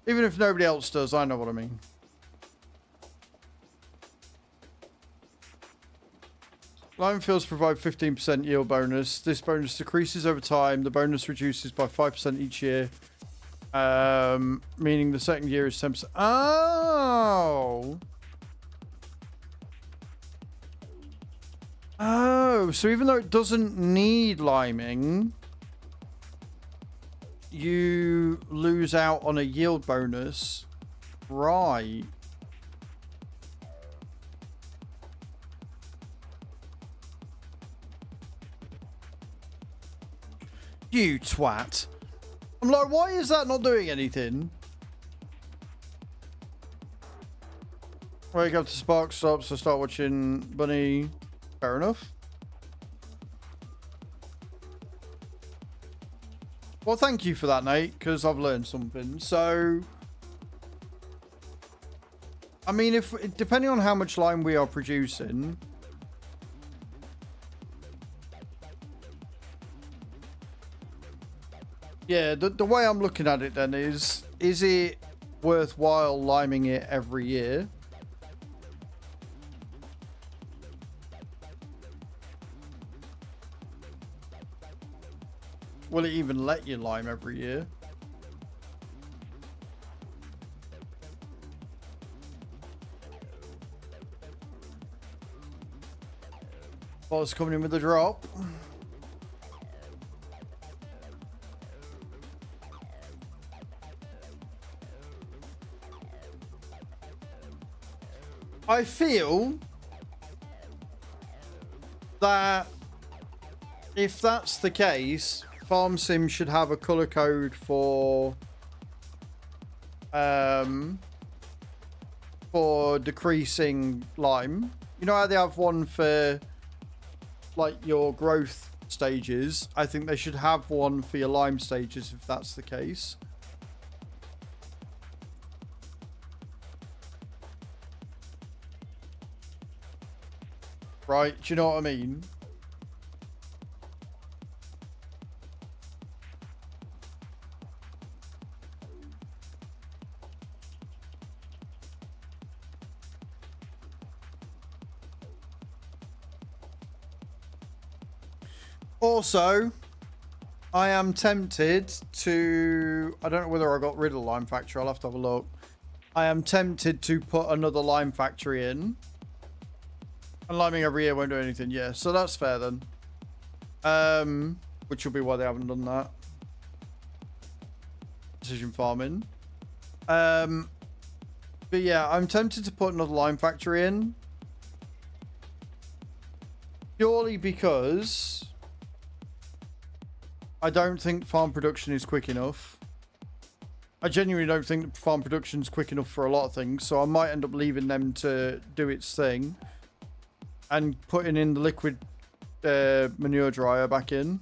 S1: Even if nobody else does, I know what I mean. Lime fields provide 15% yield bonus. This bonus decreases over time. The bonus reduces by 5% each year. Meaning the second year is 10%. Oh! Oh, so even though it doesn't need liming, you lose out on a yield bonus. Right. You twat. I'm like, why is that not doing anything? Wake up to Spark stops, so start watching Bunny. Fair enough. Well, thank you for that, Nate, because I've learned something. So, I mean, if depending on how much lime we are producing, yeah, the way I'm looking at it then is it worthwhile liming it every year? Will it even let you lime every year? Well, it's coming in with a drop. I feel that if that's the case, Farm Sim should have a color code for decreasing lime. You know how they have one for like your growth stages? I think they should have one for your lime stages if that's the case. Right, do you know what I mean? Also, I am tempted to... I don't know whether I got rid of the lime factory. I'll have to have a look. I am tempted to put another lime factory in. And liming every year won't do anything. Yeah, so that's fair then. Which will be why they haven't done that. Precision farming. But yeah, I'm tempted to put another lime factory in. Purely because I don't think farm production is quick enough. I genuinely don't think farm production is quick enough for a lot of things, so I might end up leaving them to do its thing and putting in the liquid manure dryer back in.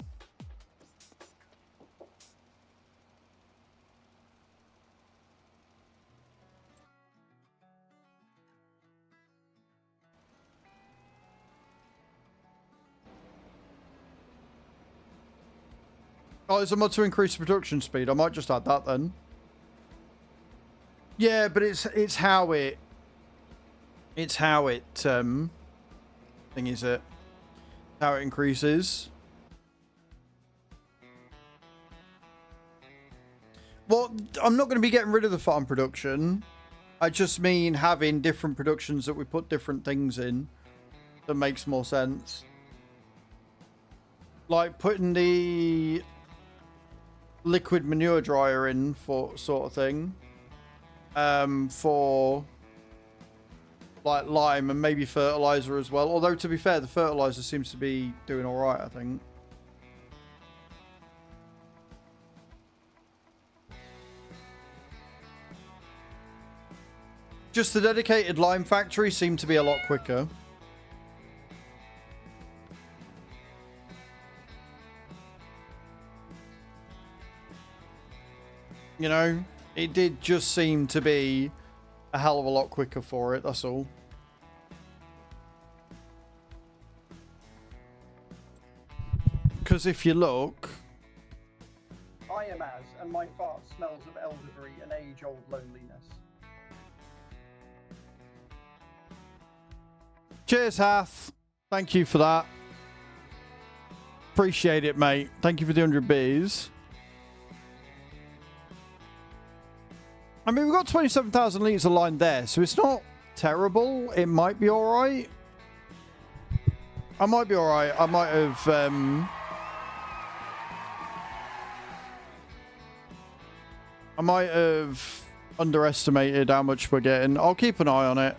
S1: Oh, there's a mod to increase the production speed. I might just add that then. Yeah, but it's how it thing is it how it increases. Well, I'm not going to be getting rid of the farm production. I just mean having different productions that we put different things in. That makes more sense. Like putting the liquid manure dryer in for sort of thing. For like lime and maybe fertilizer as well. Although to be fair, the fertilizer seems to be doing all right, I think. Just the dedicated lime factory seemed to be a lot quicker. You know, it did just seem to be a hell of a lot quicker for it, that's all. Because if you look...
S2: I am as, and my fart smells of elderberry and age-old loneliness.
S1: Cheers, Hath. Thank you for that. Appreciate it, mate. Thank you for the 100 beers. I mean, we've got 27,000 litres of line there, so it's not terrible. It might be alright. I might be alright. I might have... I might have underestimated how much we're getting. I'll keep an eye on it.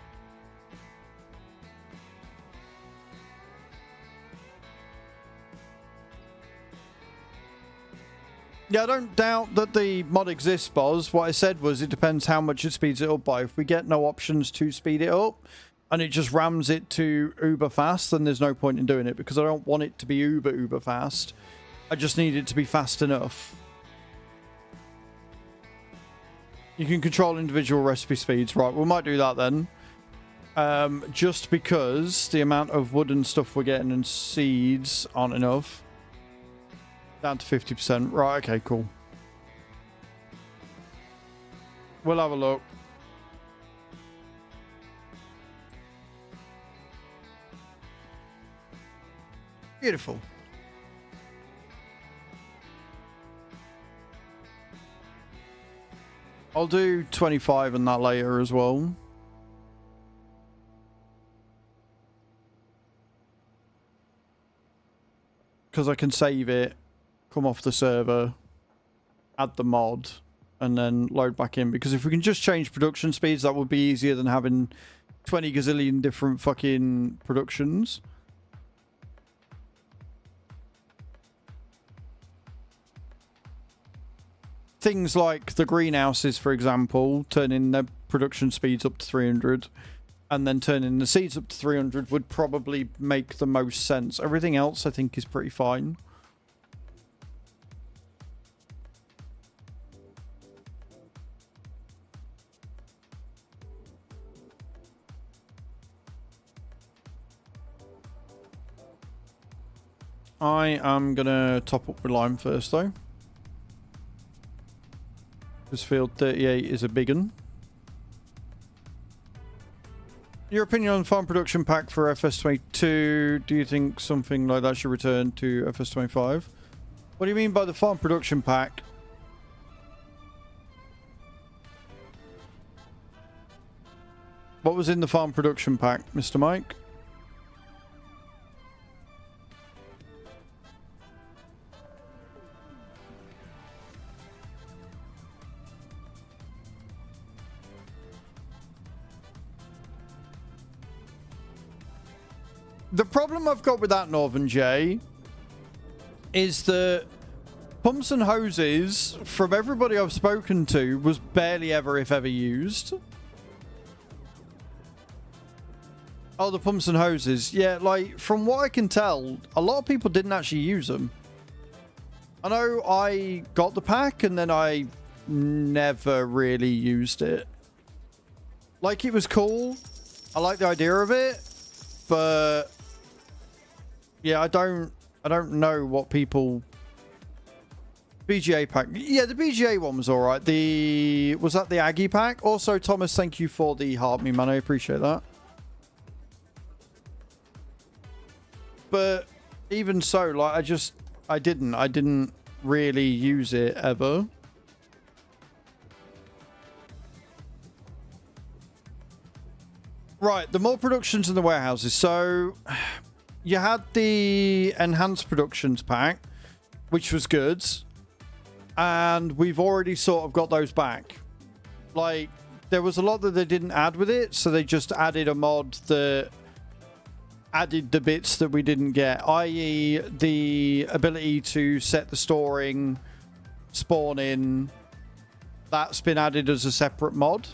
S1: Yeah, I don't doubt that the mod exists, Boz. What I said was it depends how much it speeds it up by. If we get no options to speed it up and it just rams it to uber fast, then there's no point in doing it because I don't want it to be uber fast. I just need it to be fast enough. You can control individual recipe speeds. Right, we might do that then. Just because the amount of wood and stuff we're getting and seeds aren't enough. Down to 50%. Right, okay, cool. We'll have a look. Beautiful. I'll do 25 and that later as well. Because I can save it, come off the server, add the mod, and then load back in. Because if we can just change production speeds, that would be easier than having 20 gazillion different fucking productions. Things like the greenhouses, for example, turning their production speeds up to 300 and then turning the seeds up to 300 would probably make the most sense. Everything else I think is pretty fine. I am going to top up with lime first though. This field 38 is a big one. Your opinion on farm production pack for FS22? Do you think something like that should return to FS25? What do you mean by the farm production pack? What was in the farm production pack, Mr. Mike? The problem I've got with that, Northern J, is that pumps and hoses, from everybody I've spoken to, was barely ever, if ever, used. Oh, the pumps and hoses. Yeah, like, from what I can tell, a lot of people didn't actually use them. I know I got the pack, and then I never really used it. Like, it was cool. I like the idea of it, but... yeah, I don't know what people... BGA pack. Yeah, the BGA one was alright. Was that the Aggie pack? Also, Thomas, thank you for the heart me, man. I appreciate that. But even so, like, I didn't really use it ever. Right, the more productions in the warehouses. So... you had the enhanced productions pack, which was good, and we've already sort of got those back. Like, there was a lot that they didn't add with it, so they just added a mod that added the bits that we didn't get, i.e. the ability to set the storing, spawning. That's been added as a separate mod.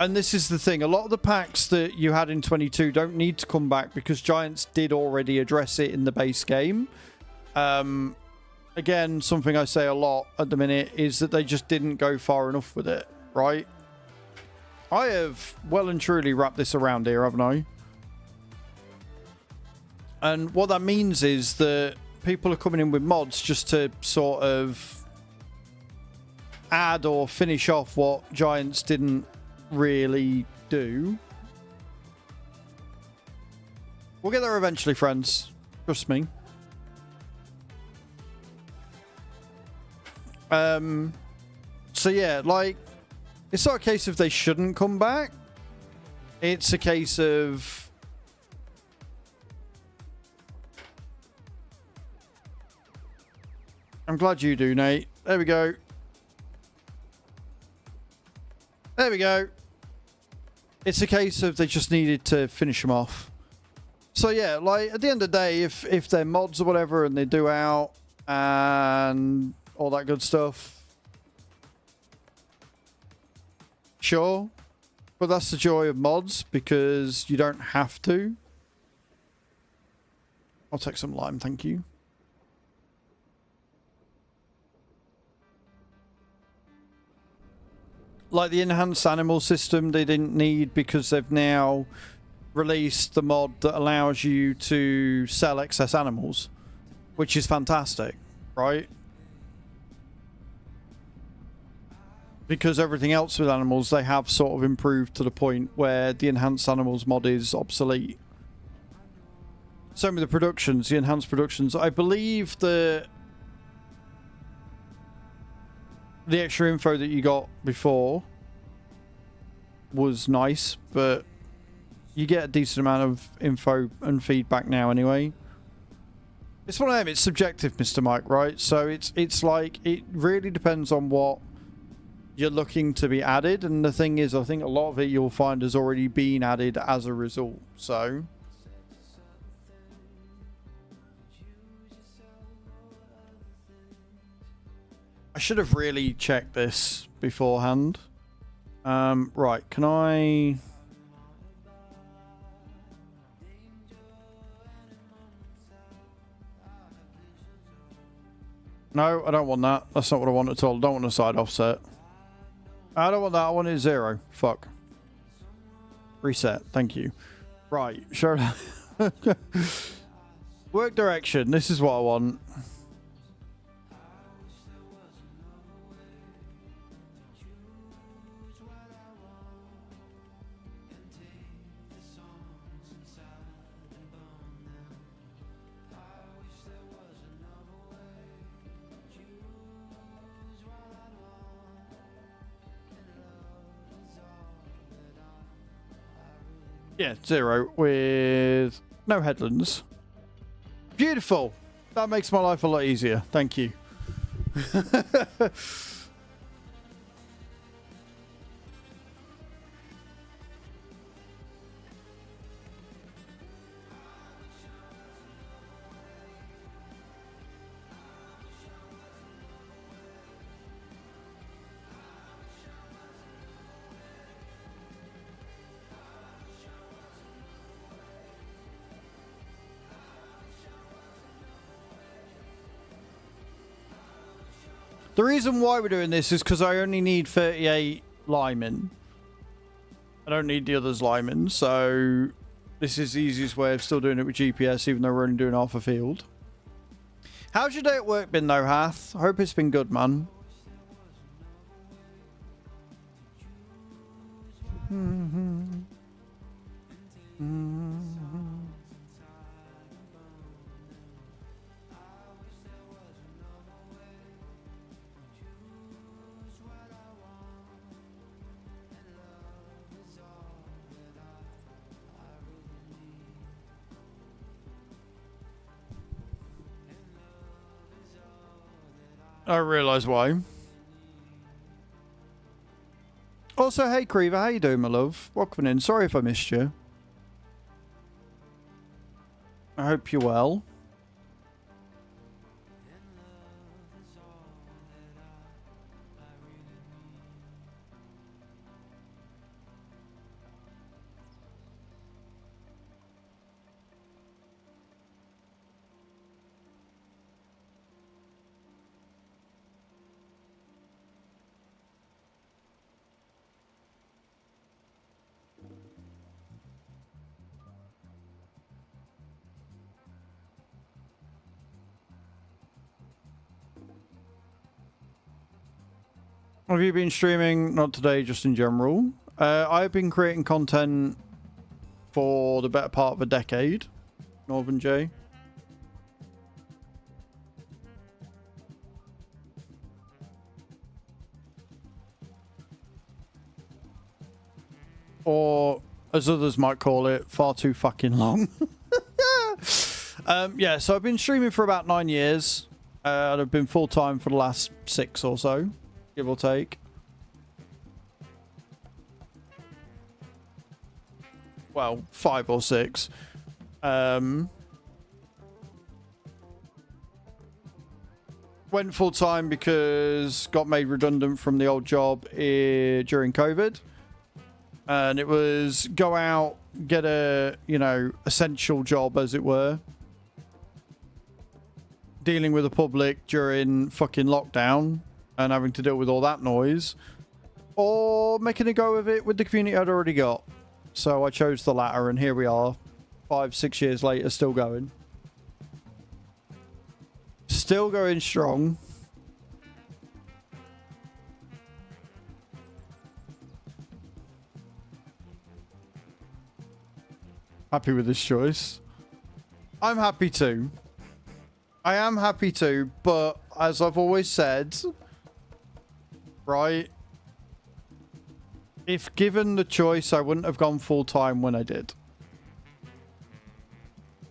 S1: And this is the thing, a lot of the packs that you had in 22 don't need to come back because Giants did already address it in the base game. Again, something I say a lot at the minute is that they just didn't go far enough with it, right? I have well and truly wrapped this around here, haven't I? And what that means is that people are coming in with mods just to sort of add or finish off what Giants didn't really do. We'll get there eventually, friends. Trust me. So yeah, like, it's not a case of they shouldn't come back. It's a case of I'm glad you do, Nate. There we go. There we go. It's a case of they just needed to finish them off. So yeah, like at the end of the day, if they're mods or whatever and they do out and all that good stuff, sure. But that's the joy of mods, because you don't have to. I'll take some lime, thank you. Like the enhanced animal system they didn't need, because they've now released the mod that allows you to sell excess animals, which is fantastic, right? Because everything else with animals, they have sort of improved to the point where the enhanced animals mod is obsolete. Same with the productions, the enhanced productions. I believe the extra info that you got before was nice, but you get a decent amount of info and feedback now anyway. It's one of them, it's subjective, Mr. Mike, right? So it's like, it really depends on what you're looking to be added, and the thing is, I think a lot of it you'll find has already been added as a result, so... I should have really checked this beforehand. Right, can I... No, I don't want that. That's not what I want at all. I don't want a side offset. I don't want that. I want it 0. Fuck. Reset. Thank you. Right, sure. Work direction. This is what I want. Yeah, 0 with no headlands. Beautiful. That makes my life a lot easier. Thank you. The reason why we're doing this is because I only need 38 linemen. I don't need the others linemen, so this is the easiest way of still doing it with GPS, even though we're only doing half a field. How's your day at work been though, Hath? I hope it's been good, man. I realise why. Also, hey Creever, how you doing, my love? Welcome in. Sorry if I missed you. I hope you're well. Have you been streaming? Not today, just in general. I've been creating content for the better part of a decade. Northern J. Or, as others might call it, far too fucking long. Yeah, so I've been streaming for about 9 years. And I've been full-time for the last 6 or so, give or take. Well, 5 or 6. Went full-time because got made redundant from the old job during COVID. And it was go out, get a, you know, essential job, as it were. Dealing with the public during fucking lockdown and having to deal with all that noise. Or making a go of it with the community I'd already got. So I chose the latter, and here we are, 5-6 years later, still going. Still going strong. Happy with this choice. I'm happy too. I am happy too, but as I've always said, right, if given the choice, I wouldn't have gone full-time when I did.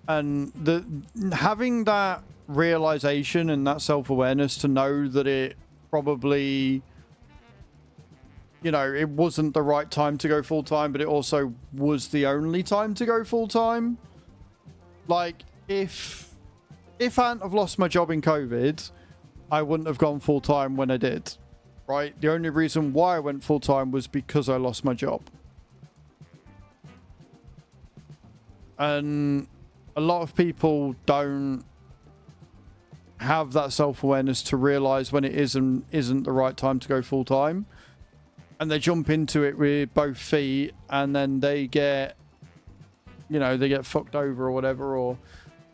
S1: And having that realization and that self-awareness to know that it probably, you know, it wasn't the right time to go full-time, but it also was the only time to go full-time. Like, if I hadn't have lost my job in COVID, I wouldn't have gone full-time when I did. Right? The only reason why I went full-time was because I lost my job. And a lot of people don't have that self-awareness to realize when it isn't the right time to go full-time. And they jump into it with both feet, and then they get, you know, they get fucked over or whatever, or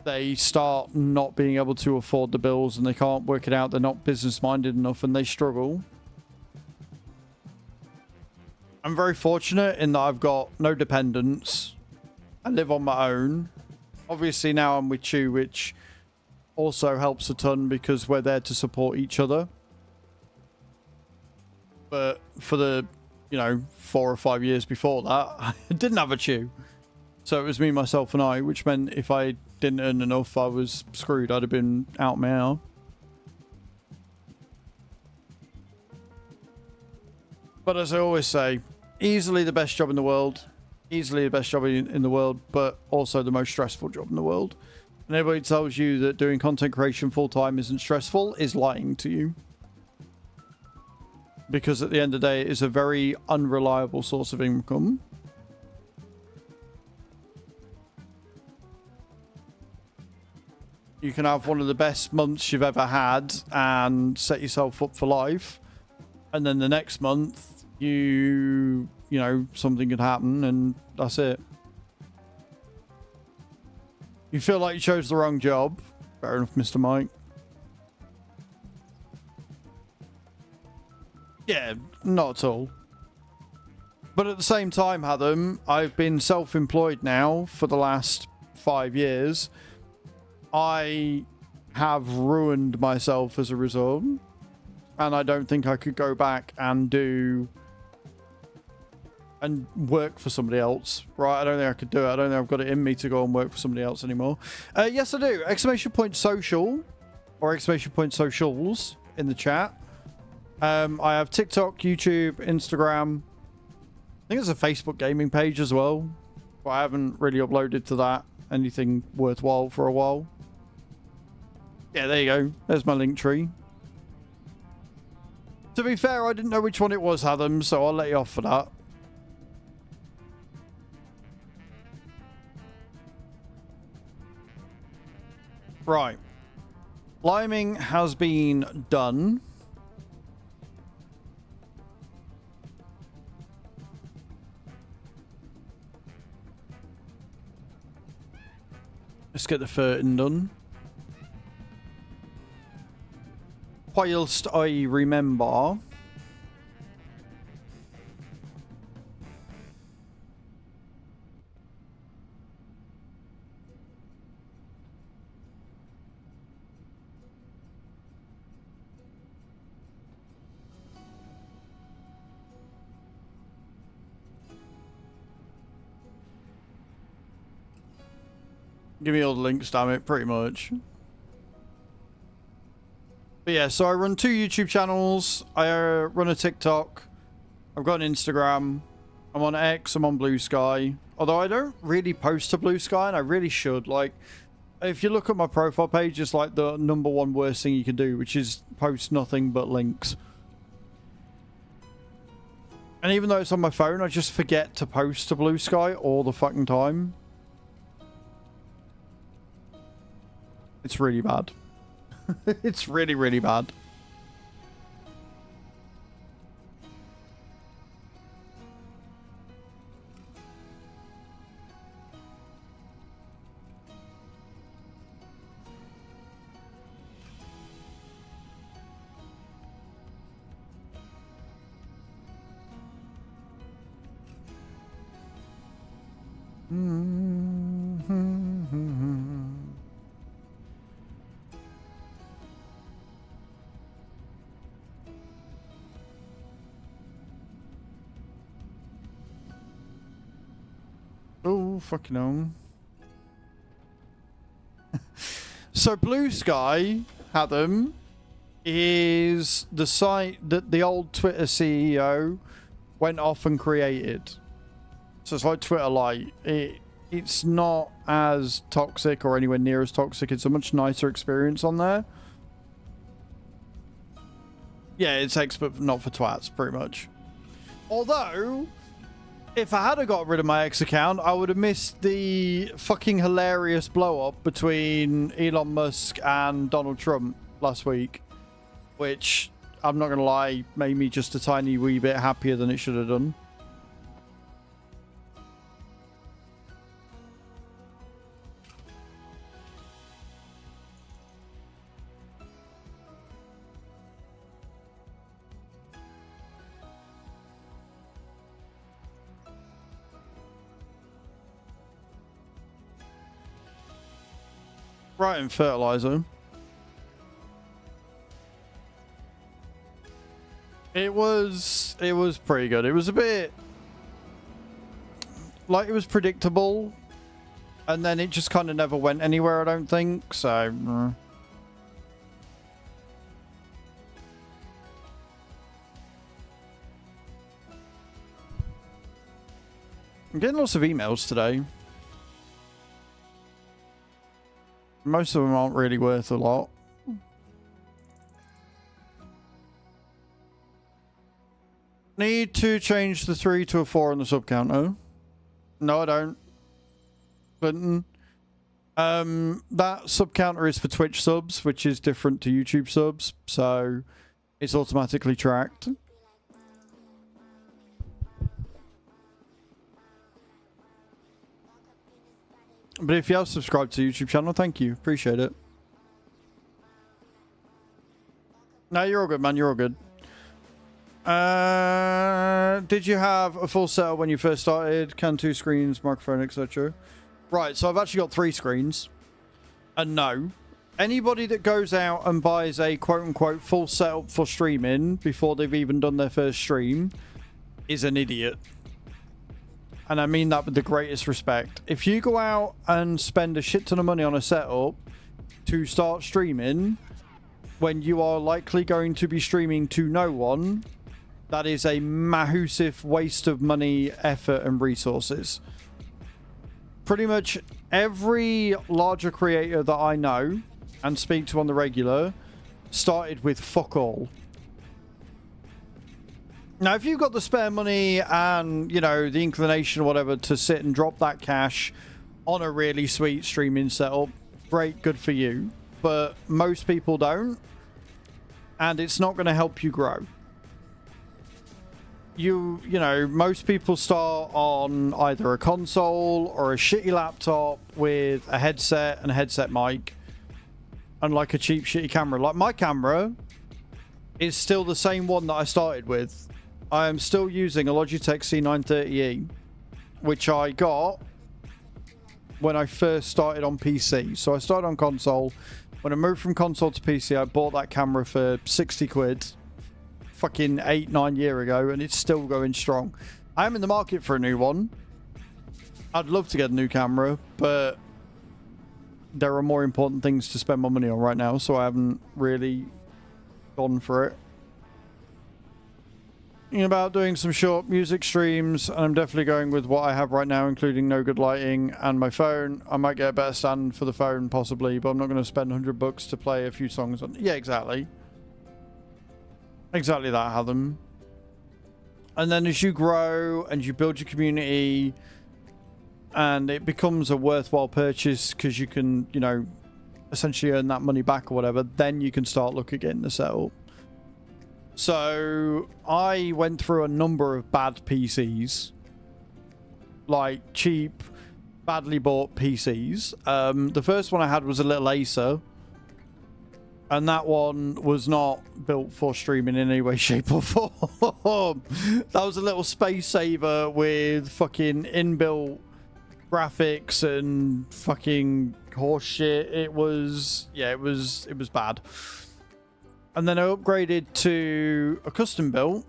S1: they start not being able to afford the bills and they can't work it out. They're not business-minded enough and they struggle. I'm very fortunate in that I've got no dependents. I live on my own. Obviously now I'm with you, which also helps a ton because we're there to support each other. But for the, you know, 4 or 5 years before that, I didn't have a chew. So it was me, myself, and I, which meant if I didn't earn enough, I was screwed. I'd have been out my hour. But as I always say, easily the best job in the world. Easily the best job in the world, but also the most stressful job in the world. And anybody who tells you that doing content creation full-time isn't stressful is lying to you. Because at the end of the day, it is a very unreliable source of income. You can have one of the best months you've ever had and set yourself up for life. And then the next month, you know, something could happen and that's it. You feel like you chose the wrong job. Fair enough, Mr. Mike. Yeah, not at all. But at the same time, Adam, I've been self-employed now for the last 5 years. I have ruined myself as a result. And I don't think I could go back and work for somebody else. Right, I don't think I could do it. I don't think I've got it in me to go and work for somebody else anymore. Yes, I do. Exclamation point social. Or exclamation point socials in the chat. I have TikTok, YouTube, Instagram. I think there's a Facebook gaming page as well. But I haven't really uploaded to that anything worthwhile for a while. Yeah, there you go. There's my link tree. To be fair, I didn't know which one it was, Adam, so I'll let you off for that. Right. Liming has been done. Let's get the fertin done. Whilst I remember, Give me all the links, damn it, pretty much. But yeah, so I run 2 YouTube channels. I run a TikTok. I've got an Instagram. I'm on X. I'm on Blue Sky. Although I don't really post to Blue Sky, and I really should. Like, if you look at my profile page, it's like the #1 worst thing you can do, which is post nothing but links. And even though it's on my phone, I just forget to post to Blue Sky all the fucking time. It's really bad. It's really, really bad. Oh, fucking hell. So Blue Sky, Adam, is the site that the old Twitter CEO went off and created. So it's like Twitter Lite. It's not as toxic or anywhere near as toxic. It's a much nicer experience on there. Yeah, it's X, but not for twats, pretty much. Although, if I had got rid of my X account, I would have missed the fucking hilarious blow-up between Elon Musk and Donald Trump last week. Which, I'm not going to lie, made me just a tiny wee bit happier than it should have done. Right, in fertilizer. It was pretty good. It was a bit like it was predictable, and then it just kind of never went anywhere, I don't think. So I'm getting lots of emails today. Most of them aren't really worth a lot. Need to change the 3 to a 4 on the sub counter. No, I don't. Clinton. That sub counter is for Twitch subs, which is different to YouTube subs, so it's automatically tracked. But if you have subscribed to the YouTube channel, thank you. Appreciate it. No, you're all good, man. You're all good. Did you have a full setup when you first started? Can 2 screens, microphone, etc.? Right, so I've actually got 3 screens. And no. Anybody that goes out and buys a quote-unquote full setup for streaming before they've even done their first stream is an idiot. And I mean that with the greatest respect. If you go out and spend a shit ton of money on a setup to start streaming when you are likely going to be streaming to no one, that is a massive waste of money, effort, and resources. Pretty much every larger creator that I know and speak to on the regular started with fuck all. Now, if you've got the spare money and, you know, the inclination or whatever to sit and drop that cash on a really sweet streaming setup, great, good for you. But most people don't. And it's not going to help you grow. You know, most people start on either a console or a shitty laptop with a headset and a headset mic. And like a cheap, shitty camera. Like my camera is still the same one that I started with. I am still using a Logitech C930E, which I got when I first started on PC. So I started on console. When I moved from console to PC, I bought that camera for 60 quid fucking 8-9 years ago, and it's still going strong. I am in the market for a new one. I'd love to get a new camera, but there are more important things to spend my money on right now, so I haven't really gone for it. Thinking about doing some short music streams, and I'm definitely going with what I have right now, including no good lighting and my phone. I might get a better stand for the phone, possibly, but I'm not going to spend $100 to play a few songs on. Yeah, exactly. Exactly that, Hatham. And then as you grow and you build your community, and it becomes a worthwhile purchase because you can, you know, essentially earn that money back or whatever, then you can start looking at getting the setup. So I went through a number of bad PCs, like cheap, badly bought PCs. The first one I had was a little Acer, and that one was not built for streaming in any way, shape or form. That was a little space saver with fucking inbuilt graphics and fucking horse shit. It was, yeah, it was bad. And then I upgraded to a custom build,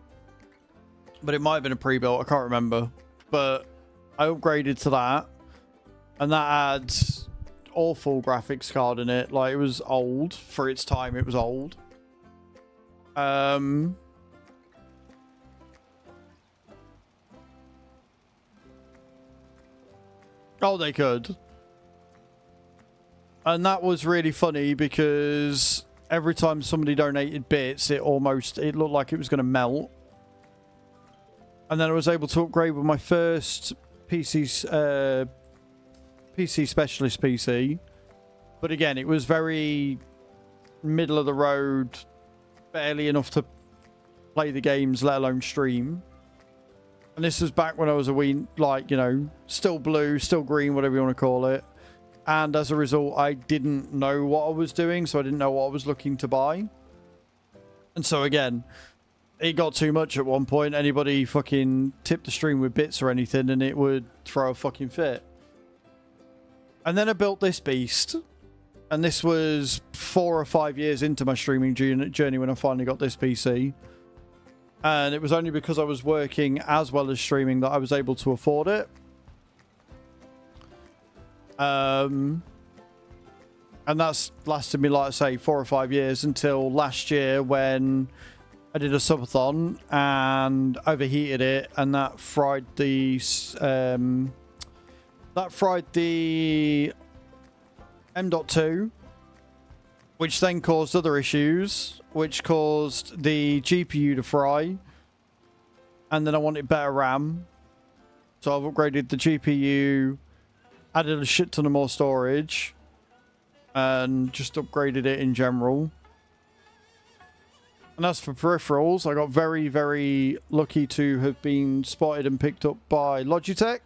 S1: but it might have been a pre-built, I can't remember. But I upgraded to that, and that adds awful graphics card in it. Like, it was old for its time. It was old. Oh, they could. And that was really funny because every time somebody donated bits, it looked like it was going to melt. And then I was able to upgrade with my first PC specialist PC. But again, it was very middle of the road, barely enough to play the games, let alone stream. And this was back when I was a wee, like, you know, still blue, still green, whatever you want to call it. And as a result, I didn't know what I was doing, so I didn't know what I was looking to buy. And so again, it got too much at one point. Anybody fucking tipped the stream with bits or anything, and it would throw a fucking fit. And then I built this beast. And this was 4 or 5 years into my streaming journey when I finally got this PC. And it was only because I was working as well as streaming that I was able to afford it. And that's lasted me, like I say, 4 or 5 years until last year when I did a subathon and overheated it, and that fried the M.2, which then caused other issues, which caused the GPU to fry, and then I wanted better RAM, so I've upgraded the GPU, added a shit ton of more storage, and just upgraded it in general. And as for peripherals, I got very, very lucky to have been spotted and picked up by Logitech,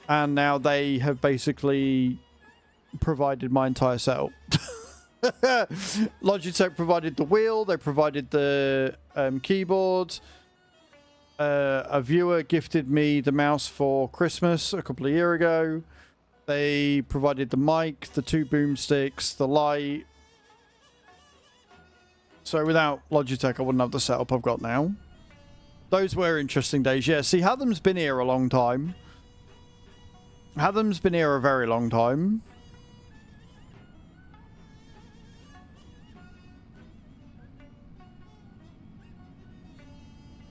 S1: and now they have basically provided my entire setup. Logitech provided the wheel, they provided the keyboard. A viewer gifted me the mouse for Christmas a couple of years ago. They provided the mic, the 2 boomsticks, the light. So without Logitech, I wouldn't have the setup I've got now. Those were interesting days. Yeah, see, Hatham's been here a long time. Hatham's been here a very long time.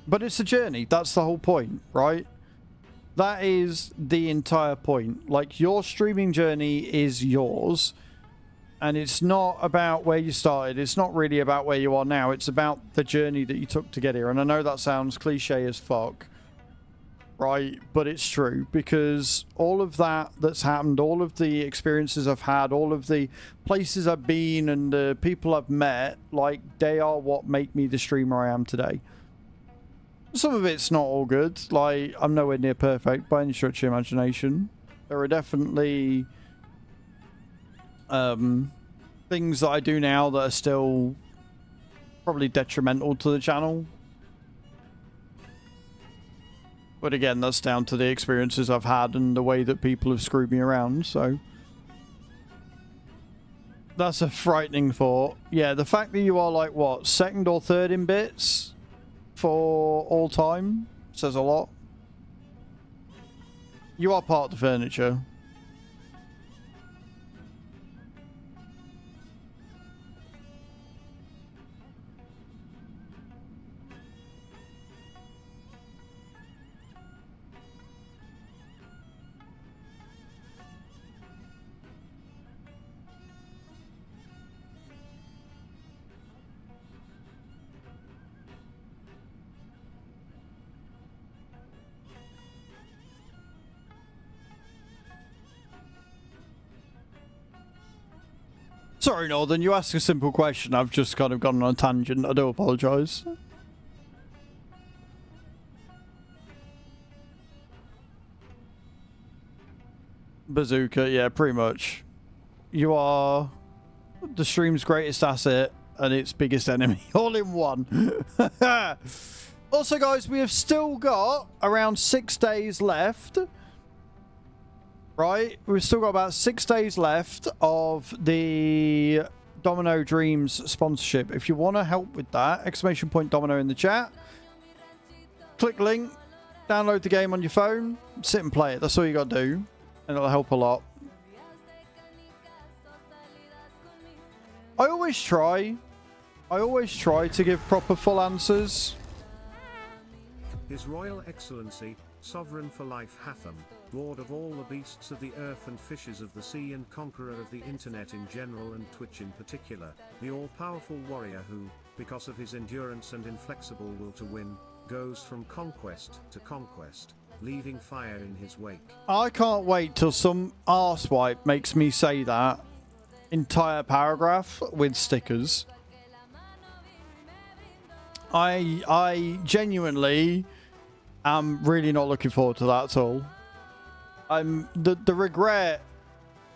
S1: But it's a journey. That's the whole point, right? That is the entire point. Like, your streaming journey is yours. And it's not about where you started. It's not really about where you are now. It's about the journey that you took to get here. And I know that sounds cliche as fuck, right? But it's true, because all of that's happened, all of the experiences I've had, all of the places I've been and the people I've met, like, they are what make me the streamer I am today. Some of it's not all good. Like, I'm nowhere near perfect by any stretch of the imagination. There are definitely things that I do now that are still probably detrimental to the channel. But again, that's down to the experiences I've had and the way that people have screwed me around, so that's a frightening thought. Yeah, the fact that you are, like, what, 2nd or 3rd in bits for all time says a lot. You are part of the furniture. Sorry, Northern, you asked a simple question. I've just kind of gone on a tangent. I do apologise. Bazooka, yeah, pretty much. You are the stream's greatest asset and its biggest enemy, all in one. Also, guys, we have still got around 6 days left. Right? We've still got about 6 days left of the Domino Dreams sponsorship. If you want to help with that, exclamation point Domino in the chat. Click link, download the game on your phone, sit and play it. That's all you got to do. And it'll help a lot. I always try to give proper full answers.
S5: His Royal Excellency, Sovereign for Life Hatham, Lord of all the beasts of the earth and fishes of the sea and conqueror of the internet in general and Twitch in particular, the all-powerful warrior who, because of his endurance and inflexible will to win, goes from conquest to conquest, leaving fire in his wake.
S1: I can't wait till some arsewipe makes me say that entire paragraph with stickers. I genuinely am really not looking forward to that at all. The regret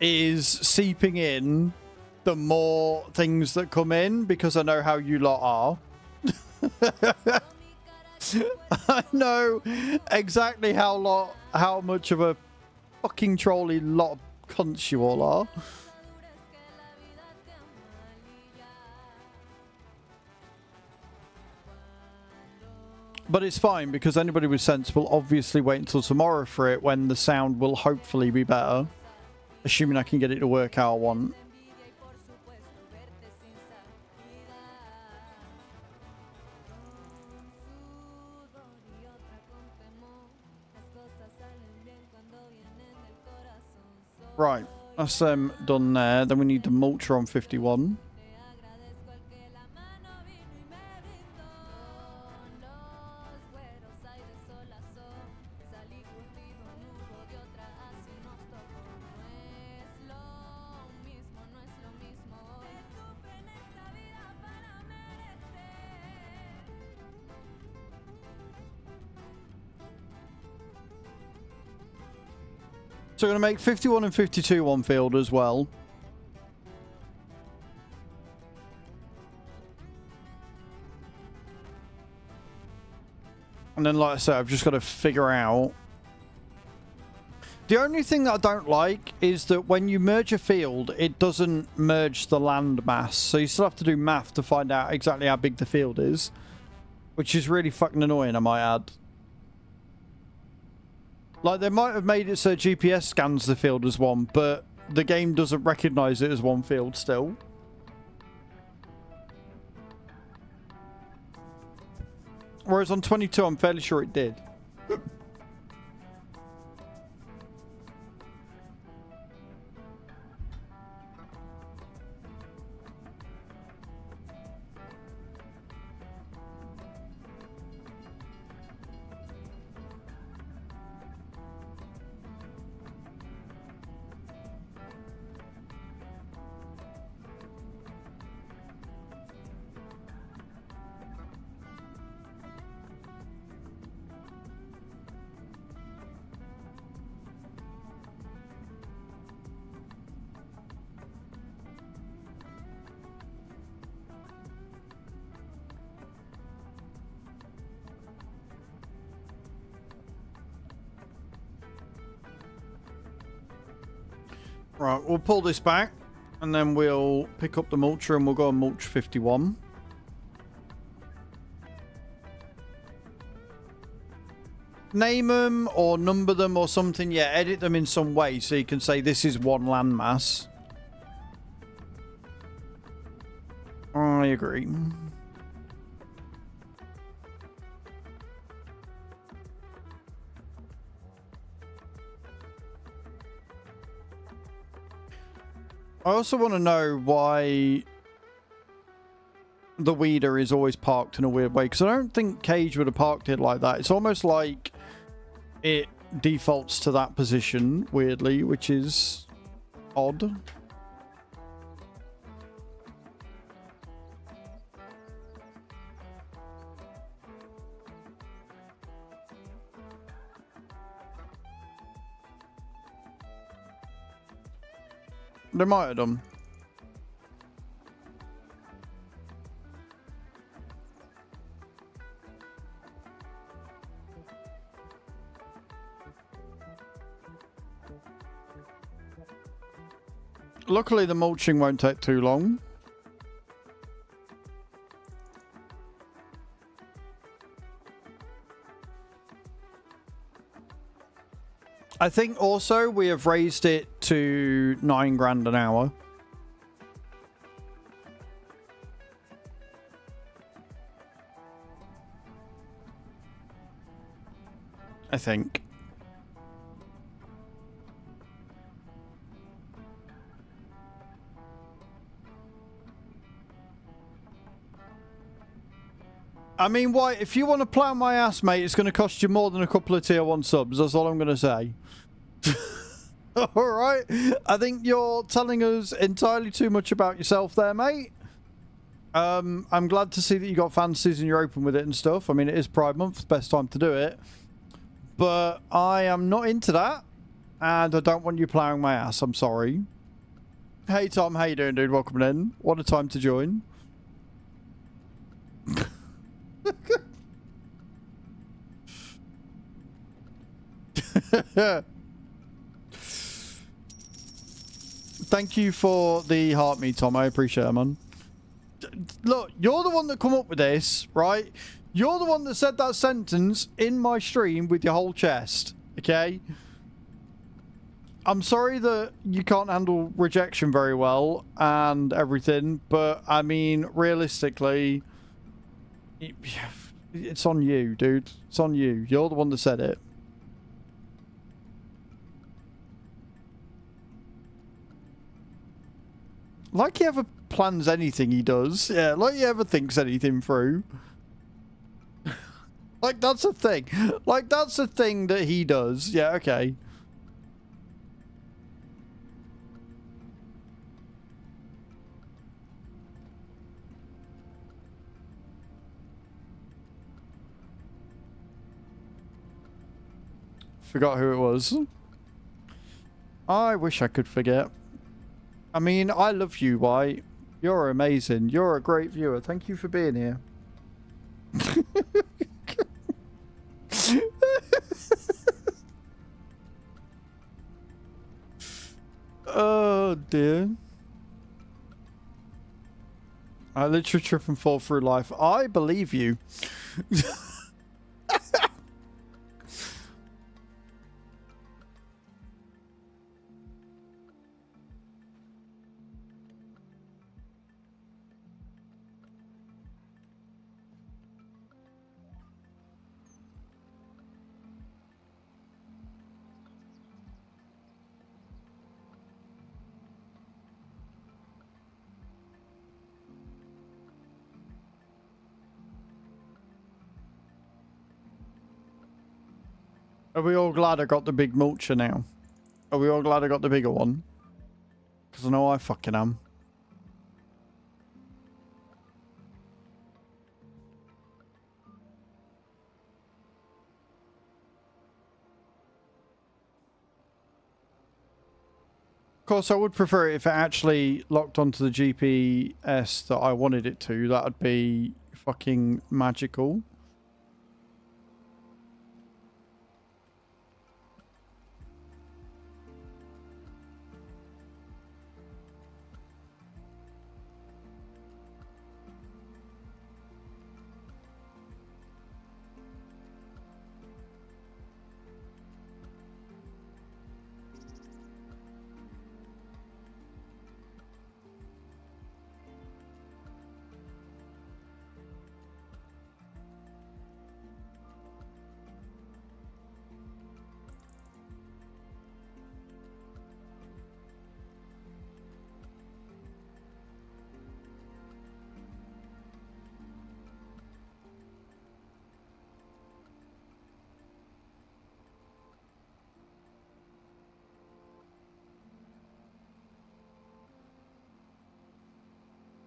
S1: is seeping in the more things that come in because I know how you lot are. I know exactly how much of a fucking trolly lot of cunts you all are. But it's fine because anybody with sense will obviously wait until tomorrow for it when the sound will hopefully be better. Assuming I can get it to work how I want. Right, that's them done there. Then we need the Multra on 51. So we're going to make 51 and 52 on field as well. And then, like I said, I've just got to figure out. The only thing that I don't like is that when you merge a field, it doesn't merge the land mass. So you still have to do math to find out exactly how big the field is. Which is really fucking annoying, I might add. Like, they might have made it so GPS scans the field as one, but the game doesn't recognize it as one field still. Whereas on 22, I'm fairly sure it did. Right, we'll pull this back and then we'll pick up the Multra and we'll go on Mulch 51. Name them or number them or something. Yeah, edit them in some way so you can say this is one landmass. I agree. I also want to know why the weeder is always parked in a weird way, because I don't think Cage would have parked it like that. It's almost like it defaults to that position weirdly, which is odd. They might have done. Luckily, the mulching won't take too long. I think also we have raised it to $9 an hour. I think. I mean, why? If you want to plow my ass, mate, it's going to cost you more than a couple of tier 1 subs. That's all I'm going to say. Alright? I think you're telling us entirely too much about yourself there, mate. I'm glad to see that you got fantasies and you're open with it and stuff. I mean, it is Pride Month. It's the best time to do it. But I am not into that. And I don't want you plowing my ass. I'm sorry. Hey, Tom. How you doing, dude? Welcome in. What a time to join. Thank you for the heart me, Tom. I appreciate it, man. Look, you're the one that come up with this, right? You're the one that said that sentence in my stream with your whole chest, okay? I'm sorry that you can't handle rejection very well and everything, but I mean, realistically, it's on you, dude. It's on you. You're the one that said it. Like he ever plans anything he does. Yeah, like he ever thinks anything through. Like that's a thing. Like that's a thing that he does. Yeah, okay. Forgot who it was. I wish I could forget. I mean, I love you, White. You're amazing. You're a great viewer. Thank you for being here. Oh, dear. I literally trip and fall through life. I believe you. Are we all glad I got the big mulcher now? Are we all glad I got the bigger one? Because I know I fucking am. Of course, I would prefer it if it actually locked onto the GPS that I wanted it to. That would be fucking magical.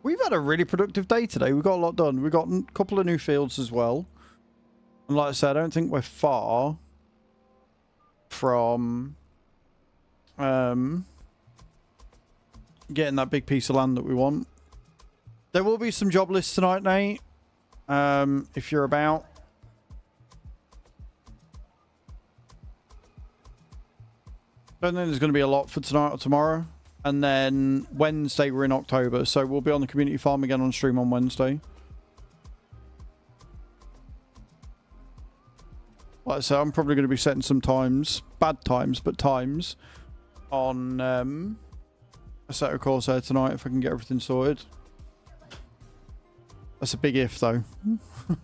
S1: We've had a really productive day today. We got a lot done. We got a couple of new fields as well. And like I said, I don't think we're far from getting that big piece of land that we want. There will be some job lists tonight, Nate. If you're about. Don't think there's going to be a lot for tonight or tomorrow. And then Wednesday we're in October, so we'll be on the community farm again on stream on Wednesday. Like I said, I'm probably going to be setting some times, bad times, but times on a set of Corsair tonight if I can get everything sorted. That's a big if though.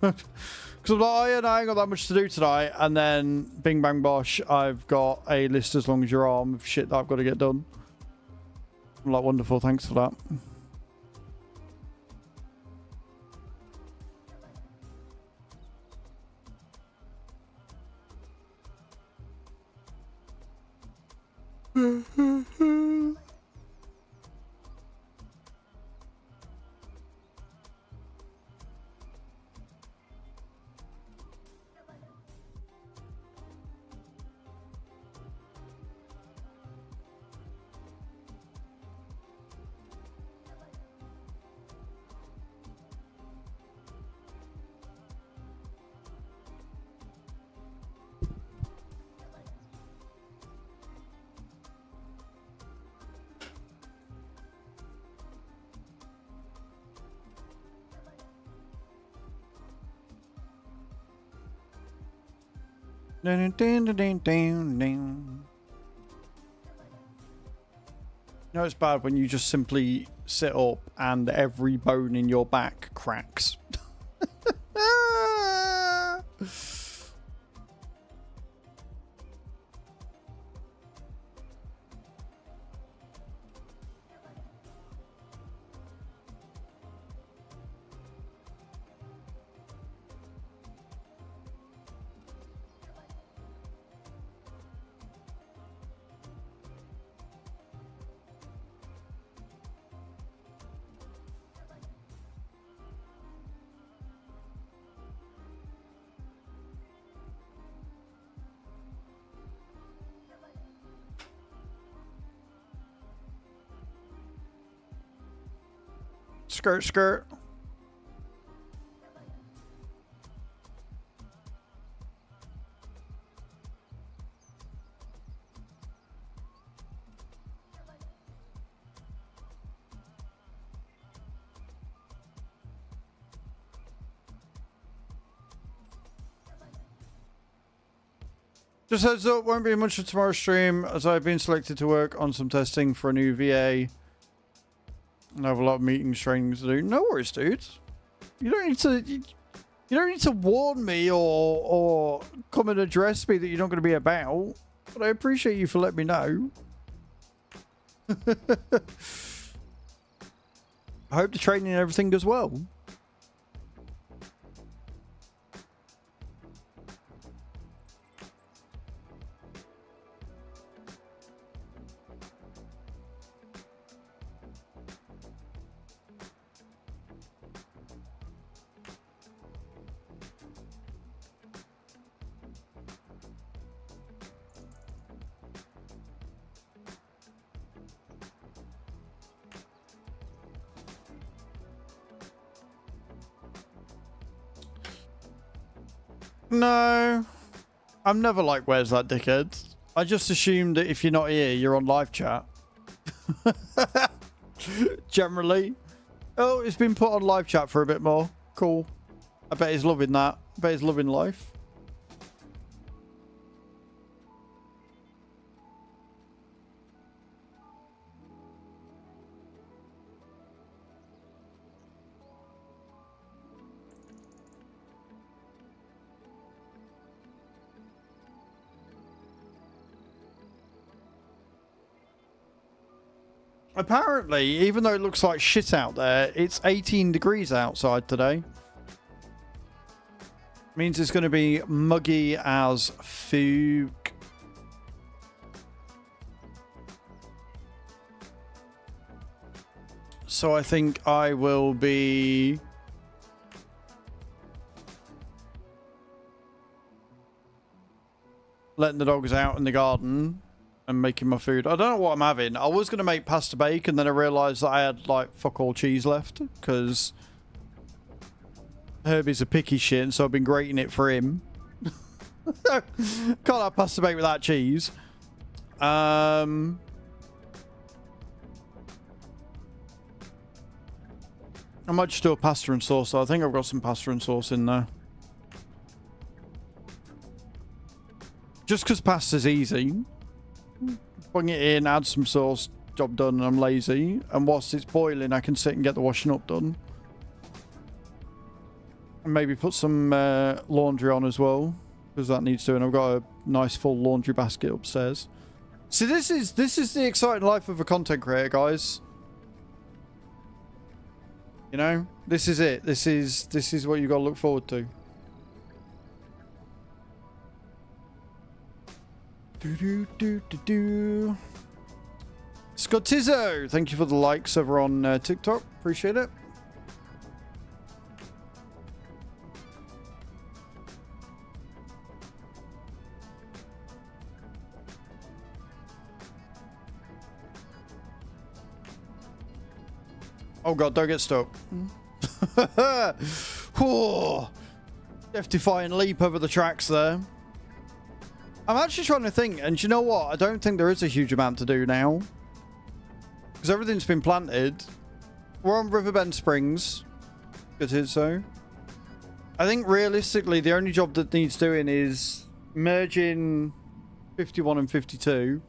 S1: Because I'm like, oh yeah, no, I ain't got that much to do tonight. And then bing bang bosh, I've got a list as long as your arm of shit that I've got to get done. I'm like, wonderful, thanks for that. You know, it's bad when you just simply sit up and every bone in your back cracks. Skirt, skirt. Just heads up, won't be much of tomorrow's stream as I've been selected to work on some testing for a new VA. I have a lot of meetings, trainings to do. No worries, dude. You don't need to. You don't need to warn me or come and address me that you're not going to be about. But I appreciate you for letting me know. I hope the training and everything goes well. No, I'm never like, where's that dickhead? I just assumed that if you're not here, you're on live chat. Generally. Oh, it's been put on live chat for a bit more. Cool. I bet he's loving that. I bet he's loving life. Apparently, even though it looks like shit out there, it's 18 degrees outside today. Means it's going to be muggy as fuck. So I think I will be... letting the dogs out in the garden and making my food. I don't know what I'm having. I was going to make pasta bake, and then I realised that I had, like, fuck all cheese left, because Herbie's a picky shit, and so I've been grating it for him. Can't have pasta bake without cheese. I might just do a pasta and sauce. I think I've got some pasta and sauce in there. Just because pasta's easy. Bring it in, add some sauce, job done, and I'm lazy. And whilst it's boiling, I can sit and get the washing up done. And maybe put some laundry on as well, because that needs doing. I've got a nice full laundry basket upstairs. See, this is the exciting life of a content creator, guys. You know, this is it. This is what you got to look forward to. Scottizo, thank you for the likes over on TikTok. Appreciate it. Oh god, don't get stuck. Death-defying leap over the tracks there. I'm actually trying to think, and you know what? I don't think there is a huge amount to do now. Because everything's been planted. We're on Riverbend Springs. Good hit, so. I think realistically, the only job that needs doing is merging 51 and 52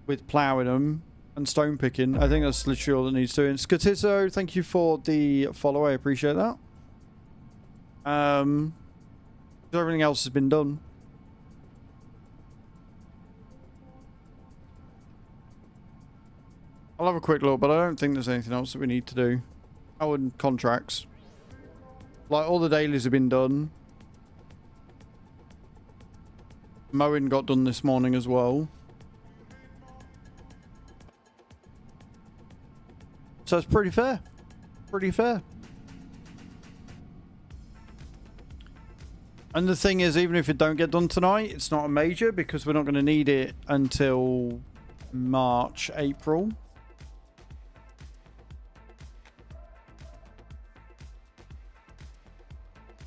S1: with ploughing them and stone picking. I think that's literally all that needs doing. Scottizo, thank you for the follow. I appreciate that. Everything else has been done. I'll have a quick look, but I don't think there's anything else that we need to do. Oh, and contracts. Like, all the dailies have been done. Mowing got done this morning as well. So it's pretty fair. Pretty fair. And the thing is, even if it don't get done tonight, it's not a major, because we're not going to need it until March, April.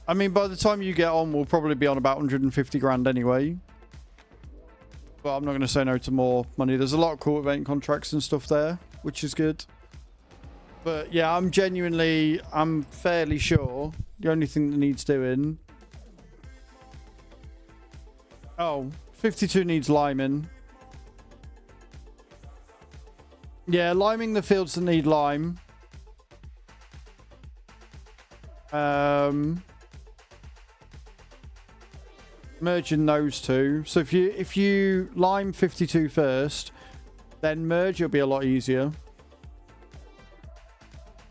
S1: I mean, by the time you get on, we'll probably be on about 150 grand anyway. But I'm not going to say no to more money. There's a lot of cultivating contracts and stuff there, which is good. But yeah, I'm fairly sure the only thing that needs doing... Oh, 52 needs liming. Yeah, liming the fields that need lime. Merging those two. So if you lime 52 first, then merge, it'll be a lot easier.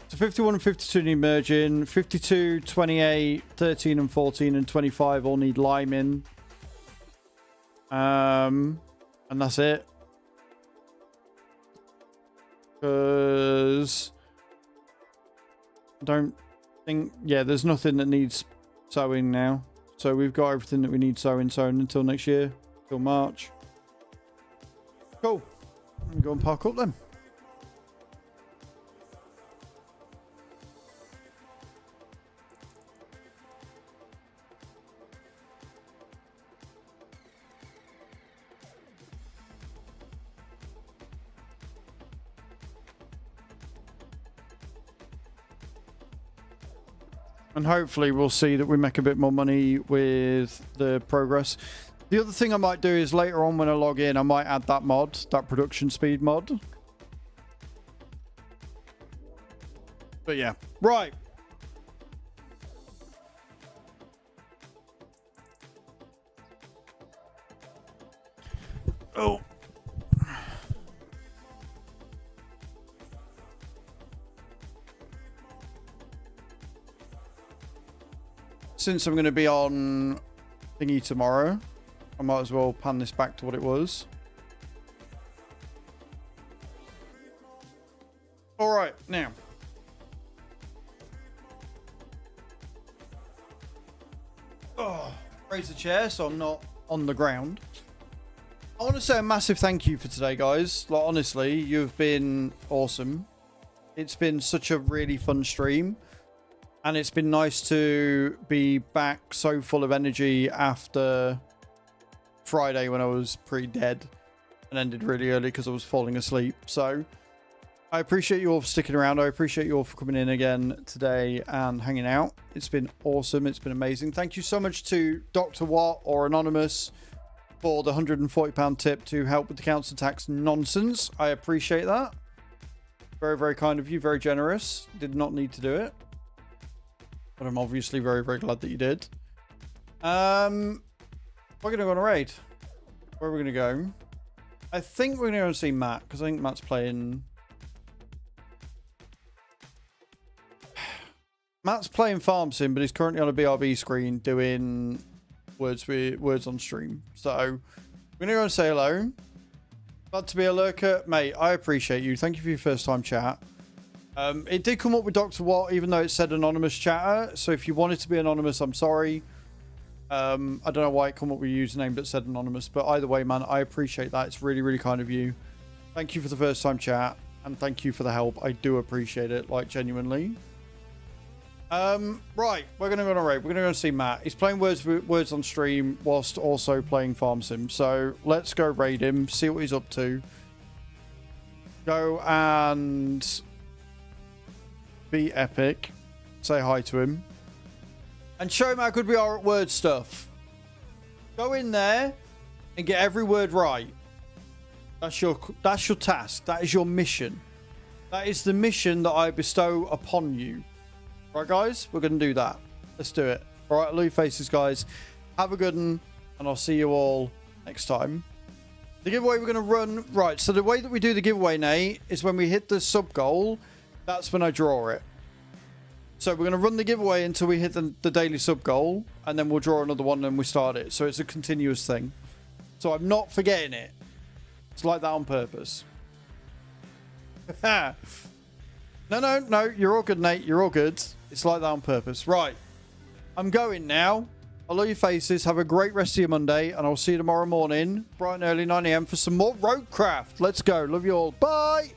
S1: So 51 and 52 need merging. 52, 28, 13 and 14 and 25 all need liming. And that's it. Because I don't think... Yeah, there's nothing that needs sowing now. So we've got everything that we need sowing until next year. Till March. Cool. Go and park up then. And hopefully we'll see that we make a bit more money with the progress. The other thing I might do is later on when I log in, I might add that mod, that production speed mod. But yeah, right. Oh. Since I'm going to be on thingy tomorrow, I might as well pan this back to what it was. All right, now. Oh, raise the chair so I'm not on the ground. I want to say a massive thank you for today, guys. Like, honestly, you've been awesome. It's been such a really fun stream. And it's been nice to be back so full of energy after Friday when I was pretty dead and ended really early because I was falling asleep. So I appreciate you all for sticking around. I appreciate you all for coming in again today and hanging out. It's been awesome. It's been amazing. Thank you so much to Dr. Watt or Anonymous for the £140 tip to help with the council tax nonsense. I appreciate that. Very, very kind of you. Very generous. Did not need to do it. But I'm obviously very, very glad that you did. We're going to go on a raid. Where are we going to go? I think we're going to go and see Matt, because I think Matt's playing... Matt's playing Farm Sim, but he's currently on a BRB screen doing words on stream. So, we're going to go and say hello. Glad to be a lurker. Mate, I appreciate you. Thank you for your first time chat. It did come up with Dr. Watt, even though it said anonymous chatter. So if you wanted to be anonymous, I'm sorry. I don't know why it come up with a username that said anonymous, but either way, man, I appreciate that. It's really, really kind of you. Thank you for the first time chat, and thank you for the help. I do appreciate it, like, genuinely. Right, we're gonna go on a raid. We're gonna go see Matt. He's playing words on stream whilst also playing Farm Sim. So let's go raid him, see what he's up to. Go and be epic. Say hi to him. And show him how good we are at word stuff. Go in there and get every word right. That's your task. That is your mission. That is the mission that I bestow upon you. Right, guys? We're going to do that. Let's do it. All right, Lou faces, guys. Have a good one, and I'll see you all next time. The giveaway we're going to run... Right, so the way that we do the giveaway, Nate, is when we hit the sub goal, that's when I draw it. So we're going to run the giveaway until we hit the daily sub goal, and then we'll draw another one and we start it. So it's a continuous thing. So I'm not forgetting it. It's like that on purpose. No, you're all good, Nate. You're all good. It's like that on purpose. Right. I'm going now. I love your faces. Have a great rest of your Monday, and I'll see you tomorrow morning, bright and early, 9 AM, for some more Roadcraft. Let's go. Love you all. Bye.